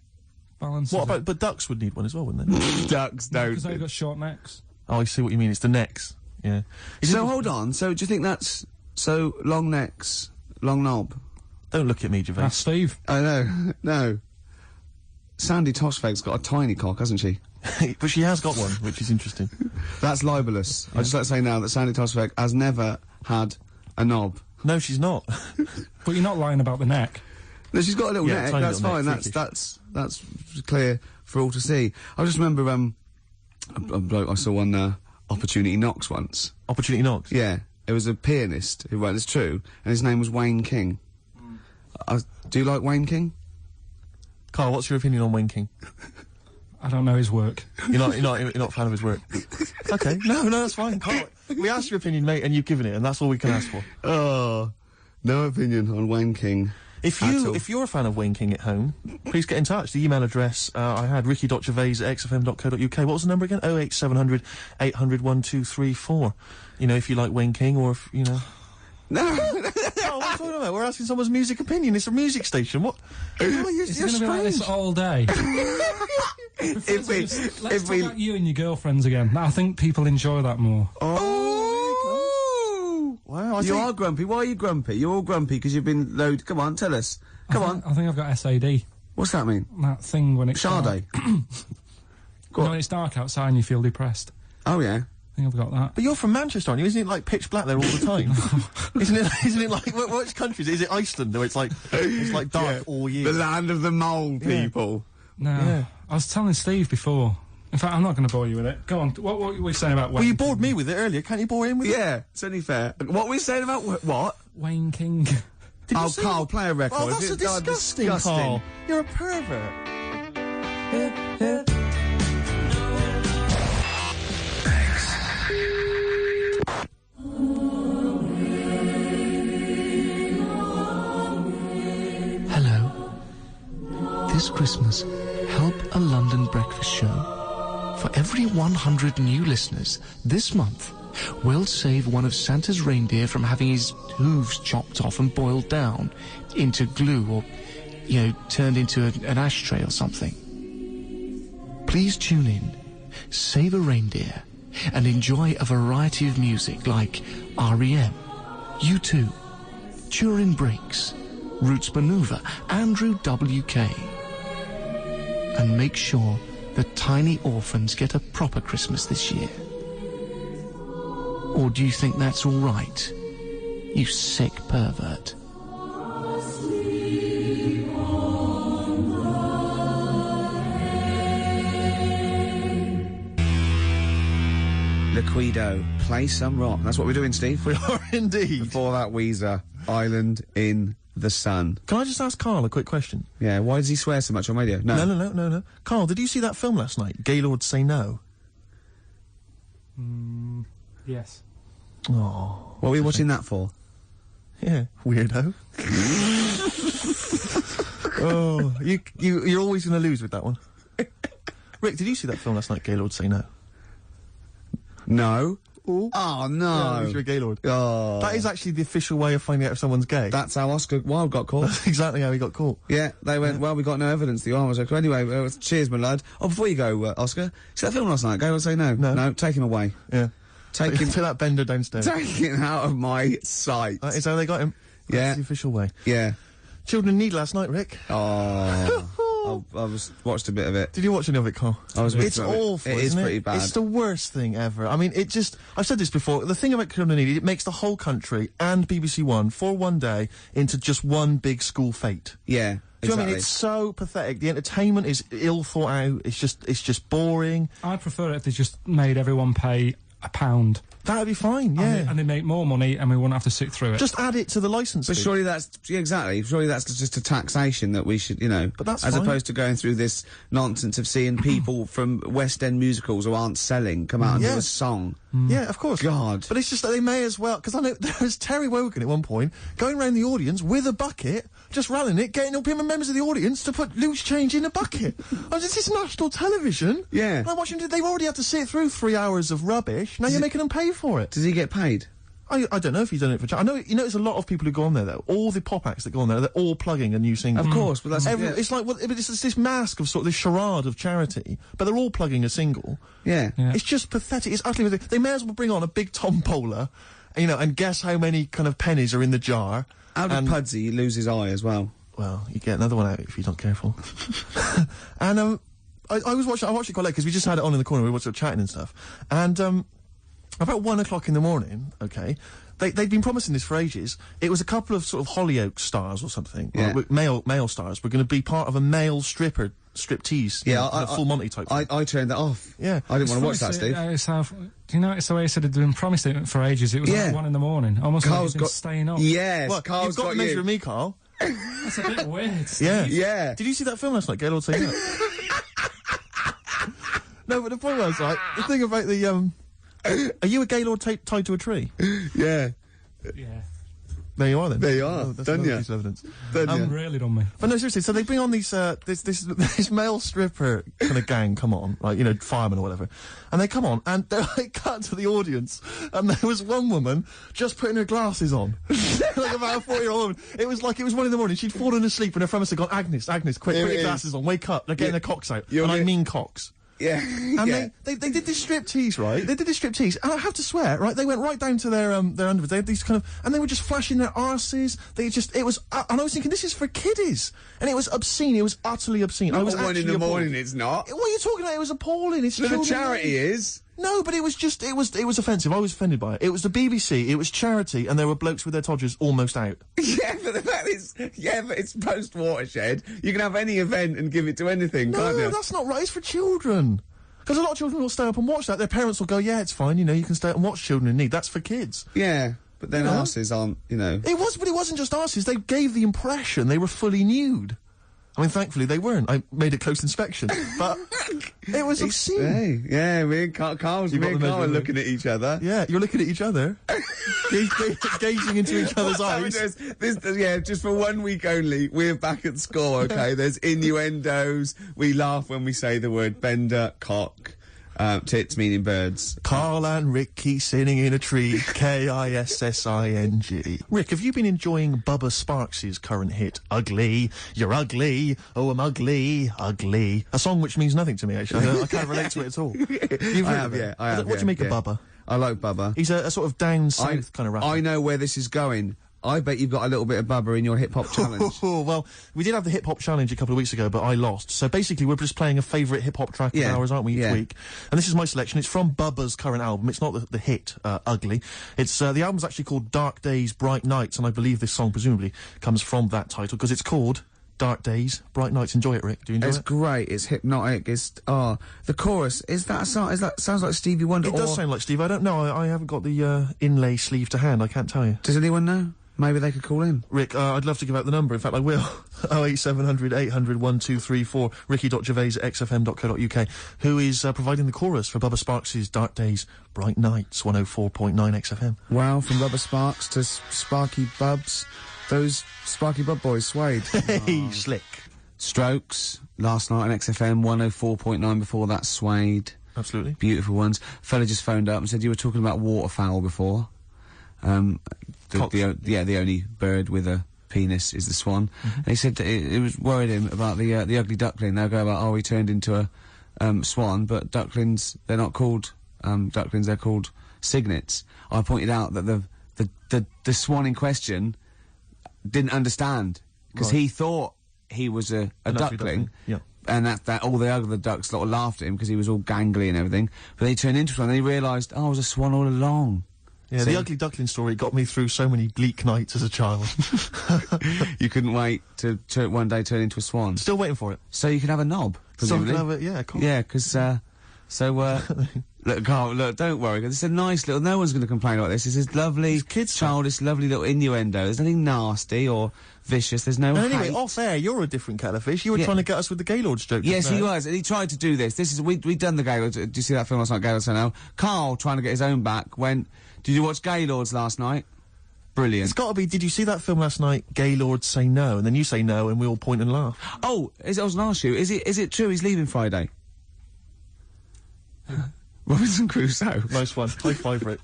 Balance. What about? But ducks would need one as well, wouldn't they? ducks don't. Because they've got short necks. Oh, I see what you mean. It's the necks. Yeah. So hold on. So do you think that's so long necks, long knob? Don't look at me, Gervais. That's Steve. I know. No. Sandy Toshfeg's got a tiny cock, hasn't she? But she has got one, which is interesting. That's libelous. I'd just like to say now that Sandy Toshfeg has never had a knob. No, she's not. But you're not lying about the neck. No, she's got a little Yeah, neck. tiny That's little fine. neck, That's clear for all to see. I just remember a bloke I saw on Opportunity Knocks once. Opportunity knocks. Yeah, it was a pianist who went. It's true, and his name was Wayne King. Do you like Wayne King? Carl, what's your opinion on Wayne King? I don't know his work. You're not a fan of his work. Okay. No, that's fine. Carl, we asked your opinion, mate, and you've given it, and that's all we can ask for. Oh, no opinion on Wayne King. If you're a fan of Wayne King at home, please get in touch. The email address I had ricky.gervais@xfm.co.uk. What was the number again? 08700 800 1234. You know, if you like Wayne King, or if you know. No. Oh, what are you talking about? We're asking someone's music opinion. It's a music station. What? Oh, you're It's going to be like this all day. If we, Let's if talk we, about you and your girlfriends again. I think people enjoy that more. oh, Wow, you are grumpy. Why are you grumpy? You're all grumpy because you've been loaded. Come on, tell us. Come on. I think I've got SAD. What's that mean? That thing when it's Sade. dark. Go When on. it's dark outside and you feel depressed. Oh yeah. I think I've got that. But you're from Manchester, aren't you? Isn't it like pitch black there all the time? Isn't it like which country is it? Is it Iceland where it's like dark all year? The land of the mole people. No. Yeah. I was telling Steve before. In fact, I'm not going to bore you with it. Go on. What were we saying about Wayne Well, you King? bored me with it earlier. Can't you bore him with it? Yeah, it's only fair. What were we saying about what? Wayne King. Did you Oh, say Carl, that? play a record. Oh, that's a disgusting, Carl. You're a pervert. Hello. This Christmas, help a London breakfast show. For every 100 new listeners this month, we'll save one of Santa's reindeer from having his hooves chopped off and boiled down into glue or, turned into an ashtray or something. Please tune in, save a reindeer, and enjoy a variety of music like R.E.M., U2, Turin Breaks, Roots Maneuver, Andrew W.K. And make sure that tiny orphans get a proper Christmas this year. Or do you think that's all right, you sick pervert? Le Guido, play some rock. That's what we're doing, Steve. We are indeed. Before that, Weezer, Island in the Sun. Can I just ask Carl a quick question? Yeah, why does he swear so much on radio? No. Carl, did you see that film last night? Gaylord Say No? Yes. Oh. What were you watching that for? Yeah, weirdo. Oh, you're always going to lose with that one. Rick, did you see that film last night, Gaylord Say No? No. Ooh. Oh, no. Yeah, you're a Gaylord. Oh. That is actually the official way of finding out if someone's gay. That's how Oscar Wilde got caught. That's exactly how he got caught. Yeah, they went, well, we got no evidence the arm was okay. Anyway, cheers, my lad. Oh, before you go, Oscar, see that film last night? Gaylord Say No? No. Take him away. Yeah. Take him... to that bender downstairs. Take him out of my sight. That is how they got him. Yeah. That's the official way. Yeah. Children in Need last night, Rick. Oh. I watched a bit of it. Did you watch any of it, Carl? It's awful, It is isn't pretty bad. It's the worst thing ever. I mean, I've said this before, the thing about Children in Need, it makes the whole country and BBC One, for one day, into just one big school fete. Yeah, Do you know what I mean? exactly. It's so pathetic. The entertainment is ill thought out. It's just boring. I'd prefer it if they just made everyone pay £1. That'd be fine, yeah. And they make more money and we wouldn't have to sit through it. Just add it to the licence But fee. surely that's... Yeah, exactly. Surely that's just a taxation that we should, But that's as fine. opposed to going through this nonsense of seeing people from West End musicals who aren't selling come out and do Yeah. a song. Yeah, of course. God. But it's just that they may as well, because I know there was Terry Wogan at one point going around the audience with a bucket, just rallying it, getting all members of the audience to put loose change in a bucket. This is national television. Yeah. And I'm watching, they've already had to sit through 3 hours of rubbish, now you're making them pay for it. Does he get paid? I don't know if he's done it for I know, there's a lot of people who go on there, though. All the pop acts that go on there, they're all plugging a new single. Of course, but that's... It's like, it's this mask of sort of this charade of charity, but they're all plugging a single. Yeah. It's just pathetic. It's utterly pathetic. They may as well bring on a big tombola, and guess how many kind of pennies are in the jar. How did Pudsey lose his eye as well? Well, you get another one out if you're not careful. And, I watched it quite late, because we just had it on in the corner, we were sort of chatting and stuff. And, about 1 o'clock in the morning, okay, they'd been promising this for ages. It was a couple of sort of Hollyoaks stars or something. Yeah. Male stars were going to be part of a male striptease. Yeah, a full Monty type thing. I turned that off. Yeah. I didn't want to watch that, Steve. Do you know it's the way he said it'd been promised it for ages? It was like 1 in the morning. Almost Carl's like he's been staying up. Yes, Well, Carl's you've got to measure me, Carl. That's a bit weird. Yeah. Yeah. Did you see that film last night, Gaylord Say No? No, but the point was, like, the thing about the, are you a Gaylord tied to a tree? Yeah. Yeah. There you are, then. There you are. That's Done another ya. piece of evidence. Really done me. But no, seriously, so they bring on these, this male stripper kind of gang come on, like, firemen or whatever. And they come on, and they're like, cut to the audience, and there was one woman just putting her glasses on. Like about a 40-year-old woman. It was 1 in the morning, she'd fallen asleep, and her pharmacist had gone, Agnes, quick, put your glasses on, wake up, they're getting their cocks out. And I mean cocks. Yeah. And they did this striptease, right? They did this striptease, and I have to swear, right? They went right down to their underwear. They had these kind of, and they were just flashing their arses. It was, and I was thinking, this is for kiddies, and it was obscene. It was utterly obscene. I was 1 in actually the appalled. morning, it's not. What are you talking about? It was appalling. It's But the children. charity is. No, but it was just, it was offensive. I was offended by it. It was the BBC, it was charity, and there were blokes with their todgers almost out. Yeah, but the fact is, but it's post-Watershed. You can have any event and give it to anything, can't No, you? that's not right. It's for children. Because a lot of children will stay up and watch that. Their parents will go, yeah, it's fine, you can stay up and watch Children in Need. That's for kids. Yeah, but then asses aren't, It was, but it wasn't just asses. They gave the impression they were fully nude. I mean, thankfully they weren't. I made a close inspection. But it was obscene. Hey, yeah, me and Carl are looking at each other. Yeah, you're looking at each other. Gazing into each other's eyes. Just for 1 week only, we're back at score, okay? There's innuendos. We laugh when we say the word bender, cock, tits meaning birds. Carl and Ricky sitting in a tree, Kissing. Rick, have you been enjoying Bubba Sparks' current hit, Ugly? You're ugly, oh I'm ugly, ugly. A song which means nothing to me, actually. I can't relate to it at all. I have. What do you make of Bubba? I like Bubba. He's a sort of down south kind of rapper. I know where this is going. I bet you've got a little bit of Bubba in your hip-hop challenge. Well, we did have the hip-hop challenge a couple of weeks ago, but I lost. So basically, we're just playing a favourite hip-hop track of ours, aren't we, each week? And this is my selection. It's from Bubba's current album. It's not the hit, Ugly. It's, the album's actually called Dark Days, Bright Nights, and I believe this song, presumably, comes from that title, because it's called Dark Days, Bright Nights. Enjoy it, Rick. Do you enjoy It's it? great. It's hypnotic. It's the chorus. Is that a song? Is that sounds like Stevie Wonder? It does sound like Steve. I don't know. I haven't got the inlay sleeve to hand. I can't tell you. Does anyone know? Maybe they could call in. Rick, I'd love to give out the number. In fact, I will. 08700 800 1234. Ricky.gervais@xfm.co.uk, who is providing the chorus for Bubba Sparks' Dark Days, Bright Nights, 104.9 XFM. Wow, from Rubber Sparks to Sparky Bubs. Those Sparky Bub boys swayed. Hey, slick. Strokes, last night on XFM, 104.9 before that, swayed. Absolutely. Beautiful ones. Fella just phoned up and said you were talking about waterfowl before. The only bird with a penis is the swan. And he said that it was worried him about the ugly duckling. They'll go about, he turned into a swan, but ducklings, they're not called ducklings, they're called cygnets. I pointed out that the swan in question didn't understand, because he thought he was a duckling. Yeah. And that all the other ducks sort of laughed at him because he was all gangly and everything. But he turned into a swan and he realised, I was a swan all along. Yeah, the ugly duckling story got me through so many bleak nights as a child. You couldn't wait to one day turn into a swan. Still waiting for it. So you could have a knob, presumably. So you can have it, yeah, cool. Yeah, because, look, Carl, look, don't worry, 'cause it's a nice little, no one's going to complain about this. It's a lovely, childish, lovely little innuendo. There's nothing nasty or vicious, there's no Anyway, hate. off air, you're a different kettle of fish. You were trying to get us with the Gaylord's joke. Yes, he was, and he tried to do this. We'd done the Gaylords. Did you see that film last night, Gaylords? I know. Carl, trying to get his own back, went, did you watch Gaylords last night? Brilliant. It's got to be, did you see that film last night, Gaylords Say No, and then you say no, and we all point and laugh? Oh, I was going to ask you, is it true he's leaving Friday? Robinson Crusoe. Nice one. High five, Rick.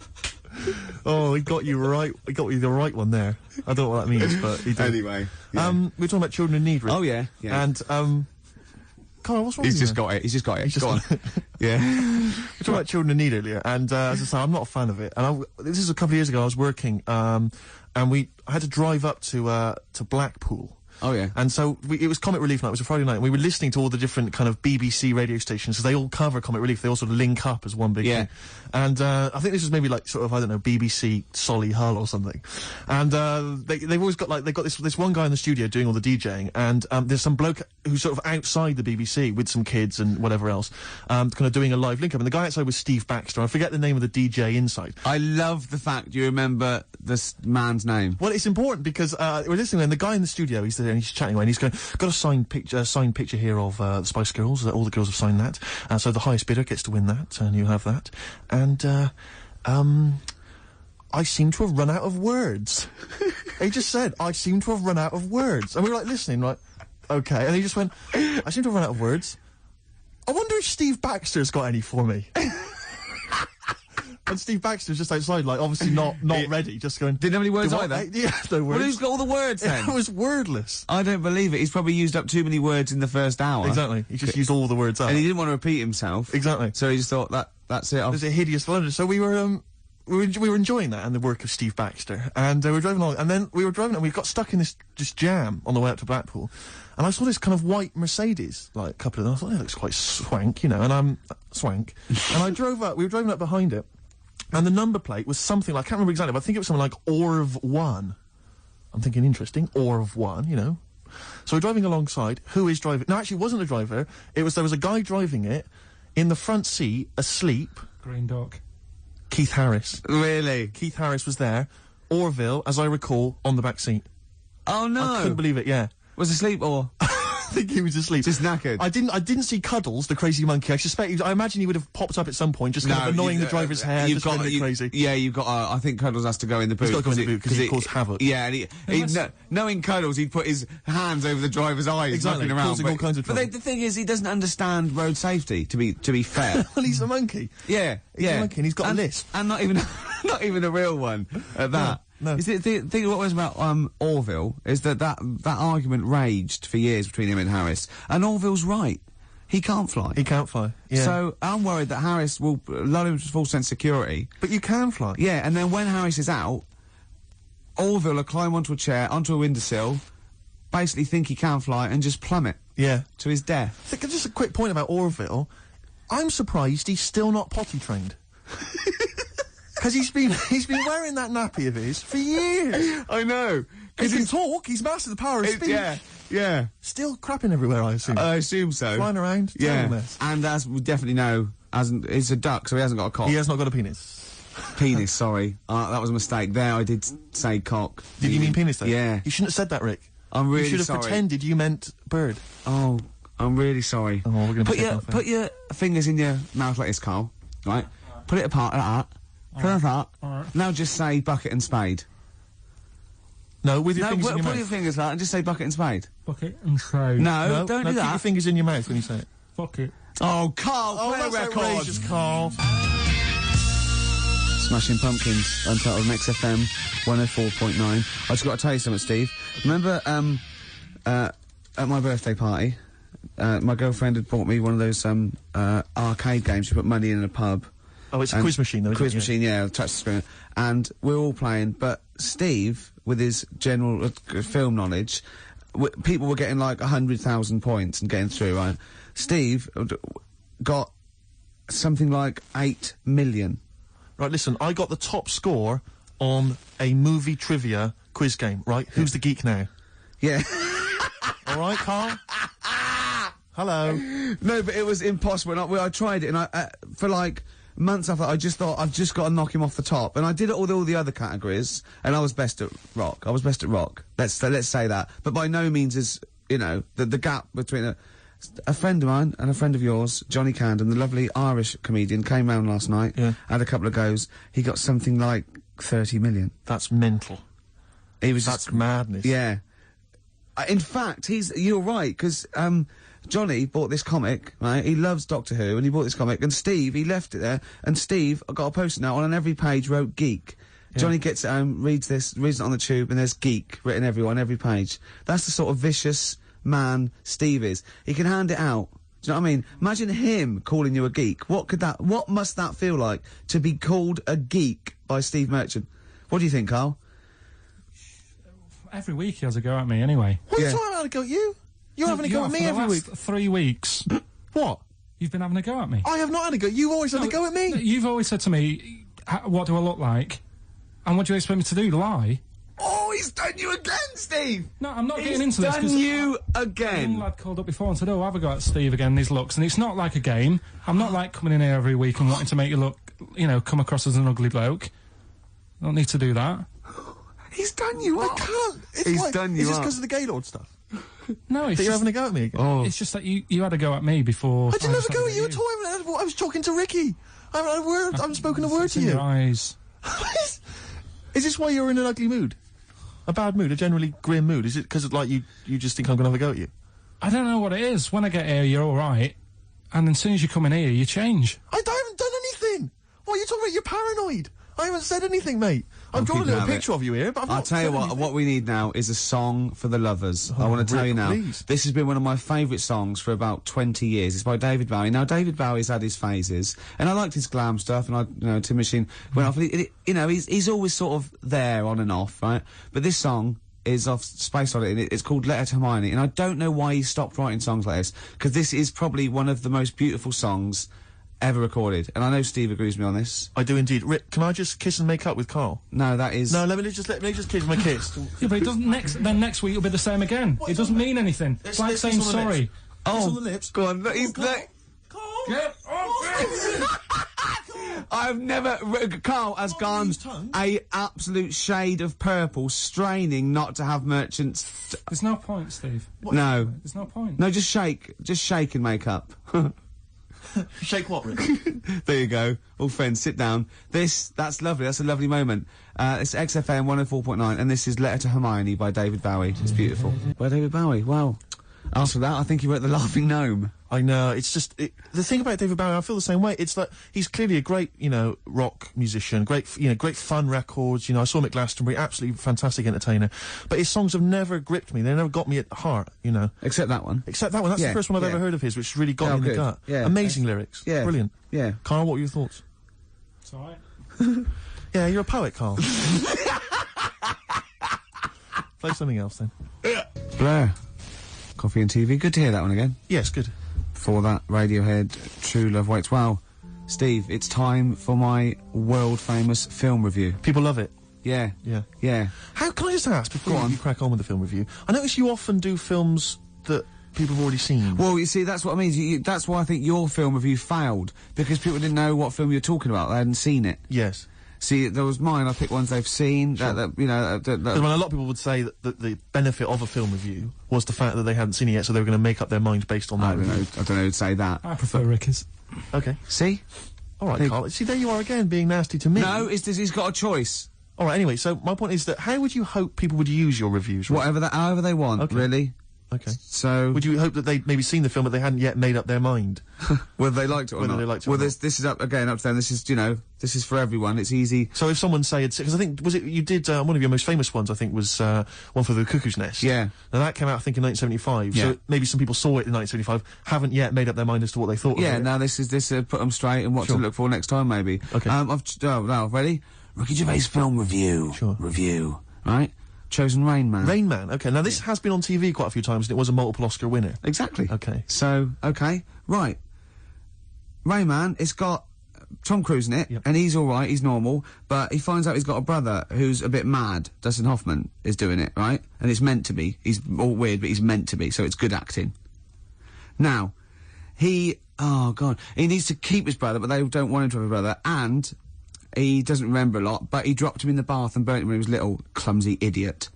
Oh, he got you right. He got you the right one there. I don't know what that means, but he did. Anyway. Yeah. We were talking about children in need, Rick. Oh, yeah. And, Carl, what's wrong with you? He's just got it. He's just got it. Go on. Yeah. We were talking about children in need earlier, and as I say, I'm not a fan of it. And this is a couple of years ago. I was working, and I had to drive up to Blackpool. Oh, yeah. And so it was Comic Relief night. It was a Friday night. And we were listening to all the different kind of BBC radio stations, so they all cover Comic Relief. They all sort of link up as one big thing. And I think this was maybe like sort of, I don't know, BBC Solihull or something. And they've always got like, they've got this one guy in the studio doing all the DJing, and there's some bloke who's sort of outside the BBC with some kids and whatever else, kind of doing a live link up. And the guy outside was Steve Baxter. I forget the name of the DJ inside. I love the fact you remember this man's name. Well, it's important because we're listening, and the guy in the studio, he's there and he's chatting away, and he's going, got a signed picture here of the Spice Girls. All the girls have signed that, so the highest bidder gets to win that, and you have that. And I seem to have run out of words. He just said, I seem to have run out of words, and we were like listening, like, okay, and he just went, I seem to have run out of words. I wonder if Steve Baxter's got any for me. And Steve Baxter's just outside, like, obviously not ready, just going... Didn't have any words either? Yeah, no words. Well, who's got all the words, then? It was wordless. I don't believe it. He's probably used up too many words in the first hour. Exactly. He just used all the words up. And he didn't want to repeat himself. Exactly. So he just thought, that's it. It was a hideous blunder. So we were enjoying that and the work of Steve Baxter. And we were driving along, and then we were driving, and we got stuck in this jam on the way up to Blackpool. And I saw this kind of white Mercedes, like, a couple of them. I thought, it looks quite swank, you know, and swank. And I drove up, we were driving up behind it. And the number plate was something like, I can't remember exactly, but I think it was something like Orv 1. I'm thinking, interesting, Orv 1, you know. So we're driving alongside, who is driving? No, actually, it wasn't a driver. There was a guy driving it, in the front seat, asleep. Green Dog. Keith Harris. Really? Keith Harris was there. Orville, as I recall, on the back seat. Oh, no. I couldn't believe it, yeah. Was asleep, or? I think he was asleep. Just knackered. I didn't see Cuddles, the crazy monkey. I imagine he would have popped up at some point, just kind of annoying the driver's hair, just going a bit crazy. Yeah, you've got, I think Cuddles has to go in the boot. He's got to go in the boot, because he caused havoc. Yeah, and knowing Cuddles, he'd put his hands over the driver's eyes, exactly, knocking around. Causing all kinds of trouble. But the thing is, he doesn't understand road safety, to be fair. Well, he's a monkey. Yeah, he's a monkey, and he's got a lisp. And not even a real one at that. No. The thing what was about Orville is that argument raged for years between him and Harris, and Orville's right. He can't fly. He can't fly. Yeah. So I'm worried that Harris will lull him to full sense of security. But you can fly. Yeah, and then when Harris is out, Orville will climb onto a chair, onto a windowsill, basically think he can fly, and just plummet. Yeah. To his death. Just a quick point about Orville. I'm surprised he's still not potty trained. Because he's been wearing that nappy of his for years. I know. He can talk. He's mastered the power of speech. Yeah. Yeah. Still crapping everywhere, I assume. I assume so. Flying around. Yeah. Terrible mess. And as we definitely know, he's a duck, so he hasn't got a cock. He has not got a penis. Penis, sorry. That was a mistake. There, I did say cock. Did you mean penis, though? Yeah. You shouldn't have said that, Rick. I'm really sorry. You should have pretended you meant bird. Oh, I'm really sorry. Oh, we're going to put your fingers in your mouth like this, Carl. Right? Put it apart like that. Put it apart. Now just say bucket and spade. No, with your fingers in your put mouth. your fingers like that and just say bucket and spade. Bucket and spade. No, don't do keep that. your fingers in your mouth when you say it. Bucket. Oh, Carl, play a that's record. outrageous, Carl. Smashing Pumpkins, Untitled on XFM 104.9. I just got to tell you something, Steve. Remember, at my birthday party, my girlfriend had bought me one of those, arcade games. You put money in a pub. Oh, it's a quiz machine, though, isn't Quiz it? machine, yeah, touch the screen. And we're all playing, but Steve, with his general film knowledge, people were getting like 100,000 points and getting through, right? Steve got something like 8 million. Right, listen, I got the top score on a movie trivia quiz game, right? Who's the geek now? Yeah. All right, Carl? Hello. No, but it was impossible. And I tried it, and for like months after, I just thought, I've just got to knock him off the top. And I did it with all the other categories, and I was best at rock. Let's say that. But by no means is, you know, the gap between a friend of mine and a friend of yours, Johnny Camden, the lovely Irish comedian, came round last night, had a couple of goes. He got something like 30 million. That's mental. That's madness. Yeah. In fact, you're right, because, Johnny bought this comic, right? He loves Doctor Who, and he bought this comic, and Steve, he left it there, and Steve got a post-it note on every page wrote geek. Yeah. Johnny gets it home, reads it on the tube, and there's geek written on every page. That's the sort of vicious man Steve is. He can hand it out. Do you know what I mean? Imagine him calling you a geek. What must that feel like, to be called a geek by Steve Merchant? What do you think, Carl? Every week he has a go at me, anyway. What are you talking about, a go at you? You're having a go at me every week. 3 weeks. What? You've been having a go at me. I have not had a go. You've always had a go at me. You've always said to me, what do I look like? And what do you expect me to do? Lie? Oh, he's done you again, Steve! No, I'm not getting into this. He's done you A again. young lad called up before and said, oh, have a go at Steve again, these looks. And it's not like a game. I'm not like coming in here every week and wanting to make you look, you know, come across as an ugly bloke. I don't need to do that. He's done you up. I can't. He's done you Is this up. because of the Gaylord stuff? No, it's That you're just, having a go at me again? Oh. it's just that you had a go at me before. I didn't have just a go had at you at all. I was talking to Ricky. I haven't had a word. I haven't spoken a word It's to in you. your eyes. Is this why you're in an ugly mood? A bad mood? A generally grim mood? Is it because, like, you just think I'm going to have a go at you? I don't know what it is. When I get here, you're all right. And as soon as you come in here, you change. I haven't done anything. What are you talking about? You're paranoid. I haven't said anything, mate. I've drawn a little picture of you here, but I've I'll not tell you said what, anything. what we need now is a song for the lovers. I want to tell Rick, you now, please. this has been one of my favourite songs for about 20 years. It's by David Bowie. Now, David Bowie's had his phases, and I liked his glam stuff, and Tin Machine went off. You know, he's always sort of there, on and off, right? But this song is off Space Oddity, and it's called Letter to Hermione, and I don't know why he stopped writing songs like this, because this is probably one of the most beautiful songs ever recorded, and I know Steve agrees with me on this. I do indeed. Rick, can I just kiss and make up with Carl? No, that is... No, let me just kiss my kiss. Yeah, but it doesn't. Then next week it'll be the same again. It doesn't mean anything. It's like let's saying kiss on the sorry. lips. Kiss on the lips. Go on, he's... Get I've never... Carl has gone use tongue. a absolute shade of purple, straining not to have Merchant's... There's no point, Steve. No. There's no point. No, just shake and make up. Shake what, Rick? There you go. All friends, sit down. That's lovely. That's a lovely moment. It's XFM 104.9, and this is Letter to Hermione by David Bowie. It's beautiful. By David Bowie, wow. After that, I think he wrote The Laughing Gnome. I know, it's just... the thing about David Bowie, I feel the same way. It's like, he's clearly a great, rock musician, great fun records, I saw him at Glastonbury, absolutely fantastic entertainer. But his songs have never gripped me, they never got me at the heart, Except that one. Except that one, that's the first one I've ever heard of his, which really got me in the good. gut. Yeah. Amazing lyrics. Yeah. Brilliant. Yeah. Carl, what were your thoughts? It's all right. Yeah, you're a poet, Carl. Play something else, then. Blur. Coffee and TV. Good to hear that one again. Yes, good. Before that, Radiohead, True Love Waits. Wow. Steve, it's time for my world-famous film review. People love it. Yeah. Yeah. Yeah. How can I just ask before Go on. you crack on with the film review? I notice you often do films that people have already seen. Well, you see, that's what I mean. That's why I think your film review failed, because people didn't know what film you were talking about. They hadn't seen it. Yes. See, there was mine. I picked ones they've seen. Sure. That Because a lot of people would say that the benefit of a film review was the fact that they hadn't seen it yet, so they were going to make up their minds based on that. I don't know who'd say that. I prefer Ricky's. Okay. See? All right, Carl. See, there you are again, being nasty to me. No, he's got a choice. All right. Anyway, so my point is that how would you hope people would use your reviews? Rick? However they want. Okay. Really. Okay. So would you hope that they'd maybe seen the film but they hadn't yet made up their mind? whether they liked it or Whether not. they liked it or well, not. this is up to them. This is this is for everyone. It's easy. So if someone say it's because I think was it you did one of your most famous ones I think was One for the Cuckoo's Nest. Yeah. Now that came out I think in 1975. Yeah. So maybe some people saw it in 1975, haven't yet made up their mind as to what they thought. Yeah. of it. Now this put them straight and what Sure. to look for next time maybe. Okay. Now ready? Ricky Gervais film review. Sure. Review. Right. Chosen Rain Man. Rain Man. Okay. Now this has been on TV quite a few times and it was a multiple Oscar winner. Exactly. Okay. So right. Rain Man. It's got Tom Cruise in it, Yep. and he's all right. He's normal, but he finds out he's got a brother who's a bit mad. Dustin Hoffman is doing it, right? And it's meant to be. He's all weird, but he's meant to be. So it's good acting. Now, oh god, he needs to keep his brother, but they don't want him to have a brother, and he doesn't remember a lot. But he dropped him in the bath and burnt him when he was little. Clumsy idiot.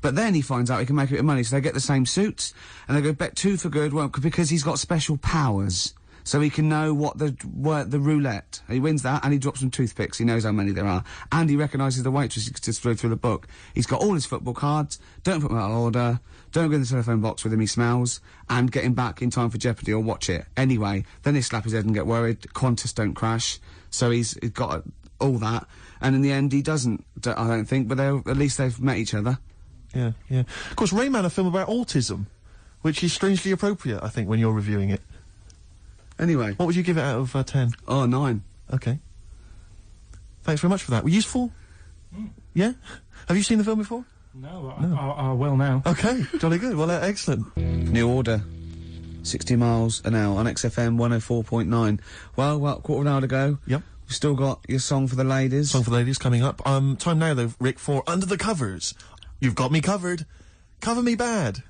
But then he finds out he can make a bit of money, so they get the same suits, and they go bet two for good, well, because he's got special powers. So he can know what the roulette. He wins that, and he drops some toothpicks. He knows how many there are. And he recognises the waitress just through the book. He's got all his football cards. Don't put them out of order. Don't go in the telephone box with him, he smells. And get him back in time for Jeopardy or watch it. Anyway, then they slap his head and get worried. Qantas don't crash. So he's got all that. And in the end, he doesn't, I don't think, but at least they've met each other. Yeah. Yeah. Of course, Rain Man, a film about autism, which is strangely appropriate, I think, when you're reviewing it. Anyway. What would you give it out of 10? Oh, 9. Okay. Thanks very much for that. Were useful? Yeah? Have you seen the film before? No, I will now. Okay, jolly good. Well, excellent. New Order. 60 miles an hour on XFM 104.9. Well, quarter of an hour to go. Yep. We've still got your song for the ladies. Song for the ladies coming up. Time now, though, Rick, for Under the Covers. You've got me covered. Cover Me Bad.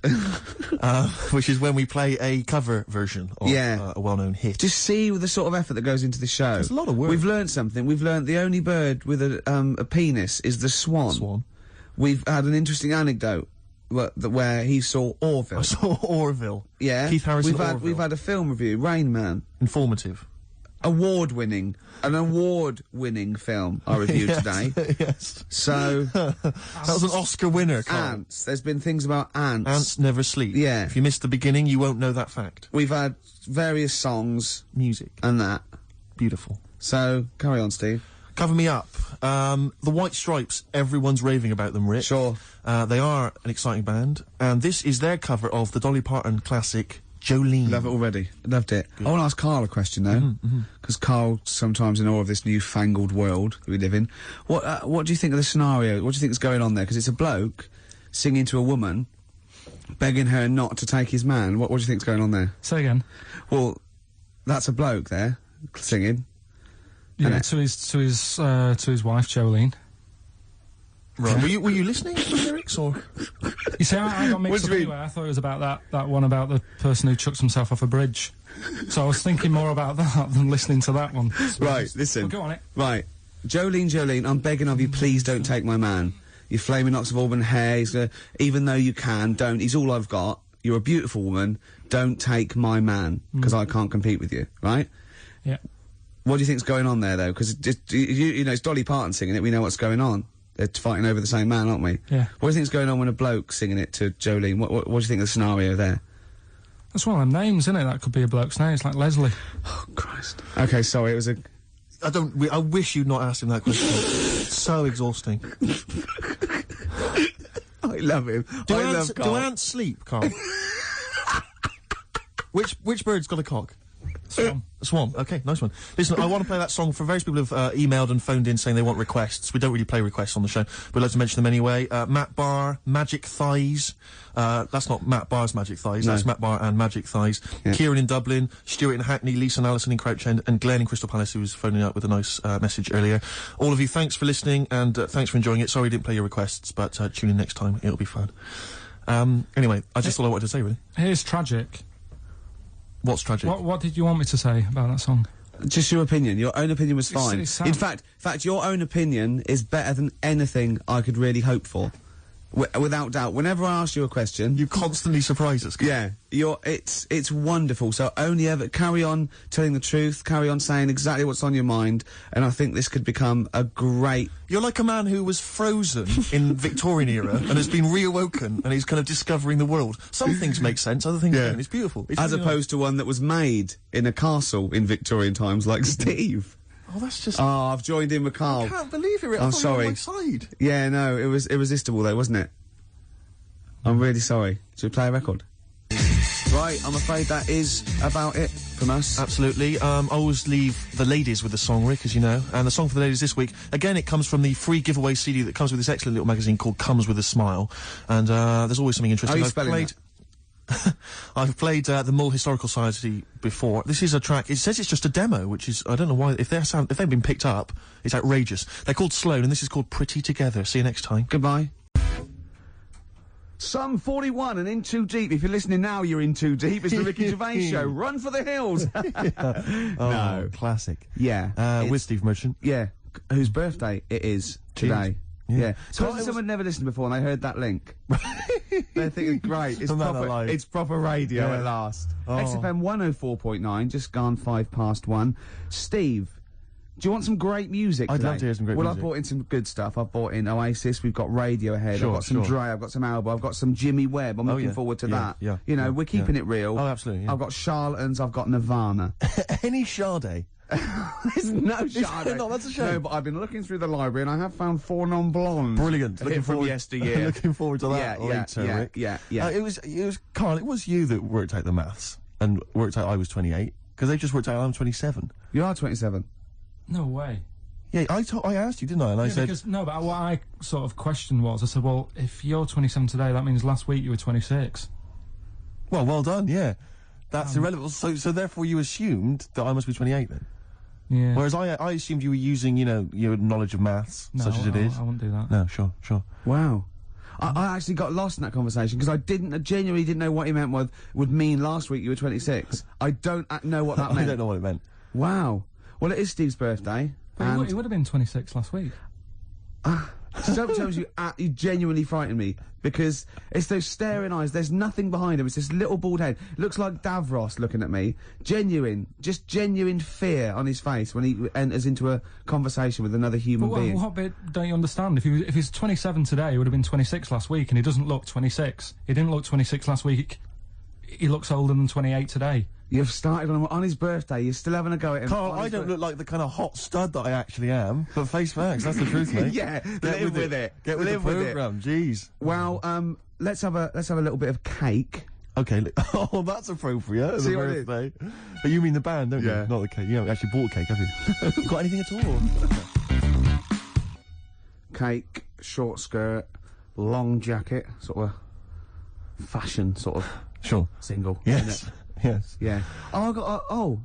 Which is when we play a cover version of a well-known hit. Just see the sort of effort that goes into the show. There's a lot of work. We've learned something. We've learned the only bird with a penis is the swan. Swan. We've had an interesting anecdote where he saw Orville. I saw Orville. Yeah. Keith Harrison Orville. We've had a film review, Rain Man. Informative. An award-winning film I reviewed today. Yes. So that was an Oscar winner, Carl. Ants. There's been things about ants. Ants never sleep. Yeah. If you missed the beginning, you won't know that fact. We've had various songs. Music. And that. Beautiful. So, carry on, Steve. Cover Me Up. The White Stripes, everyone's raving about them, Rick. Sure. They are an exciting band, and this is their cover of the Dolly Parton classic, Jolene. Love it already. Loved it. I want to ask Carl a question, though. Because Carl's sometimes in awe of this newfangled world that we live in. What do you think of the scenario? What do you think is going on there? Because it's a bloke singing to a woman, begging her not to take his man. What do you think's going on there? Say again. Well, that's a bloke there, singing. Yeah, to his wife, Jolene. Right. Were you listening to the lyrics, or? You see, I got mixed up anyway. I thought it was about that one about the person who chucks himself off a bridge. So I was thinking more about that than listening to that one. So Right, listen. Well, go on it. Right. Jolene, I'm begging of you, please don't take my man. You flaming locks of auburn hair, even though you can, don't. He's all I've got. You're a beautiful woman. Don't take my man, because I can't compete with you, right? Yeah. What do you think's going on there, though? Because, you know, it's Dolly Parton singing it, we know what's going on. They're fighting over the same man, aren't we? Yeah. What do you think's going on when a bloke's singing it to Jolene? What do you think of the scenario there? That's one of them names, isn't it? That could be a bloke's name. It's like Leslie. Oh, Christ. Okay, sorry, it was a... I wish you'd not asked him that question. It's so exhausting. I love him. Do I love Carl. ants sleep, Carl? Which bird's got a cock? Swan. Okay, nice one. Listen, I want to play that song for various people who've emailed and phoned in saying they want requests. We don't really play requests on the show, but we'd like to mention them anyway. Matt Barr, Magic Thighs. That's not Matt Barr's Magic Thighs, that's Matt Barr and Magic Thighs. Yeah. Kieran in Dublin, Stuart in Hackney, Lisa and Alison in Crouch End, and Glenn in Crystal Palace, who was phoning up with a nice message earlier. All of you, thanks for listening, and thanks for enjoying it. Sorry we didn't play your requests, but tune in next time, it'll be fun. Anyway, I just thought I wanted to say, really. Here's Tragic. What's tragic? What did you want me to say about that song? Just your opinion. Your own opinion was fine. In fact, your own opinion is better than anything I could really hope for. Without doubt. Whenever I ask you a question, you constantly surprise us. Yeah, it's wonderful. So only ever carry on telling the truth, carry on saying exactly what's on your mind, and I think this could become a great. You're like a man who was frozen in Victorian era and has been reawoken, and he's kind of discovering the world. Some things make sense, other things don't. It's beautiful. It's as really opposed to one that was made in a castle in Victorian times, like Steve. Oh, that's just. Oh, I've joined in with Karl. I can't believe it. I'm sorry. You were on my side. Yeah, no, it was irresistible though, wasn't it? I'm really sorry. Should we play a record? Right, I'm afraid that is about it from us. Absolutely. I always leave the ladies with the song, Rick, as you know. And the song for the ladies this week, again, it comes from the free giveaway CD that comes with this excellent little magazine called Comes With a Smile. And there's always something interesting. How are you spelling that? I've played the Mull Historical Society before. This is a track. It says it's just a demo, which is, I don't know why. If they've been picked up, it's outrageous. They're called Sloan, and this is called Pretty Together. See you next time. Goodbye. Sum 41 and In Too Deep. If you're listening now, you're in too deep. It's the Ricky Gervais Show. Run for the hills. Oh, no. Classic. Yeah. With Steve Merchant. Yeah. Whose birthday it is today. Yeah. So someone never listened before and they heard that link. They're thinking, great, it's proper radio at last. XFM 104.9, just gone 1:05. Steve, do you want some great music today? I'd love to hear some great music. Well, I've bought in some good stuff. I've bought in Oasis, we've got Radiohead, I've got some Dre, I've got some Alba, I've got some Jimmy Webb. I'm looking forward to that. Yeah. You know, we're keeping it real. Oh, absolutely. I've got Charlatans, I've got Nirvana. Any Sade? There's no Sade. No, that's a shame. No, but I've been looking through the library and I have found 4 non-blondes. Brilliant. Looking from yesteryear. Looking forward to that later, Rick. Yeah. It was Karl, it was you that worked out the maths and worked out I was 28, because they just worked out I'm 27. You are 27. No way. Yeah, I asked you, didn't I? And I said... No, but what I sort of questioned was, I said, well, if you're 27 today, that means last week you were 26. Well done, yeah. That's irrelevant. So therefore you assumed that I must be 28 then? Yeah. Whereas I assumed you were using, you know, your knowledge of maths, such as it is. I wouldn't do that. No, sure. Wow. I actually got lost in that conversation because I genuinely didn't know what he meant would mean last week you were 26. I don't know what that meant. I don't know what it meant. Wow. Well, it is Steve's birthday. But he would have been 26 last week. Sometimes you genuinely frighten me because it's those staring eyes. There's nothing behind him. It's this little bald head. Looks like Davros looking at me. Genuine fear on his face when he enters into a conversation with another human being. What bit don't you understand? If he's 27 today, he would have been 26 last week, and he doesn't look 26. He didn't look 26 last week. He looks older than 28 today. You've started on his birthday. You're still having a go at him. Karl, I don't look like the kind of hot stud that I actually am, but face facts, that's the truth, mate. Yeah, live with it. Get with the programme, jeez. Well, let's have a little bit of cake. Okay, oh, that's appropriate. See the what it birthday. But you mean the band, don't you? Not the cake. You haven't actually bought cake, have you? Got anything at all? Cake, short skirt, long jacket, sort of fashion, sort of. Sure. Single. Yes. Yes. Yeah. Oh,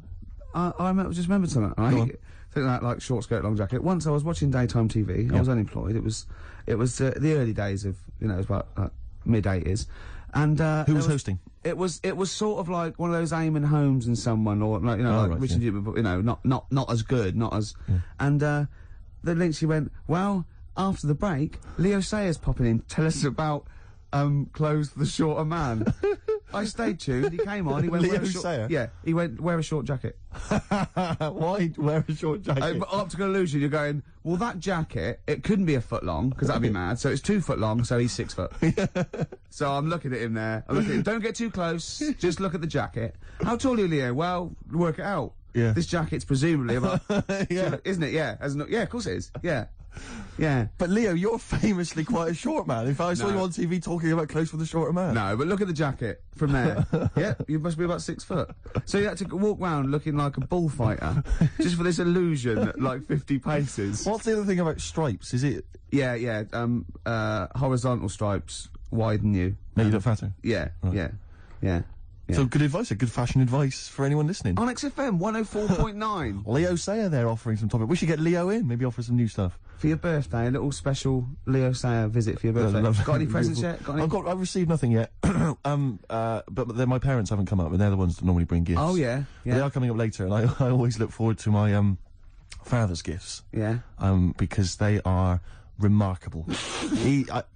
I just remembered something. Right? Think that like short skirt, long jacket. Once I was watching daytime TV. I was unemployed. It was the early days of it was about mid-80s, and who was hosting? It was sort of like one of those Eamon Holmes and someone, or like Richard Newman, but not as good, not as. And the link she went, well, after the break, Leo Sayers popping in, tell us about clothes for the shorter man. I stayed tuned. He came on. He went. Leo Sayer? Yeah. He went. Wear a short jacket. Why wear a short jacket? Optical illusion. You're going. Well, that jacket. It couldn't be a foot long because that'd be mad. So it's 2 foot long. So he's 6 foot. So I'm looking at him there. I'm looking at him. Don't get too close. Just look at the jacket. How tall are you, Leo? Well, work it out. Yeah. This jacket's presumably about. Isn't it? Yeah. Yeah. Of course it is. Yeah. Yeah. But Leo, you're famously quite a short man. In fact, I saw No. you on TV talking about close with a shorter man. No, but look at the jacket from there. Yeah, you must be about 6 foot. So you had to walk round looking like a bullfighter, just for this illusion at like 50 paces. What's the other thing about stripes? Is it... Yeah, horizontal stripes widen you. Make you look fatter? Yeah, Right. yeah. So good advice, good fashion advice for anyone listening. On XFM 104.9. Leo Sayer there offering some topic. We should get Leo in, maybe offer some new stuff. For your birthday, a little special Leo Sayer visit for your birthday. Lovely. Got any presents yet? Got any? I've received nothing yet. But then my parents haven't come up, and they're the ones that normally bring gifts. Oh, yeah. But they are coming up later, and I always look forward to my father's gifts. Yeah. Because they are remarkable.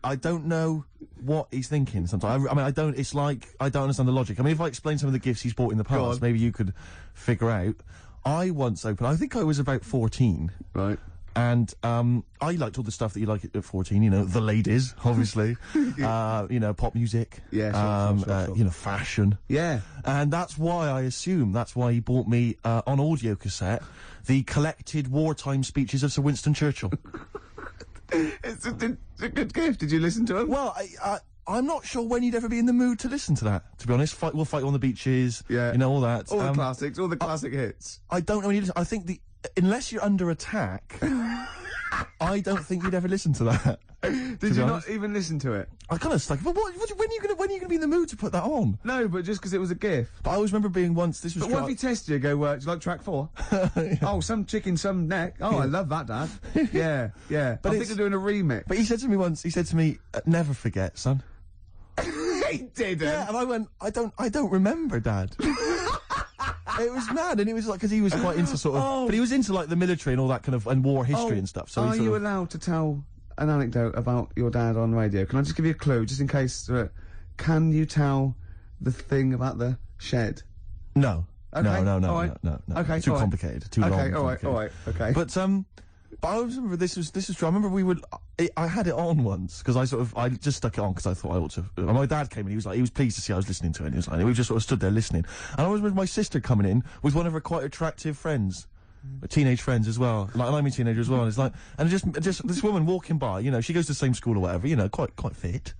I don't know what he's thinking sometimes. I don't understand the logic. I mean, if I explain some of the gifts he's bought in the past, maybe you could figure out. I once opened, I think I was about 14. Right. And, I liked all the stuff that you like at 14, you know, the ladies, obviously, you know, pop music. Yeah, sure. You know, fashion. Yeah. And that's why that's why he bought me, on audio cassette, the collected wartime speeches of Sir Winston Churchill. It's a good gift. Did you listen to him? Well, I'm not sure when you'd ever be in the mood to listen to that, to be honest. We'll fight on the beaches. Yeah. You know, all that. All the classics, all the classic hits. I don't know when you listen. I think unless you're under attack, I don't think you'd ever listen to that. Did you not even listen to it? I kind of stuck. But when are you gonna be in the mood to put that on? No, but just because it was a gift. But I always remember being once. This was. But what if he tested you? Go, do you like track 4? Yeah. Oh, some chicken, some neck. Oh, I love that, Dad. Yeah. But I think they're doing a remix. But he said to me once. He said to me, "Never forget, son." He didn't. Yeah, and I went, I don't remember, Dad. It was mad, and it was like, because he was quite into sort of, but he was into like the military and all that kind of, and war history and stuff. So are you allowed to tell an anecdote about your dad on radio? Can I just give you a clue, just in case? Can you tell the thing about the shed? No. Okay. No. No. Okay. Too complicated. Too long. All right. Okay. But I always remember this was true. I remember I had it on once because I just stuck it on because I thought I ought to. And my dad came in. He was pleased to see I was listening to it. And he was like, we just sort of stood there listening. And I always remember my sister coming in with one of her quite attractive friends. Teenage friends as well, like, and I'm a teenager as well. And it's like, and just this woman walking by, you know, she goes to the same school or whatever, you know, quite fit.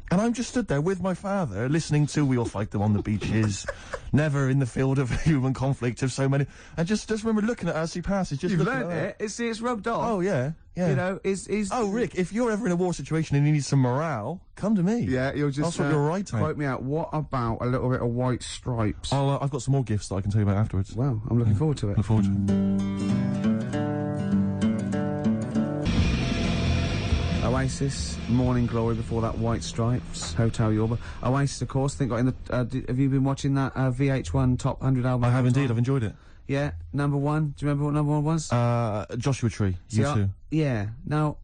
And I'm just stood there with my father, listening to "We All Fight Them on the Beaches," "Never in the Field of Human Conflict" of so many, and just remember looking at her as she passes. Just you've learned it. It's rubbed off. Oh yeah. You know, is. Oh, Rick, if you're ever in a war situation and you need some morale, come to me. Yeah, you'll just. That's what you're right. Quote me out. What about a little bit of white stripes? I've got some more gifts that I can tell you about afterwards. Well, I'm looking forward to it. Look forward to it. Oasis, Morning Glory before that, White Stripes, Hotel Yorba. Oasis, of course, I think got in the, have you been watching that VH1 Top 100 album? I have indeed, I've enjoyed it. Yeah, number 1, do you remember what number 1 was? Joshua Tree, U2. Yeah, now,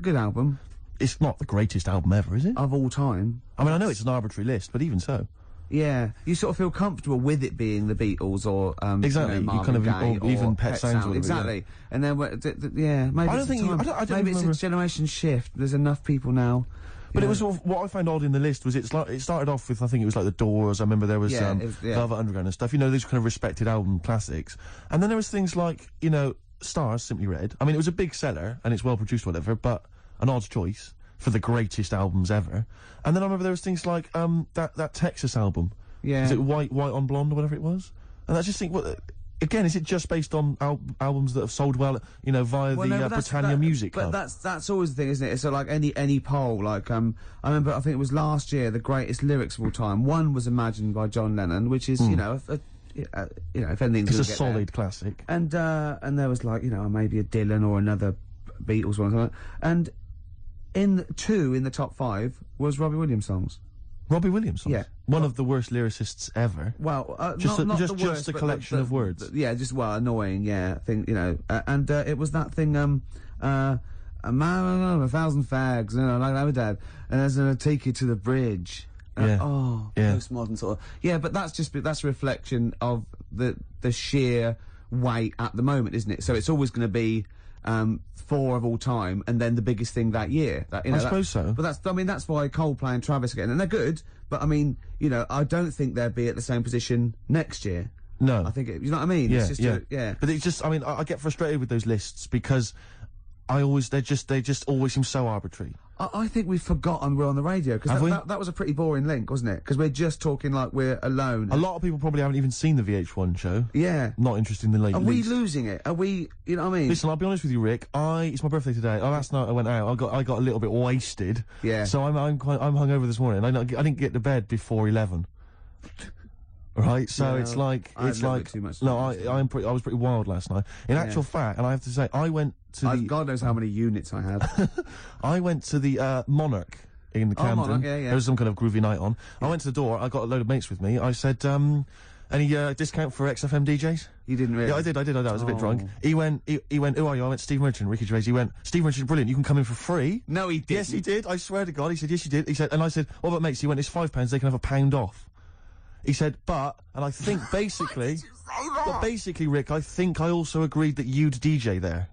good album. It's not the greatest album ever, is it? Of all time. I mean, I know it's an arbitrary list, but even so. Yeah, you sort of feel comfortable with it being the Beatles or exactly. You know, you kind of Gaye or even Pet Sounds. Exactly, and then maybe I don't think maybe it's a generation shift. There's enough people now. But it was sort of, what I found odd in the list was it started off with, I think it was like the Doors. I remember there was Velvet Underground and stuff. You know, these kind of respected album classics. And then there was things like, you know, Stars, Simply Red. I mean, it was a big seller and it's well produced, whatever, but an odd choice for the greatest albums ever. And then I remember there was things like that Texas album. Yeah. Is it White on Blonde or whatever it was? And I just think, again, is it just based on albums that have sold well, you know, via the Britannia Music Club? But that's always the thing, isn't it? It's like any poll. Like I remember, I think it was last year, the greatest lyrics of all time. One was Imagine by John Lennon, which is you know, if anything, it's a solid classic. And there was like, you know, maybe a Dylan or another Beatles one, or something. And in the top 5 was Robbie Williams songs. Robbie Williams songs? Yeah. One of the worst lyricists ever. Well, just not the just worst, a collection of words. Yeah, just, annoying, yeah. I think, you know, and it was that thing, a man, 1,000 fags, you know, like my dad, and there's gonna take you to the bridge. Postmodern sort of. Yeah, but that's a reflection of the sheer weight at the moment, isn't it? So it's always gonna be 4 of all time, and then the biggest thing that year. I suppose so. But that's why Coldplay and Travis again, and they're good. But I mean, you know, I don't think they'll be at the same position next year. No, I think you know what I mean. Yeah, it's just yeah. But it's just, I mean, I get frustrated with those lists because they just always seem so arbitrary. I think we've forgotten we're on the radio, because that was a pretty boring link, wasn't it? Because we're just talking like we're alone. A lot of people probably haven't even seen the VH1 show. Yeah. Not interested in the late Are we losing it? Are we, you know what I mean? Listen, I'll be honest with you, Rick. It's my birthday today. Last night I went out. I got a little bit wasted. Yeah. So I'm hungover this morning. I didn't get to bed before 11. Right, so Yeah, it's like too much no, I was pretty wild last night. In actual fact, and I have to say, I went to God knows how many units I had. I went to the Monarch in the Camden. Monarch, yeah. There was some kind of groovy night on. I went to the door. I got a load of mates with me. I said, any discount for XFM DJs? You didn't really? Yeah, I did. I was a bit drunk. He went, who are you? I went, Steve Merchant, Ricky Gervais. He went, Steve Merchant, brilliant. You can come in for free. No, he didn't. Yes, he did. I swear to God. He said, yes, you did. He said, and I said, what about mates? He went, it's £5. They can have a £1 off. He said, and I think basically, but basically, Rick, I think I also agreed that you'd DJ there.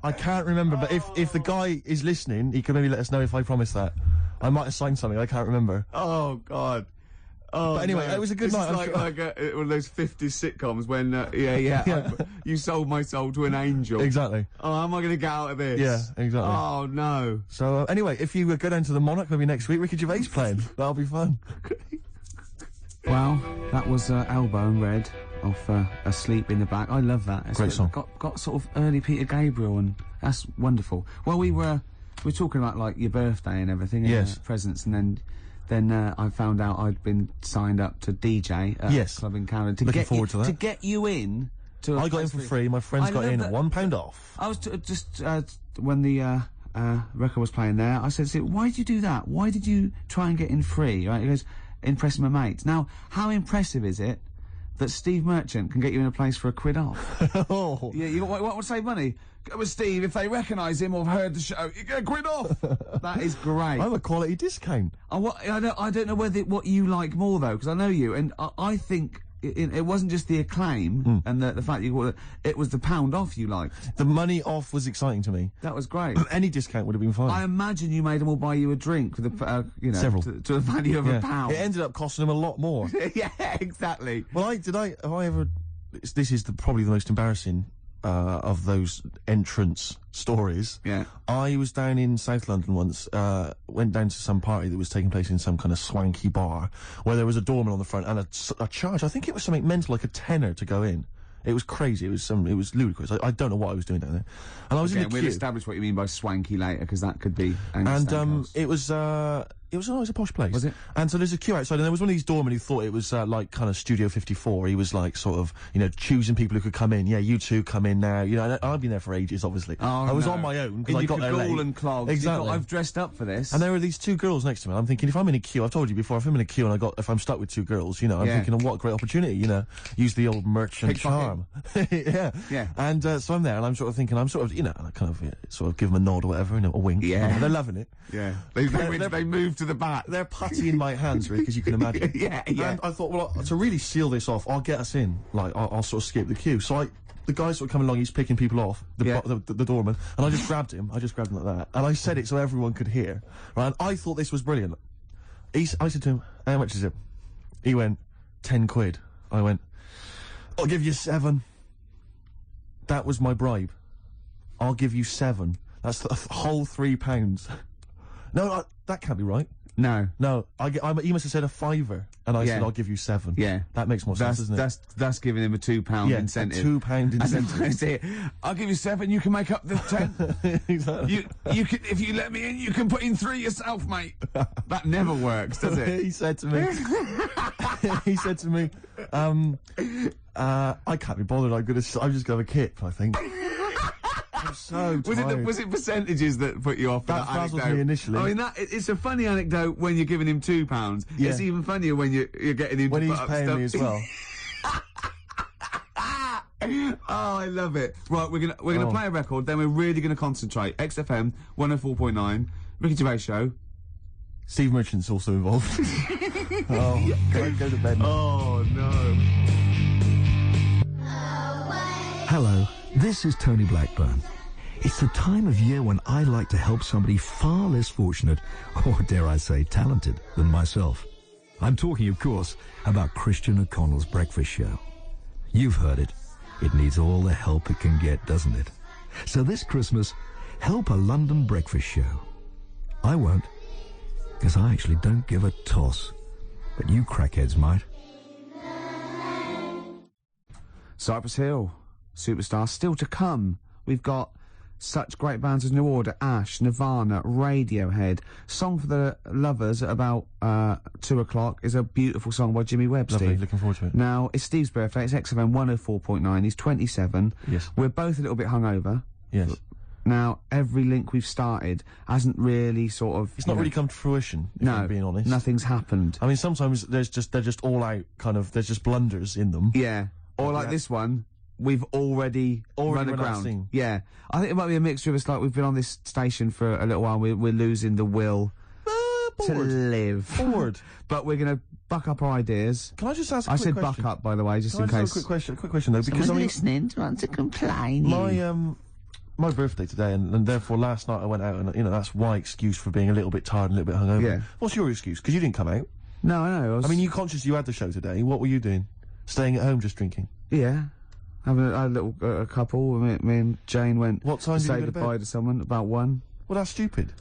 I can't remember, but if the guy is listening, he could maybe let us know if I promised that. I might have signed something, I can't remember. Oh, God. Oh, but anyway, no. it was a good night. It's like one of those 50s sitcoms when, you sold my soul to an angel. Exactly. Oh, how am I going to get out of this? Yeah, exactly. Oh, no. So, anyway, if you go down to the Monarch maybe next week, Ricky Gervais playing. That'll be fun. Well, that was Elbow and Red off Asleep in the Back. I love that. Great song. Got sort of early Peter Gabriel, and that's wonderful. Well, we were talking about, like, your birthday and everything. Yes. And, presents, and then I found out I'd been signed up to DJ at a club in Canada. Looking forward to that. To get you in. I got in for free. My friends got in at £1 off. I was just when the record was playing there, I said, why did you do that? Why did you try and get in free? Right? He goes, impressing my mates. Now, how impressive is it that Steve Merchant can get you in a place for £1 off? Oh. Yeah, you what would save money? Go with Steve. If they recognise him or have heard the show, you get £1 off. That is great. I'm a quality discount. I don't know what you like more though, because I know you, and I think it wasn't just the acclaim and the fact it was the £1 off you liked. The money off was exciting to me. That was great. Any discount would have been fine. I imagine you made them all buy you a drink for the several to the value of £1. It ended up costing them a lot more. Yeah, exactly. Well, have I ever? This is probably the most embarrassing of those entrance stories. Yeah. I was down in South London once, went down to some party that was taking place in some kind of swanky bar, where there was a doorman on the front and a charge. I think it was something mental, like £10 to go in. It was crazy. It was ludicrous. I don't know what I was doing down there. And I was in the queue. We'll establish what you mean by swanky later, because that could be. It was a posh place. Was it? And so there's a queue outside, and there was one of these doormen who thought it was like kind of Studio 54. He was like sort of, choosing people who could come in. Yeah, you two come in now. And I've been there for ages, obviously. Oh, I was on my own because I got there late. And clogs. Exactly. I've dressed up for this. And there were these two girls next to me. I'm thinking, if I'm in a queue, I've told you before, if I'm in a queue and if I'm stuck with two girls, I'm thinking, what a great opportunity, use the old merchant charm. Yeah. And so I'm there, and I'm sort of thinking, I kind of sort of give them a nod or whatever, a wink. Yeah. They're loving it. Yeah. They move to the back. They're putty in my hands, Rick, as you can imagine. Yeah. And I thought, well, to really seal this off, I'll get us in. Like, I'll sort of skip the queue. So the guy sort of coming along, he's picking people off, the doorman, and I just grabbed him. like that. And I said it so everyone could hear. Right? And I thought this was brilliant. I said to him, how much is it? He went, £10. I went, I'll give you 7. That was my bribe. I'll give you 7. That's the whole £3. No, that can't be right. No. He must have said a £5, and I said, I'll give you 7. Yeah. That makes more sense, doesn't it? That's giving him a £2 incentive. A £2 incentive. I say, I'll give you 7, you can make up the 10. Exactly. You can, if you let me in, you can put in 3 yourself, mate. That never works, does it? He said to me, I can't be bothered, I'm just gonna have a kip, I think. I'm so tired. Was it percentages that put you off? That frazzled me initially. I mean, it's a funny anecdote when you're giving him £2. Yeah. It's even funnier when you're getting him when to he's put up paying stuff. me as well. Oh, I love it. Right, we're gonna play a record, then we're really gonna concentrate. XFM 104.9, Ricky Gervais Show. Steve Merchant's also involved. Can I go to bed now? Oh no. Hello, this is Tony Blackburn. It's the time of year when I like to help somebody far less fortunate, or dare I say talented, than myself. I'm talking, of course, about Christian O'Connell's Breakfast Show. You've heard it. It needs all the help it can get, doesn't it? So this Christmas, help a London breakfast show. I won't, because I actually don't give a toss. But you crackheads might. Cypress Hill, Superstar, still to come. We've got such great bands as New Order, Ash, Nirvana, Radiohead. Song for the Lovers at about 2 o'clock is a beautiful song by Jimmy Webb, Lovely, Steve. looking forward to it. Now, it's Steve's birthday. It's XFM 104.9. He's 27. Yes. We're both a little bit hungover. Yes. Now, every link we've started hasn't really sort of... It's not really come to fruition, if I'm being honest. Nothing's happened. I mean, sometimes they're just all out, kind of, there's just blunders in them. Yeah. Or like this one, we've already run aground. Yeah. I think it might be a mixture of us, like, we've been on this station for a little while, we're losing the will to live. Bored. But we're going to buck up our ideas. Can I just ask a I quick said question? buck up, by the way, just in Can I case. just ask a quick question though, because I mean... listening to want to complain. My birthday today, and therefore last night I went out, and, you know, that's my excuse for being a little bit tired and a little bit hungover. Yeah. What's your excuse? Because you didn't come out. No, I know. I mean, you conscious you had the show today. What were you doing? Staying at home just drinking? Yeah. Having a little couple. Me and Jane went What time to did say you go to goodbye bed? to someone, about 1. Well, that's stupid.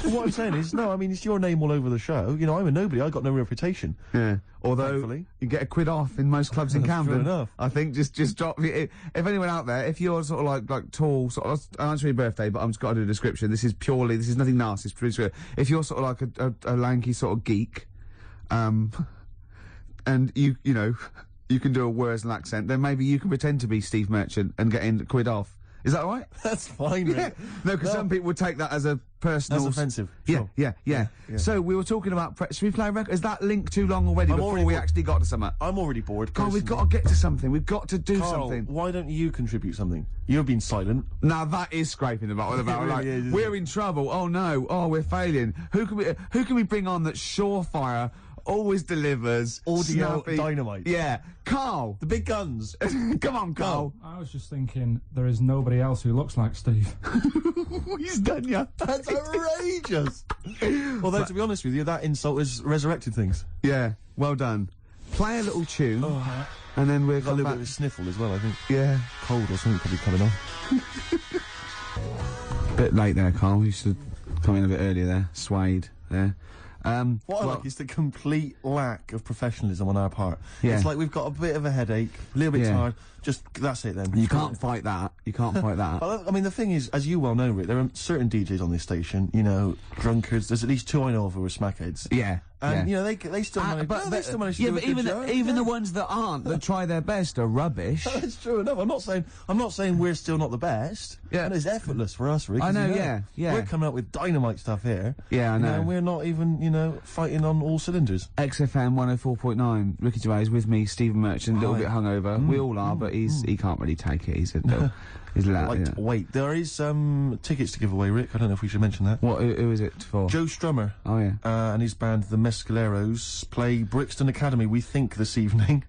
What I'm saying is, no, I mean, it's your name all over the show. You know, I'm a nobody. I got no reputation. Yeah. Although, Thankfully. you get a £1 off in most clubs in True Camden. enough. I think just drop... If anyone out there, if you're sort of like tall, sort of... I'll answer your birthday, but I've just got to do a description. This is nothing nasty. It's pretty sure. If you're sort of like a lanky sort of geek, and you know, you can do a Worsley accent, then maybe you can pretend to be Steve Merchant and get in £1 off. Is that all right? That's fine, Yeah. No, because some people would take that as a personal... That's offensive. Yeah, Sure. yeah. So we were talking about... Should we play a record? Is that link too long already before already we bored. actually got to something? I'm already bored. Carl, we've personally. got to get to something. We've got to do Carl, something. why don't you contribute something? You've been silent. Now that is scraping the bottom about really like is, isn't we're in trouble. Oh no. Oh, we're failing. Who can we bring on that's surefire, always delivers, Audio snappy? dynamite. Yeah, Carl. The big guns. Come on, Carl. I was just thinking, there is nobody else who looks like Steve. He's done ya. That's outrageous. Although, to be honest with you, that insult has resurrected things. Yeah, well done. Play a little tune, and then we'll Got a come little back. bit of a sniffle as well, I think. Yeah. Cold or something probably coming on. Bit late there, Carl. You should come in a bit earlier there. Swayed there. What I like is the complete lack of professionalism on our part. Yeah. It's like we've got a bit of a headache, a little bit Yeah. tired, just, that's it then. You can't fight that. You can't fight that. Well, I mean, the thing is, as you well know, Rick, there are certain DJs on this station, you know, drunkards. There's at least 2 I know of who are smackheads. Yeah. And, yeah. you know, they still manage, they still manage to yeah, do but a good show. even the ones that aren't, that try their best, are rubbish. That's true enough. I'm not saying we're still not the best. Yeah. And it's effortless for us, Rick. I as know, you yeah. We're coming up with dynamite stuff here. Yeah, I You know. and we're not even, you know, fighting on all cylinders. XFM 104.9, Ricky Gervais with me, Stephen Merchant, a little Hi. bit hungover. We all are, but he can't really take it. He's a little, he's loud. Like, Yeah. wait, there is tickets to give away, Rick. I don't know if we should mention that. What? Who is it for? Joe Strummer Oh yeah. and his band, the Mescaleros, play Brixton Academy, we think, this evening.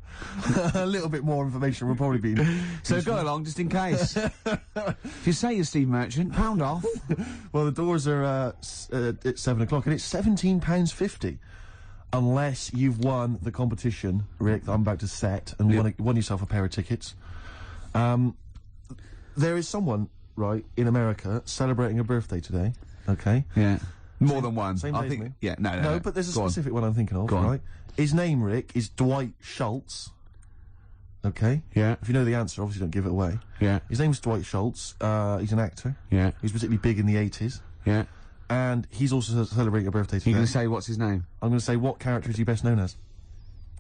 A little bit more information will probably be... So go along, just in case. If you say you're Steve Merchant, pound off. Well, the doors are at 7 o'clock, and it's £17.50. Unless you've won the competition, Rick, that I'm about to set, and won yourself a pair of tickets. There is someone, right, in America celebrating a birthday today, okay? Yeah. More than one. Same I day as think. me. Yeah. No. But there's a Go on. specific one I'm thinking of, Go on. right? His name, Rick, is Dwight Schultz. Okay? Yeah. If you know the answer, obviously don't give it away. Yeah. His name's Dwight Schultz. He's an actor. Yeah. He was particularly big in the 80s. Yeah. And he's also celebrating a birthday today. You're going to say what's his name? I'm going to say, what character is he best known as?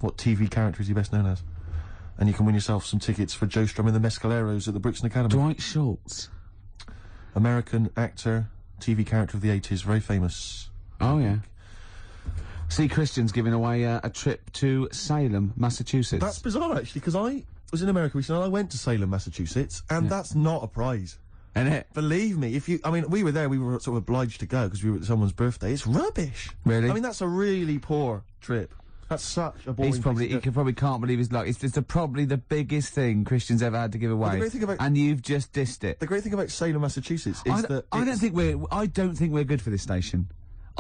What TV character is he best known as? And you can win yourself some tickets for Joe Strum and the Mescaleros at the Brixton Academy. Dwight Schultz. American actor, TV character of the 80s, very famous. Oh yeah. See, Christian's giving away a trip to Salem, Massachusetts. That's bizarre, actually, because I was in America recently and I went to Salem, Massachusetts, and that's not a prize. Isn't it? Believe me, I mean, we were there, we were sort of obliged to go because we were at someone's birthday. It's rubbish. Really? I mean, that's a really poor trip. That's such a boring He probably can't believe his luck. It's probably the biggest thing Christian's ever had to give away. the great thing about- and you've just dissed it. The great thing about Salem, Massachusetts is that I don't think we're good for this station.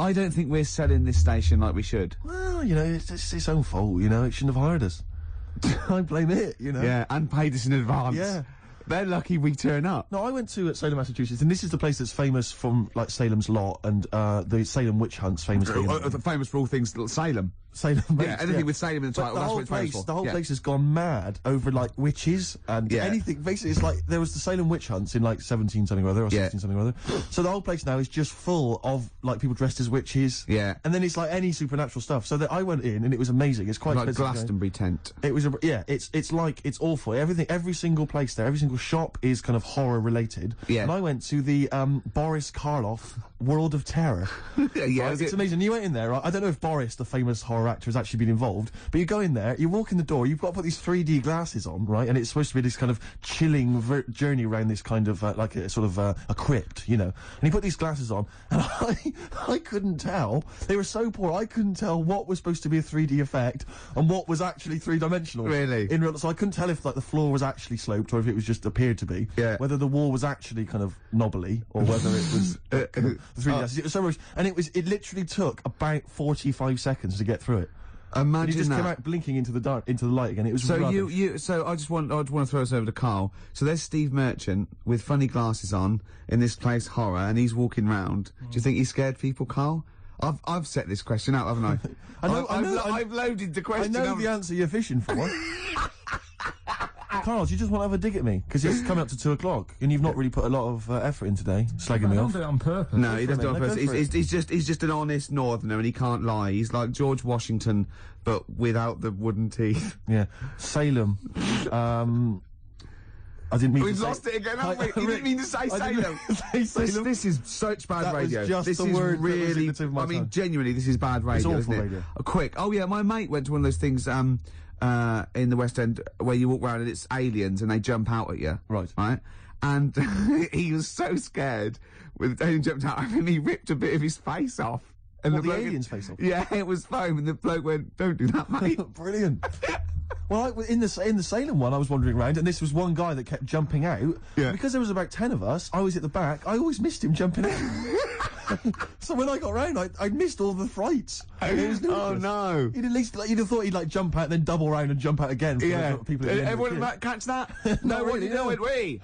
I don't think we're selling this station like we should. well, you know, it's its own fault, you know, it shouldn't have hired us. I blame it, you know. Yeah, and paid us in advance. Yeah. They're lucky we turn up. No, I went to Salem, Massachusetts, and this is the place that's famous from, like, Salem's Lot and the Salem witch hunts, famously. Famous for all things Salem. Salem, yeah, anything with Salem in the title, that's what it's famous for. The whole place has gone mad over, like, witches and anything. Basically, it's like, there was the Salem witch hunts in, like, 17 something or other, or 16 something or other. So the whole place now is just full of, like, people dressed as witches. Yeah. And then it's like any supernatural stuff. So that I went in and it was amazing. It's quite like Glastonbury tent. It was, it's like, it's awful. Every single place there, every single shop is kind of horror related. Yeah. And I went to the, Boris Karloff World of Terror. Yeah. Right? It's amazing. You went in there, right? I don't know if Boris, the famous horror actor, has actually been involved, but you go in there, you walk in the door, you've got to put these 3D glasses on, right? And it's supposed to be this kind of chilling journey around this kind of, like a sort of, a crypt, you know? And you put these glasses on, and I couldn't tell. They were so poor, I couldn't tell what was supposed to be a 3D effect and what was actually three-dimensional. Really? So I couldn't tell if, like, the floor was actually sloped or if it was just appeared to be. Yeah. Whether the wall was actually kind of knobbly or whether it was kind of 3D glasses. It was so much, and it literally took about 45 seconds to get through it. Imagine and you just that. came out blinking into the light again. It was so rubbish. So I want to throw us over to Carl. So there's Steve Merchant with funny glasses on in this place horror, and he's walking round. Do you think he scared people, Carl? I've set this question out, haven't I? I've loaded the question. I know the answer you're fishing for. Carl, do you just want to have a dig at me? Because it's coming up to 2 o'clock, and you've not really put a lot of effort in today, slagging me off. I don't do it on purpose. No, he doesn't do it on purpose. He's just an honest northerner, and he can't lie. He's like George Washington, but without the wooden teeth. Yeah. Salem. I didn't mean We've to say... lost it again, haven't we? You didn't mean to say Salem. This is such bad radio. Was just this the is word really... that was in the tip of my tongue. Genuinely, this is bad radio, it's awful isn't it? Radio. Quick. Oh, yeah, my mate went to one of those things, in the West End where you walk around and it's aliens and they jump out at you. Right. Right? And he was so scared when the alien jumped out and he ripped a bit of his face off. And the alien's face off? Yeah, it was foam and the bloke went, "Don't do that, mate." Brilliant. Well, in the Salem one, I was wandering around, and this was one guy that kept jumping out. Yeah. Because there was about 10 of us, I was at the back, I always missed him jumping out. So when I got round, I missed all the frights. It was oh no! You'd at least, you'd have thought he'd like jump out, then double round and jump out again. For yeah. the people at the end everyone catch that? No, what really, you doing? We.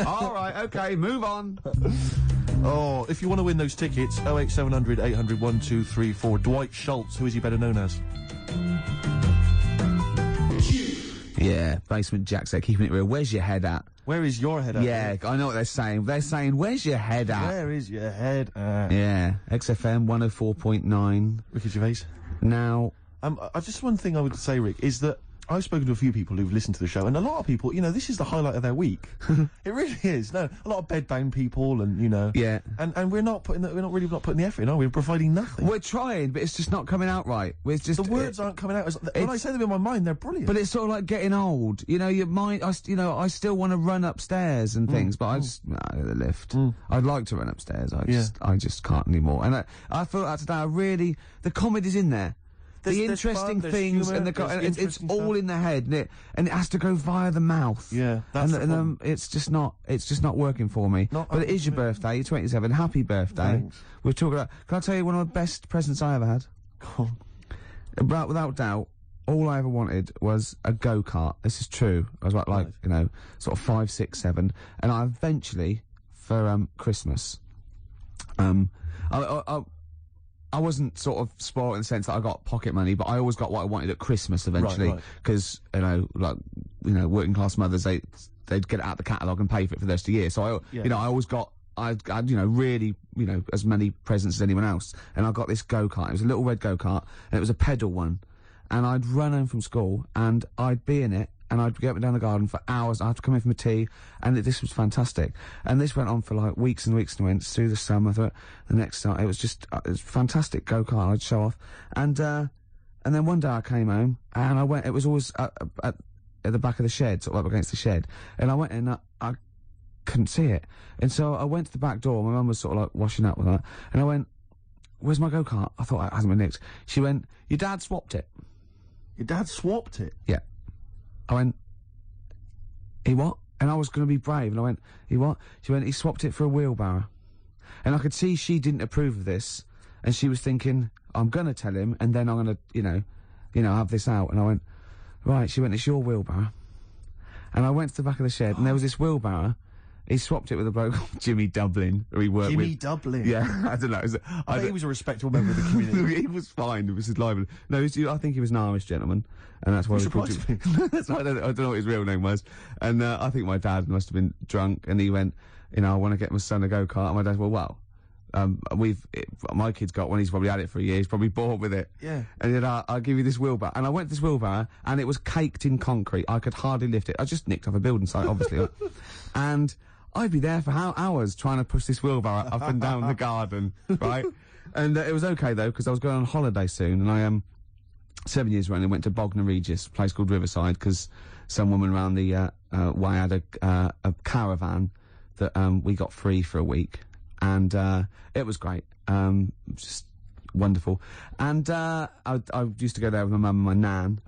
All right, okay, move on. Oh, if you want to win those tickets, 08700 800 1234. Dwight Schultz, who is he better known as? Yeah, Basement Jack said, keeping it real. Where's your head at? Where is your head at? Yeah, I know what they're saying. They're saying, where's your head at? Where is your head at? Yeah, XFM 104.9. Ricky Gervais. Now, just one thing I would say, Rick, is that I've spoken to a few people who've listened to the show, and a lot of people, you know, this is the highlight of their week. It really is. No, a lot of bedbound people, and you know, yeah, and we're not putting the effort in, are we? We're providing nothing. We're trying, but it's just not coming out right. It's just the words aren't coming out. When I say them in my mind, they're brilliant. But it's sort of like getting old. You know, your mind. I still want to run upstairs and things, but I just the lift. I'd like to run upstairs. I just can't anymore. And I felt that today. The comedy's in there. The interesting things and it's all in the head, and it has to go via the mouth. Yeah, that's it's just not working for me. But it is your birthday. You're 27. Happy birthday. Thanks. We're talking about. Can I tell you one of the best presents I ever had? Go on. Without doubt, all I ever wanted was a go-kart. This is true. I was like you know, sort of 5, 6, 7, and I eventually for Christmas, I wasn't sort of spoiled in the sense that I got pocket money, but I always got what I wanted at Christmas eventually. Because, you know, working class mothers, they'd get it out the catalogue and pay for it for the rest of the year. So you know, I always got, I you know, really, you know, as many presents as anyone else. And I got this go-kart. It was a little red go-kart, and it was a pedal one. And I'd run home from school, and I'd be in it, and I'd get up and down the garden for hours. I had to come in from a tea, and this was fantastic. And this went on for like weeks and weeks and weeks through the summer. The next summer, it was just it was fantastic go-kart. I'd show off, and then one day I came home and I went. It was always at the back of the shed, sort of up against the shed, and I went in. I couldn't see it, and so I went to the back door. My mum was sort of like washing up with that, and I went, "Where's my go-kart?" I thought it hasn't been nicked. She went, "Your dad swapped it." Your dad swapped it? Yeah. I went, "He what?" And I was going to be brave, and I went, "He what?" She went, "He swapped it for a wheelbarrow." And I could see she didn't approve of this, and she was thinking, "I'm going to tell him, and then I'm going to, you know, have this out." And I went, "Right." She went, "It's your wheelbarrow." And I went to the back of the shed, and there was this wheelbarrow. He swapped it with a bloke called Jimmy Dublin, who he worked with. Jimmy Dublin? Yeah, I don't know. I think he was a respectable member of the community. He was fine. It was his lively. No, I think he was an Irish gentleman, and that's why he brought him. That's why I don't know what his real name was. And I think my dad must have been drunk, and he went, I want to get my son a go-kart. And my dad, my kid's got one. He's probably had it for a year. He's probably bored with it. Yeah. And he said, I'll give you this wheelbarrow. And I went to this wheelbarrow, and it was caked in concrete. I could hardly lift it. I just nicked off a building site, obviously. And I'd be there for hours trying to push this wheelbarrow up and down the garden, right? And it was okay though, because I was going on holiday soon, and I 7 years running went to Bognor Regis, a place called Riverside, because some woman around the way had a caravan that we got free for a week, and it was great, just wonderful. And I used to go there with my mum and my nan.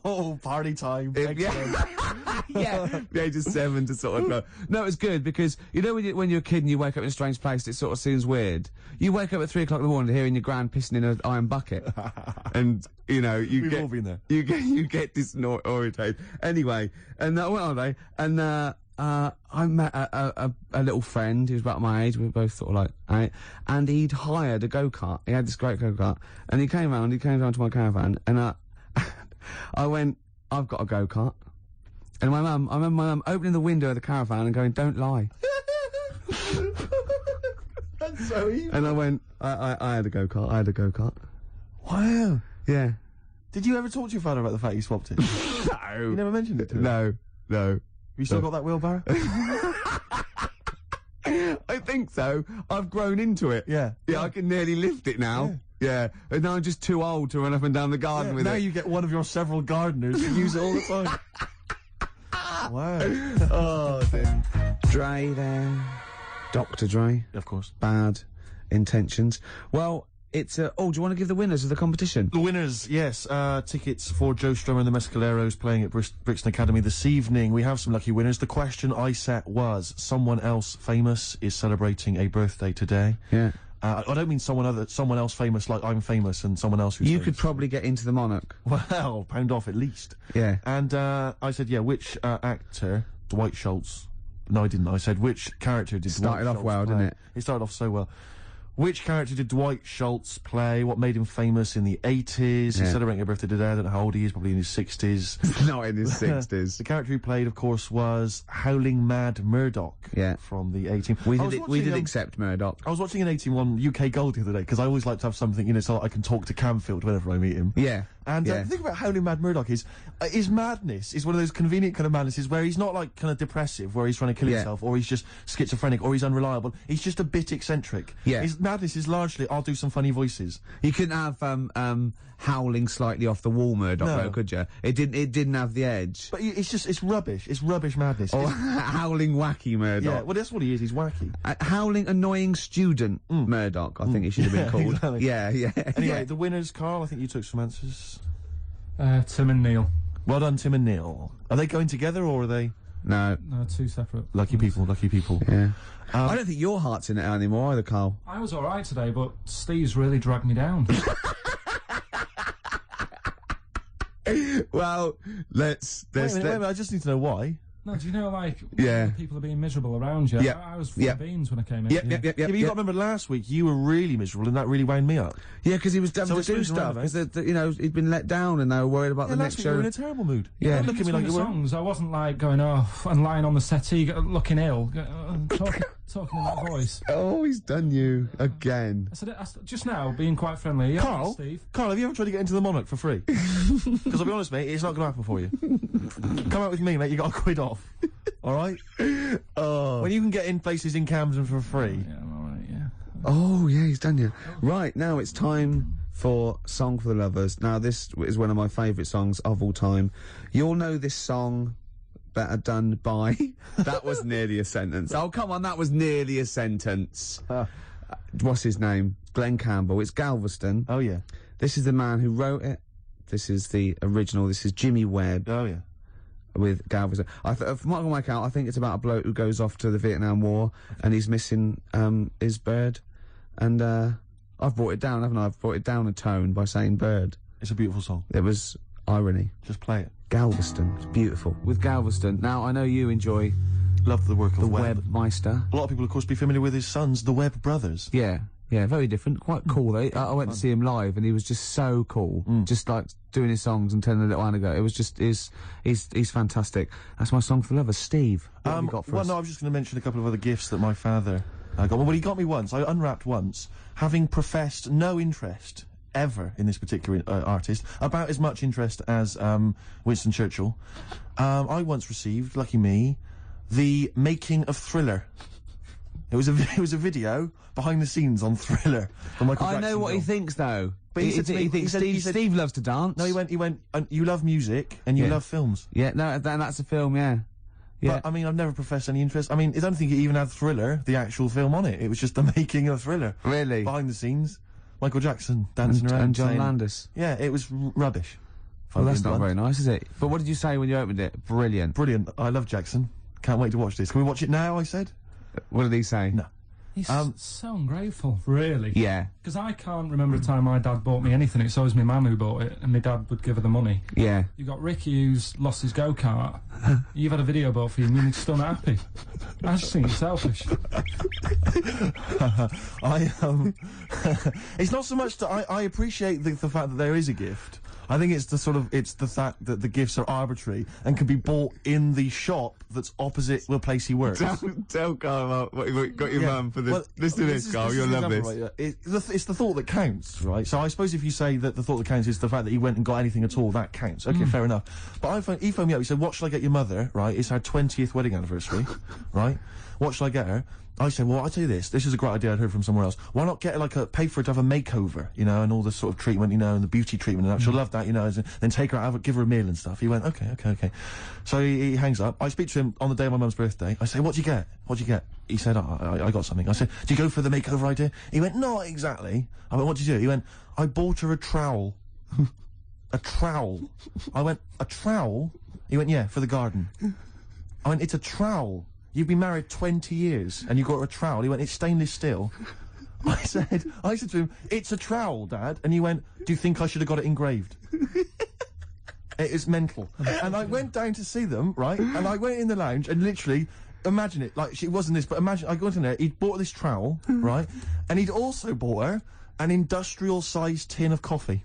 Oh, party time! Yeah, the age of 7 to sort of go. No, it was good because when you're a kid and you wake up in a strange place, it sort of seems weird. You wake up at 3 o'clock in the morning hearing your gran pissing in an iron bucket, and We've all been there. You get disorientated. Anyway, and I went on holiday, and I met a little friend who was about my age. We were both sort of like, right, and he'd hired a go-kart. He had this great go-kart, and he came down to my caravan, and I went, I've got a go-kart. And I remember my mum opening the window of the caravan and going, "Don't lie." That's so evil. And I went, I had a go-kart. I had a go-kart. Wow. Yeah. Did you ever talk to your father about the fact you swapped it? No. You never mentioned it to him? No. You still got that wheelbarrow? I think so. I've grown into it. Yeah. Yeah, I can nearly lift it now. Yeah. And now I'm just too old to run up and down the garden with it. Now you get one of your several gardeners to use it all the time. Wow. Oh, dear. Dre there. Dr. Dre. Of course. Bad intentions. Well, it's, do you want to give the winners of the competition? The winners, yes. Tickets for Joe Strummer and the Mescaleros playing at Brixton Academy this evening. We have some lucky winners. The question I set was, someone else famous is celebrating a birthday today. Yeah. I don't mean someone else famous like I'm famous and someone else who's You famous. could probably get into the Monarch. Well, pound off at least. Yeah. And, I said, yeah, which, actor, Dwight Schultz. No, I didn't. I said, which character did Dwight Started off Schultz well, play? didn't it? It started off so well. Which character did Dwight Schultz play? What made him famous in the 80s? He's celebrating a birthday today. I don't know how old he is, probably in his 60s. Not in his 60s. The character he played, of course, was Howling Mad Murdoch. Yeah. From the 18... We did accept Murdoch. I was watching an 18-1 UK Gold the other day, because I always like to have something, so I can talk to Camfield whenever I meet him. Yeah. And the thing about Howling Mad Murdoch is, his madness is one of those convenient kind of madnesses where he's not like kind of depressive, where he's trying to kill himself, or he's just schizophrenic, or he's unreliable. He's just a bit eccentric. Yeah. His madness is largely, I'll do some funny voices. You couldn't have howling slightly off the wall Murdoch, though, could you? It didn't have the edge. But it's rubbish. It's rubbish madness. Or howling wacky Murdoch. Yeah, well, that's what he is. He's wacky. Howling annoying student Murdoch, I think he should have been called. Exactly. Yeah. Anyway, the winners, Carl, I think you took some answers. Tim and Neil. Well done, Tim and Neil. Are they going together, or are they... No, two separate. Lucky people. Yeah. I don't think your heart's in it anymore either, Carl. I was alright today, but Steve's really dragged me down. Well, Wait a minute, I just need to know why. No, do you know, like, Yeah. people are being miserable around you? Yeah. I was full of beans when I came in. Yep. Yeah, but you got to remember last week, you were really miserable, and that really wound me up. Yeah, because he was having So to do it's stuff, around, because he'd been let down, and they were worried about the last next week show. you were in a terrible mood. Yeah. Look at me like you were. songs. I wasn't like going off and lying on the settee, looking ill, talking in that voice. Oh, he's done you again. I said just now, being quite friendly. Yeah, Carl, Steve. Carl, have you ever tried to get into the Monarch for free? Because I'll be honest, mate, it's not going to happen for you. Come out with me, mate. You got a quid off. All right. Oh. When you can get in places in Camden for free. Yeah, I'm alright. Yeah. Oh, yeah, he's done you. Right, now it's time for Song for the Lovers. Now, this is one of my favourite songs of all time. You'll know this song better done by... That was nearly a sentence. Oh, come on, that was nearly a sentence. What's his name? Glenn Campbell. It's Galveston. Oh, yeah. This is the man who wrote it. This is the original. This is Jimmy Webb. Oh, yeah. With Galveston. From what I can work out, I think it's about a bloke who goes off to the Vietnam War and he's missing his bird. And I've brought it down, haven't I? I've brought it down a tone by saying bird. It's a beautiful song. It was... irony. Just play it. Galveston. It's beautiful. With Galveston. Now, I know you enjoy Love the work of the Webb. Webmeister. A lot of people, of course, be familiar with his sons, the Webb brothers. Yeah. Yeah, very different. Quite cool, though. I went to see him live, and he was just so cool. Just, like, doing his songs and telling a little anecdote. It was just, he's fantastic. That's my song for the lovers. Steve, what have you got for us? No, I was just going to mention a couple of other gifts that my father got. Well, he got me once. I unwrapped once, having professed no interest ever in this particular artist, about as much interest as Winston Churchill. I once received, lucky me, the making of Thriller. It was a video behind the scenes on Thriller from Michael Jackson. I know what he thinks, though. But he thinks Steve loves to dance. No, he went, you love music and you love films. Yeah, no, that's a film, yeah. Yeah. But, I mean, I've never professed any interest. I mean, I don't think it even had Thriller, the actual film, on it. It was just the making of Thriller. Really? Behind the scenes. Michael Jackson dancing around. And John saying, Landis. Yeah, it was rubbish. Well, that's not very nice, is it? But what did you say when you opened it? Brilliant. Brilliant. I love Jackson. Can't wait to watch this. Can we watch it now, I said? What did he say? No. He's so ungrateful, really. Yeah. Because I can't remember a time my dad bought me anything. It's always my mum who bought it, and my dad would give her the money. Yeah. You got Ricky who's lost his go-kart. You've had a video bought for you, and you're still not happy. I just think it's selfish. It's not so much that I appreciate the fact that there is a gift. I think it's the fact that the gifts are arbitrary and can be bought in the shop that's opposite the place he works. Tell Carl what you got your mum for this. Well, listen to this, Carl. You'll love this. Right, it's the thought that counts, right? So I suppose if you say that the thought that counts is the fact that he went and got anything at all, that counts. Okay, fair enough. But he phoned me up. He said, "What shall I get your mother?" Right? It's our 20th wedding anniversary, right? What shall I get her? I said, well, I'll tell you this is a great idea I'd heard from somewhere else. Why not get her, pay for her to have a makeover, you know, and all the sort of treatment, you know, and the beauty treatment and that. She'll love that, you know, and then take her out, give her a meal and stuff. He went, okay. So he hangs up. I speak to him on the day of my mum's birthday. I say, what'd you get? He said, I got something. I said, do you go for the makeover idea? He went, not exactly. I went, what'd you do? He went, I bought her a trowel. A trowel. I went, a trowel? He went, yeah, for the garden. I went, it's a trowel. You've been married 20 years and you got her a trowel. He went, it's stainless steel. I said to him, it's a trowel, Dad. And he went, do you think I should have got it engraved? It is mental. And I went down to see them, right? And I went in the lounge and literally, imagine it, it wasn't this, but imagine, I got in there, he'd bought this trowel, right? And he'd also bought her an industrial-sized tin of coffee.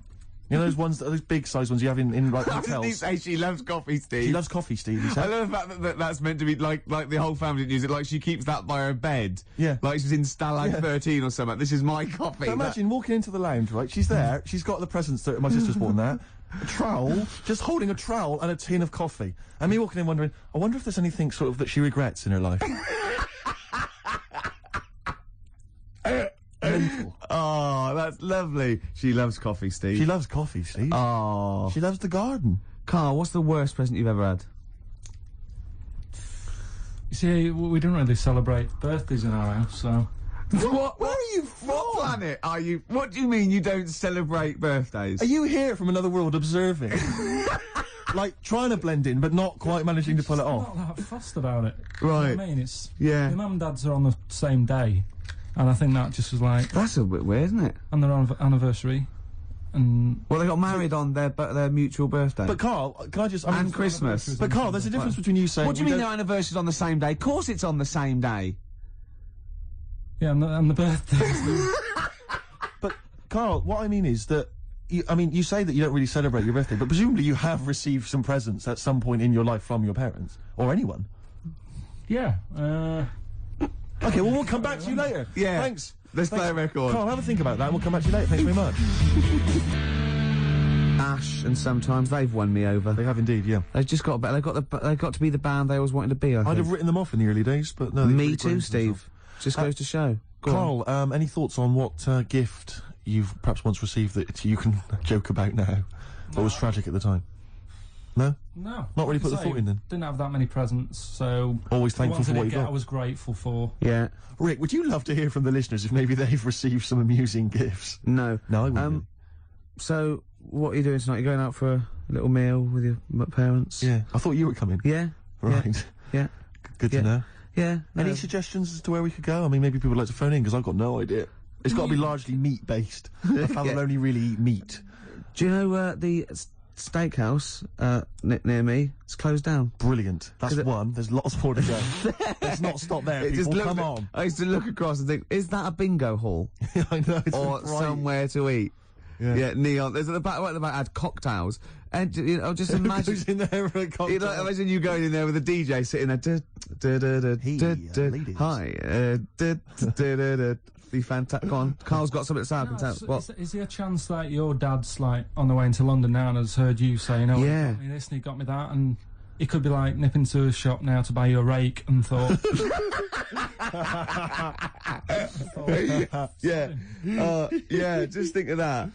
You know those big size ones you have in hotels? Didn't he say she loves coffee, Steve? She loves coffee, Steve, he said. I love the fact that that's meant to be like the whole family didn't use it, like she keeps that by her bed. Yeah. Like she's in Stalag 13 or something. This is my coffee. So imagine walking into the lounge, right? She's there, she's got the presents that my sister's bought and that. A trowel, just holding a trowel and a tin of coffee. And me walking in wondering, I wonder if there's anything sort of that she regrets in her life. Mental. Oh, that's lovely. She loves coffee, Steve. She loves coffee, Steve. Oh. She loves the garden. Carl, what's the worst present you've ever had? You see, we don't really celebrate birthdays in our house, so... What? Where are you from? What planet are you? What do you mean you don't celebrate birthdays? Are you here from another world observing? Like, trying to blend in, but not quite managing to pull it off? I'm not that fussed about it. Right. You know what I mean? It's... Yeah. My mum and dad's are on the same day. And I think that just was like... That's a bit weird, isn't it? On their anniversary. And... Well, they got married on their mutual birthday. But Carl, can I just... and Christmas. But Carl, there's a difference between you saying... What do you mean their anniversary's on the same day? Of course it's on the same day. Yeah, and the birthday. But, Carl, what I mean is that... you say that you don't really celebrate your birthday, but presumably you have received some presents at some point in your life from your parents. Or anyone. Yeah, Okay, well, we'll come back to you later. Yeah. Thanks. Let's play a record. Carl, have a think about that and we'll come back to you later. Thanks very much. Ash and Sometimes, they've won me over. They have indeed, yeah. They've just got better. They've got to be the band they always wanted to be, I think. I'd have written them off in the early days, but no. Me too, Steve. Just goes to show. Carl, any thoughts on what gift you've perhaps once received that you can joke about now, but was tragic at the time? No? No. Not really put the thought in then? Didn't have that many presents, so... Always thankful for what you got. I was grateful for. Yeah. Rick, would you love to hear from the listeners if maybe they've received some amusing gifts? No. No, I wouldn't. So, what are you doing tonight? You going out for a little meal with your parents? Yeah. I thought you were coming. Yeah. Right. Yeah. Good to know. Yeah. Any suggestions as to where we could go? I mean, maybe people would like to phone in, because I've got no idea. It's got to be largely meat-based. My family will only really eat meat. Do you know, the steakhouse near me. It's closed down. Brilliant. That's one. There's lots more to go. Let's not stop there. People, come on. I used to look across and think, is that a bingo hall? I know. It's or bright. somewhere to eat? Yeah, neon. There's at the back. Right at the back had cocktails, and just imagine in there for a cocktail. Imagine you going in there with a DJ sitting there. Ladies. Hi. Be fantastic. Go on. Carl's got something to say. Is there a chance that your dad's like on the way into London now and has heard you saying, "Oh, yeah, he got me this and he got me that," and he could be like nipping to a shop now to buy you a rake and thought, yeah, just think of that.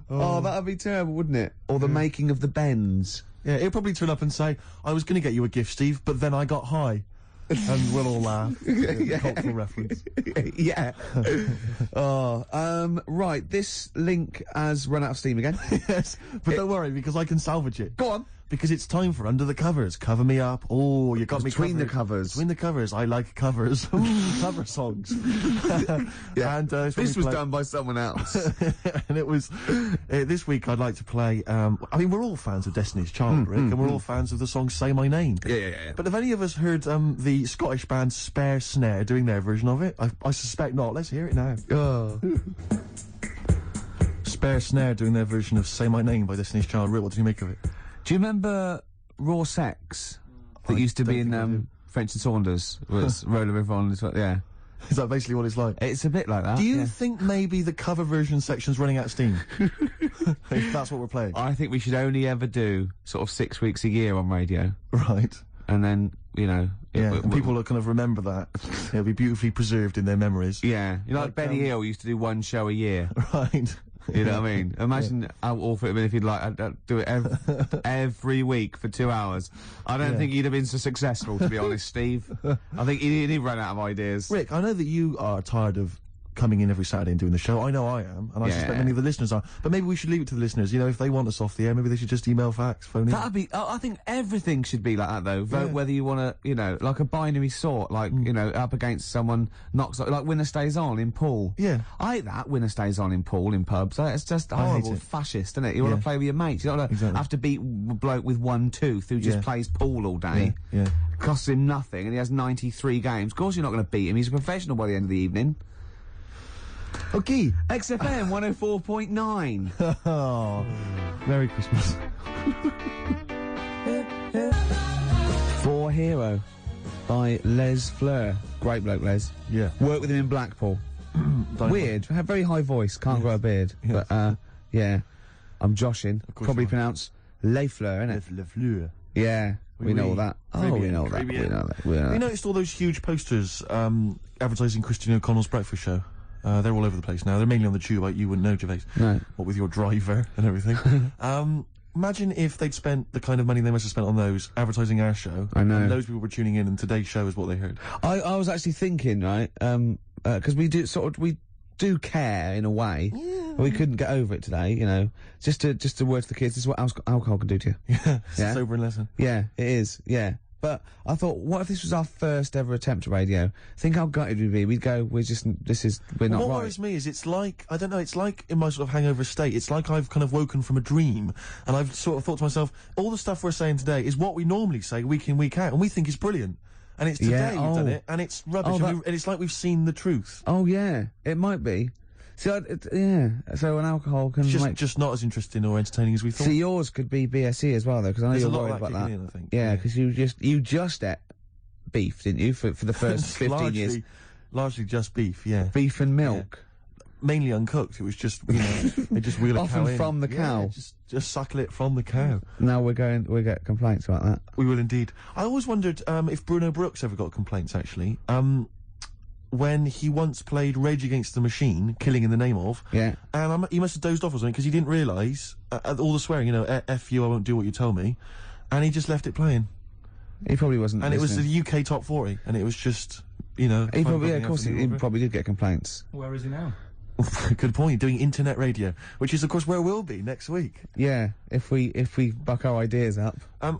Oh, that'd be terrible, wouldn't it? Or the making of the bends. Yeah, he'll probably turn up and say, "I was going to get you a gift, Steve, but then I got high." And we'll all laugh. Cultural reference. Yeah. Right, this link has run out of steam again. Yes, but don't worry, because I can salvage it. Go on. Because it's time for Under the Covers. Cover me up. Oh, you got me Between the covers. Between the covers. I like covers. Cover songs. Yeah. And this was done by someone else. And it was this week I'd like to play I mean, we're all fans of Destiny's Child, Rick, and we're all fans of the song Say My Name. Yeah. But have any of us heard the Scottish band Spare Snare doing their version of it? I suspect not. Let's hear it now. Spare Snare doing their version of Say My Name by Destiny's Child. Rick, what do you make of it? Do you remember Raw Sex that used to be in French and Saunders? Was Roller River on this? Yeah. Is that basically what it's like? It's a bit like that. Do you think maybe the cover version section's running out of steam? If that's what we're playing. I think we should only ever do sort of 6 weeks a year on radio. Right. And then, you know... and people will kind of remember that. It'll be beautifully preserved in their memories. Yeah. You know, like Benny Hill used to do one show a year. Right. You know what I mean? Imagine how awful it would have been if he'd like do it every week for 2 hours. I don't think he'd have been so successful, to be honest, Steve. I think he'd run out of ideas. Rick, I know that you are tired of coming in every Saturday and doing the show. I know I am, and I suspect many of the listeners are. But maybe we should leave it to the listeners. You know, if they want us off the air, maybe they should just email, fax, phone in. That'd be... I think everything should be like that, though. Vote whether you want to, you know, like a binary sort, like, you know, up against someone knocks... Like Winner Stays On in pool. Yeah. I hate that, Winner Stays On in pool, in pubs. It's just horrible, fascist, isn't it? You want to play with your mates. You don't have to beat a bloke with one tooth who just plays pool all day. Yeah. Costs him nothing, and he has 93 games. Of course you're not going to beat him. He's a professional by the end of the evening. Okay. XFM 104.9. Oh, Merry Christmas. For Hero by Les Fleur. Great bloke, Les. Yeah. Worked with him in Blackpool. Weird. Had very high voice. Can't grow a beard. Yes. But, yeah. I'm joshing. Probably pronounced Les Fleur, innit? Les Fleur. Yeah. We know all that. Oh, we know that. We know that. You noticed all those huge posters advertising Christian O'Connell's breakfast show? They're all over the place now. They're mainly on the tube. You wouldn't know, Gervais. No. What with your driver and everything. Imagine if they'd spent the kind of money they must have spent on those advertising our show. I know. And those people were tuning in, and today's show is what they heard. I was actually thinking, right, because we do care in a way. Yeah. We couldn't get over it today, you know. Just to word to the kids, this is what alcohol can do to you. Yeah. It's a sobering lesson. Yeah, it is. Yeah. But I thought, what if this was our first ever attempt at radio? Think how gutted we'd be. We'd go, we're not right. What worries me is it's like, I don't know, it's like in my sort of hangover state, it's like I've kind of woken from a dream, and I've sort of thought to myself, all the stuff we're saying today is what we normally say week in, week out, and we think is brilliant. And it's today we've done it, and it's rubbish, and it's like we've seen the truth. Oh yeah, it might be. See, so an alcohol can just not as interesting or entertaining as we thought. See, yours could be BSE as well, though, because I know you're worried about that. In, I think. Yeah, because you just ate beef, didn't you, for the first 15 years? Largely just beef, yeah. Beef and milk. Yeah. Mainly uncooked. It was just, you know, they just wheel a cow in. From the cow. Yeah, just suckle it from the cow. Now we get complaints about that. We will indeed. I always wondered if Bruno Brooks ever got complaints, actually. When he once played Rage Against the Machine, Killing in the Name of, and he must have dozed off or something, because he didn't realise all the swearing, you know, F you, I won't do what you tell me, and he just left it playing. He probably wasn't And listening. It was the UK Top 40, and it was just, you know... He probably, of course, he probably did get complaints. Where is he now? Good point, doing internet radio, which is, of course, where we'll be next week. Yeah, if we buck our ideas up.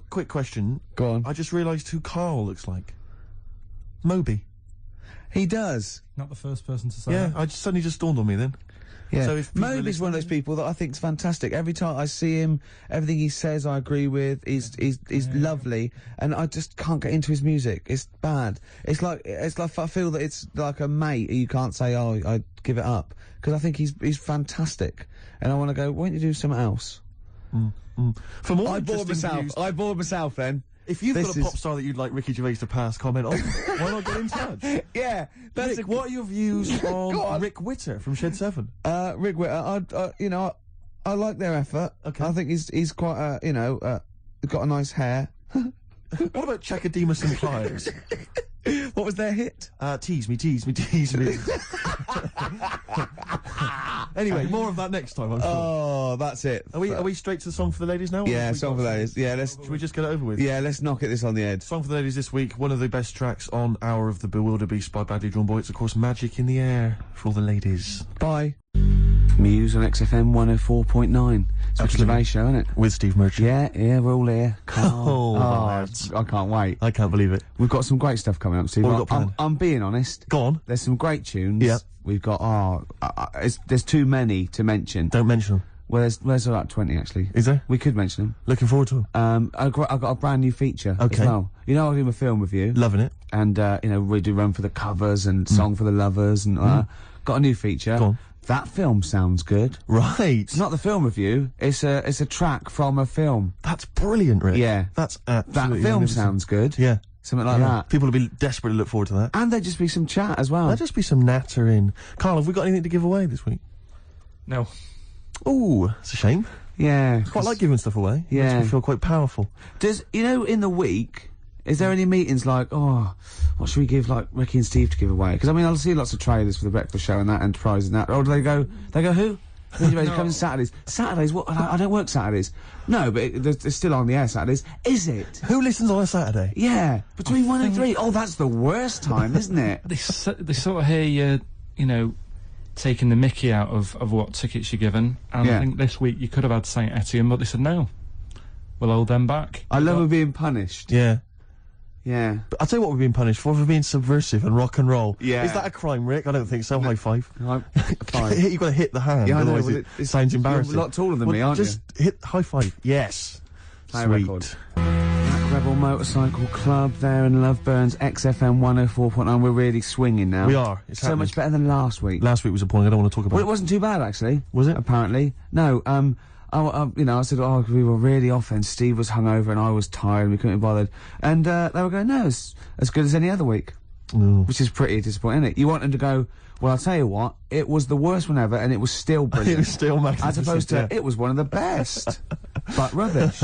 Quick question. Go on. I just realised who Carl looks like. Moby. He does. Not the first person to say that. that. Suddenly just dawned on me then. Yeah. So if people are Moby's one of those people that I think's fantastic. Every time I see him, everything he says I agree with. He's lovely, and I just can't get into his music. It's bad. It's like I feel that it's like a mate you can't say, oh, I give it up, because I think he's fantastic, and I want to go, why don't you do something else? For more I bored myself then. If you've got a pop star that you'd like Ricky Gervais to pass comment on, why not get in touch? Yeah, that's Rick, what are your views on Rick Witter from Shed 7? Rick Witter, I like their effort. Okay. I think he's quite got a nice hair. What about Chakademus and Pliers? What was their hit? Tease me, tease me, tease me. Anyway, more of that next time, I'm sure. Oh, that's it. Are we straight to the song for the ladies now? Yeah, song for the ladies. Yeah, Should we just get it over with? Yeah, let's knock this on the head. Song for the ladies this week, one of the best tracks on Hour of the Bewilderbeast by Badly Drawn Boy. It's, of course, Magic in the Air for all the ladies. Bye. Muse on XFM 104.9. It's Ricky Gervais show, isn't it? With Steve Merchant. Yeah, we're all here. Oh, I can't wait. I can't believe it. We've got some great stuff coming up, Steve. What have we got planned? I'm being honest. Go on. There's some great tunes. Yeah. We've got, there's too many to mention. Don't mention them. Well, there's about 20, actually. Is there? We could mention them. Looking forward to them. I've got a brand new feature as well. You know, I do a film with you. Loving it. And, we do Run for the Covers and Song for the Lovers and, got a new feature. Go on. That film sounds good. Right. It's not the film review. It's a track from a film. That's brilliant, Rick. Yeah. That's absolutely That film magnificent. sounds good. Yeah. Something like that. People will be desperate to look forward to that. And there'd just be some chat as well. There'll just be some natter in. Carl, have we got anything to give away this week? No. Ooh, it's a shame. Yeah. Quite like giving stuff away. Yeah. Makes me feel quite powerful. Does, in the week, is there any meetings like, oh, what should we give, like, Ricky and Steve to give away? Because, I mean, I'll see lots of trailers for the breakfast show and that, Enterprise and that. Or do they go, who? They come in Saturdays. Saturdays? What? I don't work Saturdays. No, but it's still on the air Saturdays. Is it? Who listens on a Saturday? Yeah. Between 1 and 3. Oh, that's the worst time, isn't it? They sort of hear you, taking the mickey out of what tickets you're given. And I think this week you could have had St Etienne, but they said no. We'll hold them back. I love them being punished. Yeah. Yeah. But I'll tell you what we're being punished for being subversive and rock and roll. Yeah. Is that a crime, Rick? I don't think so. High five. Fine. You've got to hit the hand. Yeah, I know. Otherwise it sounds embarrassing. You're a lot taller than me, aren't you? Just hit high five. Yes. Play Sweet. record. Black Rebel Motorcycle Club there in Loveburns, XFM 104.9. We're really swinging now. We are. It's so happening. much better than last week. Last week was appalling. I don't want to talk about Well, it wasn't too bad, actually. Was it? Apparently. No, I said, oh, we were really off and Steve was hungover and I was tired and we couldn't be bothered. And, they were going, no, it's as good as any other week. Which is pretty disappointing, isn't it? You want them to go, well, I'll tell you what, it was the worst one ever and it was still brilliant. It was still magnificent. As opposed to, it was one of the best. But rubbish.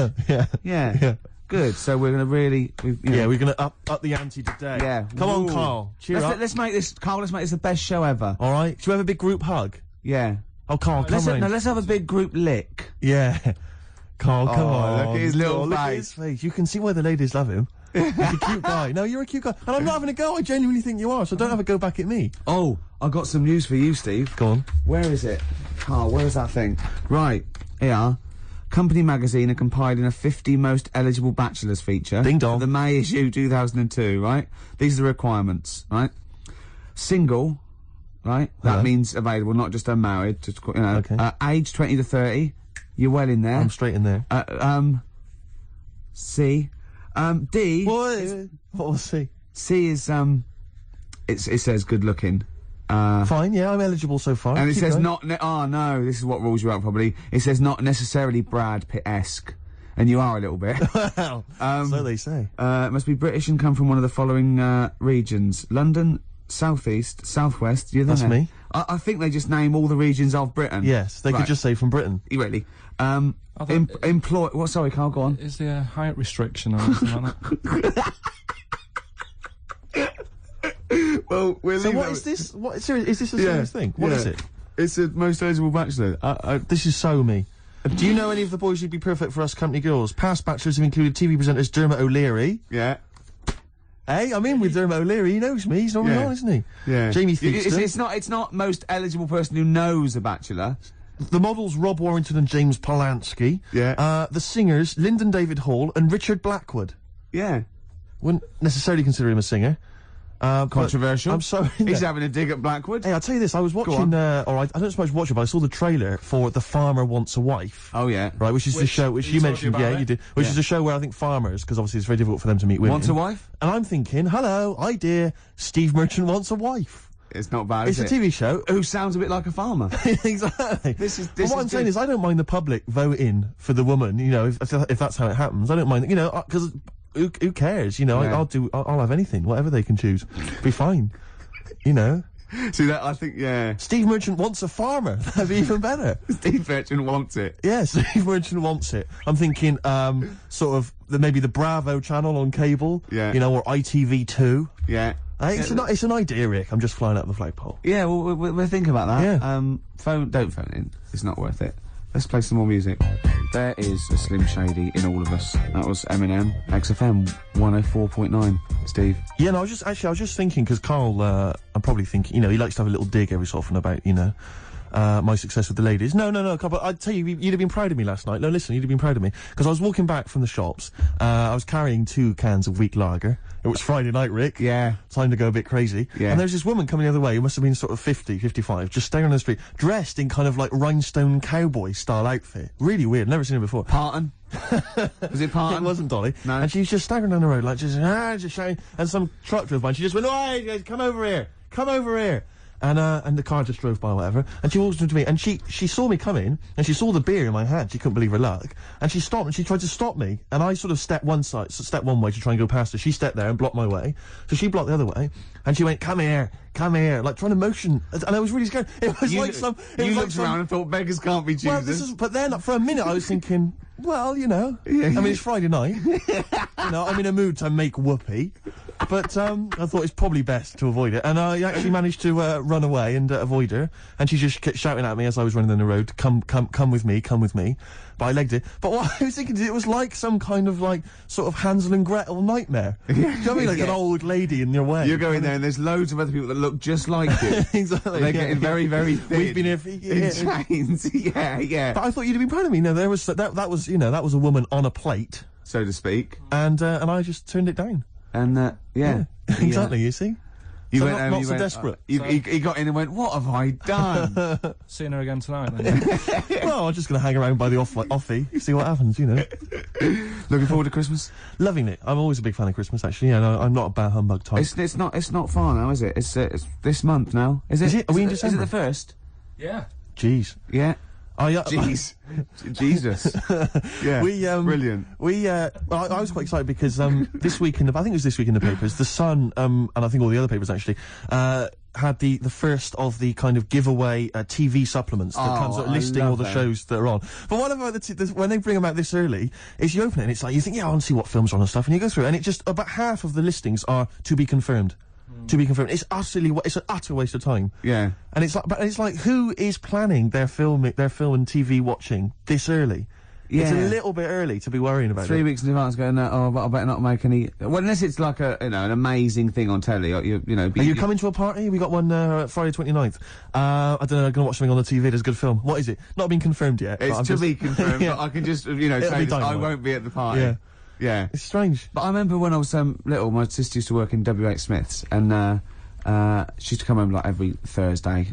Yeah. Good. So we're going to really, we're going to up the ante today. Yeah. Come on, Carl. Cheer up. Let's make this, Carl, the best show ever. All right. Should we have a big group hug? Yeah. Oh, Carl, come on. No, let's have a big group lick. Yeah. Carl, come on. Look at his little look at face. his face. You can see why the ladies love him. He's a cute guy. No, you're a cute guy. And I'm not having a go. I genuinely think you are, so don't have a go back at me. Oh, I've got some news for you, Steve. Go on. Where is it? Carl, where is that thing? Right, here. Company Magazine are compiling a 50 most eligible bachelors feature. Ding dong. For the May issue 2002, right? These are the requirements, right? Single, right? That means available, not just unmarried. Just, Okay. Age 20 to 30. You're well in there. I'm straight in there. C. D. What was C? C is, it says good looking. Fine, yeah, I'm eligible so far. And it Keep says going. oh no, this is what rules you out probably. It says not necessarily Brad Pitt-esque. And you are a little bit. Well, so they say. Must be British and come from one of the following, regions. London, South East, South West. You're there. That's me. I think they just name all the regions of Britain. Yes, they could just say from Britain. Really. Employ. What? Sorry, Carl. Go on. Is there a height restriction or anything like that? Well, So what is this? What, seriously, is this a serious thing? What is it? It's the most eligible bachelor. This is so me. Do you know any of the boys who'd be perfect for us company girls? Past bachelors have included TV presenters Dermot O'Leary. Yeah. Hey, I'm in with Dermot O'Leary. He knows me. He's normally on, isn't he? Yeah. Jamie Theakston. It's not most eligible person who knows a bachelor. The models Rob Warrington and James Polanski. Yeah. The singers Lyndon David Hall and Richard Blackwood. Yeah. Wouldn't necessarily consider him a singer. Controversial. I'm sorry. He's having a dig at Blackwood. Hey, I'll tell you this. I was watching, I don't so much watch it, but I saw the trailer for The Farmer Wants a Wife. Oh, yeah. Right, which is the show, which you mentioned, about you did, which is a show where I think farmers, because obviously it's very difficult for them to meet women. Wants a wife? And I'm thinking, hello, idea, Steve Merchant wants a wife. It's not bad, It's is a it? TV show. Who sounds a bit like a farmer. Exactly. But what I'm saying is, I don't mind the public voting for the woman, you know, if that's how it happens. I don't mind, you know, because who cares, you know, Yeah. I'll have anything, whatever they can choose. Be fine. You know? See, that, I think, yeah. Steve Merchant wants a farmer. That'd be even better. Steve Merchant wants it. Yeah, Steve Merchant wants it. I'm thinking, sort of, maybe the Bravo channel on cable. Yeah. You know, or ITV2. Yeah. It's an idea, Rick. I'm just flying out the flagpole. Yeah, well, we'll think about that. Yeah. Don't phone in. It's not worth it. Let's play some more music. There is a Slim Shady in all of us. That was Eminem, XFM 104.9. Steve. Yeah, no, I was just thinking, because Karl, I'm probably thinking, you know, he likes to have a little dig every so often about, you know, my success with the ladies. No, Karl, but I'd tell you, you'd have been proud of me last night. No, listen, you'd have been proud of me. Because I was walking back from the shops, I was carrying 2 cans of weak lager. It was Friday night, Rick. Yeah. Time to go a bit crazy. Yeah. And there's this woman coming the other way who must have been sort of 50, 55, just staring on the street, dressed in kind of like rhinestone cowboy style outfit. Really weird, never seen her before. Parton? Was it Parton? It wasn't Dolly. No. And she was just staggering down the road, like, just shouting, and some truck drove by, and she just went, "Oi, come over here! Come over here!" And the car just drove by, whatever, and she walked into me, and she saw me coming, and she saw the beer in my hand, she couldn't believe her luck, and she stopped, and she tried to stop me, and I sort of stepped one way to try and go past her. She stepped there and blocked my way, so she blocked the other way, and she went, come here, like trying to motion, and I was really scared. It was like some... You looked around and thought, beggars can't be choosers. Well, but then, for a minute, I was thinking, well, you know, I mean, it's Friday night, you know, I'm in a mood to make whoopee. But I thought it's probably best to avoid it, and I actually managed to run away and avoid her. And she just kept shouting at me as I was running down the road, "Come with me, come with me." But I legged it. But what I was thinking is, it was like some kind of like sort of Hansel and Gretel nightmare. Do you know what I mean? Like an old lady in your way. You're going there, and there's loads of other people that look just like you. Exactly. They're getting very, very thin. We've been here for years. In chains. Yeah. But I thought you'd have been proud of me. No, there was that was, you know, that was a woman on a plate, so to speak. And I just turned it down. And yeah. Exactly. You see. You So went home, not you so went, desperate. He got in and went, what have I done? Seeing her again tonight, then. Well, I'm just going to hang around by the offie, see what happens, you know. Looking forward to Christmas? Loving it. I'm always a big fan of Christmas, actually. Yeah, no, I'm not a bah humbug type. It's not far now, is it? It's this month now. Is it? Is it? Are we in Is December? it the 1st? Yeah. Jeez. Yeah. Oh, yeah. Jeez. Jesus. Yeah. Brilliant. Well, I was quite excited because this week I think it was this week in the papers, The Sun, and I think all the other papers actually, had the first of the kind of giveaway TV supplements that comes out listing all the shows that are on. But what about when they bring them out this early, is you open it and it's like, you think, yeah, I want to see what films are on and stuff, and you go through it, and it just, about half of the listings are to be confirmed. To be confirmed. It's an utter waste of time. Yeah. And it's like, who is planning their film and TV watching this early? Yeah. It's a little bit early to be worrying about 3 it. weeks in advance going, oh, but I better not make any... Well, unless it's like an amazing thing on telly, or you know... Are you coming to a party? We got one Friday 29th. I don't know, I'm gonna watch something on the TV, there's a good film. What is it? Not been confirmed yet. It's to be confirmed, yeah. But I can just, you know, say I won't be at the party. Yeah. Yeah. It's strange. But I remember when I was little, my sister used to work in W.H. Smith's, and she used to come home like every Thursday.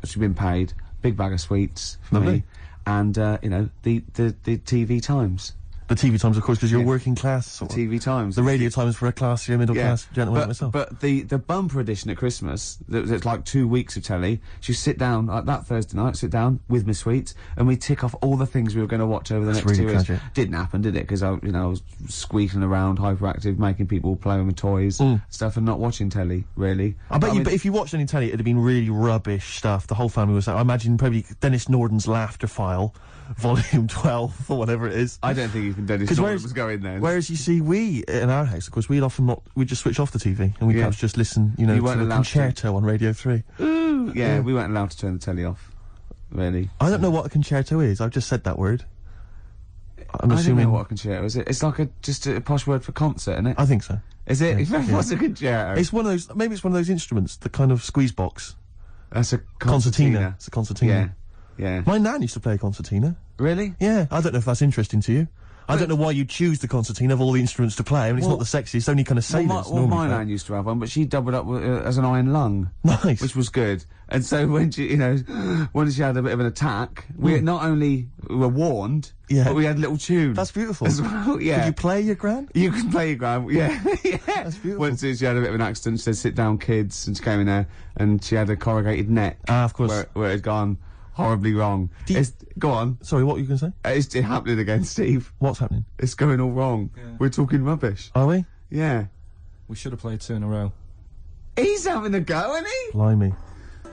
She'd been paid, big bag of sweets for me, and you know, the TV Times. The TV Times, of course, because you're working class. The TV Times. The radio Times for a classier, middle class gentleman like myself. But the bumper edition at Christmas, it's like 2 weeks of telly. She'd sit down, like that Thursday night, sit down with my sweets, and we'd tick off all the things we were going to watch over the next 2 years. Didn't happen, did it? Because I was squeaking around, hyperactive, making people play with my toys, stuff, and not watching telly, really. But if you watched any telly, it'd have been really rubbish stuff. The whole family was I imagine probably Dennis Norden's Laughter File, Volume 12, or whatever it is. I don't think even Dennis Norton was going there. Whereas you see, we, in our house, of course, we'd just switch off the TV, and we'd perhaps just listen, you know, to the concerto on Radio 3. Ooh, yeah, we weren't allowed to turn the telly off, really. I don't know what a concerto is, I've just said that word. I don't know what a concerto is. It's like just a posh word for concert, isn't it? I think so. Is it? Yeah. What's a concerto? It's one of those, maybe it's one of those instruments, the kind of squeeze box. That's a concertina. It's a concertina. Yeah. My nan used to play a concertina. Really? Yeah. I don't know if that's interesting to you. I don't know why you choose the concertina of all the instruments to play. I mean, it's not the sexiest. It's only kind of sailors. My nan used to have one, but she doubled up as an iron lung. Nice. Which was good. And so when she, when she had a bit of an attack, we not only were warned, but we had little tunes. That's beautiful. As well, yeah. Could you play your gran? You can play your gran, yeah. Yeah. That's beautiful. Once she had a bit of an accident, she said, sit down, kids, and she came in there, and she had a corrugated neck. Ah, of course. Where it had gone horribly wrong. Go on. Sorry, what were you going to say? It's happening again, Steve. What's happening? It's going all wrong. Yeah. We're talking rubbish. Are we? Yeah. We should have played 2 in a row. He's having a go, isn't he? Blimey.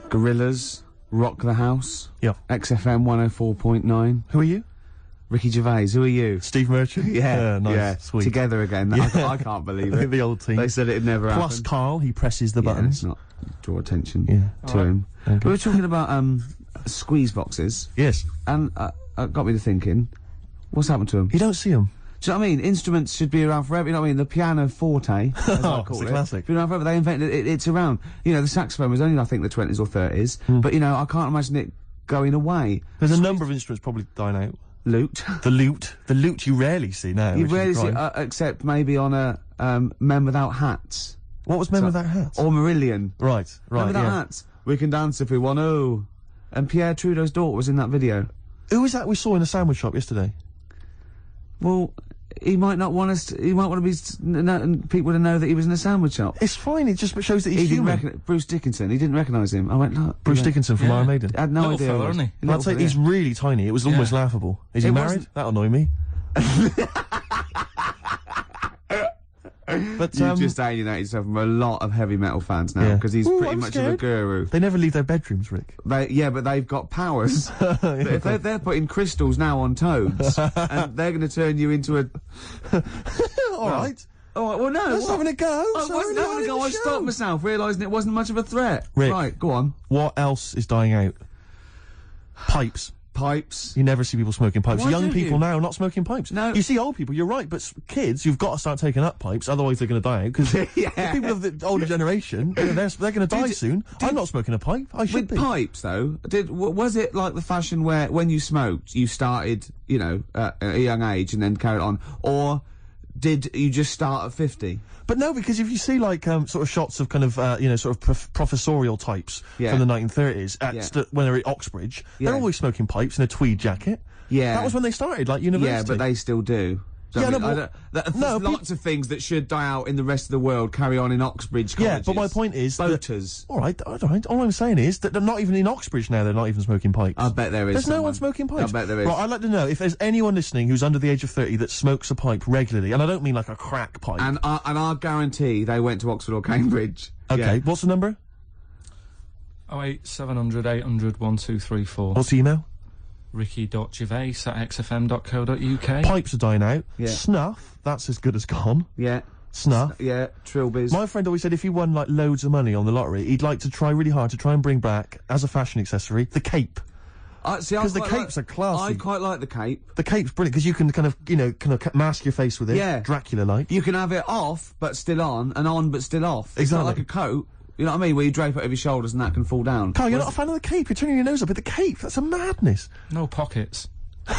Gorillas, Rock the House. Yep. XFM 104.9. Who are you? Ricky Gervais. Who are you? Steve Merchant? Yeah. Nice. Yeah. Sweet. Together again. I can't believe it. The old team. They said it'd never happen. Plus Carl, he presses the buttons. Let's not draw attention to him. Okay. We were talking about squeeze boxes. Yes. And got me to thinking, what's happened to them? You don't see them. Do you know what I mean? Instruments should be around forever. You know what I mean? The piano forte, as I call it's it, a classic. been around forever. They invented it. It's around. The saxophone was only, I think, the 20s or 30s. But I can't imagine it going away. There's a number of instruments probably dying out. Lute. The lute you rarely see now. You rarely see, except maybe on a Men Without Hats. What was Men Without Hats? Or Marillion. Right. Men Without Hats. We can dance if we want to. And Pierre Trudeau's daughter was in that video. Who was that we saw in the sandwich shop yesterday? Well, he might not want us. He might want people to know that he was in a sandwich shop. It's fine. It just shows that he's human. Bruce Dickinson. He didn't recognise him. I went, look. Bruce Dickinson from Iron Maiden. I had no idea. Fella, isn't he? I'd say he's really tiny. It was almost laughable. Is he married? That'll annoy me. But you've just alienated yourself from a lot of heavy metal fans now because he's pretty much of a guru. They never leave their bedrooms, Rick. But they've got powers. If they're putting crystals now on toads, and they're going to turn you into a. All right. Well, no. Let's having a go. I wasn't having a go. I stopped myself, realising it wasn't much of a threat. Rick, right, go on. What else is dying out? Pipes. Pipes. You never see people smoking pipes. Why Young don't people you? now are not smoking pipes. No. You see old people, you're right, but kids, you've got to start taking up pipes, otherwise they're going to die out. Because people of the older generation, they're going to die soon. I'm not smoking a pipe. I should be. With pipes, though, was it like the fashion where when you smoked, you started, at a young age and then carried on, or did you just start at 50? But no, because if you see like sort of shots of kind of sort of professorial types from the 1930s when they're at Oxbridge, they're always smoking pipes in a tweed jacket. Yeah, that was when they started, like university. Yeah, but they still do. Lots of things that should die out in the rest of the world carry on in Oxbridge colleges. Yeah, but my point is boaters. All right. All I'm saying is that they're not even in Oxbridge now. They're not even smoking pipes. I bet there is. There's no one smoking pipes. I bet there is. Right, I'd like to know if there's anyone listening who's under the age of 30 that smokes a pipe regularly, and I don't mean like a crack pipe. And I guarantee they went to Oxford or Cambridge. Okay, what's the number? 08700 800 1234. What's the email? ricky.gervais@xfm.co.uk. Pipes are dying out. Yeah. Snuff, that's as good as gone. Yeah. Snuff. Yeah, trilbies. My friend always said if he won like loads of money on the lottery, he'd like to try really hard to try and bring back, as a fashion accessory, the cape. Because the capes are classy. I quite like the cape. The cape's brilliant because you can kind of mask your face with it. Yeah. Dracula-like. You can have it off but still on, and on but still off. Exactly. It's not like a coat. You know what I mean? Where you drape it over your shoulders and that can fall down. Carl, you're not a fan of the cape. You're turning your nose up at the cape. That's a madness. No pockets.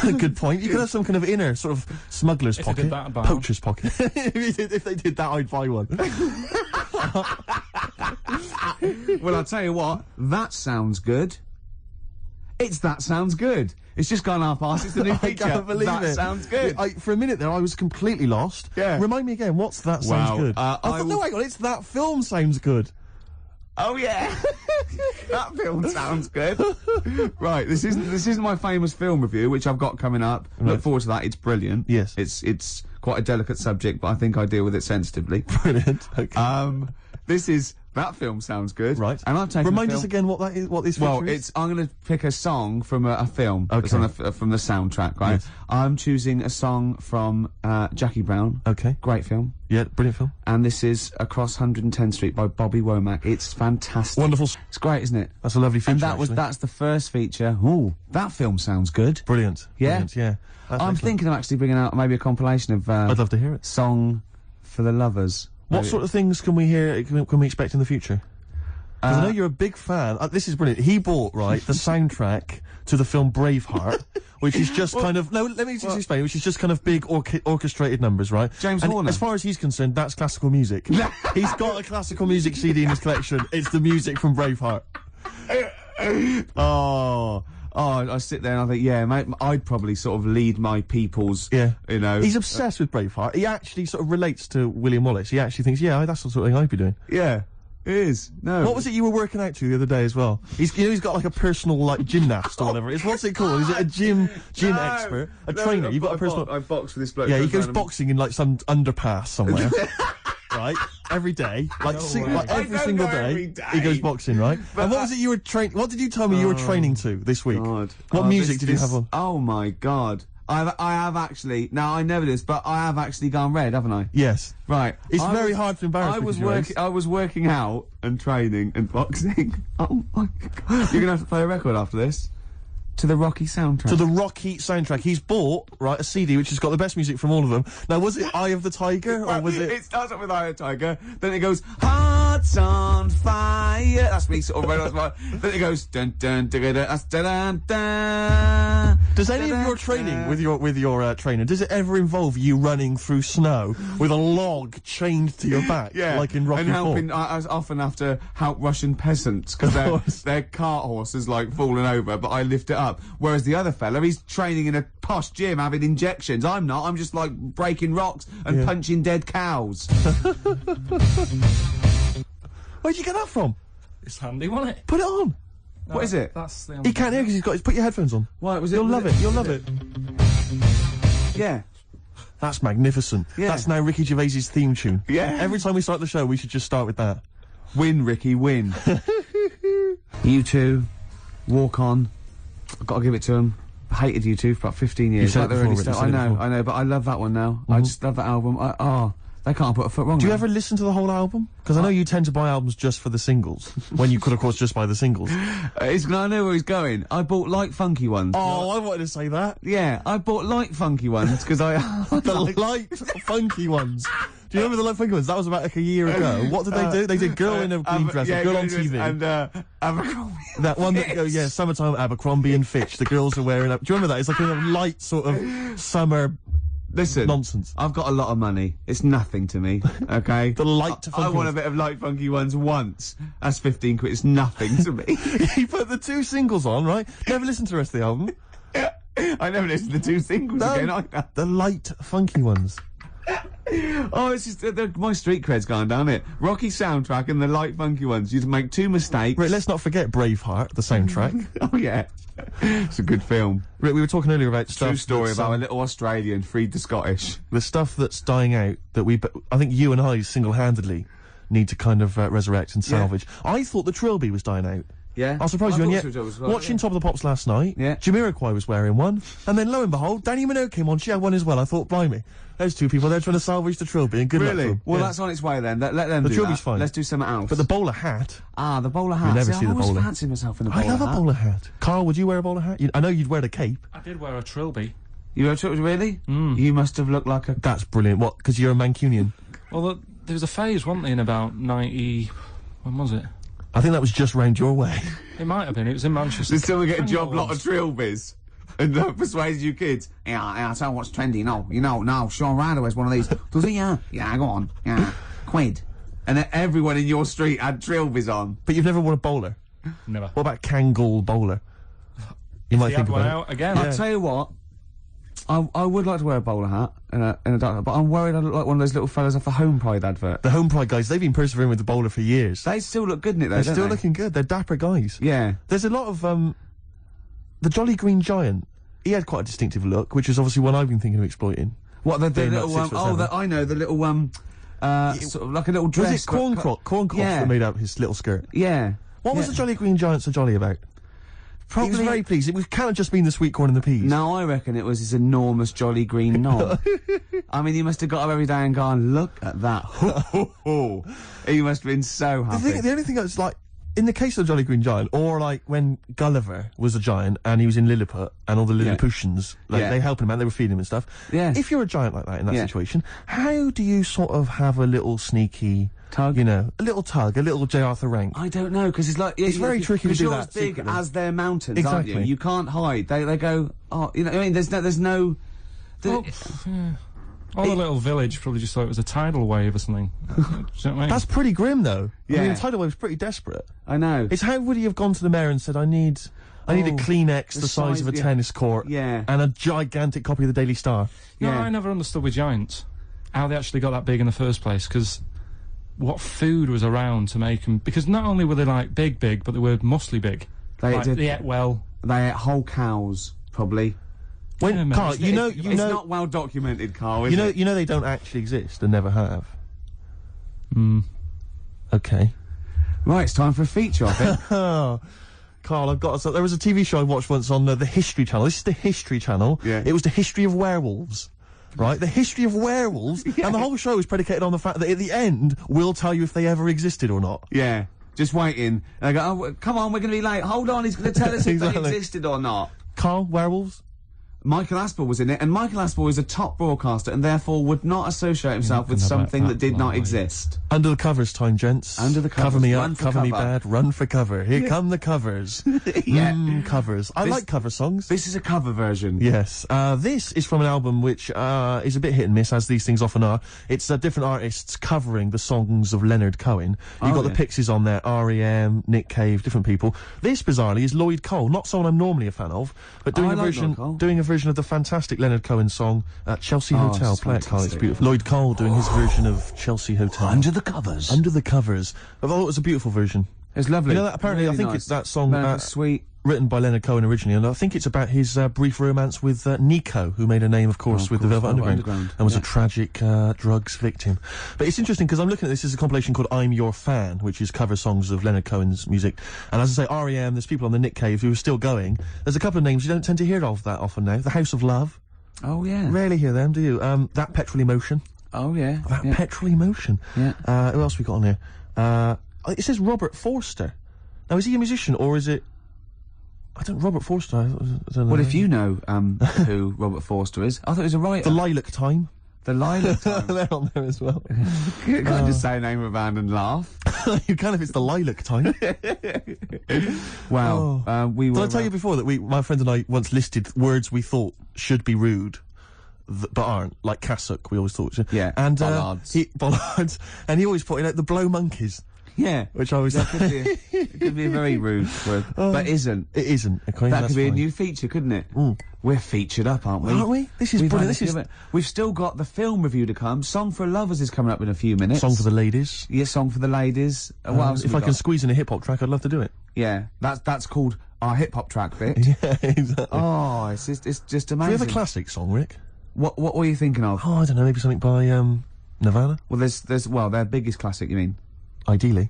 Good point. You could have some kind of inner sort of smuggler's pocket, did that, poacher's pocket. If they did that, I'd buy one. Well, I'll tell you what. That sounds good. That sounds good. It's just gone half-assed. It's the new feature. I can't believe it. That sounds good. For a minute there, I was completely lost. Yeah. Remind me again. What's that sounds good? No, hang on. It's that film sounds good. Oh yeah, that film sounds good. Right, this isn't my famous film review, which I've got coming up. Right. Look forward to that. It's brilliant. Yes, it's quite a delicate subject, but I think I deal with it sensitively. Brilliant. Okay. That film sounds good. Right. And I've taken. Remind us again what that is. What this feature is. I'm going to pick a song from a film. Okay. That's on from the soundtrack. Right. Yes. I'm choosing a song from Jackie Brown. Okay. Great film. Yeah, brilliant film. And this is Across 110th Street by Bobby Womack. It's fantastic. Wonderful. It's great, isn't it? That's a lovely feature. And that's the first feature. Ooh, that film sounds good. Brilliant. Yeah. Brilliant, yeah. I'm thinking of actually bringing out maybe a compilation of. I'd love to hear it. Song for the lovers. What sort of things can we hear? Can we expect in the future? Because I know you're a big fan. This is brilliant. He bought the soundtrack to the film Braveheart, which is just kind of... No, let me just explain, which is just kind of big orchestrated numbers, right? James and Horner. as far as he's concerned, that's classical music. He's got a classical music CD in his collection. It's the music from Braveheart. Oh, I sit there and I think, yeah, mate, I'd probably sort of lead my people's, you know. He's obsessed with Braveheart. He actually sort of relates to William Wallace. He actually thinks, yeah, that's the sort of thing I'd be doing. Yeah, it is. No. What was it you were working out to the other day as well? He's got like a personal, like, gymnast or whatever. What's it called? Is it a gym expert? A trainer? You've got a personal... I box with this bloke. Yeah, he goes boxing in, like, some underpass somewhere. Right? Every day. Like, every single day. He goes boxing, right? And what was it you were training... What did you tell me you were training to this week? God. What music did you have on? Oh, my God. I have actually... Now, I know this, but I have actually gone red, haven't I? Yes. Right. It's very hard to embarrass I was working out and training and boxing. Oh, my God. You're going to have to play a record after this. To the Rocky soundtrack. To the Rocky soundtrack. He's bought, right, a CD which has got the best music from all of them. Now, was it Eye of the Tiger, or was it... It starts off with Eye of the Tiger, then it goes, Hearts on Fire. That's me sort of red on fire. Then it goes, dun dun dun dun dun dun dun. Does any of your training with your trainer, does it ever involve you running through snow with a log chained to your back, like in Rocky and helping? IV? I often have to help Russian peasants because their cart horse is like fallen over, but I lift it up. Whereas the other fella, he's training in a posh gym having injections. I'm not. I'm just like breaking rocks and punching dead cows. Where'd you get that from? It's handy, wasn't it? Put it on. No, what is it? That's the... He can't hear because he's got... Put your headphones on. Why was it? You'll love it. You'll love it. Yeah. That's magnificent. Yeah. That's now Ricky Gervais's theme tune. Yeah. Every time we start the show, we should just start with that. Win, Ricky, win. You two, walk on. I've got to give it to him. I hated you two for about 15 years. Said it before, I know, but I love that one now. I just love that album. They can't put a foot wrong. Do you ever listen to the whole album? Because I know you tend to buy albums just for the singles, when you could, of course, just buy the singles. I know where he's going. I bought light funky ones. Oh, I wanted to say that. Yeah, I bought light funky ones because I... The light funky ones. Do you remember the light funky ones? That was about like a year ago. What did they do? They did Girl in a Green Dress, a girl on TV. And Abercrombie. That one that goes, yeah, summertime Abercrombie and Fitch. The girls are wearing up. Do you remember that? It's like a light sort of summer... Listen, nonsense. I've got a lot of money. It's nothing to me, okay? The light funky I want a bit of light funky ones once. That's 15 quid. It's nothing to me. You put the two singles on, right? Never listen to the rest of the album. I never listened to the two singles again either. The light funky ones. Oh, it's just my street cred's gone down it. Rocky soundtrack and the light funky ones. You'd make two mistakes. Right, let's not forget Braveheart, the soundtrack. Oh yeah, it's a good film. Rick, we were talking earlier about stuff. True story about a little Australian freed the Scottish. The stuff that's dying out that I think you and I single-handedly need to kind of resurrect and salvage. Yeah. I thought the Trilby was dying out. Yeah. I'll surprise you, and yet, watching Top of the Pops last night, Jamiroquai was wearing one, and then lo and behold, Danny Minogue came on, she had one as well. I thought, blimey, there's two people there trying to salvage the Trilby, and good luck to them. Well, that's on its way then. Let them do that. The Trilby's fine. Let's do something else. But the bowler hat... Ah, the bowler hat. You never see the I bowler. always fancy myself in a bowler hat. I love a bowler hat. Carl, would you wear a bowler hat? I know you'd wear the cape. I did wear a Trilby. You wear a Trilby, really? Mm. You must have looked like a... That's brilliant. What, because you're a Mancunian? Well, there was a phase, wasn't there, in about 90... When was it? I think that was just round your way. It might have been. It was in Manchester. Did someone get a job lot of Trilbys? And persuaded you kids? Yeah, I tell what's trendy. No, no, Sean Ryder wears one of these. Does he? Yeah, go on. Yeah, quid. And then everyone in your street had Trilbys on. But you've never worn a bowler? Never. What about Kangol bowler? You might think about it. Again. I'll tell you what. I would like to wear a bowler hat and a dark hat, but I'm worried I look like one of those little fellas off the Home Pride advert. The Home Pride guys, they've been persevering with the bowler for years. They still look good in it, though, They're still looking good. They're dapper guys. Yeah. There's a lot of, the Jolly Green Giant, he had quite a distinctive look, which is obviously one I've been thinking of exploiting. What, the little, I know, the little, sort of like a little dress. Was it Corncroft that made up his little skirt? Yeah. What was the Jolly Green Giant so jolly about? Probably. He was very pleased. It can't have just been the sweet corn and the peas. No, I reckon it was his enormous jolly green knob. I mean, he must have got up every day and gone, look at that. He must have been so happy. The only thing that's like, in the case of the Jolly Green Giant, or like when Gulliver was a giant and he was in Lilliput and all the Lilliputians, like they helped him out, they were feeding him and stuff. Yes. If you're a giant like that in that situation, how do you sort of have a little sneaky tug? You know, a little tug, a little J. Arthur Rank. I don't know, because it's like it's very tricky to do that. Because you're as big as their mountains, exactly. aren't you? You can't hide. They go, oh, you know, I mean, there's no. All the little village probably just thought it was a tidal wave or something. Do you know what I mean? That's pretty grim, though. Yeah. I mean, the tidal wave's pretty desperate. I know. It's how would he have gone to the mayor and said, I need a Kleenex the size of a tennis court and a gigantic copy of the Daily Star. No, I never understood with giants how they actually got that big in the first place, because what food was around to make them... Because not only were they, like, big, but they were mostly big. They ate well. They ate whole cows, probably. When, Carl, it's not well documented, Carl, is it? You know they don't actually exist and never have. Okay. Right, it's time for a feature, I think. Oh, Carl, there was a TV show I watched once on the History Channel. This is the History Channel. Yeah. It was the history of werewolves. Right? The history of werewolves. And the whole show was predicated on the fact that at the end, we'll tell you if they ever existed or not. Yeah. Just waiting. And I go, oh, come on, we're going to be late. Hold on, he's going to tell us if they existed or not. Carl, werewolves? Michael Aspel was in it, and Michael Aspel is a top broadcaster and therefore would not associate himself with something that did not exist. Under the covers time, gents. Under the covers. Cover me up, cover me bad, run for cover. Here come the covers. Covers. I like cover songs. This is a cover version. Yes. This is from an album which is a bit hit and miss, as these things often are. It's different artists covering the songs of Leonard Cohen. You've got the Pixies on there, R.E.M., Nick Cave, different people. This, bizarrely, is Lloyd Cole, not someone I'm normally a fan of, but doing a version of the fantastic Leonard Cohen song Chelsea Hotel. Play it, Carl, it's beautiful. Lloyd Cole doing his version of Chelsea Hotel. Under the covers. Under the covers. I thought it was a beautiful version. It's lovely. You know, apparently really I think nice. it's that song sweet. Written by Leonard Cohen originally, and I think it's about his brief romance with Nico, who made a name, of course, with the Velvet Underground, and was a tragic drugs victim. But it's interesting because I'm looking at this as a compilation called I'm Your Fan, which is cover songs of Leonard Cohen's music. And as I say, R.E.M., there's people on the Nick Cave who are still going. There's a couple of names you don't tend to hear of that often now. The House of Love. Oh, yeah. Rarely hear them, do you? That Petrol Emotion. Oh, yeah. That Petrol Emotion. Yeah. Who else we got on here? It says Robert Forster. Now, is he a musician, or is it... Robert Forster, I don't know. Well, if you know, who Robert Forster is, I thought he was a writer. The Lilac Time. The Lilac Time. They're on there as well. You can't just say a name of a band and laugh. You can if it's the Lilac Time. Wow. We were... Did I tell you before that my friend and I once listed words we thought should be rude, but aren't, like cassock, we always thought. Yeah, and bollards. Bollards. And he always pointed out the blow monkeys. Yeah. Which I was... It could be a very rude word, but isn't. It isn't. Okay, that could be a new feature, couldn't it? We're featured up, aren't we? Aren't we? This is brilliant. We've still got the film review to come. Song for Lovers is coming up in a few minutes. Song for the ladies. Yeah, Song for the ladies. What else if I can squeeze in a hip-hop track, I'd love to do it. Yeah, that's called our hip-hop track bit. Yeah, exactly. Oh, it's just amazing. Do we have a classic song, Rick? What were you thinking of? Oh, I don't know, maybe something by, Nirvana? Well, there's their biggest classic, you mean? Ideally.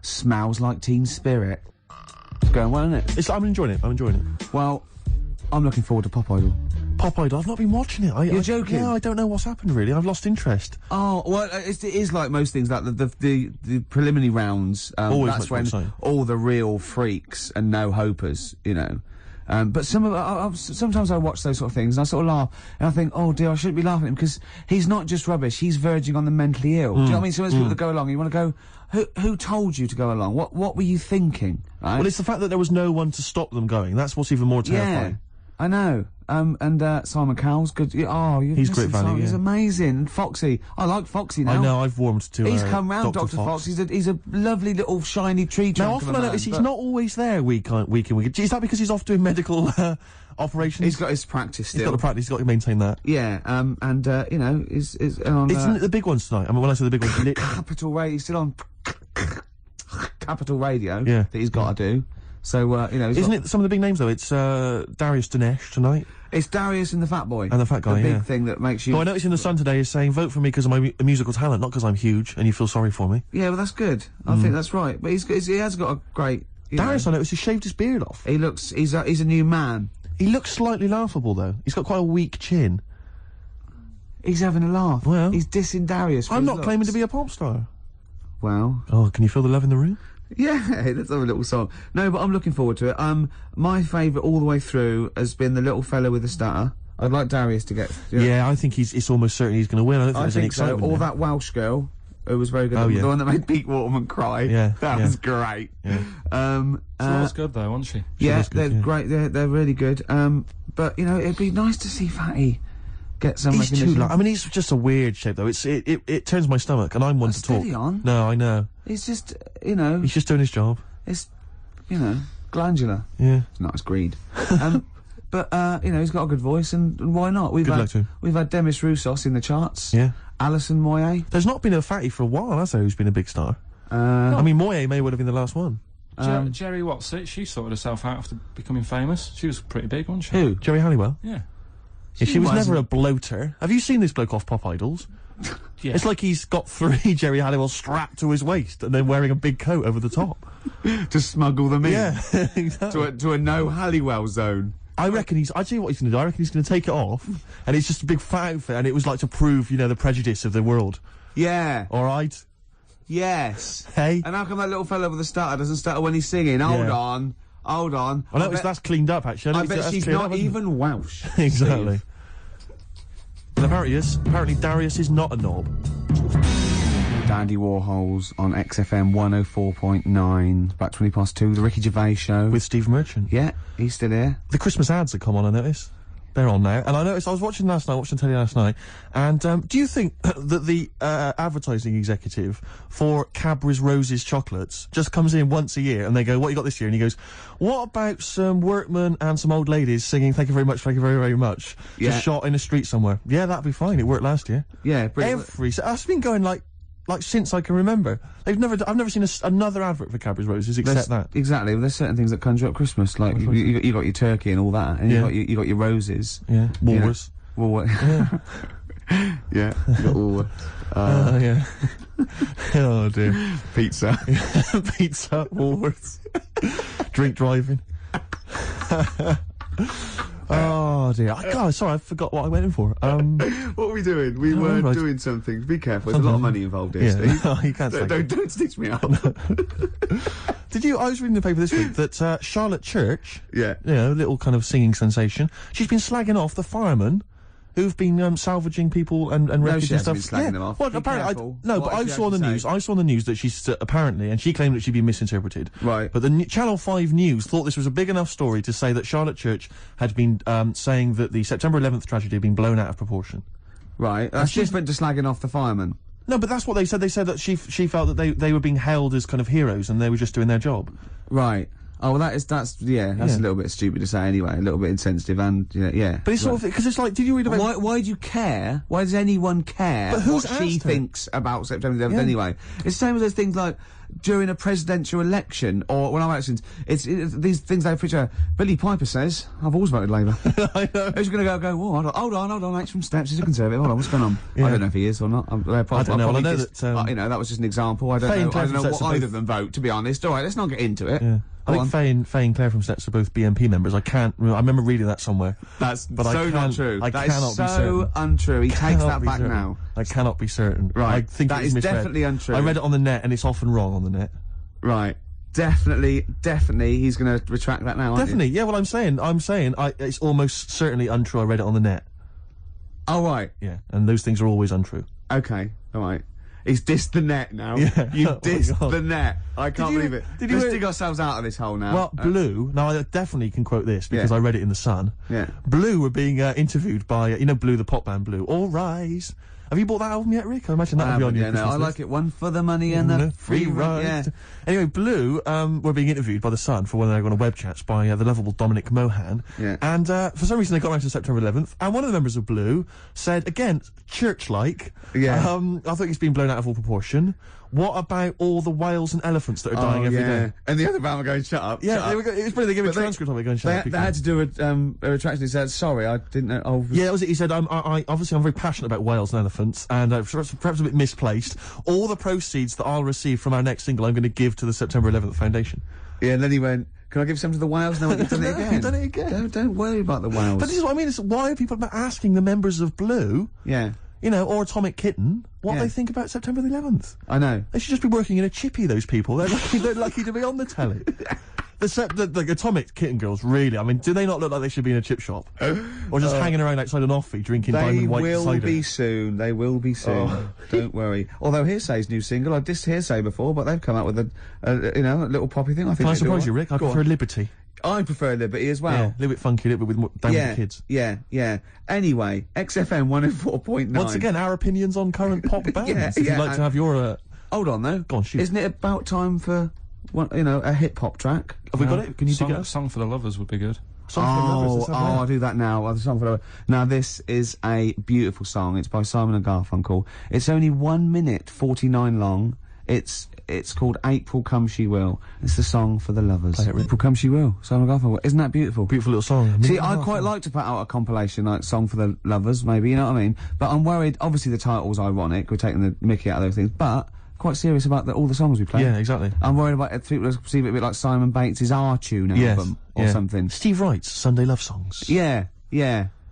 Smells Like Teen Spirit. It's going well, isn't it? I'm enjoying it. Well, I'm looking forward to Pop Idol. Pop Idol? I've not been watching it. You're joking? Yeah, I don't know what's happened, really. I've lost interest. Oh, well, it is like most things, like the preliminary rounds, that's when all the real freaks and no-hopers, you know. But sometimes I watch those sort of things and I sort of laugh and I think, oh dear, I shouldn't be laughing at him because he's not just rubbish, he's verging on the mentally ill. Do you know what I mean? So there's people that go along, you want to go, who told you to go along? What were you thinking? Right? Well, it's the fact that there was no one to stop them going. That's what's even more terrifying. Yeah, I know. And Simon Cowell's good. He's great value. He's amazing. Foxy. I like Foxy now. I know, I've warmed to He's come round, Dr. Fox. He's a lovely little shiny tree trunk. Now, often I notice he's not always there week in, week out. Is that because he's off doing medical operations? He's got his practice still. He's got the practice, he's got to maintain that. Yeah, you know, is on... Isn't it the big ones tonight? I mean, when I say the big ones... Capital Radio, he's still on... Capital Radio. Yeah. That he's got to do. So, you know... Isn't it some of the big names, though? It's Darius Dinesh tonight. It's Darius and the Fat Boy. And the Fat Guy, the big thing that makes you... Oh, I noticed in the Sun today is saying, vote for me because of my musical talent, not because I'm huge and you feel sorry for me. Yeah, well, that's good. I think that's right. But he has got a great... Darius, I noticed, he shaved his beard off. He looks... He's a new man. He looks slightly laughable, though. He's got quite a weak chin. He's having a laugh. Well... He's dissing Darius for I'm his not looks. claiming to be a pop star. Well... Oh, can you feel the love in the room? Yeah, let's have a little song. No, but I'm looking forward to it. My favourite all the way through has been the little fella with the stutter. I'd like Darius to get... Yeah, I think it's almost certain he's going to win. I don't think there's any excitement. Or that Welsh girl, who was very good. Oh, yeah. The one that made Pete Waterman cry. Yeah, that was great. Yeah. She was good though, wasn't she? Yeah, was good, they're great. They're really good. But you know, it'd be nice to see Fatty get some He's recognition. too I mean, he's just a weird shape though. It turns my stomach, and I'm one to talk. Steady on. No, I know. It's just, you know... He's just doing his job. It's, you know, glandular. Yeah. It's not as greed. But, you know, he's got a good voice, and why not? We've Good luck to him. We've had Demis Roussos in the charts. Yeah. Alison Moyet. There's not been a Fatty for a while, has there, who's been a big star? I mean, Moyet may well have been the last one. Jerry Watts, she sorted herself out after becoming famous. She was pretty big, wasn't she? Who? Jerry Halliwell? Yeah. Yeah, she was never a bloater. Have you seen this bloke off Pop Idols? Yeah. It's like he's got 3 Jerry Halliwell strapped to his waist and then wearing a big coat over the top. To smuggle them in. Yeah, exactly. To a no Halliwell zone. I reckon I'll tell you what he's going to do. I reckon he's going to take it off, and it's just a big fat outfit, and it was like to prove, you know, the prejudice of the world. Yeah. Alright? Yes. Hey? And how come that little fella with the stutter doesn't stutter when he's singing? Hold on. Hold on. I know that's cleaned up, actually. I bet she's not even Welsh. Exactly. And apparently Darius is not a knob. Dandy Warhols on XFM 104.9. About 20 past 2, The Ricky Gervais Show. With Steve Merchant. Yeah, he's still here. The Christmas ads that come on, I notice. They're on now. And I noticed, I was watching telly last night, and do you think that the advertising executive for Cadbury's Roses chocolates just comes in once a year and they go, what you got this year? And he goes, what about some workmen and some old ladies singing thank you very much, thank you very, very much? Yeah. Just shot in a street somewhere. Yeah, that'd be fine. It worked last year. Yeah, That's been going like since I can remember. I've never seen another advert for Cadbury's Roses except that. Exactly. Well, there's certain things that conjure up Christmas, like you got your turkey and all that, and you got your roses. Yeah. Woolworths. Yeah. Yeah. You got all. Yeah. Oh dear. Pizza. Pizza. Woolworths. Drink driving. Oh dear. God, sorry, I forgot what I went in for. What were we doing? We were doing something. Be careful. There's a lot of money involved here, Steve. No, you can't say. Don't stitch me up. I was reading the paper this week that Charlotte Church, yeah, you know, little kind of singing sensation, she's been slagging off the firemen who've been salvaging people and wreckage and stuff. Been slagging them off. Well, apparently, but I saw on the news. I saw on the news that she's apparently, and she claimed that she'd been misinterpreted. Right. But the Channel 5 News thought this was a big enough story to say that Charlotte Church had been saying that the September 11th tragedy had been blown out of proportion. Right. That's different to slagging off the firemen. No, but that's what they said. They said that she felt that they were being held as kind of heroes and they were just doing their job. Right. Oh, well, that's a little bit stupid to say anyway, a little bit insensitive, and yeah. But it's sort of, because it's like, did you read about... Why do you care? Why does anyone care what she thinks about September 11th anyway? It's the same as those things like during a presidential election, or when I'm elections, it's these things they feature. Billy Piper says, I've always voted Labour. I know. Who's going to go, oh, hold on, H from Steps, he's a Conservative, hold on, what's going on? Yeah. I don't know if he is or not. I don't know, I know that... you know, that was just an example. I don't know what either of them vote, to be honest. Alright, let's not get into it. Yeah. I think Faye and Claire from Steps are both BNP members. I remember reading that somewhere. But so not true. I cannot be certain. So untrue. He takes that back now. I cannot be certain. Right. I think that is is definitely untrue. I read it on the net and it's often wrong on the net. Right. Definitely he's going to retract that now, Definitely. Yeah, well, I'm saying it's almost certainly untrue. I read it on the net. Oh, right. Yeah, and those things are always untrue. Okay. All right. He's dissed the net now. Yeah. You've dissed the net. I can't believe it. Let's dig ourselves out of this hole now. Well, Blue, now I definitely can quote this because I read it in The Sun. Yeah. Blue were being interviewed by, Blue, the pop band Blue. All Rise. Have you bought that album yet, Rick? I imagine that would be on your Christmas I like it. One for the money and the free ride. Yeah. Anyway, Blue were being interviewed by The Sun for when they were on a web chats by the lovable Dominic Mohan. Yeah. And for some reason they got around to September 11th, and one of the members of Blue said, again, church-like, I think it's been blown out of all proportion. What about all the whales and elephants that are dying every day? And the other band were going, shut up. Yeah, it was funny, they gave a transcript of it going, shut up. They had to do a retraction. He said, sorry, I didn't know. Oh, yeah, that was it. He said, obviously I'm very passionate about whales and elephants, and perhaps a bit misplaced. All the proceeds that I'll receive from our next single I'm going to give to the September 11th Foundation. Yeah, and then he went, can I give some to the whales? No, you've done it again. You've done it again. Don't worry about the whales. But this is what I mean, why are people asking the members of Blue... Yeah. You know, or Atomic Kitten, what Yeah. they think about September the 11th. I know. They should just be working in a chippy, those people. They're lucky to be on the telly. The Atomic Kitten girls, really, I mean, do they not look like they should be in a chip shop? Or just hanging around outside an offie drinking Diamond White cider? They will be soon. They will be soon. Don't worry. Although Hearsay's new single, I've dissed Hearsay before, but they've come out with a little poppy thing. I think. Can I they do surprise you, all right. Rick? I Go prefer on. Liberty. I prefer Liberty as well. Yeah, a little bit funky, a little bit with down with the kids. Yeah. Anyway, XFM 104.9. Once again, our opinions on current pop bands. Yeah, if you'd like to have your... Hold on, though. Go on, shoot. Isn't it about time for, a hip-hop track? Have we got it? Can you dig it up? Song for the Lovers would be good. Song for the Lovers, let's have that. I'll do that now. The song for the Now, this is a beautiful song. It's by Simon and Garfunkel. It's only 1 minute 49 long. It's called April Come She Will. It's the song for the lovers. Play it, Rick. April Come She Will. Simon and Garfunkel. Isn't that beautiful? Beautiful little song. See, I'd quite like to put out a compilation, like Song for the Lovers, maybe, you know what I mean? But I'm worried, obviously the title's ironic, we're taking the mickey out of those things, but quite serious about all the songs we play. Yeah, exactly. I'm worried about people perceive it a bit like Simon Bates' R-Tune album or something. Steve Wright's Sunday Love Songs. Yeah.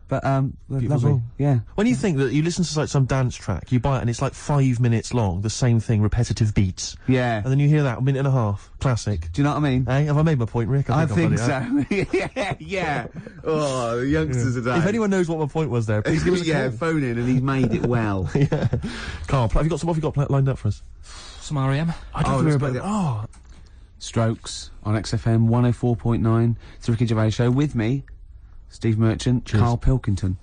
But, lovely. song. Yeah. When you think that you listen to like some dance track, you buy it and it's like 5 minutes long, the same thing, repetitive beats. Yeah. And then you hear that, 1.5 minutes, classic. Do you know what I mean? Hey, have I made my point, Rick? I I've think done it, so. yeah. Oh, the youngsters today. If anyone knows what my point was there, please give us a call. phone in and he's made it well. Yeah. Carl, what have you got lined up for us? Some R.E.M. I don't know about Strokes on XFM 104.9. It's the Ricky Gervais Show with me, Steve Merchant, Karl Pilkington.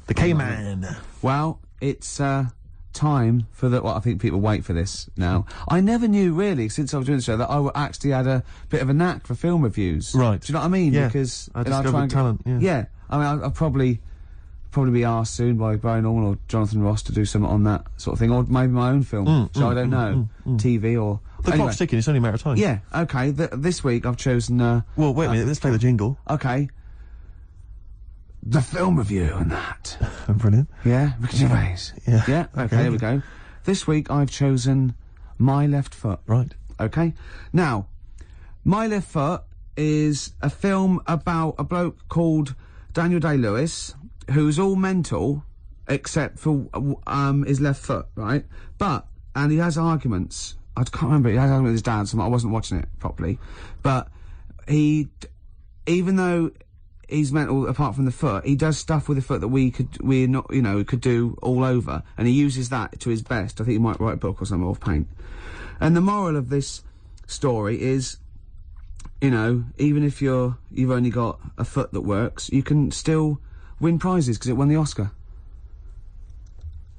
The K-Man. Well, it's time for I think people wait for this now. I never knew, really, since I was doing the show, that I actually had a bit of a knack for film reviews. Right. Do you know what I mean? Yeah. Because I discovered talent, Yeah. I mean, I'll probably be asked soon by Brian Norman or Jonathan Ross to do something on that sort of thing, or maybe my own film. So I don't know. TV or... The clock's ticking, it's only a matter of time. Yeah, okay. This week I've chosen... well, wait a minute, let's play the jingle. Okay. The film review and that. Brilliant. Yeah, Ricky Gervais. Yeah. Yeah, okay, here we go. This week I've chosen My Left Foot. Right. Okay. Now, My Left Foot is a film about a bloke called Daniel Day-Lewis, who's all mental, except for his left foot, right? And he has arguments. I can't remember, he has arguments with his dad, so I wasn't watching it properly. But even though he's mental apart from the foot, he does stuff with the foot that we could do all over, and he uses that to his best. I think he might write a book or something off paint. And the moral of this story is, even if you've only got a foot that works, you can still win prizes because it won the Oscar.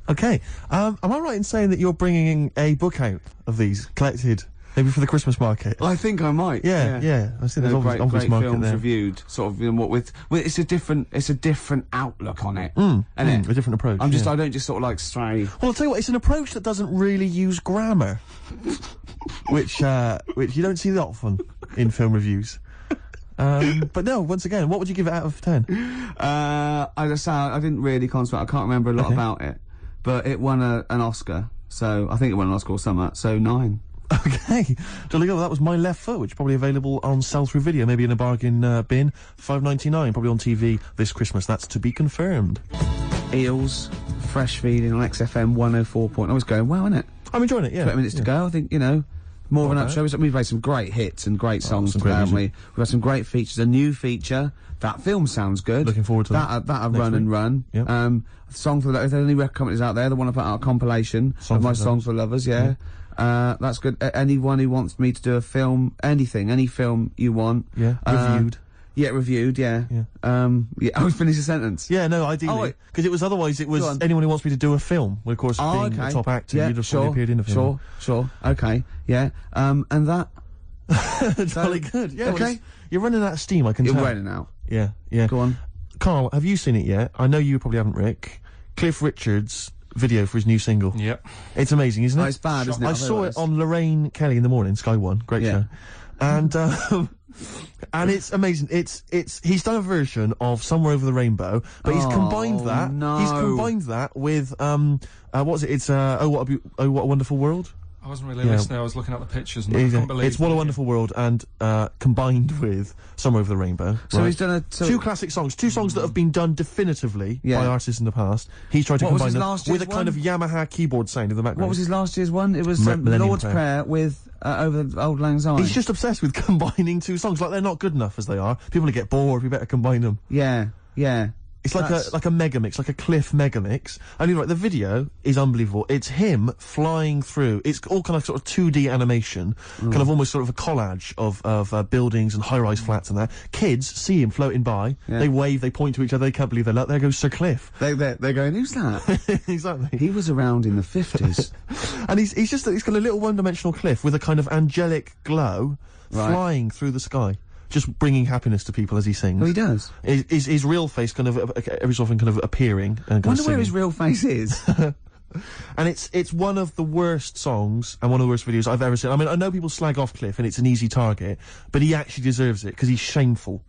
Okay. Am I right in saying that you're bringing a book out of these collected, maybe for the Christmas market? I think I might. Yeah. I see there's obvious great market films there. reviewed, sort of, with it's a different outlook on it, A different approach. I don't just sort of like stray. Well, I'll tell you what, it's an approach that doesn't really use grammar, which you don't see that often in film reviews. But no, once again, what would you give it out of 10? I didn't really concentrate. I can't remember a lot about it, but it won an Oscar. So I think it won an Oscar or something. So 9. Okay, jolly good. That was My Left Foot, which is probably available on sell-through video, maybe in a bargain bin. $5.99, probably on TV this Christmas. That's to be confirmed. Eels, fresh feeding on XFM 104. It's going well, isn't it? I'm enjoying it. Yeah. 20 minutes to go. I think more of an up show. We've played some great hits and great songs today, haven't we? We've had some great features. A new feature. That film sounds good. Looking forward to that. That'll run and run. Yep. Song for the Lovers. If there are any record companies out there that want to put out a compilation of my songs for lovers, that's good. Anyone who wants me to do a film, any film you want. Yeah. Reviewed. Yeah, reviewed, yeah. I would finish a sentence. Yeah, no, ideally. Because otherwise it was anyone who wants me to do a film. Well, of course, being a top actor, you'd have probably appeared in a film. Sure, okay, yeah. And that... Jolly good, yeah. Okay. Well, you're running out of steam, I can tell. You're running out. Yeah. Go on. Carl, have you seen it yet? I know you probably haven't, Rick. Cliff Richard's video for his new single. Yep. It's amazing, isn't it? Oh, it's bad, isn't it? I saw it on Lorraine Kelly in the morning, Sky One. Great show. And, and it's amazing. He's done a version of Somewhere Over the Rainbow, but he's combined that. No. He's combined that with, what was it? It's, Oh, What a Wonderful World. I wasn't really listening. I was looking at the pictures and I couldn't believe it's What a Wonderful World and combined with Somewhere Over the Rainbow. So right? he's done two classic songs, two songs that have been done definitively by artists in the past. He's tried to combine them with a kind of Yamaha keyboard sound in the background. What was his last year's one? It was Lord's Prayer with Over the Old Lang Syne. He's just obsessed with combining two songs. Like, they're not good enough as they are. People get bored. We better combine them. Yeah, yeah. It's like a mega mix, like a Cliff mega mix. Only right, the video is unbelievable. It's him flying through. It's all kind of sort of 2D animation, kind of almost sort of a collage of buildings and high-rise flats and that. Kids see him floating by. Yeah. They wave, they point to each other. They can't believe their luck. There goes Sir Cliff. They're going, who's that? Exactly. He was around in the 50s. And he's got a little one-dimensional Cliff with a kind of angelic glow flying through the sky. Just bringing happiness to people as he sings. Oh, he does. His real face kind of every so often kind of appearing and wonder where his real face is. And it's one of the worst songs and one of the worst videos I've ever seen. I mean, I know people slag off Cliff and it's an easy target, but he actually deserves it because he's shameful.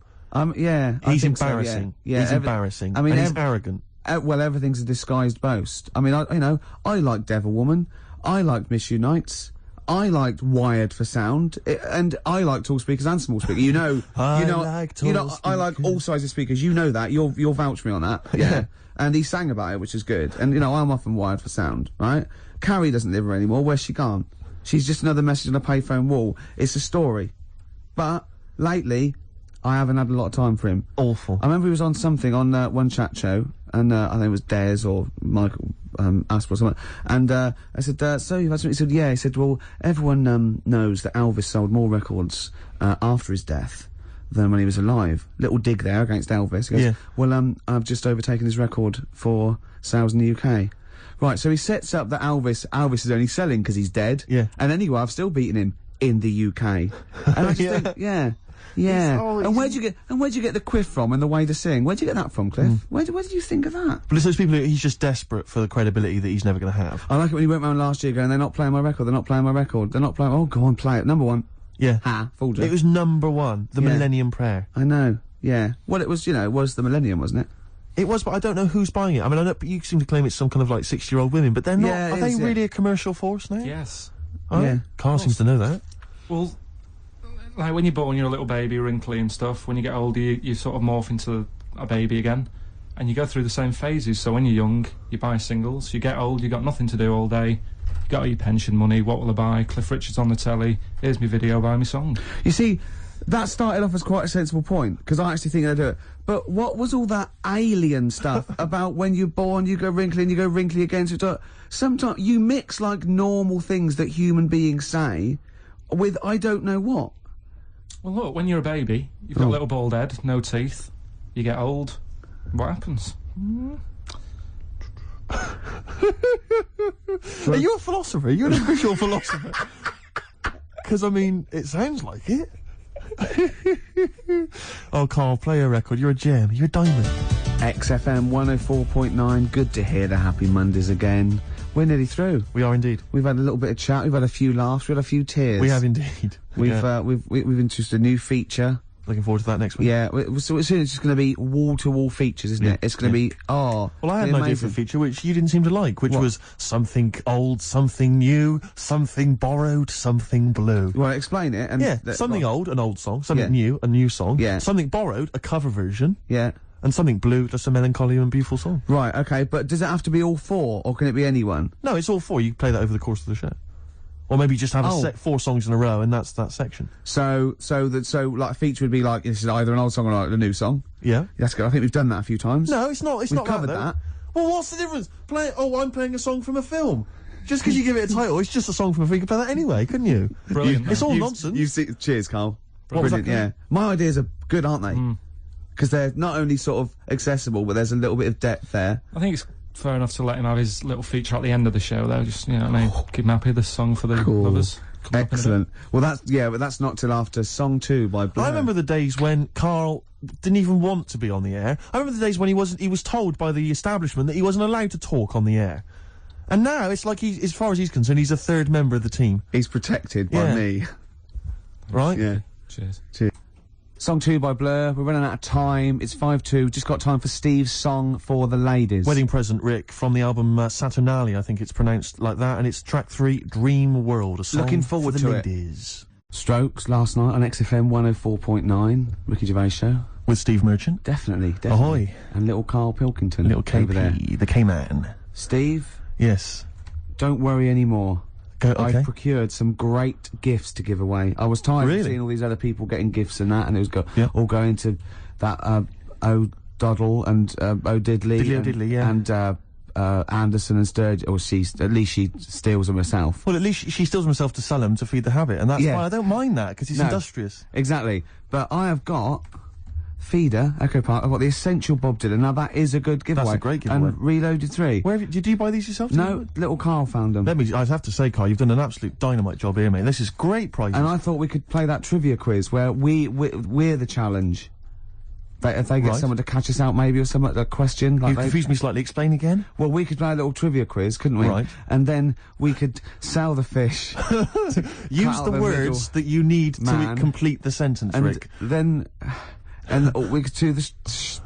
Yeah, he's embarrassing. So, yeah. He's embarrassing. I mean, and he's arrogant. Well, everything's a disguised boast. I mean, I liked Devil Woman. I liked Miss Unites. I liked Wired for Sound, and I like tall speakers and small speakers. I like all sizes speakers. You know that. You'll vouch for me on that. Yeah. And he sang about it, which is good. And I'm often Wired for Sound, right? Carrie doesn't live here anymore. Where's she gone? She's just another message on a payphone wall. It's a story. But lately, I haven't had a lot of time for him. Awful. I remember he was on something on one chat show, and I think it was Des or Michael Asper or something. And I said, so you've had something? He said, yeah. He said, well, everyone knows that Elvis sold more records after his death than when he was alive. Little dig there against Elvis. He goes, well, I've just overtaken his record for sales in the UK. Right, so he sets up that Elvis is only selling because he's dead. Yeah. And anyway, I've still beaten him in the UK. And I just think, yeah. And where'd you get the quiff from and the way to sing? Where'd you get that from, Cliff? Where did you think of that? But it's those people he's just desperate for the credibility that he's never going to have. I like it when he went round last year going, they're not playing my record, they're not playing my record, they're not playing. Oh, go on, play it. Number one. Yeah. Fooled you. It was number one. The Millennium Prayer. I know. Yeah. Well, it was. It was the Millennium, wasn't it? It was, but I don't know who's buying it. I mean, I know you seem to claim it's some kind of like 60-year-old women, but they're not. Are they really a commercial force now? Yes. Oh, yeah. Carl seems to know that. Well, like when you're born, you're a little baby, wrinkly and stuff. When you get older, you sort of morph into a baby again, and you go through the same phases. So when you're young, you buy singles. You get old, you got nothing to do all day. You got all your pension money. What will I buy? Cliff Richard's on the telly. Here's my video. Buy me song. You see, that started off as quite a sensible point because I actually think they do it. But what was all that alien stuff about when you're born, you go wrinkly and you go wrinkly again? So sometimes you mix like normal things that human beings say with I don't know what. Well, look, when you're a baby, you've got a little bald head, no teeth. You get old. What happens? Are you a philosopher? You're an official philosopher. Because, I mean, it sounds like it. Oh, Carl, play a record. You're a gem. You're a diamond. XFM 104.9. Good to hear the Happy Mondays again. We're nearly through. We are indeed. We've had a little bit of chat. We've had a few laughs. We've had a few tears. We have indeed. We've introduced a new feature. Looking forward to that next week. Yeah, so soon it's just going to be wall-to-wall features, isn't it? It's going to be, well, I had an idea for a feature which you didn't seem to like, which was something old, something new, something borrowed, something blue. Well, explain it. And something old, an old song. Something new, a new song. Yeah. Something borrowed, a cover version. Yeah. And something blue, just a melancholy and beautiful song. Right, okay, but does it have to be all four, or can it be anyone? No, it's all four. You can play that over the course of the show. Or maybe just have 4 songs in a row, and that's that section. So like a feature would be like this is either an old song or like a new song. Yeah, that's good. I think we've done that a few times. No, it's not. We've not covered that. Well, what's the difference? I'm playing a song from a film. Just because you give it a title, it's just a song from a film. You could play that anyway, couldn't you? Brilliant. It's all nonsense. You see, cheers, Carl. Brilliant. Yeah, my ideas are good, aren't they? Because they're not only sort of accessible, but there's a little bit of depth there. I think it's fair enough to let him have his little feature at the end of the show, though. Just, you know what I mean? Keep him happy, this song for the lovers. Excellent. Well, but that's not till after song 2 by Blur. I remember the days when Carl didn't even want to be on the air. I remember the days when he was told by the establishment that he wasn't allowed to talk on the air. And now it's like as far as he's concerned, he's a third member of the team. He's protected by me. Right? Yeah. Cheers. Cheers. Song 2 by Blur. We're running out of time. It's 5-2. Just got time for Steve's song for the ladies. Wedding present, Rick, from the album Saturnali, I think it's pronounced like that, and it's track 3, Dream World, a song Looking forward for to the it. ladies. Strokes last night on XFM 104.9. Ricky Gervais Show. With Steve Merchant. Definitely. Ahoy. And little Karl Pilkington. Little over there. KP, the K-Man. Steve, Yes. don't worry anymore. Okay. I've procured some great gifts to give away. I was tired Really? of seeing all these other people getting gifts and that, and it was Yeah. all going to that O'Doddle and O'Diddley. Diddley, yeah. And Anderson and Sturgis. Or at least she steals them herself. Well, at least she steals herself to sell them to feed the habit, and that's Yeah. fine. I don't mind that, because he's No. industrious. Exactly. But I have got Feeder, Echo Park. I've got the Essential Bob Dylan. Now that is a good giveaway. That's a great giveaway. And Reloaded 3. Where did you buy these yourself? No, little Carl found them. I have to say, Carl, you've done an absolute dynamite job here, mate. This is great prizes. And I thought we could play that trivia quiz where we're the challenge. If they get Right. someone to catch us out, maybe, or a question. Like You've confused me slightly. Explain again. Well, we could play a little trivia quiz, couldn't we? Right. And then we could sell the fish. Use out the the words that you need to man. complete the sentence, And Rick. then... And we could do this... this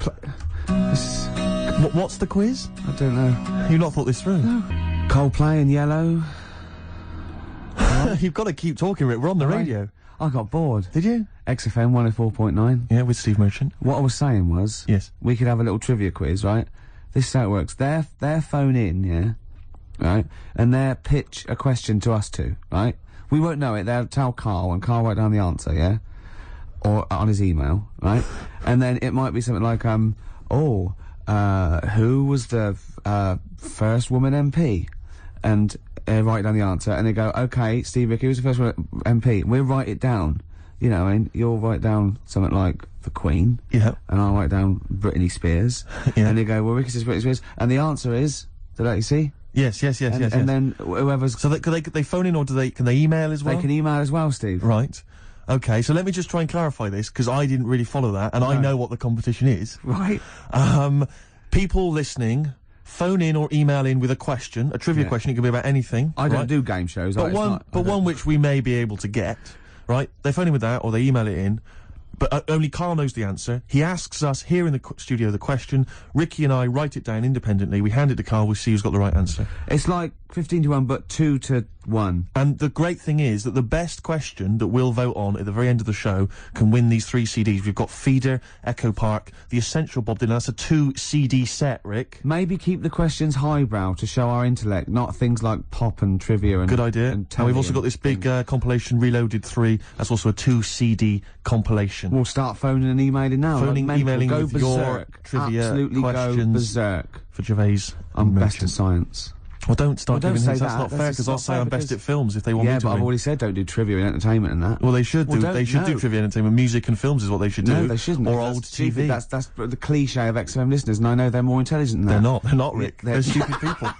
What's the quiz? I don't know. You've not thought this through. Coldplay and Yellow. You've got to keep talking, Rick. We're on the radio. I got bored. Did you? XFM 104.9. Yeah, with Steve Merchant. What I was saying was... Yes. We could have a little trivia quiz, right? This is how it works. Their phone in, yeah? Right? And they'll pitch a question to us two, right? We won't know it. They'll tell Carl, and Carl write down the answer, yeah? Or on his email, right? And then it might be something like, who was the first woman MP? And write down the answer, and they go, okay, Steve Ricky, who was the first woman MP? We'll write it down. You know, I mean, you'll write down something like the Queen. Yeah. And I'll write down Britney Spears. Yeah. And they go, well, Ricky says Britney Spears. And the answer is, did that you see? Yes. And then whoever's... So they phone in, or can they email as well? They can email as well, Steve. Right. Okay, so let me just try and clarify this, because I didn't really follow that, and I know what the competition is. Right. People listening, phone in or email in with a question, a trivia question. It could be about anything. I don't right? do game shows. But one which we may be able to get, right? They phone in with that, or they email it in. But only Carl knows the answer. He asks us here in the studio the question. Ricky and I write it down independently. We hand it to Carl. We see who's got the right answer. It's like 15-1, but 2-1. And the great thing is that the best question that we'll vote on at the very end of the show can win these 3 CDs. We've got Feeder, Echo Park, the Essential Bob Dylan. That's a 2 CD set, Rick. Maybe keep the questions highbrow to show our intellect, not things like pop and trivia and... Good idea. And we've also got this big compilation, Reloaded 3. That's also a 2 CD compilation. We'll start phoning and emailing now. Phoning, like emailing go with berserk. your trivia Absolutely questions go berserk. For Gervais. I'm best Merchant. at science. Well, don't start Well, don't giving say hints. That's that. not That's fair, just because not I'll say fair I'm best because- at films if they want me Yeah, to but I've win. already said don't do trivia and entertainment and that. Well, they should do. don't- They should do no. trivia entertainment. Music and films is what they should do. No, they shouldn't. Or because old that's stupid. TV. That's the cliche of XFM listeners, and I know they're more intelligent than that. They're not. They're not, Rick. They're- They're stupid people.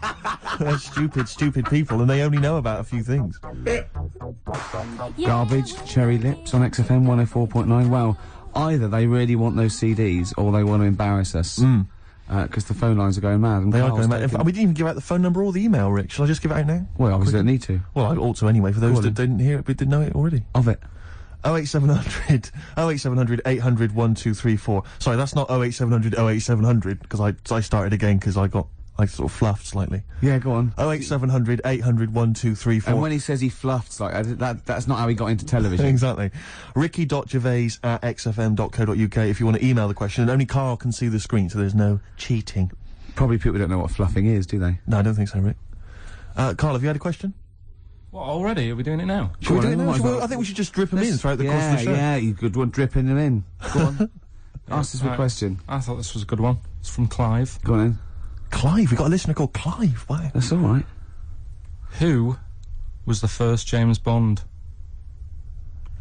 They're stupid people, and they only know about a few things. Garbage, Cherry Lips on XFM 104.9. Well, either they really want those CDs, or they want to embarrass us. Because the phone lines are going mad. And They are Carl's going mad. taking- We didn't even give out the phone number or the email, Rick. Shall I just give it out now? Well, obviously don't need to. Well, I ought to anyway, for those on that didn't hear it, but didn't know it already. Of it. 08700 800 1234. Sorry, that's not 08700 08700, because I started again because I sort of fluffed slightly. Yeah, go on. 08700 800 1234. And when he says he fluffed, like, that's not how he got into television. Exactly. ricky.gervais@xfm.co.uk if you want to email the question, and only Carl can see the screen, so there's no cheating. Probably people don't know what fluffing is, do they? No, I don't think so, Rick. Carl, have you had a question? What, already? Are we doing it now? Should we do it now? might as well. I think we should just drip them in throughout the course of the show. Yeah, you could one dripping them in. Go on. Ask us a right. question. I thought this was a good one. It's from Clive. Go on in. Clive, we got a listener called Clive. Wow. That's all right. Who was the first James Bond?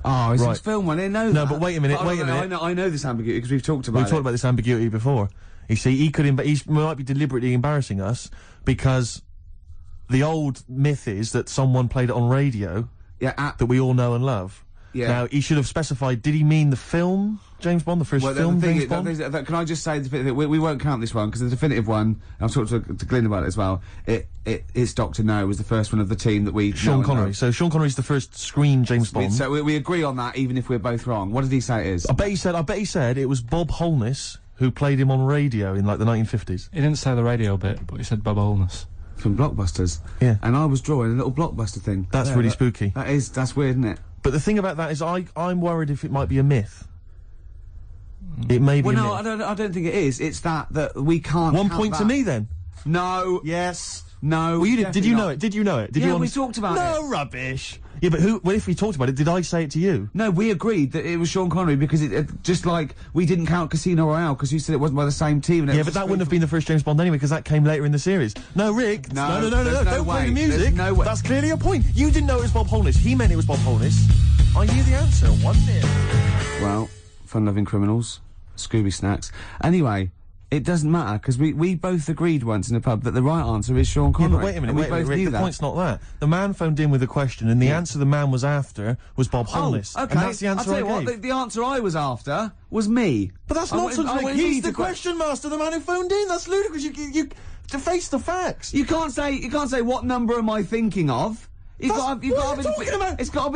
Oh, it's Right. his film one. I know No, that. but wait a minute, wait a minute. I know this ambiguity because we've talked about We've it. talked about this ambiguity before. You see, he might be deliberately embarrassing us because the old myth is that someone played it on radio Yeah, that we all know and love. Yeah. Now, he should have specified, did he mean the film James Bond, the first film James Bond? Can I just say, we won't count this one, because the definitive one, I've talked to Glyn about it as well, it's Dr. No was the first one of the team that we... Sean Connery. So Sean Connery's the first screen James Bond. So we agree on that, even if we're both wrong. What did he say it is? I bet he said it was Bob Holness who played him on radio in, like, the 1950s. He didn't say the radio bit, but he said Bob Holness. From Blockbusters. Yeah. And I was drawing a little Blockbuster thing. That's really spooky. That's weird, isn't it? But the thing about that is I'm worried if it might be a myth. It may be a myth. I don't think it is. It's that we can't... 1 point to me, then. No. Yes. No. Well, did you know it? Did you know it? We talked about it. No rubbish. Yeah, but if we talked about it, did I say it to you? No, we agreed that it was Sean Connery because it just like we didn't count Casino Royale because you said it wasn't by the same team. And yeah, but that wouldn't have been the first James Bond anyway because that came later in the series. No, Rick. No. Don't play the music. There's no way. That's clearly a point. You didn't know it was Bob Holness. He meant it was Bob Holness. I knew the answer. 1-0. Well, fun-loving criminals, Scooby snacks. Anyway. It doesn't matter, because we both agreed once in a pub that the right answer is Sean Connery. Yeah, but wait a minute, Rick, the point's not that. The man phoned in with a question, and the answer the man was after was Bob Holness. Oh, okay. And that's the answer I'll tell you what, the answer I was after was me. But that's nonsense, Rick. He's the question master, the man who phoned in. That's ludicrous. You to face the facts. You can't say what number am I thinking of. It's got to be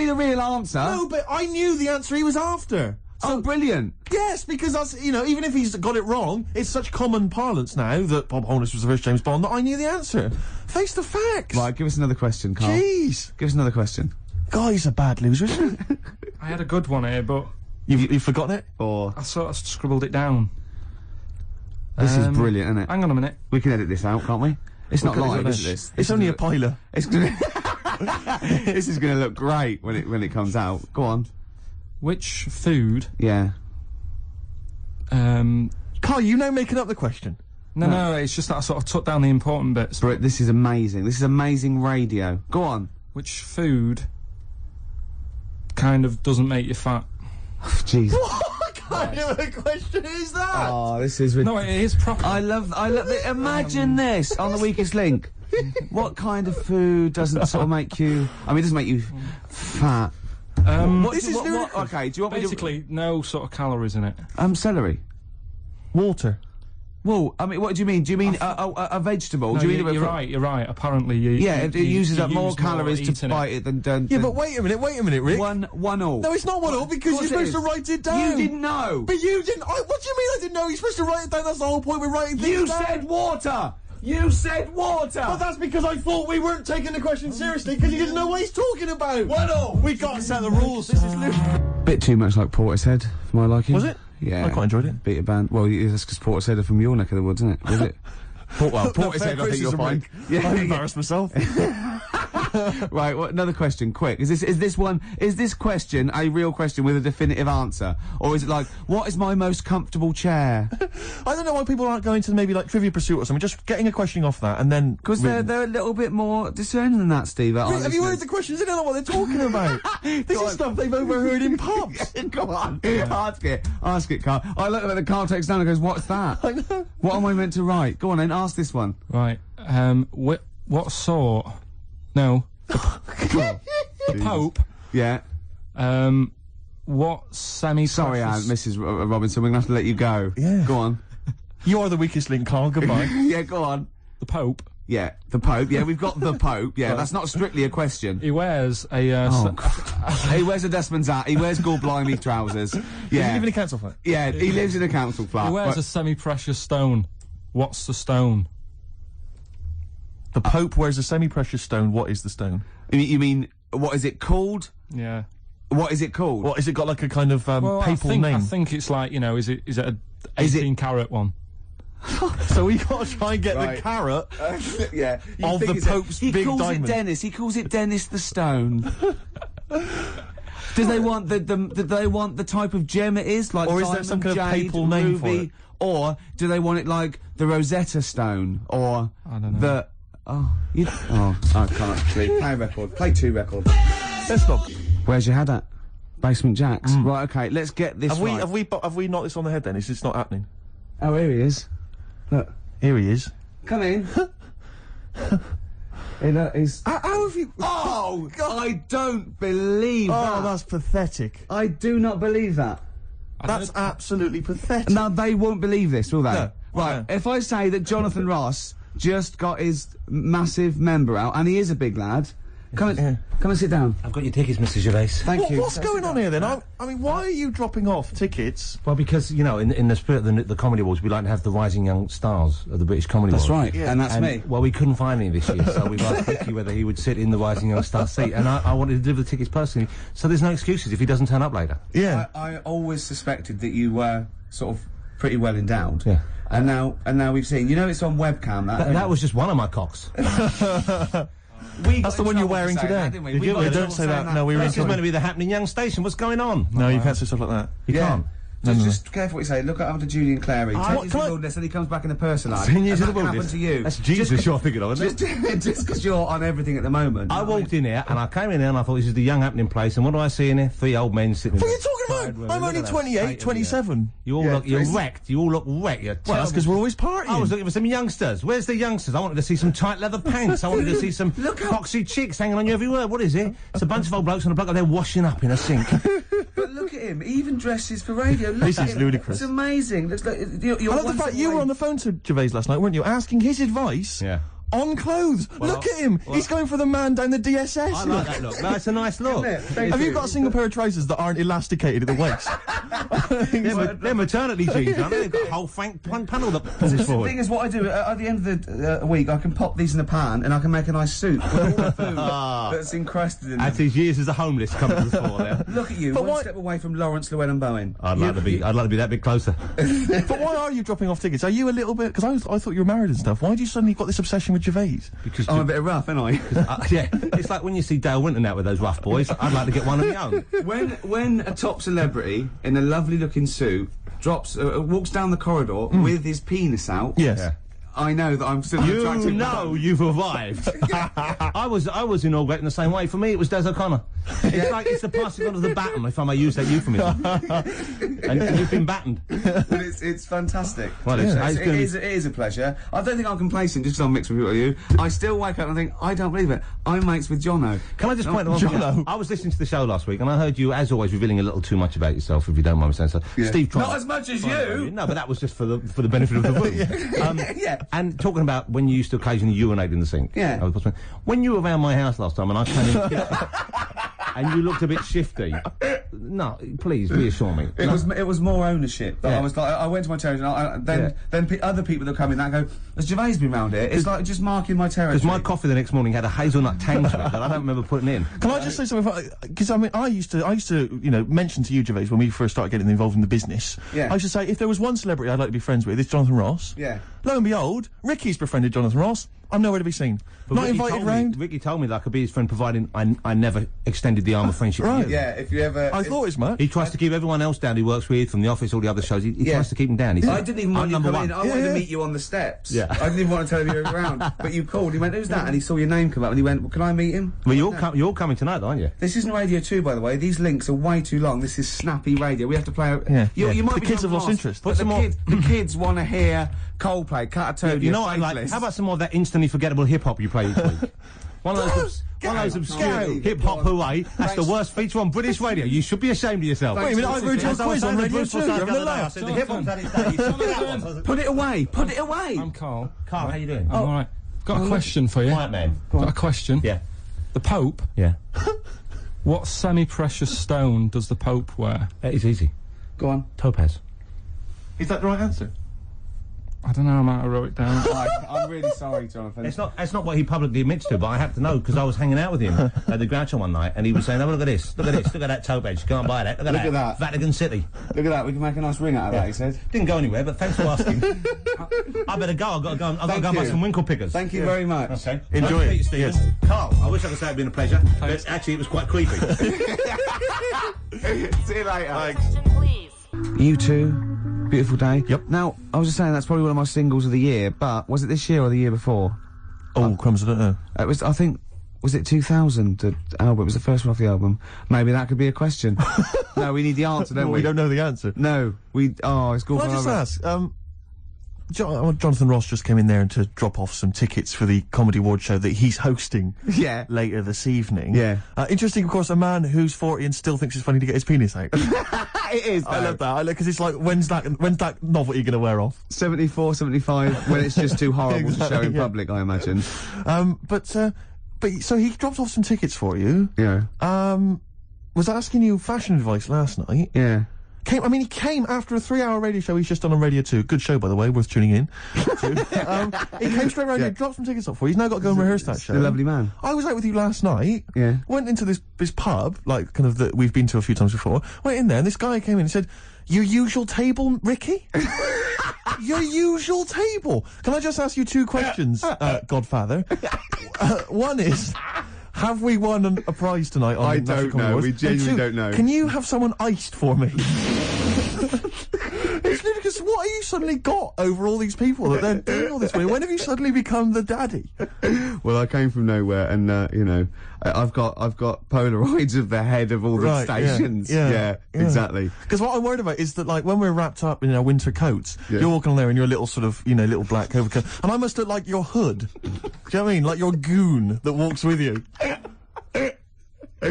the real answer. No, but I knew the answer he was after. Oh, brilliant. Yes, because that's, even if he's got it wrong, it's such common parlance now that Bob Holness was the first James Bond that I knew the answer. Face the facts. Right, give us another question, Carl. Jeez. Give us another question. Guy's a bad loser, isn't he? I had a good one here, but... You've forgotten it? Or... I sort of scribbled it down. This is brilliant, isn't it? Hang on a minute. We can edit this out, can't we? It's not live, is this? It's only a piler. It's gonna... This is going to look great when it comes out. Go on. Which food... Yeah. Carl, you now making up the question. No, it's just that I sort of took down the important bits. But this is amazing. This is amazing radio. Go on. Which food kind of doesn't make you fat? Jeez. What kind of a question is that? Oh, this is... No, it is proper. I love imagine this on the Weakest Link. What kind of food doesn't sort of make you... I mean, it doesn't make you fat. Okay, do you want basically no sort of calories in it? Celery. Water. Well, I mean, what do you mean? Do you mean a vegetable? No, do you mean you're right. Apparently, it uses up more calories to bite it than. Yeah, but wait a minute, Rick. One all. No, it's not 1 all because you're supposed to write it down. You didn't know. But you didn't. What do you mean I didn't know? You're supposed to write it down. That's the whole point. We're writing things down. You said water. You said water! But that's because I thought we weren't taking the question seriously, because he didn't know what he's talking about! 1 all! We got to set the rules, this is bit too much like Portishead, for my liking. Was it? Yeah. I quite enjoyed it. Beat a band. Well, that's because Portishead are from your neck of the woods, isn't it? Was it? Portishead, I think you'll find. Yeah, I embarrassed myself. Right, another question, quick. Is this question a real question with a definitive answer? Or is it like, what is my most comfortable chair? I don't know why people aren't going to maybe like Trivia Pursuit or something, just getting a question off that and then... Because they're a little bit more discerning than that, Steve. Have you heard the questions? They don't know what they're talking about. This is stuff they've overheard in pubs. Go on, ask it, Carl. I look at the Carl takes down and goes, what's that? I know. What am I meant to write? Go on then, ask this one. Right, what sort... No. The Pope. Yeah. What semi... Sorry, Mrs. Robinson, we're going to have to let you go. Yeah. Go on. You are the weakest link, Carl. Goodbye. Yeah, go on. The Pope. Yeah, the Pope. Yeah, we've got the Pope. Yeah, that's not strictly a question. He wears a... he wears a Dustman's hat. He wears Gore Blimey trousers. Yeah. Does he live in a council flat? Yeah, he lives in a council flat. He wears a semi-precious stone. What's the stone? The Pope wears a semi-precious stone. What is the stone? You mean, what is it called? Yeah. What is it called? What, is it got like a kind of papal name? I think it's like, is it a 18-carat one? So we got to try and get the carrot yeah, of the Pope's big diamond. He calls it Dennis. He calls it Dennis the Stone. Do they want the type of gem it is, like, or is diamond, there some kind of jade, papal name ruby, for it? Or do they want it like the Rosetta Stone, or I don't know. I can't actually play a record. Play 2 records. Let's stop. Where's your head at? Basement Jacks. Right. Okay. Let's get this. Have we knocked this on the head? Then it's not happening. Oh, here he is. Look. Here he is. Come in. How have you... Oh, I don't believe that. Oh, that's pathetic. I do not believe that. That's absolutely pathetic. Now, they won't believe this, will they? No. Right, if I say that Jonathan Ross just got his massive member out, and he is a big lad, come and sit down. I've got your tickets, Mr. Gervais. Thank you. What's going on here, then? I mean, why are you dropping off tickets? Well, because, you know, in the spirit of the Comedy Awards, we like to have the rising young stars of the British Comedy Awards. That's right, and that's me. Well, we couldn't find any this year, so we've asked Ricky whether he would sit in the rising young star seat, and I wanted to deliver the tickets personally, so there's no excuses if he doesn't turn up later. Yeah. I always suspected that you were sort of pretty well endowed. Yeah. And now we've seen. You know, it's on webcam. That was just one of my cocks. That's the one you're wearing today. Don't say that. No, we were in This is meant to be the happening young station. What's going on? No, you can't say stuff like that. You can't. Just careful what you say. Look after Julian Clary. 10 years in the wilderness, and he comes back in the personalised. 10 years in the That can happen wilderness. to you. That's Jesus you're thinking of, isn't it? Just because you're on everything at the moment. I walked in here, and I came in here, and I thought, this is the young happening place, and what do I see in here? 3 old men sitting What in are you talking about? I'm only 28, 27. You all look, you're wrecked. You all look wrecked. You're Well, that's because we're always partying. I was looking for some youngsters. Where's the youngsters? I wanted to see some tight leather pants. I wanted to see some foxy chicks hanging on you every word. What is it? It's a bunch of old blokes and a bloke up there washing up in a sink. But look at him. He even dresses for radio. Look This at is him. ludicrous. It's amazing. Looks like you're I love the fact you were on the phone to Gervais last night, weren't you? Asking his advice. Yeah. On clothes. Look at him. He's going for the man down the DSS. I like that look. That's a nice look. Have you got a single pair of trousers that aren't elasticated at the waist? They're maternity jeans, aren't they? They've got a whole panel that pushes The forward. thing is, what I do at the end of the week, I can pop these in a pan and I can make a nice soup with all the food that's encrusted in As them. his years as a homeless come to the fore there. Look at you, one step away from Lawrence Llewellyn Bowen. I'd like to be that bit closer. But why are you dropping off tickets? Are you a little bit... Because I thought you were married and stuff. Why do you suddenly got this obsession with Gervais? Because I'm a bit rough, ain't I? yeah, it's like when you see Dale Winton out with those rough boys. I'd like to get one of my own. When a top celebrity in a lovely looking suit walks down the corridor with his penis out. Yes. Yeah. I know that I'm still an attractive You know man. you've arrived. I was inaugurated the same way. For me, it was Des O'Connor. It's like it's the passing on of the baton, if I may use that euphemism. and you've been battened. But it's fantastic. Well, It is a pleasure. I don't think I'm complacent just because I'm mixed with you. I still wake up and think, I don't believe it. I'm mates with Jono. Can I just point out one thing? I was listening to the show last week, and I heard you, as always, revealing a little too much about yourself, if you don't mind me saying so. Yeah. Steve tried. Not as much as you. No, but that was just for the benefit of the room. Yeah. And talking about when you used to occasionally urinate in the sink. Yeah. When you were around my house last time, and I came in the kitchen, and you looked a bit shifty. No, please reassure me. It was more ownership. I was like, I went to my territory, and then other people that come in, that go, has Gervais been round here? It's like just marking my territory. Because my coffee the next morning had a hazelnut tang to it that I don't remember putting in. Can I just say something? Because I mean, I used to, you know, mention to you, Gervais, when we first started getting involved in the business. Yeah. I used to say, if there was one celebrity I'd like to be friends with, it's Jonathan Ross. Yeah. Lo and behold, Ricky's befriended Jonathan Ross. I'm nowhere to be seen. But Not Ricky invited told me- round. Ricky told me that I could be his friend, providing I never extended the arm of friendship Right. to you. Yeah, if you ever... I thought as much. He tries to keep everyone else down he works with, from the office, all the other shows. He tries to keep them down. He I said, didn't even want you I'm to number come in. one. I wanted to meet you on the steps. Yeah. I didn't even want to tell him you were around. But you called. He went, who's that? And he saw your name come up and he went, well, can I meet him? Well, you're coming tonight, though, aren't you? This isn't Radio 2, by the way. These links are way too long. This is snappy radio. We have to play out... Yeah. You might The be kids have lost lost, interest. But the kids want to hear Coldplay, Catatonia, You know what I like? Faithless. How about some more of that instantly forgettable hip-hop you play each week? One of those obscure hip-hop hooey. That's the worst feature on British radio. You should be ashamed of yourself. Wait a minute, I agreed to a quiz on Radio 2. Having a laugh. The hip-hop's had its day. You should be that one. Put it away. Put it away. I'm Carl. Carl, how you doing? I'm alright. Got a question for you. Quiet man. Got a question. Yeah. The Pope. Yeah. What semi-precious stone does the Pope wear? It's easy. Go on. Topaz. Is that the right answer? I don't know, I might have wrote it down. I'm really sorry, Jonathan. It's not what he publicly admits to, but I have to know because I was hanging out with him at the Groucho one night, and he was saying, "Oh, look at this, look at this, look at that topaz. Go and buy that. Look at that. Vatican City. Look at that. We can make a nice ring out of that." He said. Didn't go anywhere, but thanks for asking. I better go. I've got to go. I've got to go and buy some winkle pickers. Thank you very much. Okay. Enjoy it. Stephen. Yes. Carl, I wish I could say it'd been a pleasure, but actually it was quite creepy. See you later. Question, please. You too. Beautiful day. Yep. Now, I was just saying that's probably one of my singles of the year, but was it this year or the year before? Oh, crumbs, I don't know. It was, I think, was it 2000, the album? It was the first one off the album. Maybe that could be a question. No, we need the answer, don't Well, we? we don't know the answer. No, it's good. Can I just ask, Jonathan Ross just came in there to drop off some tickets for the Comedy Award show that he's hosting later this evening. Yeah. Interesting, of course, a man who's 40 and still thinks it's funny to get his penis out. It is, I love that, because it's like, when's that novelty going to wear off? 74, 75, when it's just too horrible to show in public, I imagine. But so he dropped off some tickets for you. Yeah. Was asking you fashion advice last night. Yeah. He came after a 3-hour radio show he's just done on Radio 2. Good show, by the way, worth tuning in to. He came straight around here, dropped some tickets off for you. He's now got to go and rehearse that show. A lovely man. I was out with you last night. Yeah. Went into this pub, like, kind of, that we've been to a few times before. Went in there, and this guy came in and said, "Your usual table, Ricky?" Your usual table. Can I just ask you 2 questions, Godfather? One is, have we won a prize tonight on I the National don't Comedy know. Awards? We genuinely And 2, don't know. Can you have someone iced for me? It's ludicrous. What have you suddenly got over all these people that they're doing all this way? When have you suddenly become the daddy? Well, I came from nowhere, and you know, I've got Polaroids of the head of all the stations. Yeah, exactly. Because what I'm worried about is that, like, when we're wrapped up in our winter coats, you're walking on there in your little sort of, you know, little black overcoat, and I must look like your hood. Do you know what I mean? Like your goon that walks with you.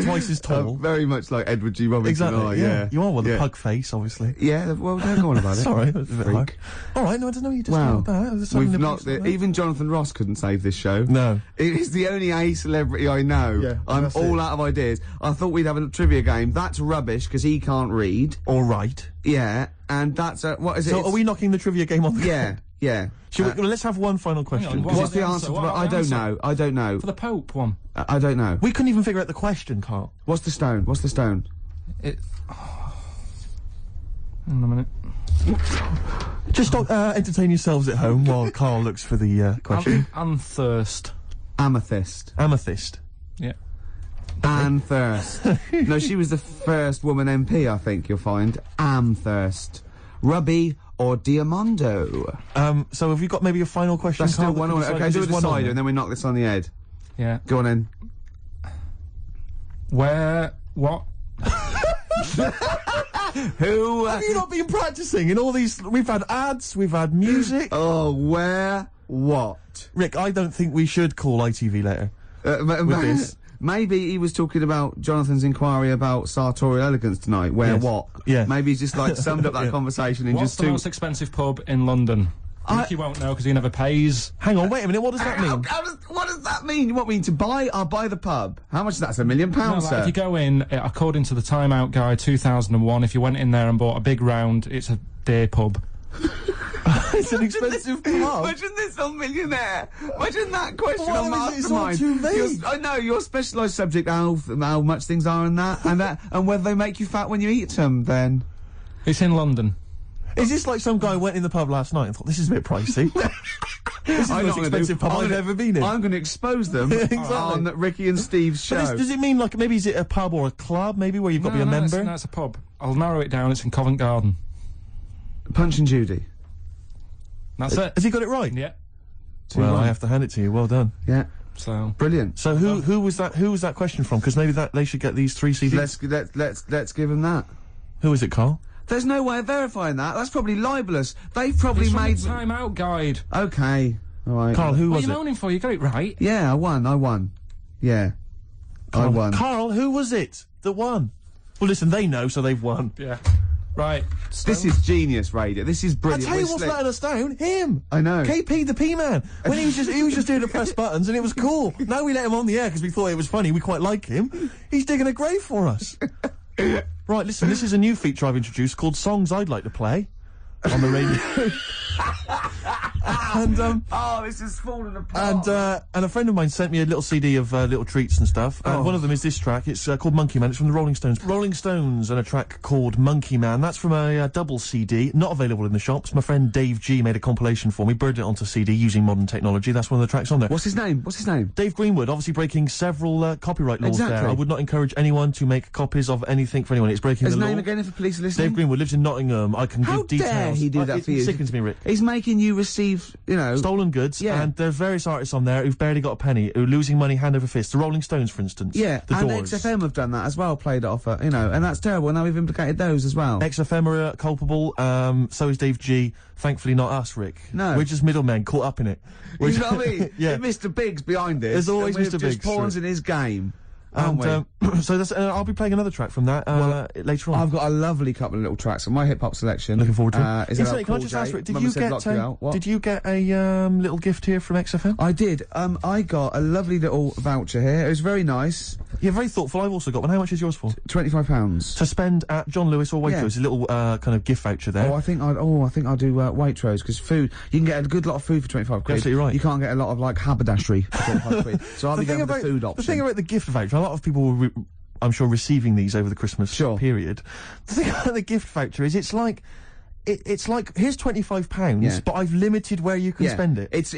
Twice as tall. Very much like Edward G. Robinson. Exactly. Yeah. You are with the pug face, obviously. Yeah. Well, don't go on about it. Sorry, that was a bit hard. All right. No, I don't know. You just wow. That. We've knocked it. Even Jonathan Ross couldn't save this show. No. It is the only A celebrity I know. Yeah, I'm all out of ideas. I thought we'd have a trivia game. That's rubbish because he can't read or write. Yeah, and that's what is it? So are we knocking the trivia game on? Yeah. Should we, let's have one final question. What's the answer? I don't know. I don't know. For the Pope one. I don't know. We couldn't even figure out the question, Carl. What's the stone? What's the stone? Hang on a minute. Just entertain yourselves at home while Carl looks for the question. Anthurst. Amethyst. Amethyst. Yeah. Amthurst. No, she was the first woman MP, I think you'll find. Amthurst. Ruby or Diamondo. So have you got maybe a final question? That's still Carl, one on it. Okay, do a decider and then we knock this on the head. Yeah. Go on then. What? Who? Have you not been practicing in all these? We've had ads, we've had music. Oh, where? What? Rick, I don't think we should call ITV later with this. Maybe he was talking about Jonathan's inquiry about sartorial elegance tonight. Where what? Yeah. Maybe he's just like summed up that conversation in What's just the most expensive pub in London? Ricky won't know because he never pays. Hang on, wait a minute. What does that mean? What does that mean? You want me to buy? I'll buy the pub. How much is that? It's £1 million, sir. If you go in, according to the Time Out Guide 2001, if you went in there and bought a big round, it's a day pub. It's an expensive pub. Imagine this on Millionaire. Imagine that question on Mastermind. It's all too vague. I know your specialised subject, how much things are in that, and whether they make you fat when you eat them. Then it's in London. Is this like some guy went in the pub last night and thought, this is a bit pricey? This is the most expensive pub I've ever been in. I'm going to expose them on Ricky and Steve's show. But does it mean, like, maybe is it a pub or a club, maybe, where you've got to be a member? No, it's a pub. I'll narrow it down. It's in Covent Garden. Punch and Judy. That's it. Has he got it right? Yeah. Well, I have to hand it to you. Well done. Yeah. So brilliant. So who was that? Who was that question from? Because maybe they should get these 3 CDs. Let's give them that. Who is it, Carl? There's no way of verifying that. That's probably libelous. They've probably made the Time Out Guide. Okay. All right. Carl, who was it? What are you moaning for? You got it right. Yeah, I won. Yeah. Carl, I won. Carl, who was it that won? Well, listen, they know, so they've won. Yeah. Right. This is genius radio. This is brilliant. I tell you what's letting us down? Him. I know. KP the P-Man. When he was just doing the press buttons and it was cool. Now we let him on the air because we thought it was funny. We quite like him. He's digging a grave for us. Right, listen, this is a new feature I've introduced called Songs I'd Like to Play on the radio. And oh, this is falling apart. And a friend of mine sent me a little CD of little treats and stuff. One of them is this track. It's called Monkey Man. It's from the Rolling Stones. Rolling Stones and a track called Monkey Man. That's from a double CD, not available in the shops. My friend Dave G made a compilation for me, burned it onto CD using modern technology. That's one of the tracks on there. What's his name? Dave Greenwood, obviously breaking several copyright laws there. I would not encourage anyone to make copies of anything for anyone. It's breaking the law. His name again, if the police are listening? Dave Greenwood lives in Nottingham. I can give details. How dare he do that for you? It sickens me, Rick. He's making you receive leave, you know... Stolen goods, and there's various artists on there who've barely got a penny, who are losing money hand over fist. The Rolling Stones, for instance. Yeah, the and Doors. XFM have done that as well, played it off, you know, and that's terrible, and now we've implicated those as well. XFM are culpable, so is Dave G. Thankfully not us, Rick. No. We're just middlemen caught up in it. You know what I mean? Yeah. Mr. Biggs behind this. There's always and Mr. we're just Biggs, pawns in his game. Aren't And, so that's, I'll be playing another track from that later on. I've got a lovely couple of little tracks on my hip-hop selection. Looking forward to it. Is Incidentally, can I just ask, Rick, did you get a little gift here from XFM? I did. I got a lovely little voucher here. It was very nice. Yeah, very thoughtful. I've also got one. How much is yours for? £25. To spend at John Lewis or Waitrose. A little kind of gift voucher there. I think I'll do Waitrose, because food, you can get a good lot of food for 25 quid. Absolutely right. You can't get a lot of, like, haberdashery for 25 quid. So I'll be going with the food option. The thing about the gift voucher, a lot of people will I'm sure receiving these over the Christmas period. The thing about the gift voucher is it's like here's £25, but I've limited where you can spend it. It's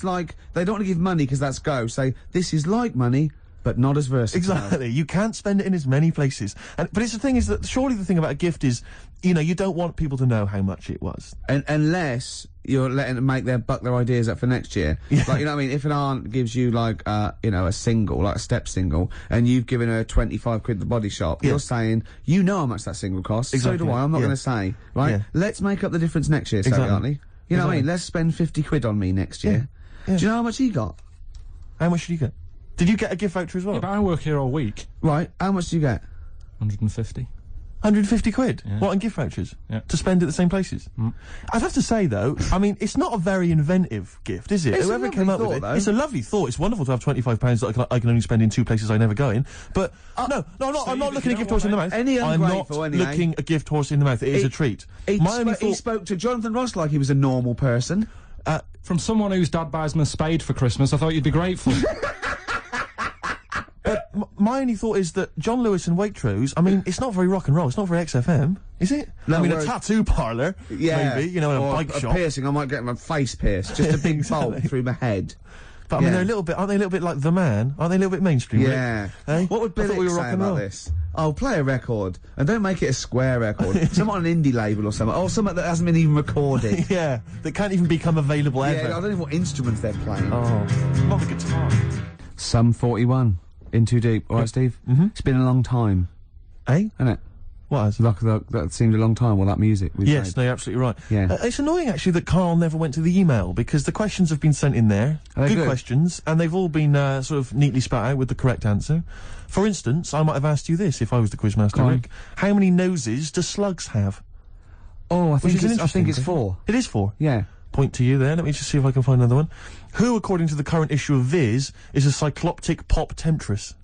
like they don't want to give money because that's go. Say this is like money, but not as versatile. Exactly. You can't spend it in as many places. But it's the thing is that surely the thing about a gift is, you know, you don't want people to know how much it was. Unless you're letting them make their ideas up for next year. Yeah. Like, you know what I mean? If an aunt gives you, like, you know, a single, like a step single, and you've given her 25 quid at the body shop, you're saying, you know how much that single costs. Exactly. So do I. I'm not going to say, right? Yeah. Let's make up the difference next year, Sally, aren't we? You know what I mean? Let's spend 50 quid on me next year. Yeah. Do you know how much he got? How much did you get? Did you get a gift voucher as well? Yeah, but I work here all week. Right. How much do you get? 150. 150 quid? Yeah. What, in gift vouchers? Yeah. To spend at the same places? Mm. I'd have to say, though, I mean, it's not a very inventive gift, is it? It's Whoever came up with it, though. it's a lovely thought. It's wonderful to have £25 that I can only spend in 2 places I never go in. But, no, I'm not looking at gift horse in the mouth. I'm not looking a gift horse in the mouth. It is a treat. He spoke to Jonathan Ross like he was a normal person. From someone whose dad buys him a spade for Christmas, I thought you'd be grateful. My only thought is that John Lewis and Waitrose, I mean, it's not very rock and roll, it's not very XFM, is it? No, I mean, a tattoo parlour, maybe, you know, in a bike shop. A piercing, I might get my face pierced, just a big bolt through my head. But I mean, aren't they a little bit like The Man? Aren't they a little bit mainstream? Yeah. Hey? What would Billy say about this? Oh, play a record, and don't make it a square record. Something on an indie label or something. Oh, something that hasn't been even recorded. Yeah, that can't even become available ever. Yeah, I don't know what instruments they're playing. Oh, not the guitar. Sum 41. In Too Deep. All right, Steve? Mm-hmm. It's been a long time. Eh? Isn't it? What has? Like, that seemed a long time, that music we've Yes, played. no, you're absolutely right. Yeah. It's annoying, actually, that Karl never went to the email, because the questions have been sent in there. Good questions, and they've all been sort of neatly spat out with the correct answer. For instance, I might have asked you this if I was the quizmaster, Rick. How many noses do slugs have? Oh, I think it's 4. 4. It is 4? Yeah. Point to you there. Let me just see if I can find another one. Who, according to the current issue of Viz, is a cycloptic pop temptress?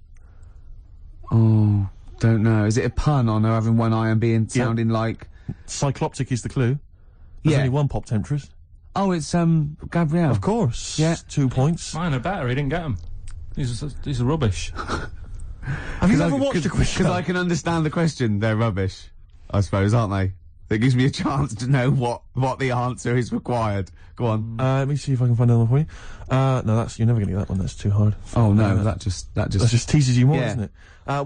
Oh, don't know. Is it a pun on her having one eye and sounding like... Cycloptic is the clue. There's only one pop temptress. Oh, it's, Gabrielle. Of course. Yeah. 2 points. Mine are better, he didn't get them. These are rubbish. Have you ever watched a quiz show? Because I can understand the question. They're rubbish, I suppose, aren't they? That gives me a chance to know what the answer is required. Go on. Let me see if I can find another one for you. No, you're never gonna get that one. That's too hard. Oh no, that just teases you more, isn't it?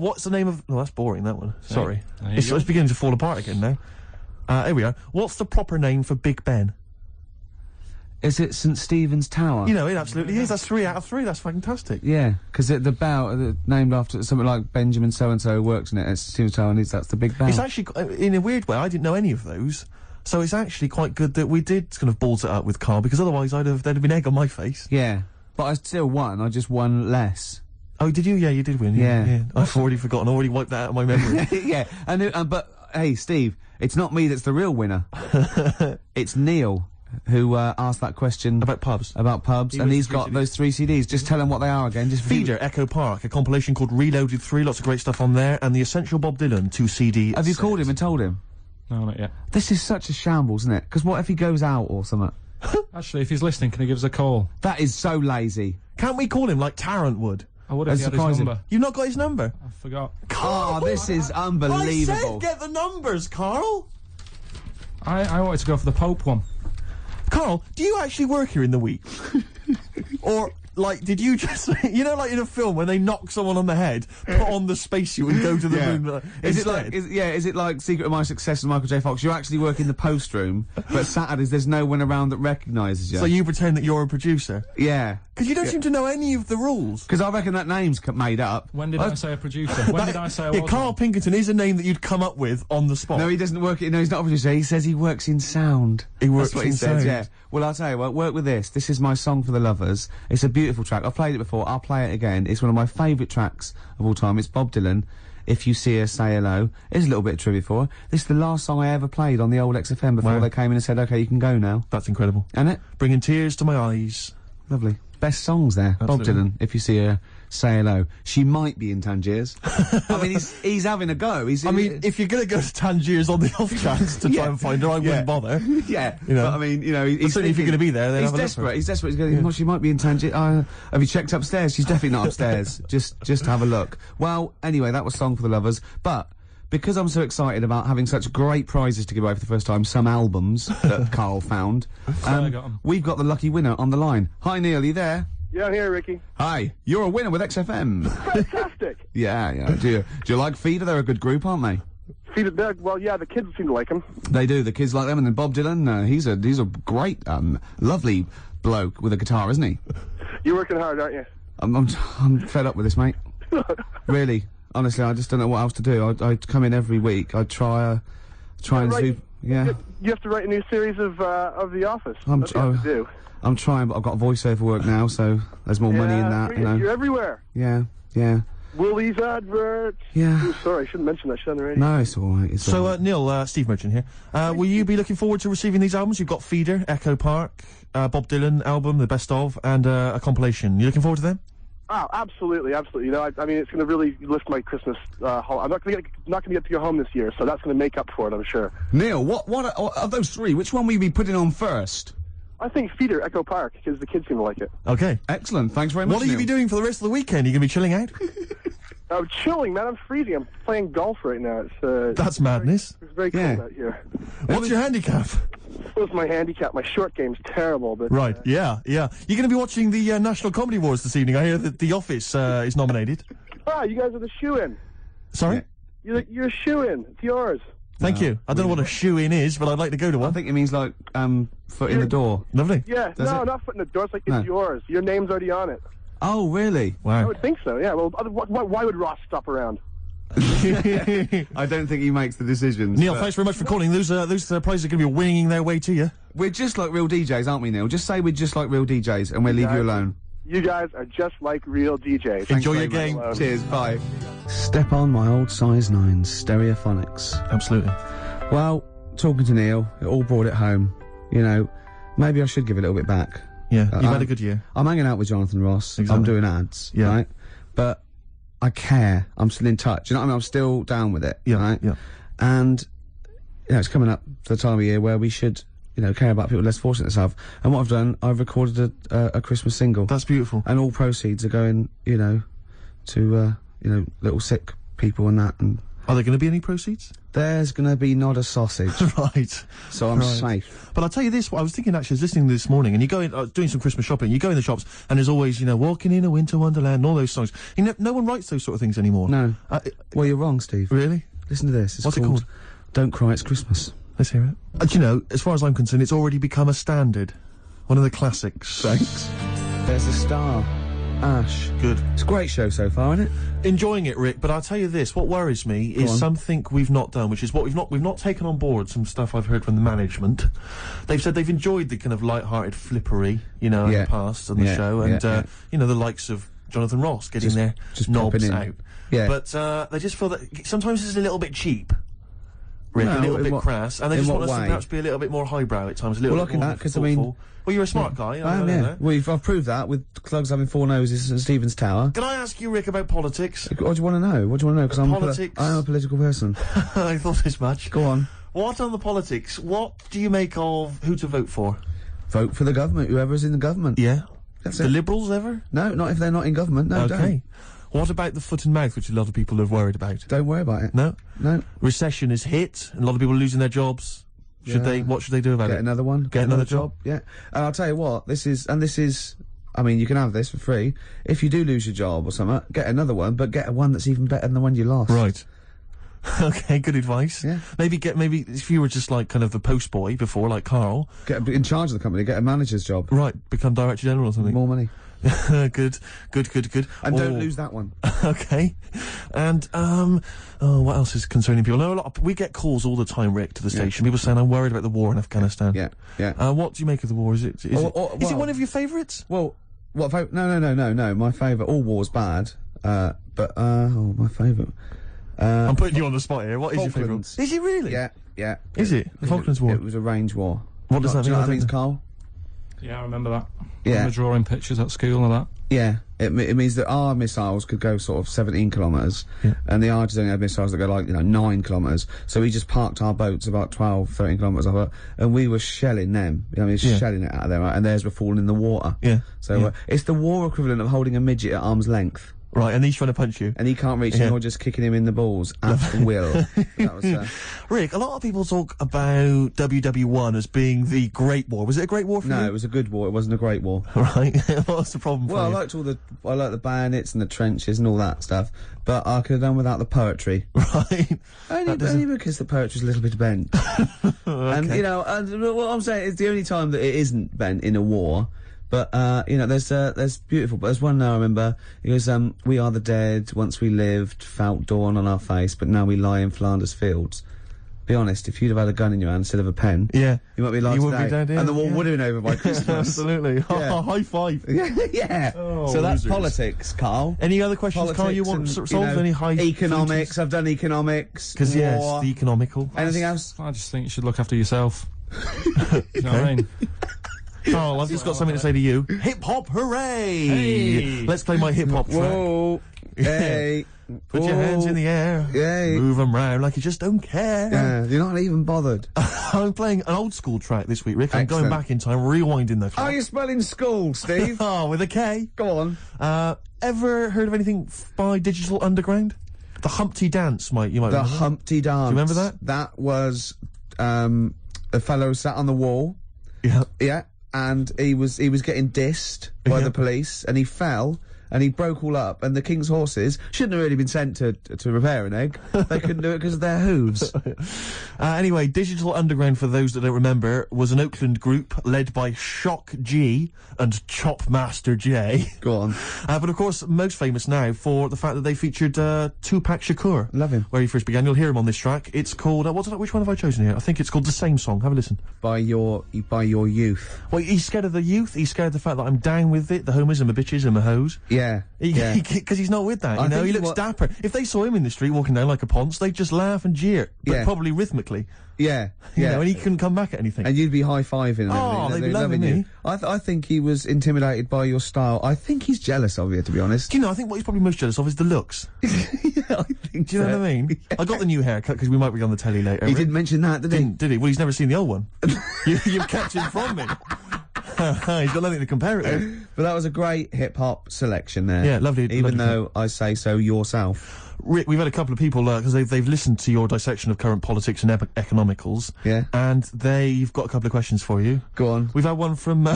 What's the name of? No, that's boring. That one. Sorry, it's beginning to fall apart again now. Here we are. What's the proper name for Big Ben? Is it St. Stephen's Tower? You know, it absolutely is. That's 3 out of 3. That's fantastic. Yeah, because the bell, named after something like Benjamin so-and-so who works in it, it's St. Stephen's Tower, and that's the big bell. It's actually, in a weird way, I didn't know any of those, so it's actually quite good that we did kind of balls it up with Karl, because otherwise there'd have been egg on my face. Yeah, but I still won, I just won less. Oh, did you? Yeah, you did win. Yeah. I've already forgotten, I already wiped that out of my memory. Yeah, but, hey, Steve, it's not me that's the real winner. It's Neil. Who asked that question about pubs? And he's got those 3 CDs. Just tell him what they are again. Just Feeder, Echo Park, a compilation called Reloaded 3. Lots of great stuff on there, and the Essential Bob Dylan 2 CD. Have you called him and told him? No, not yet. This is such a shambles, isn't it? Because what if he goes out or something? Actually, if he's listening, can he give us a call? That is so lazy. Can't we call him like Tarrant would? I would have had his number. You've not got his number? I forgot. Oh, this is unbelievable. I said get the numbers, Karl. I wanted to go for the Pope one. Karl, do you actually work here in the week? Or like, did you just, you know, like in a film when they knock someone on the head, put on the spacesuit and go to the moon? Is it like Secret of My Success with Michael J. Fox? You actually work in the post room, but Saturdays there's no one around that recognises you. So you pretend that you're a producer? Yeah. Because you don't seem to know any of the rules. Because I reckon that name's made up. When did I say a producer? When did I say I was? Karl Pilkington is a name that you'd come up with on the spot. No, he doesn't work. No, he's not a producer. He says he works in sound. He works That's what in he sound. says. Yeah. Well, I'll tell you what. Work with this. This is my song for the lovers. It's a beautiful track. I've played it before. I'll play it again. It's one of my favourite tracks of all time. It's Bob Dylan. If You See Her, Say Hello. Here's a little bit of trivia for her. This is the last song I ever played on the old XFM before they came in and said, "Okay, you can go now." That's incredible. Isn't it? Bringing tears to my eyes. Lovely. Best songs there. Absolutely. Bob Dylan, If You See Her, Say Hello. She might be in Tangiers. I mean, he's having a go. If you're going to go to Tangiers on the off chance to try and find her, I wouldn't bother. Yeah. You know. But I mean, you know, he's certainly if you're going to be there, then he's have a look for desperate. her. He's desperate. He's going, well, she might be in Tangiers. Have you checked upstairs? She's definitely not upstairs. Just have a look. Well, anyway, that was Song for the Lovers. But because I'm so excited about having such great prizes to give away for the first time, some albums that Karl found, we've got the lucky winner on the line. Hi, Neil, are you there? Yeah, I'm here, Ricky. Hi, you're a winner with XFM. Fantastic. Yeah. Do you like Feeder? They're a good group, aren't they? Feeder, well, yeah, the kids seem to like them. They do. The kids like them, and then Bob Dylan. He's a great, lovely bloke with a guitar, isn't he? You're working hard, aren't you? I'm fed up with this, mate. Really, honestly, I just don't know what else to do. I come in every week. I try and do. Yeah. You have to write a new series of The Office. That's what you have to do. I'm trying, but I've got voiceover work now, so there's more money in that. You're everywhere. Yeah. Woolies adverts. Yeah. Ooh, sorry, I shouldn't mention that shit on the radio. No, it's all right. So, Neil, Steve Merchant here. Will you be looking forward to receiving these albums? You've got Feeder, Echo Park, Bob Dylan album, the best of, and a compilation. You looking forward to them? Oh, absolutely. You know, I mean, it's going to really lift my Christmas. I'm not going to get to go home this year, so that's going to make up for it, I'm sure. Neil, what of those three? Which one will you be putting on first? I think Feeder, Echo Park, because the kids seem to like it. Okay. Excellent. Thanks very much, What will you be doing for the rest of the weekend? Are you going to be chilling out? I'm chilling, man. I'm freezing. I'm playing golf right now. It's That's madness. It's very cold out here. What's your handicap? What's my handicap? My short game's terrible, but... Right, yeah. You're going to be watching the National Comedy Awards this evening. I hear that The Office is nominated. Ah, you guys are the shoe-in. Sorry? You're a shoe-in. It's yours. Thank you. I don't know what a shoe-in is, but I'd like to go to one. I think it means, like, foot in the door. Lovely. Yeah, not foot in the door. It's like, it's yours. Your name's already on it. Oh, really? Wow. I would think so, yeah. Well, why would Ross stop around? I don't think he makes the decisions. Neil, thanks very much for calling. Those prizes are going to be winging their way to you. We're just like real DJs, aren't we, Neil? Just say we're just like real DJs, and we'll leave you alone. You guys are just like real DJs. Enjoy your game. Cheers, bye. Step on my old size 9 Stereophonics. Absolutely. Well, talking to Neil, it all brought it home. You know, maybe I should give it a little bit back. Yeah, you've had a good year. I'm hanging out with Jonathan Ross. Exactly. I'm doing ads, right? But I care. I'm still in touch. You know what I mean? I'm still down with it, right? Yeah. And, you know, it's coming up to the time of year where we should, you know, care about people less fortunate than stuff. And what I've done, I've recorded a Christmas single. That's beautiful. And all proceeds are going, you know, to, you know, little sick people and that. And are there going to be any proceeds? There's going to be not a sausage. Right. So I'm safe. But I'll tell you this, I was thinking actually, I was listening this morning, and you go in, doing some Christmas shopping, you go in the shops, and there's always, you know, Walking in a Winter Wonderland, and all those songs. You know, no one writes those sort of things anymore. No. Well, you're wrong, Steve. Really? Listen to this. What's it called? Don't Cry, It's Christmas. Let's hear it. Do you know, as far as I'm concerned, it's already become a standard. One of the classics. Thanks. There's a star. Ash. Good. It's a great show so far, isn't it? Enjoying it, Rick, but I'll tell you this, what worries me is something we've not done, which is what we've not taken on board some stuff I've heard from the management. They've said they've enjoyed the kind of light-hearted flippery, you know, in the past on the show, and, you know, the likes of Jonathan Ross getting their knobs out. Yeah. But, they just feel that sometimes it's a little bit cheap. Rick, No, a little bit crass, and they just want us to way? perhaps be a little bit more highbrow at times, a little Well, bit look more at that, 'cause I thoughtful. mean... Well, you're a smart guy. I am, yeah. Well, I've proved that with Clugs having 4 noses at Stephen's Tower. Can I ask you, Rick, about politics? What do you want to know? What do you want to know? Because I'm a political person. I thought as much. Go on. What on the politics? What do you make of who to vote for? Vote for the government, whoever's in the government. Yeah. That's the it. Liberals ever? No, not if they're not in government. No, okay. What about the foot and mouth, which a lot of people are worried about? Don't worry about it. No? No. Recession is hit, and a lot of people are losing their jobs. What should they do about it? Get another one. Get another job? Yeah. And I'll tell you what, this is, I mean, you can have this for free. If you do lose your job or something, get another one, but get one that's even better than the one you lost. Right. Okay, good advice. Yeah. Maybe if you were just like kind of the post boy before, like Carl. Get in charge of the company, get a manager's job. Right, become director general or something. More money. Good. And don't lose that one. Okay. And, what else is concerning people? No, we get calls all the time, Rick, to the station. People saying, I'm worried about the war in Afghanistan. Yeah. What do you make of the war? Is it one of your favourites? Well, no. My favourite, all war's bad. My favourite. I'm putting you on the spot here. What is your favourite? Falklands. Is it really? Yeah. Is it? The Falklands War? It was a range war. What does that mean? Do you know what that means, Carl? Yeah, I remember that. Yeah. I remember drawing pictures at school of that. Yeah, it means that our missiles could go sort of 17 kilometres, and the Argentines only had missiles that go like, 9 kilometres. So we just parked our boats about 12, 13 kilometres off it, and we were shelling them. Shelling it out of there, right? And theirs were falling in the water. Yeah. So it's the war equivalent of holding a midget at arm's length. Right, and he's trying to punch you. And he can't reach and you're just kicking him in the balls at will. That was, Rick, a lot of people talk about WW1 as being the Great War. Was it a great war for you? No, it was a good war. It wasn't a great war. Right. What's the problem for you? Well, I liked the bayonets and the trenches and all that stuff, but I could have done without the poetry. Right. Only because the poetry's a little bit bent. Okay. And, what I'm saying is the only time that it isn't bent in a war. But, there's beautiful, but there's one now I remember, it goes, we are the dead, once we lived, felt dawn on our face, but now we lie in Flanders fields. Be honest, if you'd have had a gun in your hand instead of a pen, you might be alive you today. wouldn't be dead, and the war would have been over by Christmas. Absolutely. High five. Yeah. Oh, so that's losers. politics, Carl. Any other questions, Carl, you want to solve? Any high economics, I've done economics. Because, yes, the economical. Anything else? I just think you should look after yourself. You know what I mean? Carl, I've just got something to say to you. Hip hop, hooray! Hey. Let's play my hip hop track. Whoa! Hey! Put your hands in the air. Yay! Move them round like you just don't care. Yeah, you're not even bothered. I'm playing an old school track this week, Rick. I'm Excellent. going back in time, rewinding the track. How are you spelling school, Steve? Oh, with a K. Go on. Ever heard of anything by Digital Underground? The Humpty Dance, you might The remember. Humpty Dance. Do you remember that? That was a fellow sat on the wall. Yeah. Yeah. And he was getting dissed by the police, and he fell, and he broke all up, and the King's horses shouldn't have really been sent to repair an egg. They couldn't do it because of their hooves. Anyway, Digital Underground, for those that don't remember, was an Oakland group led by Shock G and Chop Master J. Go on. But of course, most famous now for the fact that they featured Tupac Shakur. Love him. Where he first began. You'll hear him on this track. It's called, which one have I chosen here? I think it's called The Same Song. Have a listen. By your youth. Well, he's scared of the youth. He's scared of the fact that I'm down with it, the homers and the bitches and the hoes. Yeah. Because he's not with that, you know? He looks dapper. If they saw him in the street walking down like a ponce, they'd just laugh and jeer, but probably rhythmically. Yeah. You know, and he couldn't come back at anything. And you'd be high-fiving and Oh, everything. they'd be loving me. you. I think he was intimidated by your style. I think he's jealous of you, to be honest. Do you know, I think what he's probably most jealous of is the looks. Yeah, I think Do you know what I mean? I got the new haircut because we might be on the telly later. He didn't mention that, did he? Did he? Well, he's never seen the old one. You've kept him from me. He's got nothing to compare it with. But that was a great hip-hop selection there. Yeah, lovely. Even though I say so yourself. Rick, we've had a couple of people, because they've listened to your dissection of current politics and economicals. Yeah. And they've got a couple of questions for you. Go on. We've had one from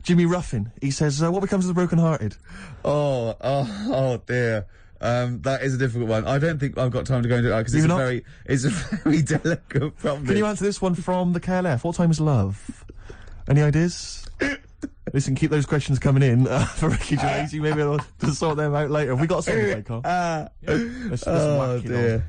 Jimmy Ruffin. He says, what becomes of the broken-hearted? Oh dear. That is a difficult one. I don't think I've got time to go into that because it's a very delicate problem. Can you answer this one from the KLF? What time is love? Any ideas? Listen, keep those questions coming in for Ricky Gervais. You may be able to sort them out later. Have we got a song to play, Carl? Let's whack it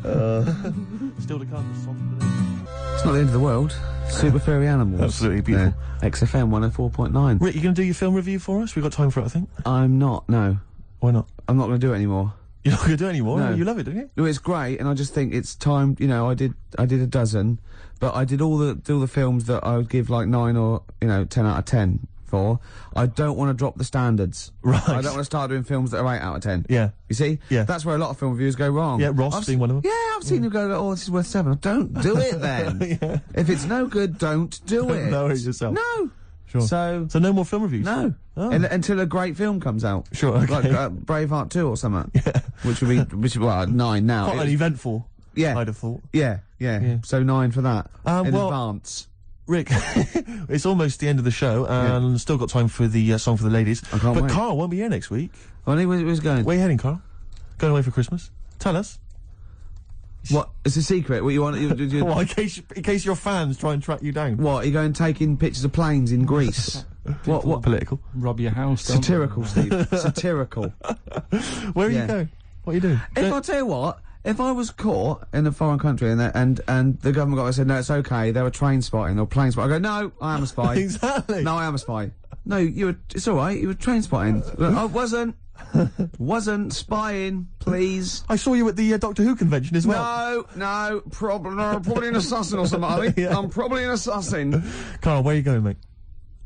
on. Still to come, the song for this. It's not the end of the world. Super furry animals. Absolutely beautiful. XFM 104.9. Rick, you going to do your film review for us? We've got time for it, I think. I'm not, no. Why not? I'm not going to do it anymore. You're not going to do it anymore? No. You love it, don't you? No, it's great, and I just think it's time, I did a dozen, but I did all the films that I would give like 9 or, 10 out of 10 for. I don't want to drop the standards. Right. I don't want to start doing films that are 8 out of 10. Yeah. You see? Yeah. That's where a lot of film reviewers go wrong. Yeah, Ross being one of them. Yeah, I've seen them go, oh, this is worth 7. Don't do it then. Yeah. If it's no good, don't do it. Know it yourself. No. Sure. So no more film reviews? No. Oh. Until a great film comes out. Sure, okay. Like Braveheart 2 or something. Yeah. Which would be, 9 now. Quite an eventful. Yeah. I'd have thought. Yeah. So 9 for that. In well, advance. Rick, it's almost the end of the show, and still got time for the song for the ladies. I can't but wait. Carl won't be here next week. Oh, where's he going? Where are you heading, Carl? Going away for Christmas? Tell us. What? It's a secret. What you want? Well, in case your fans try and track you down. What? You going taking pictures of planes in Greece? What? Political? Rob your house. don't Satirical, Steve. Satirical. Where are you going? What are you doing? If I tell you what, if I was caught in a foreign country and the government got said no, it's okay, they were train spotting or plane spotting, I go, no, I am a spy. Exactly. No, I am a spy. No, it's all right. You were train spotting. I wasn't spying. Please. I saw you at the Doctor Who convention as well. No, probably an assassin or something. I think. Yeah. I'm probably an assassin. Carl, where are you going, mate?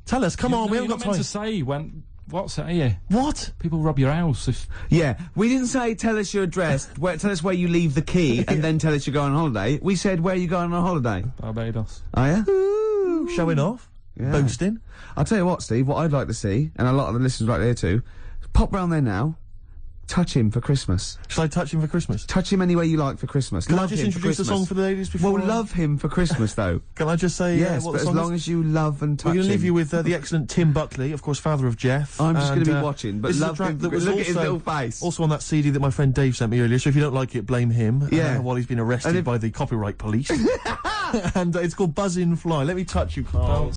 Tell us. Come on, we haven't you're got not time. meant to say when. What's it here? What? People rob your house if. Yeah, we didn't say tell us your address, tell us where you leave the key, and then tell us you're going on holiday. We said where you going on holiday. Barbados. Oh yeah? Ooh, showing off. Yeah. Boasting. I'll tell you what, Steve, what I'd like to see, and a lot of the listeners right there too, pop round there now, touch him for Christmas. Shall I touch him for Christmas? Touch him any way you like for Christmas. Can Love I just him for introduce the Christmas. song for the ladies before? Well, love him for Christmas, though. Can I just say yes, what but the as song long is? as you love and touch We're going to leave him. you with the excellent Tim Buckley, of course, father of Jeff. I'm just going to be and, watching, but this is a love track him. that was Look at his also- little face. Also on that CD that my friend Dave sent me earlier, so if you don't like it, blame him. Yeah. While he's been arrested by the copyright police. And it's called Buzz in Fly. Let me touch you, Carl.